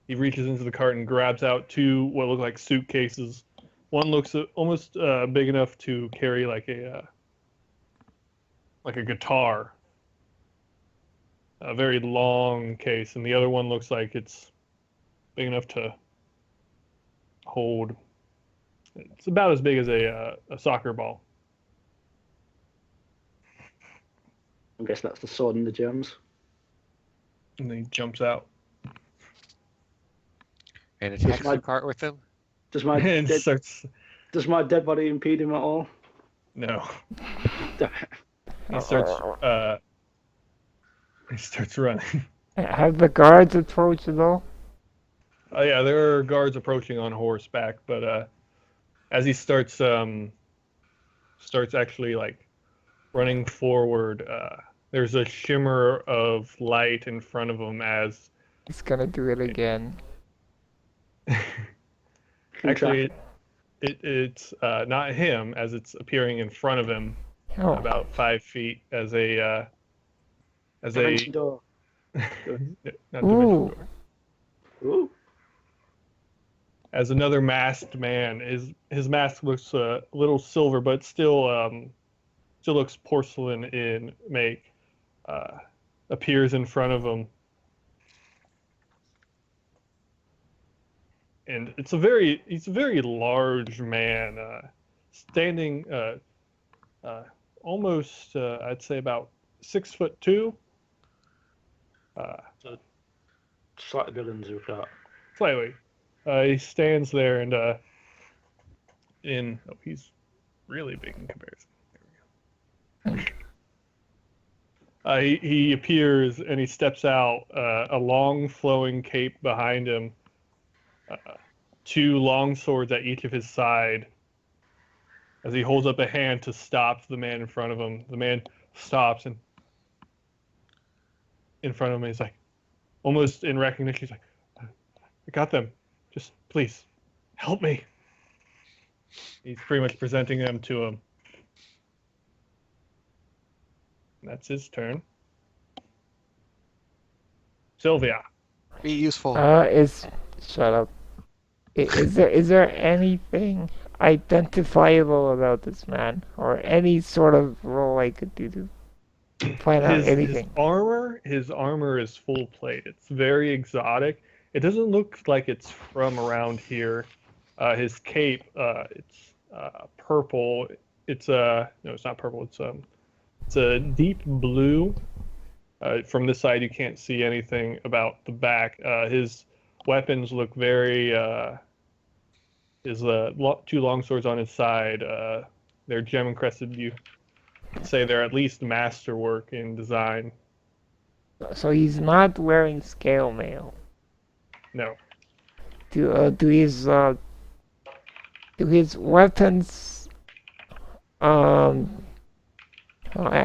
he reaches into the cart and grabs out 2 what look like suitcases. One looks almost big enough to carry like like a guitar. A very long case, and the other one looks like it's big enough to hold. It's about as big as a soccer ball. I guess that's the sword and the gems. And then he jumps out And attacks my- the cart with him. Does my and dead, starts. does my dead body impede him at all? No, Damn he starts. He starts running. Have the guards approached at all? Oh yeah, there are guards approaching on horseback, but as he starts actually like running forward, there's a shimmer of light in front of him as He's gonna do it again. actually it's not him as it's appearing in front of him Oh, about 5 feet as a Dimension door. not dimension Ooh. door. Ooh. As another masked man. His mask looks a little silver, but still looks porcelain in make. Appears in front of him, and he's a very large man, standing almost I'd say about 6'2". Slightly bigger than Zukat. Slightly. He stands there and he's really big in comparison. There we go. He appears and he steps out, a long flowing cape behind him, 2 long swords at each of his side. As he holds up a hand to stop the man in front of him, the man stops and in front of him he's like, almost in recognition, he's like, I got them. Just please help me. He's pretty much presenting them to him. And that's his turn. Sylvia. Be useful. Shut up. Is there anything identifiable about this man, or any sort of role I could do to find out anything? His armor is full plate. It's very exotic. It doesn't look like it's from around here. His cape, it's purple. No, it's not purple. It's a deep blue. From this side, you can't see anything about the back. His weapons look very. His 2 long swords on his side. They're gem encrusted. You say they're at least masterwork in design. So he's not wearing scale mail. No. Do his weapons I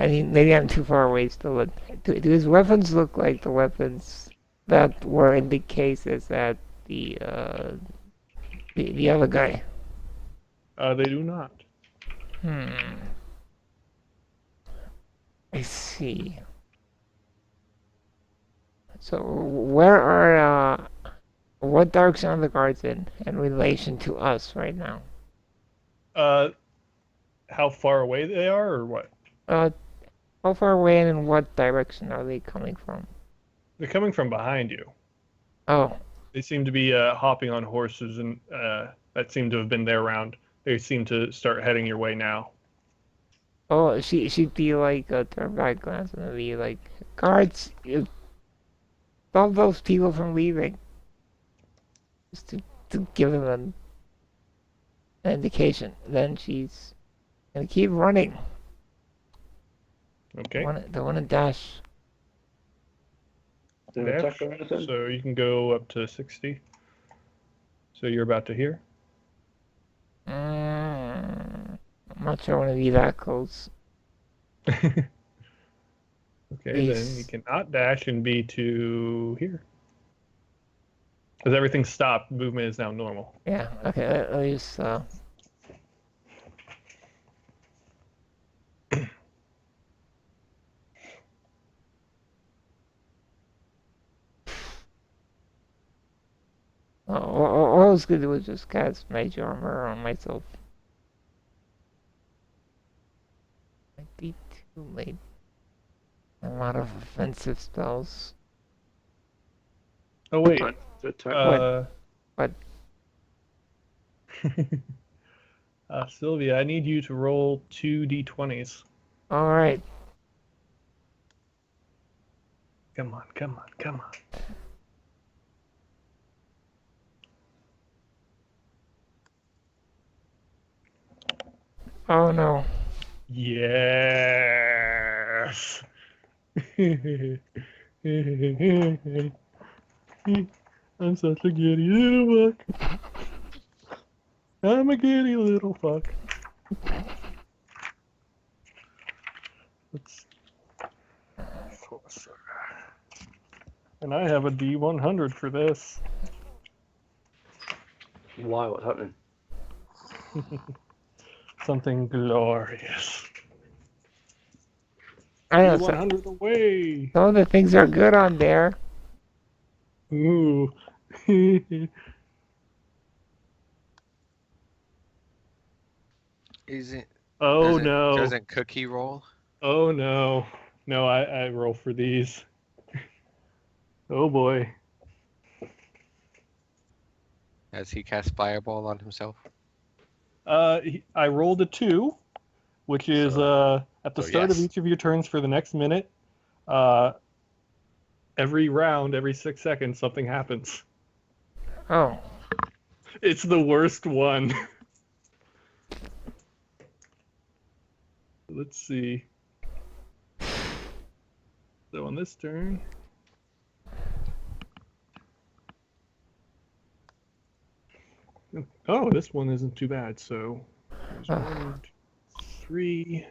mean, maybe I'm too far away still, but do his weapons look like the weapons that were in the cases that the other guy? They do not. I see. So where are what direction are the guards in relation to us right now? How far away they are, or what? How far away and in what direction are they coming from? They're coming from behind you. Oh, They seem to be hopping on horses, and that seemed to have been their round. They seem to start heading your way now. oh, she'd be like turn back glance and be like, guards, stop those people from leaving. Just to give them an indication. Then she's gonna keep running. Okay. Don't wanna dash. Do Dash. an attack or anything? So you can go up to 60. So you're about to hear. I'm not sure I want to be that close. Okay, then Yes. you cannot dash and be to here. Because everything stopped, movement is now normal. Yeah, okay, let me just, all I was gonna do was just cast Mage Armor on myself. Might be too late. lot of offensive spells. Oh wait. Good turn. What? Sylvia, I need you to roll 2d20s. All right. Come on, come on, come on. Oh no. Yes. I'm such a giddy little fuck. I'm a giddy little fuck. Let's. And I have a D100 for this. Why? What's happening? Something glorious. I know some D100 away. of the things are good on there. Ooh. Isn't Oh doesn't, no. Doesn't Cookie roll? Oh no. No, I roll for these. Oh boy. Has he cast Fireball on himself? I rolled a 2, which is at the So start of yes. each of your turns for the next minute. Every round, every 6 seconds, something happens. Oh. It's the worst one. Let's see. So on this turn. Oh, this one isn't too bad. So there's 1, 2, 3.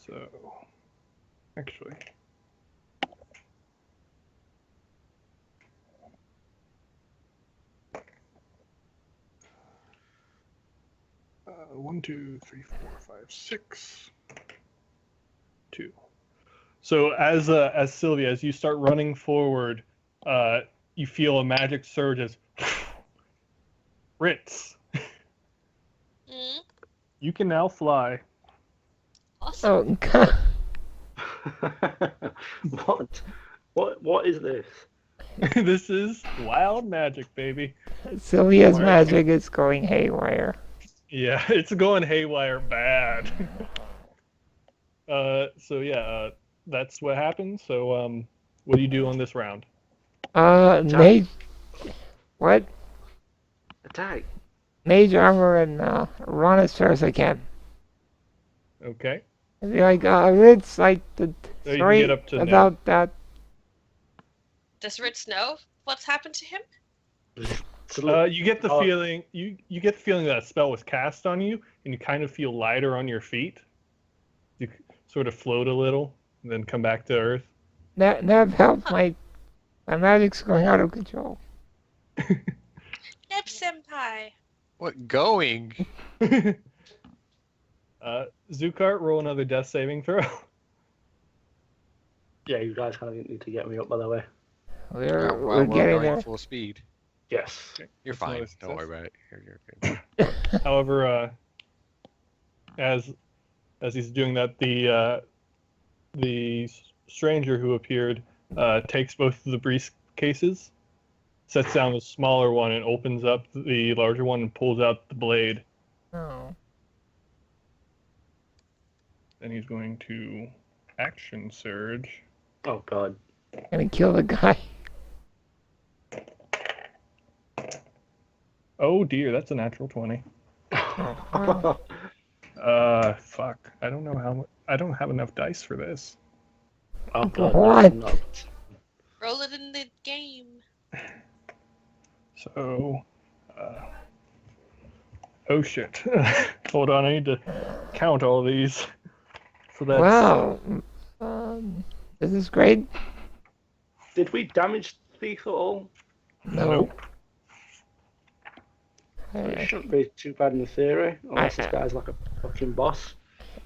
So actually. 1, 2, 3, 4, 5, 6, 2. So as Sylvia, as you start running forward, you feel a magic surge as Ritz. Mm, You can now fly. awesome. Oh God. What is this? This is wild magic, baby. Sylvia's Where- magic is going haywire. Yeah, it's going haywire bad. So yeah, that's what happened. So what do you do on this round? Mage. What? Attack. Mage armor and run as far as I can. Okay. I'd be like, Ritz, like the So you can story get up to about that. Does Ritz know what's happened to him? You get the Oh. feeling you get the feeling that a spell was cast on you, and you kind of feel lighter on your feet. You sort of float a little, and then come back to earth. That helped. My magic's going out of control. Neb Senpai. What going? Zukart, roll another death saving throw. Yeah, you guys kind of need to get me up, by the way. We're We're getting going there. full speed. Yes. You're That's fine. another Don't worry success. about it. You're good. However, as he's doing that, the stranger who appeared takes both of the briefcases, sets down the smaller one, and opens up the larger one and pulls out the blade. Oh. Then he's going to action surge. Oh God. Gonna kill the guy. Oh dear, that's a natural 20. Oh. Fuck. I don't know how. I don't have enough dice for this. Oh God. What? No. Roll it in the game. So, oh shit. Hold on, I need to count all these. So that's Wow. This is great. Did we damage Thief at all? No. Nope. It shouldn't be too bad in theory, unless this guy's like a fucking boss.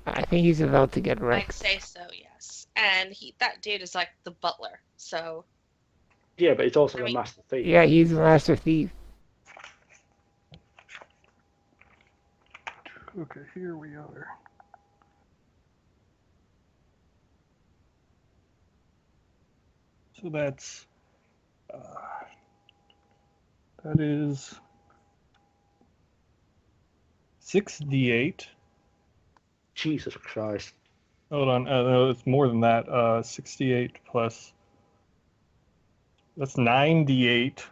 I think he's about to get I'd wrecked. say so, yes. And that dude is like the butler, so Yeah, but he's also I a mean- master thief. Yeah, he's a master thief. Okay, here we are. So that's that is 6d8. Jesus Christ. Hold on, no, it's more than that. 68 plus. That's 9d8.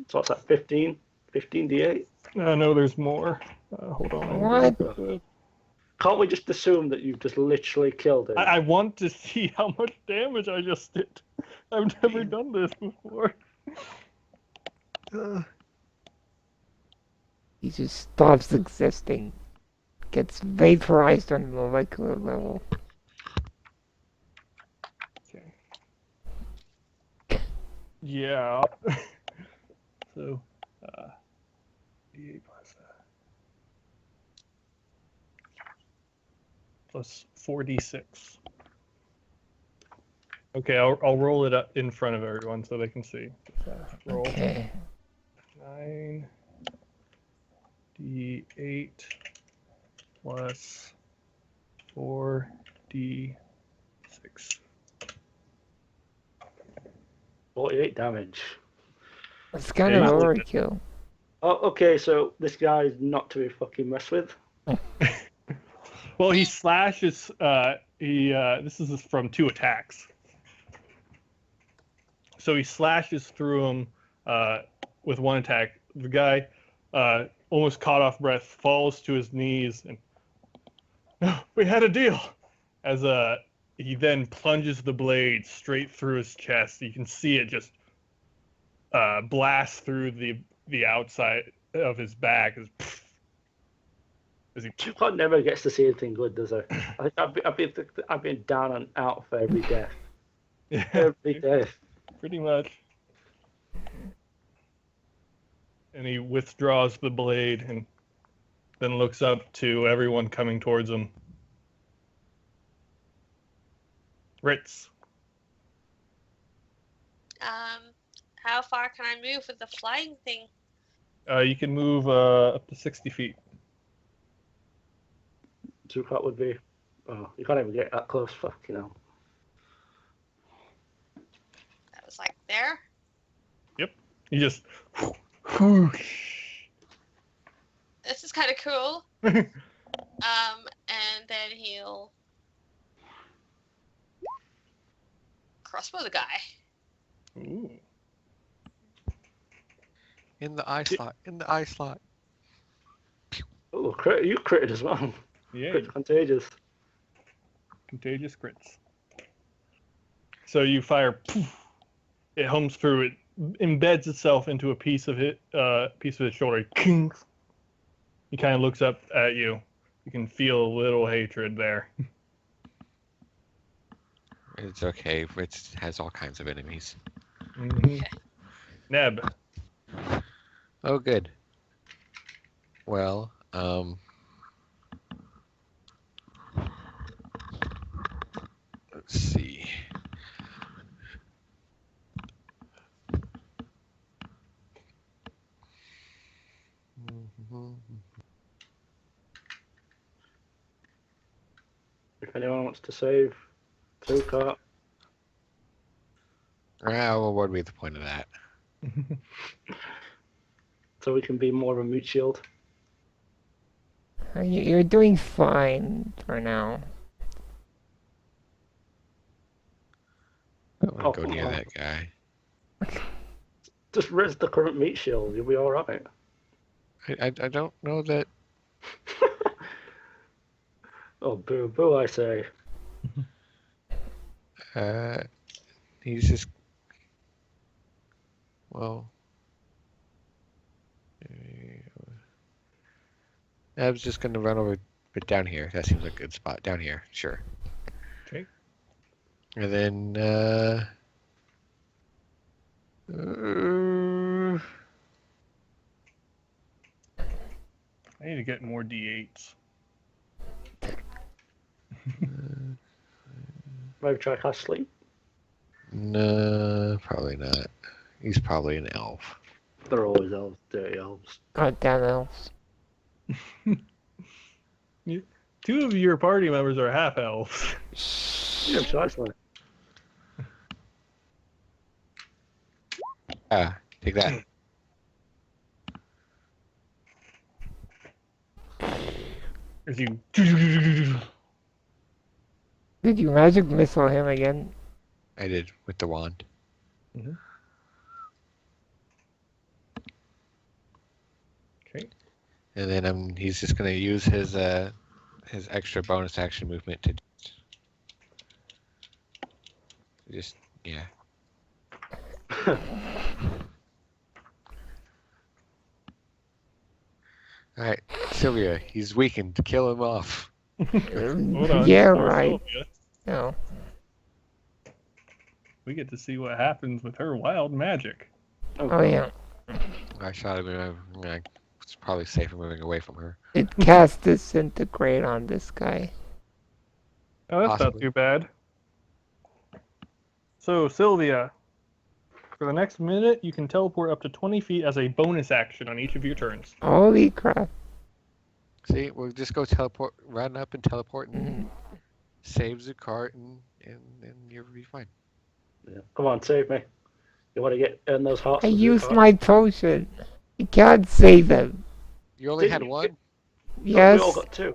So what's that, 15? 15d8? No, there's more. Hold on. What? Can't we just assume that you've just literally killed him? I want to see how much damage I just did. I've never done this before. He just stops existing. Gets vaporized on a molecular level. Okay. Yeah. So, d8 plus 4d6. Okay, I'll roll it up in front of everyone so they can see. Roll. Okay. 9d8 plus 4d6. 48 damage. That's kind of Yeah, overkill. Oh, okay, so this guy is not to be fucking messed with. Well, he slashes. This is from 2 attacks. So he slashes through him with 1 attack. The guy, almost caught off breath, falls to his knees, and we had a deal. As he then plunges the blade straight through his chest. You can see it just blast through the outside of his back. As he Tupac never gets to see anything good, does he? I've been down and out for every death. yeah, Every death. pretty much. And he withdraws the blade and then looks up to everyone coming towards him. Ritz. How far can I move with the flying thing? You can move up to 60 feet. Tupac would be. Oh, you can't even get that close. Fuck, you know. That was like there. He just. This is kind of cool. And then he'll crossbow the guy. Ooh. In the eye slot. In the eye slot. Oh, you critted as well. Yeah, Crit contagious. contagious crits. So you fire. Poof, it hums through. It embeds itself into a piece of his shoulder. King. He kind of looks up at you. You can feel a little hatred there. It's okay. It has all kinds of enemies. Mm-hmm. Neb. Oh, good. Well, let's see. If anyone wants to save Tupac, Well, what would be the point of that? so we can be more of a mood shield. You're doing fine for now. I don't want to go Oh, near oh. that guy. Just res the current meat shield. You'll be all right. I don't know that. Oh, boo, boo! I say. He's just. Well. I was just gonna run over, but down here. That seems like a good spot. Down here, sure. Okay. And then. I need to get more D8s. Maybe try cast sleep. No, probably not. He's probably an elf. They're always elves, dirty elves. Goddamn elves. Two of your party members are half elves. Yeah, precisely. Take that. As you. Did you magic missile him again? I did with the wand. Okay. And then he's just gonna use his extra bonus action movement to just yeah. All right, Sylvia, he's weakened. Kill him off. Hold on. Yeah, before right. Sylvia, No. we get to see what happens with her wild magic. Oh yeah. I shot him. It's probably safer moving away from her. It cast disintegrate on this guy. Oh, that's Possibly. not too bad. So, Sylvia, for the next minute, you can teleport up to 20 feet as a bonus action on each of your turns. Holy crap. See, we'll just go teleport, run up and teleport, and save Zucart, and you'll be fine. Yeah. Come on, save me. You want to earn those hearts? I from used Zucart? my potion. You can't save them. You only had Didn't you one. No, Yes. we all got two.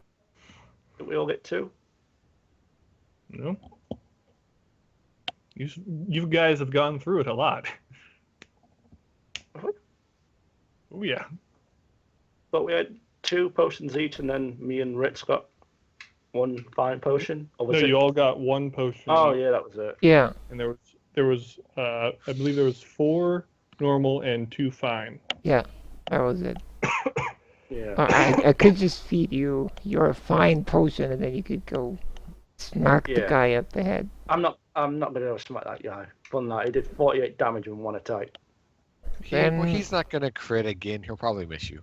Did we all get two? No? You guys have gone through it a lot. What? Oh, yeah. But we had 2 potions each, and then me and Ritz got 1 fine potion. Or was No, it? you all got one potion. Oh yeah, that was it. Yeah. And there was I believe there was 4 normal and 2 fine. That was it. Yeah. I could just feed you your fine potion and then you could go smack the Yeah. guy up the head. I'm not gonna smack that guy. Fun that he did 48 damage in 1 attack. Then- He's not gonna crit again. He'll probably miss you.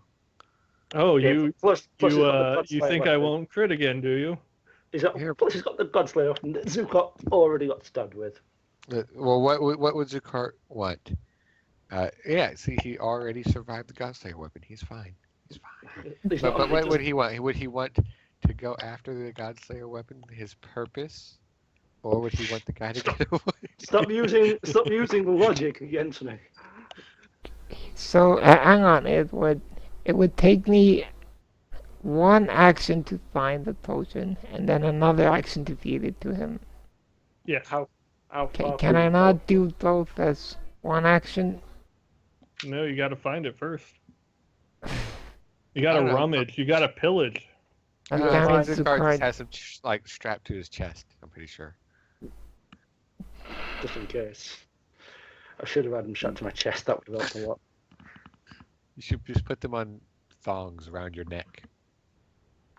Oh, Yeah, you plus he's got the you Godslayer think I weapon. won't crit again, do you? Here. Plus he's got the Godslayer weapon that Zuko already got stabbed with. Well, what would Zucart want? Yeah, see, he already survived the Godslayer weapon. He's fine. He's fine. He's But not- what would he want? Would he want to go after the Godslayer weapon? His purpose, or would he want the guy to get away? Stop using the logic against me. So hang on, it would take me 1 action to find the potion and then another action to feed it to him. Yes. How far Can I you not do both as 1 action? No, you got to find it first. You I got to don't know. rummage. You got to pillage. I'm No, damn it, Zucart Zucart. has some like strapped to his chest. I'm pretty sure. just in case? I should have had him shot to my chest. That would have helped a lot. You should just put them on thongs around your neck.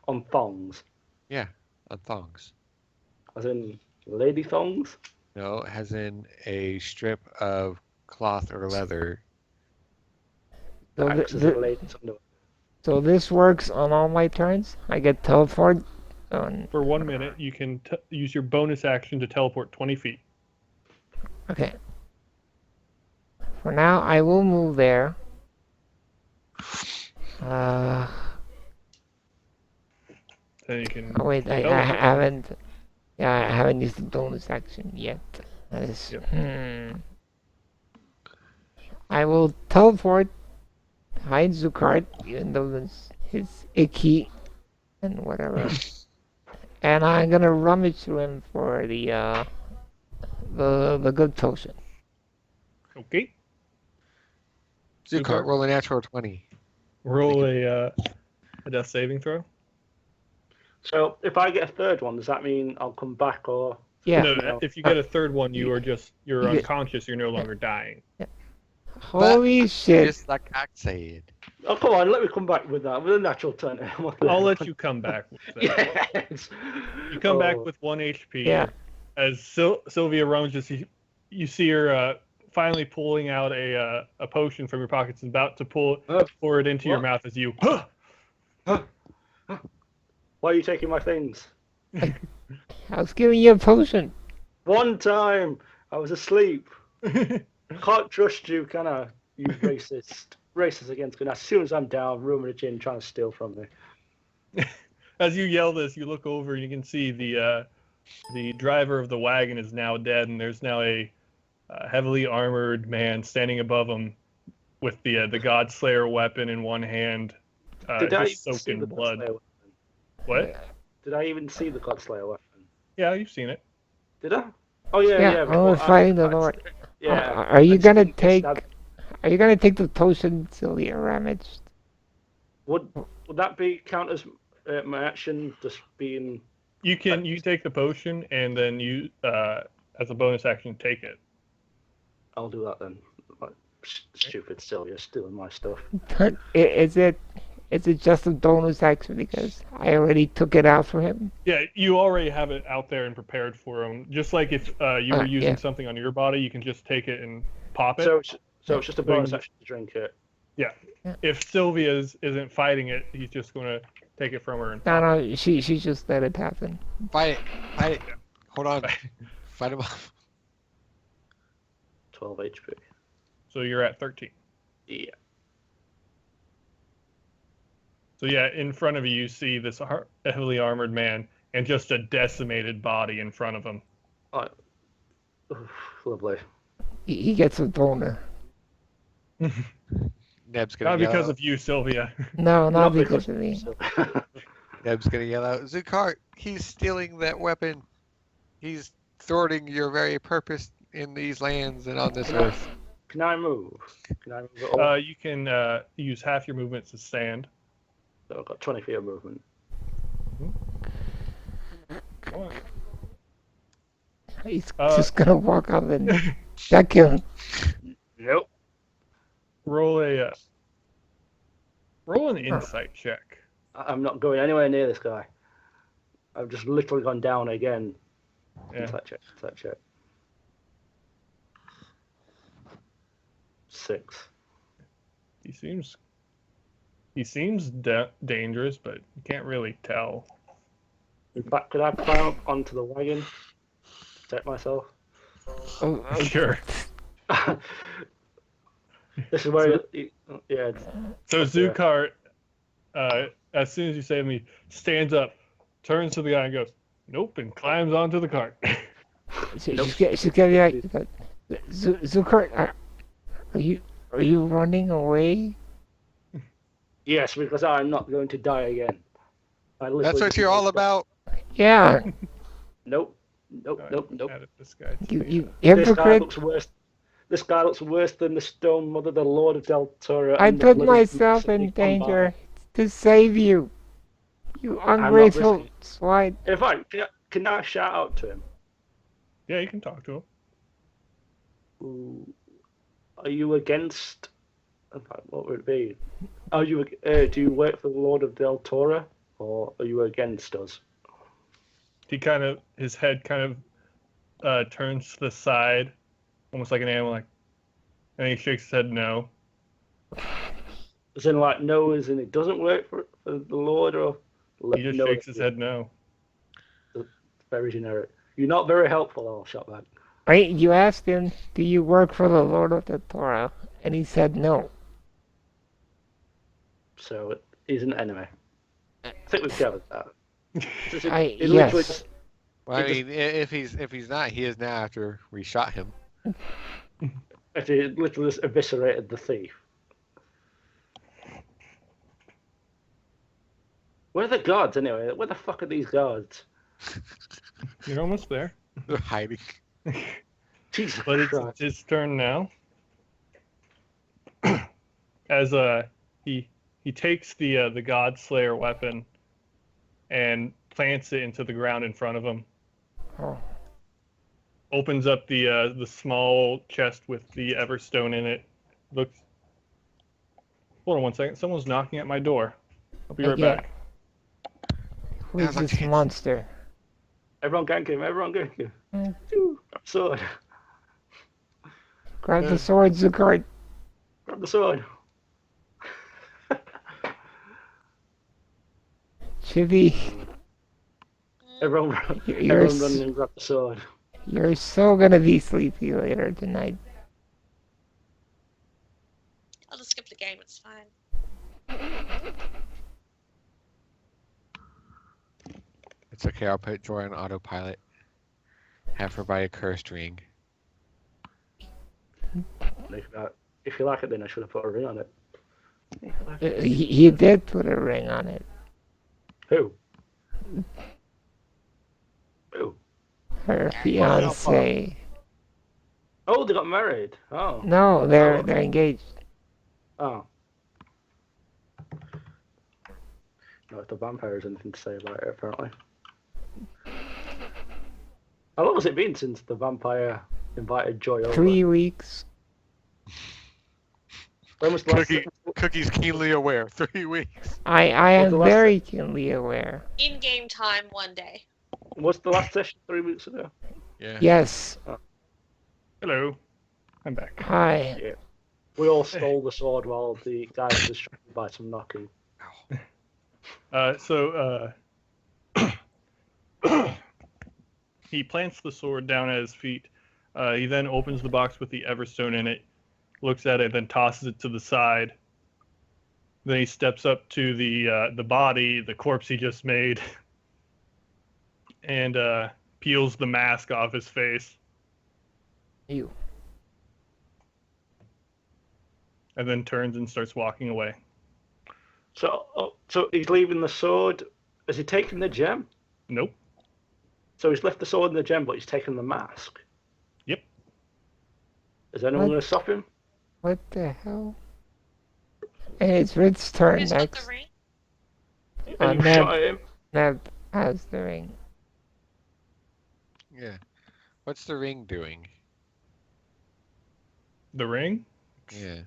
On thongs, On thongs. as in lady thongs. No, as in a strip of cloth or leather. So, Acts as a lady's underwear. so this works on all my turns? I get teleport on... For 1 minute, you can use your bonus action to teleport 20 feet. Okay. For now, I will move there. Then you can. Oh wait, I teleport. haven't. Yeah, I haven't used the bonus action yet. That is. Yep. I will teleport, hide Zucart, even though it's his icky and whatever. And I'm gonna rummage through him for the good potion. Okay. Zucart, roll a natural 20. Roll a death saving throw. So if I get a 3rd one, does that mean I'll come back or? Yeah. No, if you get a 3rd one, you're You get- unconscious. You're no longer dying. Holy shit! Just like I said. Oh come on, let me come back with that with a natural turn. I'll let you come back with that. Yes. You come back Oh. with 1 HP. Yeah. As Sylvia rummages, you see her finally pulling out a potion from your pockets and about to pour it into your What? mouth as you. Why are you taking my things? I was giving you a potion. One time I was asleep. Can't trust you, can I? You racist against me. As soon as I'm down, room in a gin trying to steal from me. As you yell this, you look over and you can see the driver of the wagon is now dead, and there's now a heavily armored man standing above him with the Godslayer weapon in one hand, Did I just even soaked see in the blood. Godslayer weapon? What? Did I even see the Godslayer weapon? Yeah, you've seen it. Did I? Oh yeah, Yeah, yeah. I was fighting the Lord. Yeah. Are you I just gonna didn't get take? stabbed. Are you gonna take the potion till you're ramaged? Would that be count as my action just being? You take the potion and then you as a bonus action take it. I'll do that then. Like, stupid Sylvia stealing my stuff. Is it just a bonus action because I already took it out for him? Yeah, you already have it out there and prepared for him. Just like if you were using yeah. something on your body, you can just take it and pop it. So it's just a bonus action to drink it. Yeah. If Sylvia isn't fighting it, he's just gonna take it from her and pop No, she just let it happen. Fight it. Hold on. Fight him off. 12 HP. So you're at 13. Yeah. So yeah, in front of you, you see this heavily armored man and just a decimated body in front of him. Oh, lovely. He gets a donor. Neb's gonna Not yell because out. of you, Sylvia. No, not because of me. Neb's gonna yell out, Zukart, he's stealing that weapon. He's thwarting your very purpose in these lands and on this earth. Can I move? Can I move at all? You can use half your movement to stand. So I've got 20 feet of movement. He's just gonna walk up and check him. Nope. Roll an insight check. I'm not going anywhere near this guy. I've just literally gone down again. Yeah. Insight check. 6. He seems dangerous, but you can't really tell. In fact, could I climb up onto the wagon? Protect myself? Oh, Sure. This is where, yeah. So Zukart, as soon as you say to me, stands up, turns to the guy and goes, "Nope," and climbs onto the cart. she's gonna be like, Zukart, are you running away? Yes, because I'm not going to die again. That's what you're all about. Yeah. Nope. Mad at this guy. You This guy hypocrite. looks worse. This guy looks worse than the Stone Mother, the Lord of Del Toro. I and the put bloody myself City in Combat. danger to save you. You not ungrateful risking- swine. In fact, can I shout out to him? Yeah, you can talk to him. Ooh, are you against? In fact, what would it be? Are you? Do you work for the Lord of Del Toro, or are you against us? His head kind of turns to the side, almost like an animal, like, and he shakes his head no. As in, like, no, as in it doesn't work for the Lord, or He just no, shakes his head no. Very generic. You're not very helpful, I'll shut back. Right? You asked him, do you work for the Lord of the Torah? And he said no. So he's an enemy. I think we've covered that. It literally Yes. just- Well, I It mean, if he's not, he is now after we shot him. it literally just eviscerated the thief. Where are the guards anyway? Where the fuck are these guards? You're almost there. They're hiding. Jesus But it's Christ. his turn now. As he takes the Godslayer weapon and plants it into the ground in front of him. Oh. Opens up the small chest with the Everstone in it. Looks. Hold on one second. Someone's knocking at my door. I'll be right Yeah. back. Who is Now's our this chance. monster? Everyone gank him, everyone gank him. Mm. Sword. Grab the sword, Zukart. Grab the sword. Chibi, Everyone, you're, everyone run and grab the sword. you're so gonna be sleepy later tonight. That's fine. It's okay. I'll put Joy on autopilot. Have her buy a cursed ring. If you like it, then I should have put a ring on it. He did put a ring on it. Who? Who? Her Well, fiance. Oh, they got married. Oh. No, they're engaged. Oh. No, if the vampire has anything to say about it, apparently. How long has it been since the vampire invited Joy over? 3 weeks. When was the last Cookie's keenly aware. 3 weeks. I Was am the last- very keenly aware. In-game time one day. Was the last session 3 weeks ago? Yeah. Yes. Hello. I'm back. Hi. We all stole the sword while the guy was distracted by some knocking. He plants the sword down at his feet. He then opens the box with the Everstone in it, looks at it, then tosses it to the side. Then he steps up to the body, the corpse he just made, and peels the mask off his face. You. And then turns and starts walking away. So he's leaving the sword. Has he taken the gem? Nope. So he's left the sword and the gem, but he's taken the mask. Yep. Is anyone What? going to stop him? What the hell? And it's Rit's turn Who's got the next. ring? And you Neb. shot at him? Neb has the ring. Yeah. What's the ring doing? The ring? Yeah.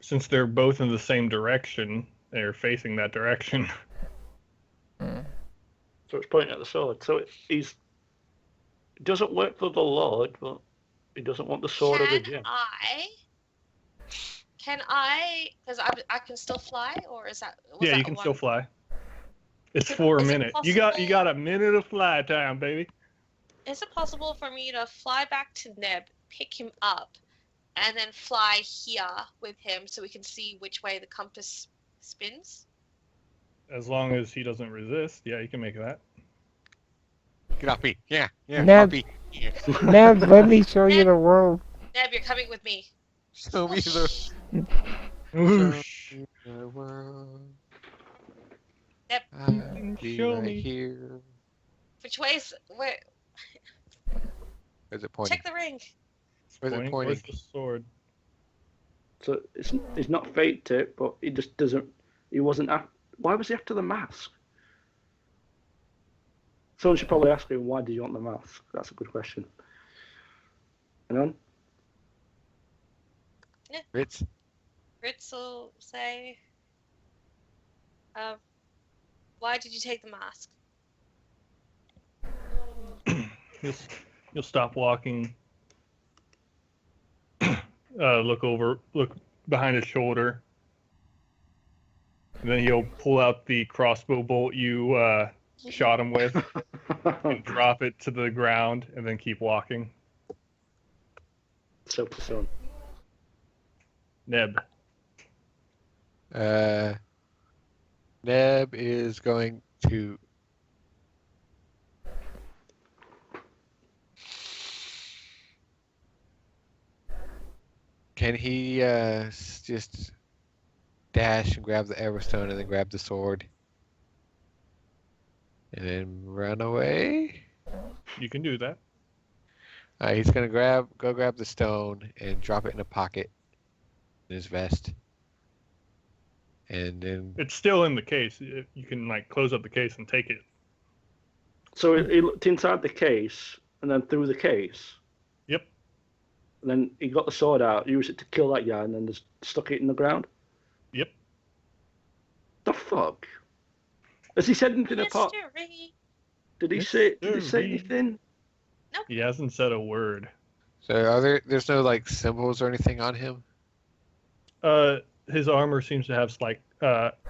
Since they're both in the same direction, they're facing that direction. So it's pointing at the sword. So it doesn't work for the Lord, but he doesn't want the sword or the gem. Can I? Because I can still fly, or is that? was Yeah, that you can one? still fly. It's Is 4 it minutes. You got possible- a minute of fly time, baby. Is it possible for me to fly back to Neb, pick him up, and then fly here with him so we can see which way the compass spins? As long as he doesn't resist, yeah, you can make that. Get off me. Yeah. Yeah. Neb. Off me. Yeah. Neb, let me show you the world. Neb, you're coming with me. Show me the Whoosh. world. Neb, I'll be Show right me. here. which way's where? Where's it pointing? Check the ring. Where's it Where's pointing? the sword? So it's not faked it, but he just doesn't. He wasn't. Why was he after the mask? Someone should probably ask him, why did you want the mask? That's a good question. Hang on. Ritz. Ritz will say, why did you take the mask? You'll stop walking. Look behind his shoulder. And then he'll pull out the crossbow bolt you shot him with and drop it to the ground and then keep walking. So son. Neb. Neb is going to. Can he just dash and grab the Everstone and then grab the sword? And then run away? You can do that. He's gonna go grab the stone and drop it in a pocket in his vest. And then It's still in the case. You can like close up the case and take it. So he looked inside the case and then through the case. Yep. And then he got the sword out, used it to kill that guy, and then just stuck it in the ground. Yep. The fuck? Has he said anything apart? Mystery. Did he say Mystery. anything? He hasn't said a word. so there's no like symbols or anything on him? His armor seems to have like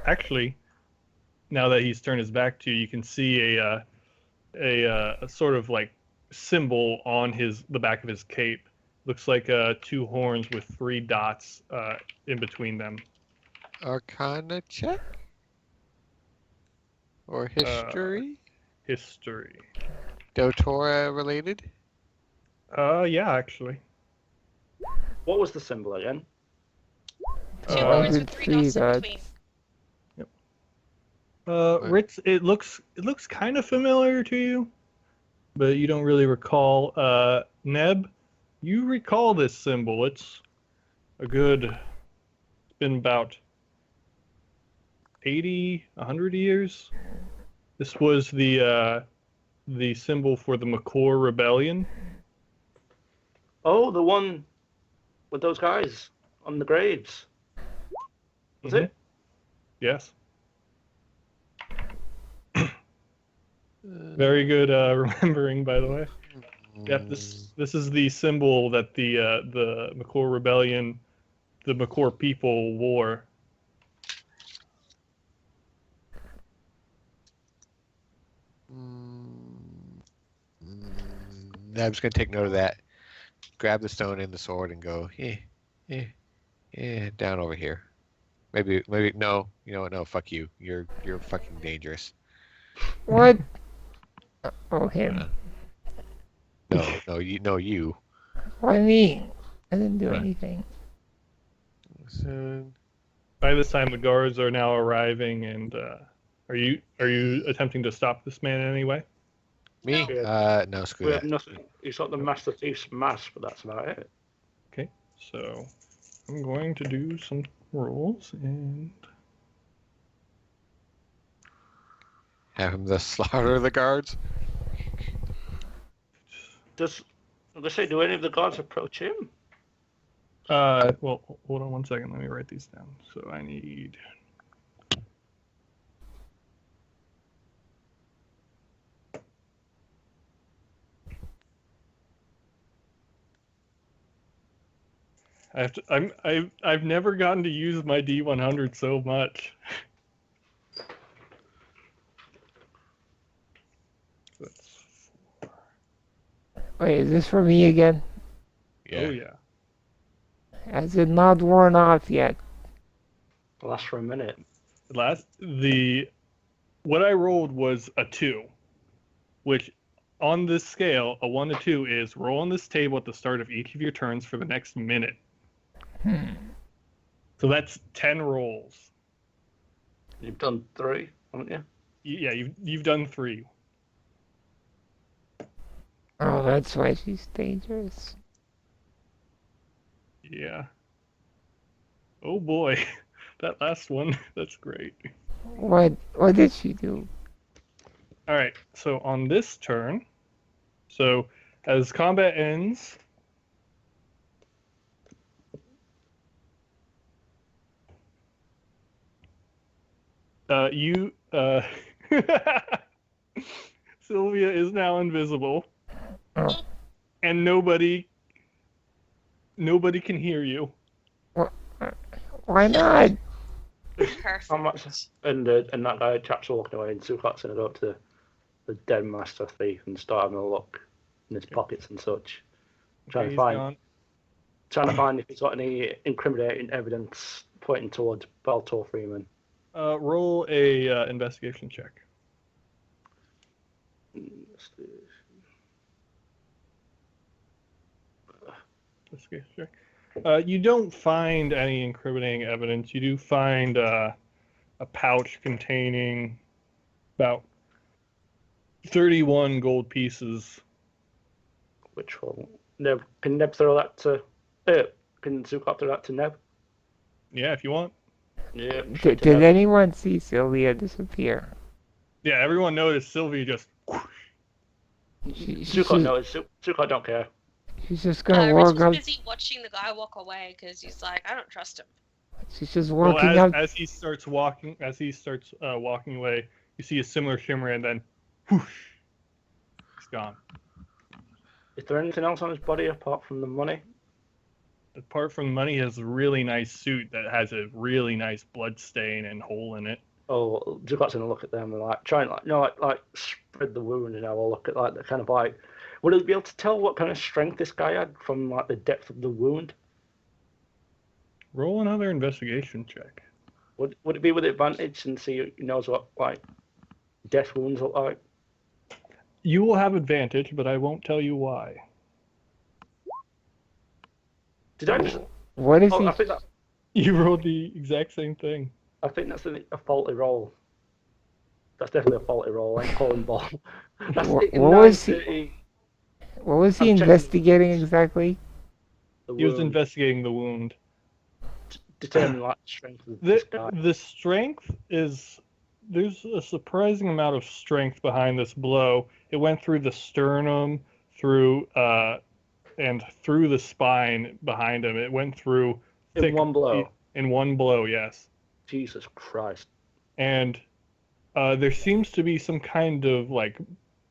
actually, now that he's turned his back to you, you can see a sort of like symbol on the back of his cape. Looks like 2 horns with 3 dots in between them. Arcana check? Or history? History. Dotora related? Yeah, actually. What was the symbol again? Two Uh, words with three dots in between. Ritz, it looks kind of familiar to you, but you don't really recall. Neb, you recall this symbol. It's been about 80, 100 years. This was the symbol for the McClure Rebellion. Oh, the one with those guys on the graves. Was Mhm. it? Yes. Very good remembering, by the way. Yep, this is the symbol that the McClure Rebellion, the McClure people wore. I'm just gonna take note of that. Grab the stone and the sword and go, down over here. Maybe no. You know what? No, fuck you. You're fucking dangerous. What? Oh, him. No, you. Why me? I didn't do Right. anything. So, By this time, the guards are now arriving, and are you attempting to stop this man in any way? me? Yeah. No, screw We have that. nothing. He's got the Master Thief's mask, but that's about it. Okay, so I'm going to do some rolls, and Have him the slaughter the guards. Do any of the guards approach him? well, hold on one second. Let me write these down. So I need. I've never gotten to use my D100 so much. That's 4. Wait, is this for me again? Yeah. Oh yeah. Has it not worn off yet? Last for a minute. What I rolled was a 2, which on this scale, a 1 to 2 is roll on this table at the start of each of your turns for the next minute. So that's 10 rolls. You've done 3, haven't you? Yeah, you've done 3. Oh, that's why she's dangerous. Yeah. Oh boy, that last one, that's great. What did she do? All right, so on this turn, so as combat ends, Sylvia is now invisible, Oh. and nobody can hear you. Why not? Perfect. How much? And that guy, chap's walking away, and Sukat's gonna go up to the dead Master Thief and start having a look in his pockets and such. Okay, he's gone. Trying to find if he's got any incriminating evidence pointing towards Baltor Freeman. Roll a investigation check. Investigation check. You don't find any incriminating evidence. You do find a pouch containing about 31 gold pieces. Which will Neb? Can Neb throw that to? Can Zukat throw that to Neb? Yeah, if you want. Yeah. Did anyone see Sylvia disappear? Yeah, everyone noticed Sylvia just. She's Zukat knows. Zukat don't care. She's just gonna Rich walk was up. busy watching the guy walk away because he's like, I don't trust him. She's just Well, walking up. as he starts walking away, you see a similar shimmer, and then, whoosh, it's gone. Is there anything else on his body apart from the money? Apart from money, he has a really nice suit that has a really nice blood stain and hole in it. Oh, Zukat's gonna look at them and try and spread the wound and have a look at the kind of would he be able to tell what kind of strength this guy had from the depth of the wound? Roll another investigation check. Would it be with advantage and see he knows what like death wounds look like? You will have advantage, but I won't tell you why. Did I just? What is Oh, he? I think that. You rolled the exact same thing. I think that's a faulty roll. That's definitely a faulty roll. I'm calling ball. That's What in was he- 9:30, What was he I'm checking. investigating exactly? the He was wound, investigating the wound. determine like the strength of this guy. The strength is there's a surprising amount of strength behind this blow. It went through the sternum, through and through the spine behind him. It went through In thick one blow. In one blow, yes. Jesus Christ. And there seems to be some kind of like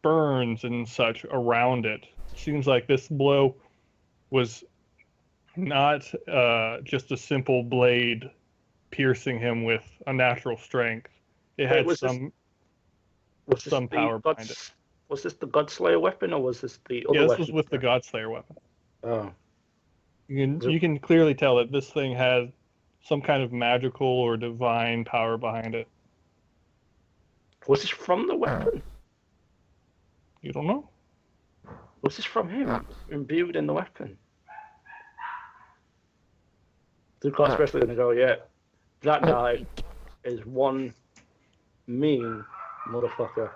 burns and such around it. Seems like this blow was not just a simple blade piercing him with unnatural strength. It had was some Was this some the power behind it. Was this the Godslayer weapon or was this the other Yeah, this weapon? was with the Godslayer weapon. Oh. You can clearly tell that this thing has some kind of magical or divine power behind it. Was this from the weapon? You don't know? Was this from him? Imbued in the weapon? The God's basically going to go, yeah, that guy is one mean motherfucker.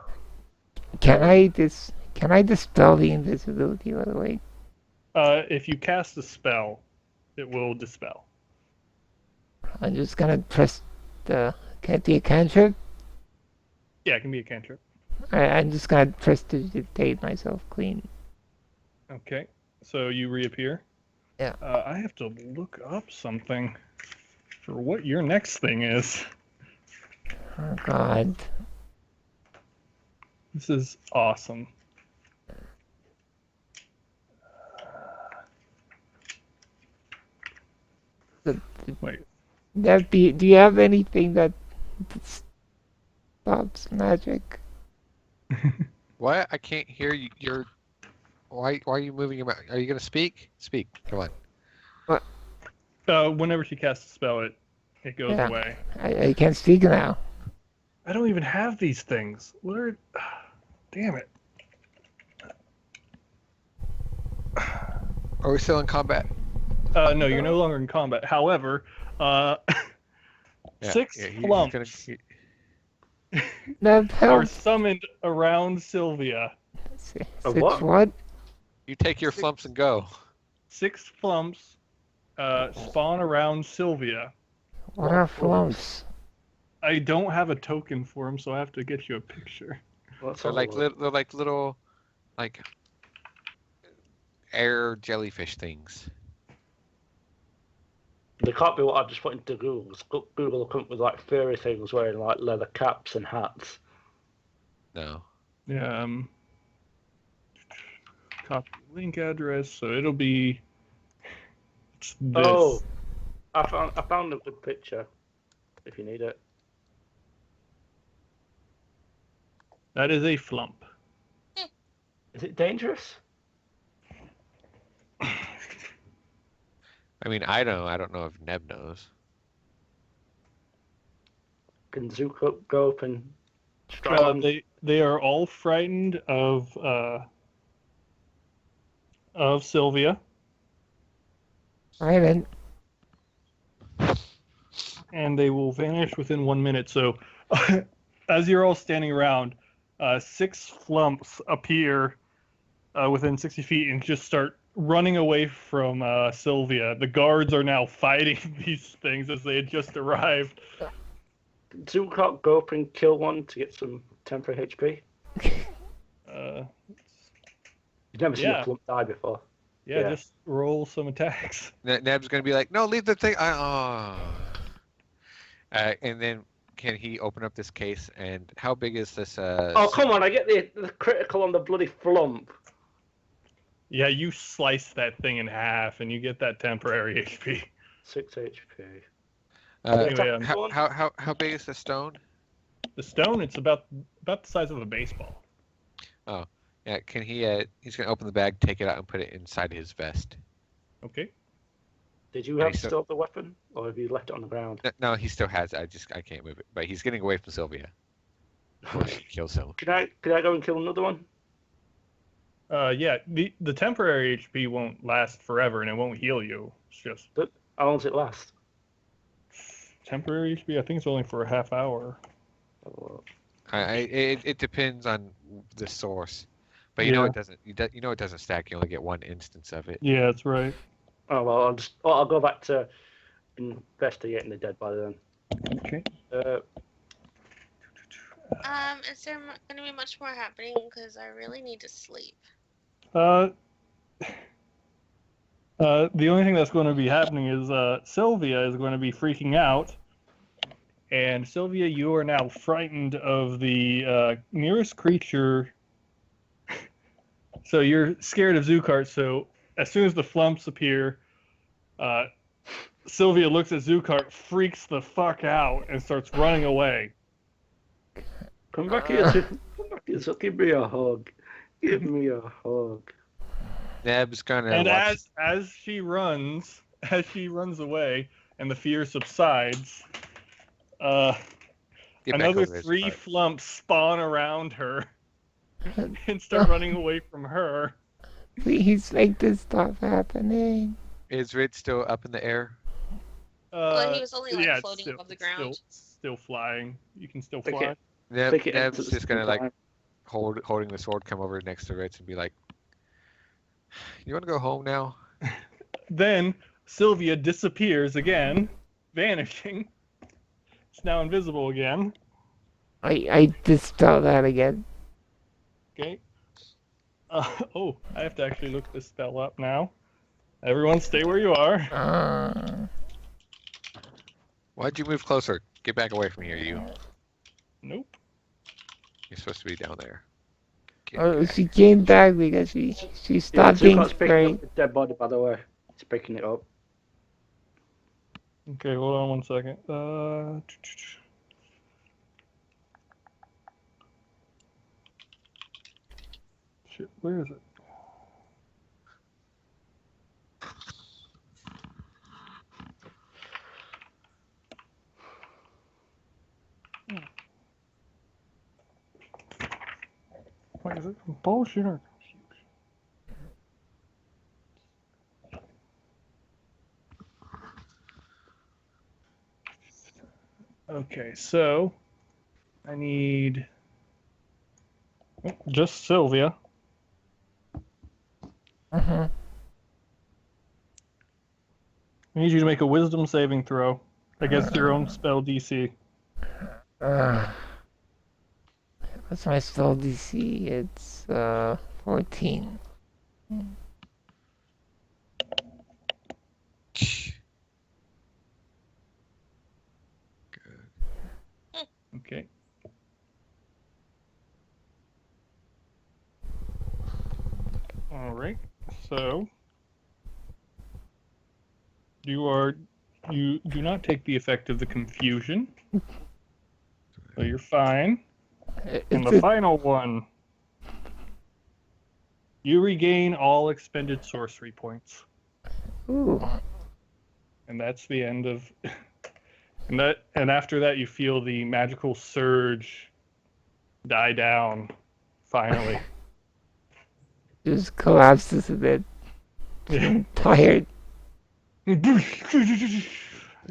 Can I dispel the invisibility, by the way? If you cast a spell, it will dispel. I'm just gonna press the. Can it be a cantrip? Yeah, it can be a cantrip. I'm just gonna prestidigitate myself clean. Okay, so you reappear. Yeah. I have to look up something for what your next thing is. Oh God. This is awesome. Wait. Do you have anything that stops magic? What? I can't hear you. Why are you moving your mouth? Are you gonna speak? Speak. Come on. Whenever she casts a spell, it goes Yeah. away. I can't speak now. I don't even have these things. What are? Damn it. Are we still in combat? No, you're no longer in combat. However, Yeah, six yeah, flumps That are helps. summoned around Sylvia. Six what? what? You take your flumps and go. 6 flumps spawn around Sylvia. What are flumps? I don't have a token for them, so I have to get you a picture. Let's They're have a like look. they're like little, like air jellyfish things. They can't be what I've just put into Google. Google will come up with like furry things wearing like leather caps and hats. No. Yeah. Copy link address, so it'll be. It's this. Oh, I found a good picture. If you need it. That is a flump. Is it dangerous? I mean, I don't know if Neb knows. Can Zuko go up and strike them? They are all frightened of Sylvia, I didn't. and they will vanish within 1 minute. So, as you're all standing around, 6 flumps appear within 60 feet and just start running away from Sylvia. The guards are now fighting these things as they had just arrived. Can Zuko go up and kill one to get some temporary HP? You've never seen Yeah. a flump die before. Yeah, Yeah. just roll some attacks. Neb's gonna be like, no, leave the thing. And then can he open up this case? And how big is this? Oh, come on, I get the critical on the bloody flump. Yeah, you slice that thing in half and you get that temporary HP. 6 HP. Anyway, how big is the stone? the stone, it's about the size of a baseball. Yeah, can he? He's gonna open the bag, take it out, and put it inside his vest. Okay. Did you And have he's still have the weapon, or have you left it on the ground? No, he still has it. I can't move it. But he's getting away from Sylvia before she kills him. Could I go and kill another one? Yeah, the temporary HP won't last forever, and it won't heal you. It's just How long does it last? temporary HP. I think it's only for a half hour. It depends on the source, but you know Yeah. it doesn't. You know it doesn't stack. You only get one instance of it. Yeah, that's right. Oh well, I'll go back to investigating the dead body then. Okay. Is there going to be much more happening? Because I really need to sleep. The only thing that's going to be happening is Sylvia is going to be freaking out. And Sylvia, you are now frightened of the nearest creature. So you're scared of Zukart. So as soon as the flumps appear, Sylvia looks at Zukart, freaks the fuck out, and starts running away. Come back here, come back here. So give me a hug. Give me a hug. Neb's gonna And watch. as she runs away, and the fear subsides, Get back another over this 3 part. flumps spawn around her and start running away from her. Please make this stop happening. Is Rid still up in the air? Well, he was only like yeah, floating still, above the ground. Still flying. You can still Okay. fly. Take it Neb's into the just gonna like time. holding the sword, come over next to Ritz and be like, "You want to go home now?" Then Sylvia disappears again, vanishing. It's now invisible again. I dispel that again. Okay. Oh, I have to actually look this spell up now. Everyone stay where you are. Why'd you move closer? Get back away from here, you. Nope. You're supposed to be down there. Get Oh, back. she came back because she Yeah, stopped being Zuko's picking sprayed. up the dead body, by the way. He's picking it up. Okay, hold on one second. Shit, where is it? Wait, is it compulsion or confusion? Okay, so I need just Sylvia. Uh-huh. I need you to make a wisdom saving throw against your own spell DC. What's my spell DC? It's 14. Okay. All right. So you do not take the effect of the confusion. So you're fine. And the final one, you regain all expended sorcery points. Ooh. And that's the end of and after that you feel the magical surge die down finally. Just collapses a bit. I'm tired.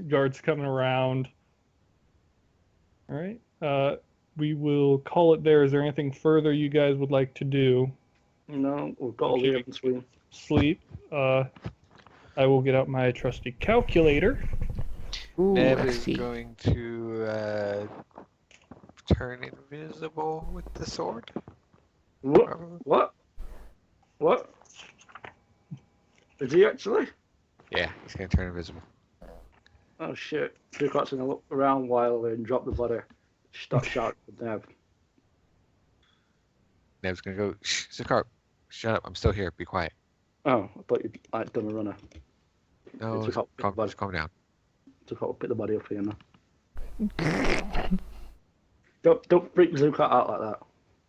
Guards coming around. All right. We will call it there. Is there anything further you guys would like to do? No, we've got all the Okay. evidence we. Sleep. I will get out my trusty calculator. Ooh, Neb let's is see. going to turn invisible with the sword. What? Probably. What? What? Is he actually? Yeah, he's gonna turn invisible. Oh shit. Zuko's gonna look around while and drop the body. Stop shouting at Neb. Neb's gonna go, "Shh, Zakar, shut up. I'm still here. Be quiet." Oh, I thought you'd like done a runner. No, It's a cop- just calm down. Zuko, pick the body up here now. Don't freak Zuko out like that.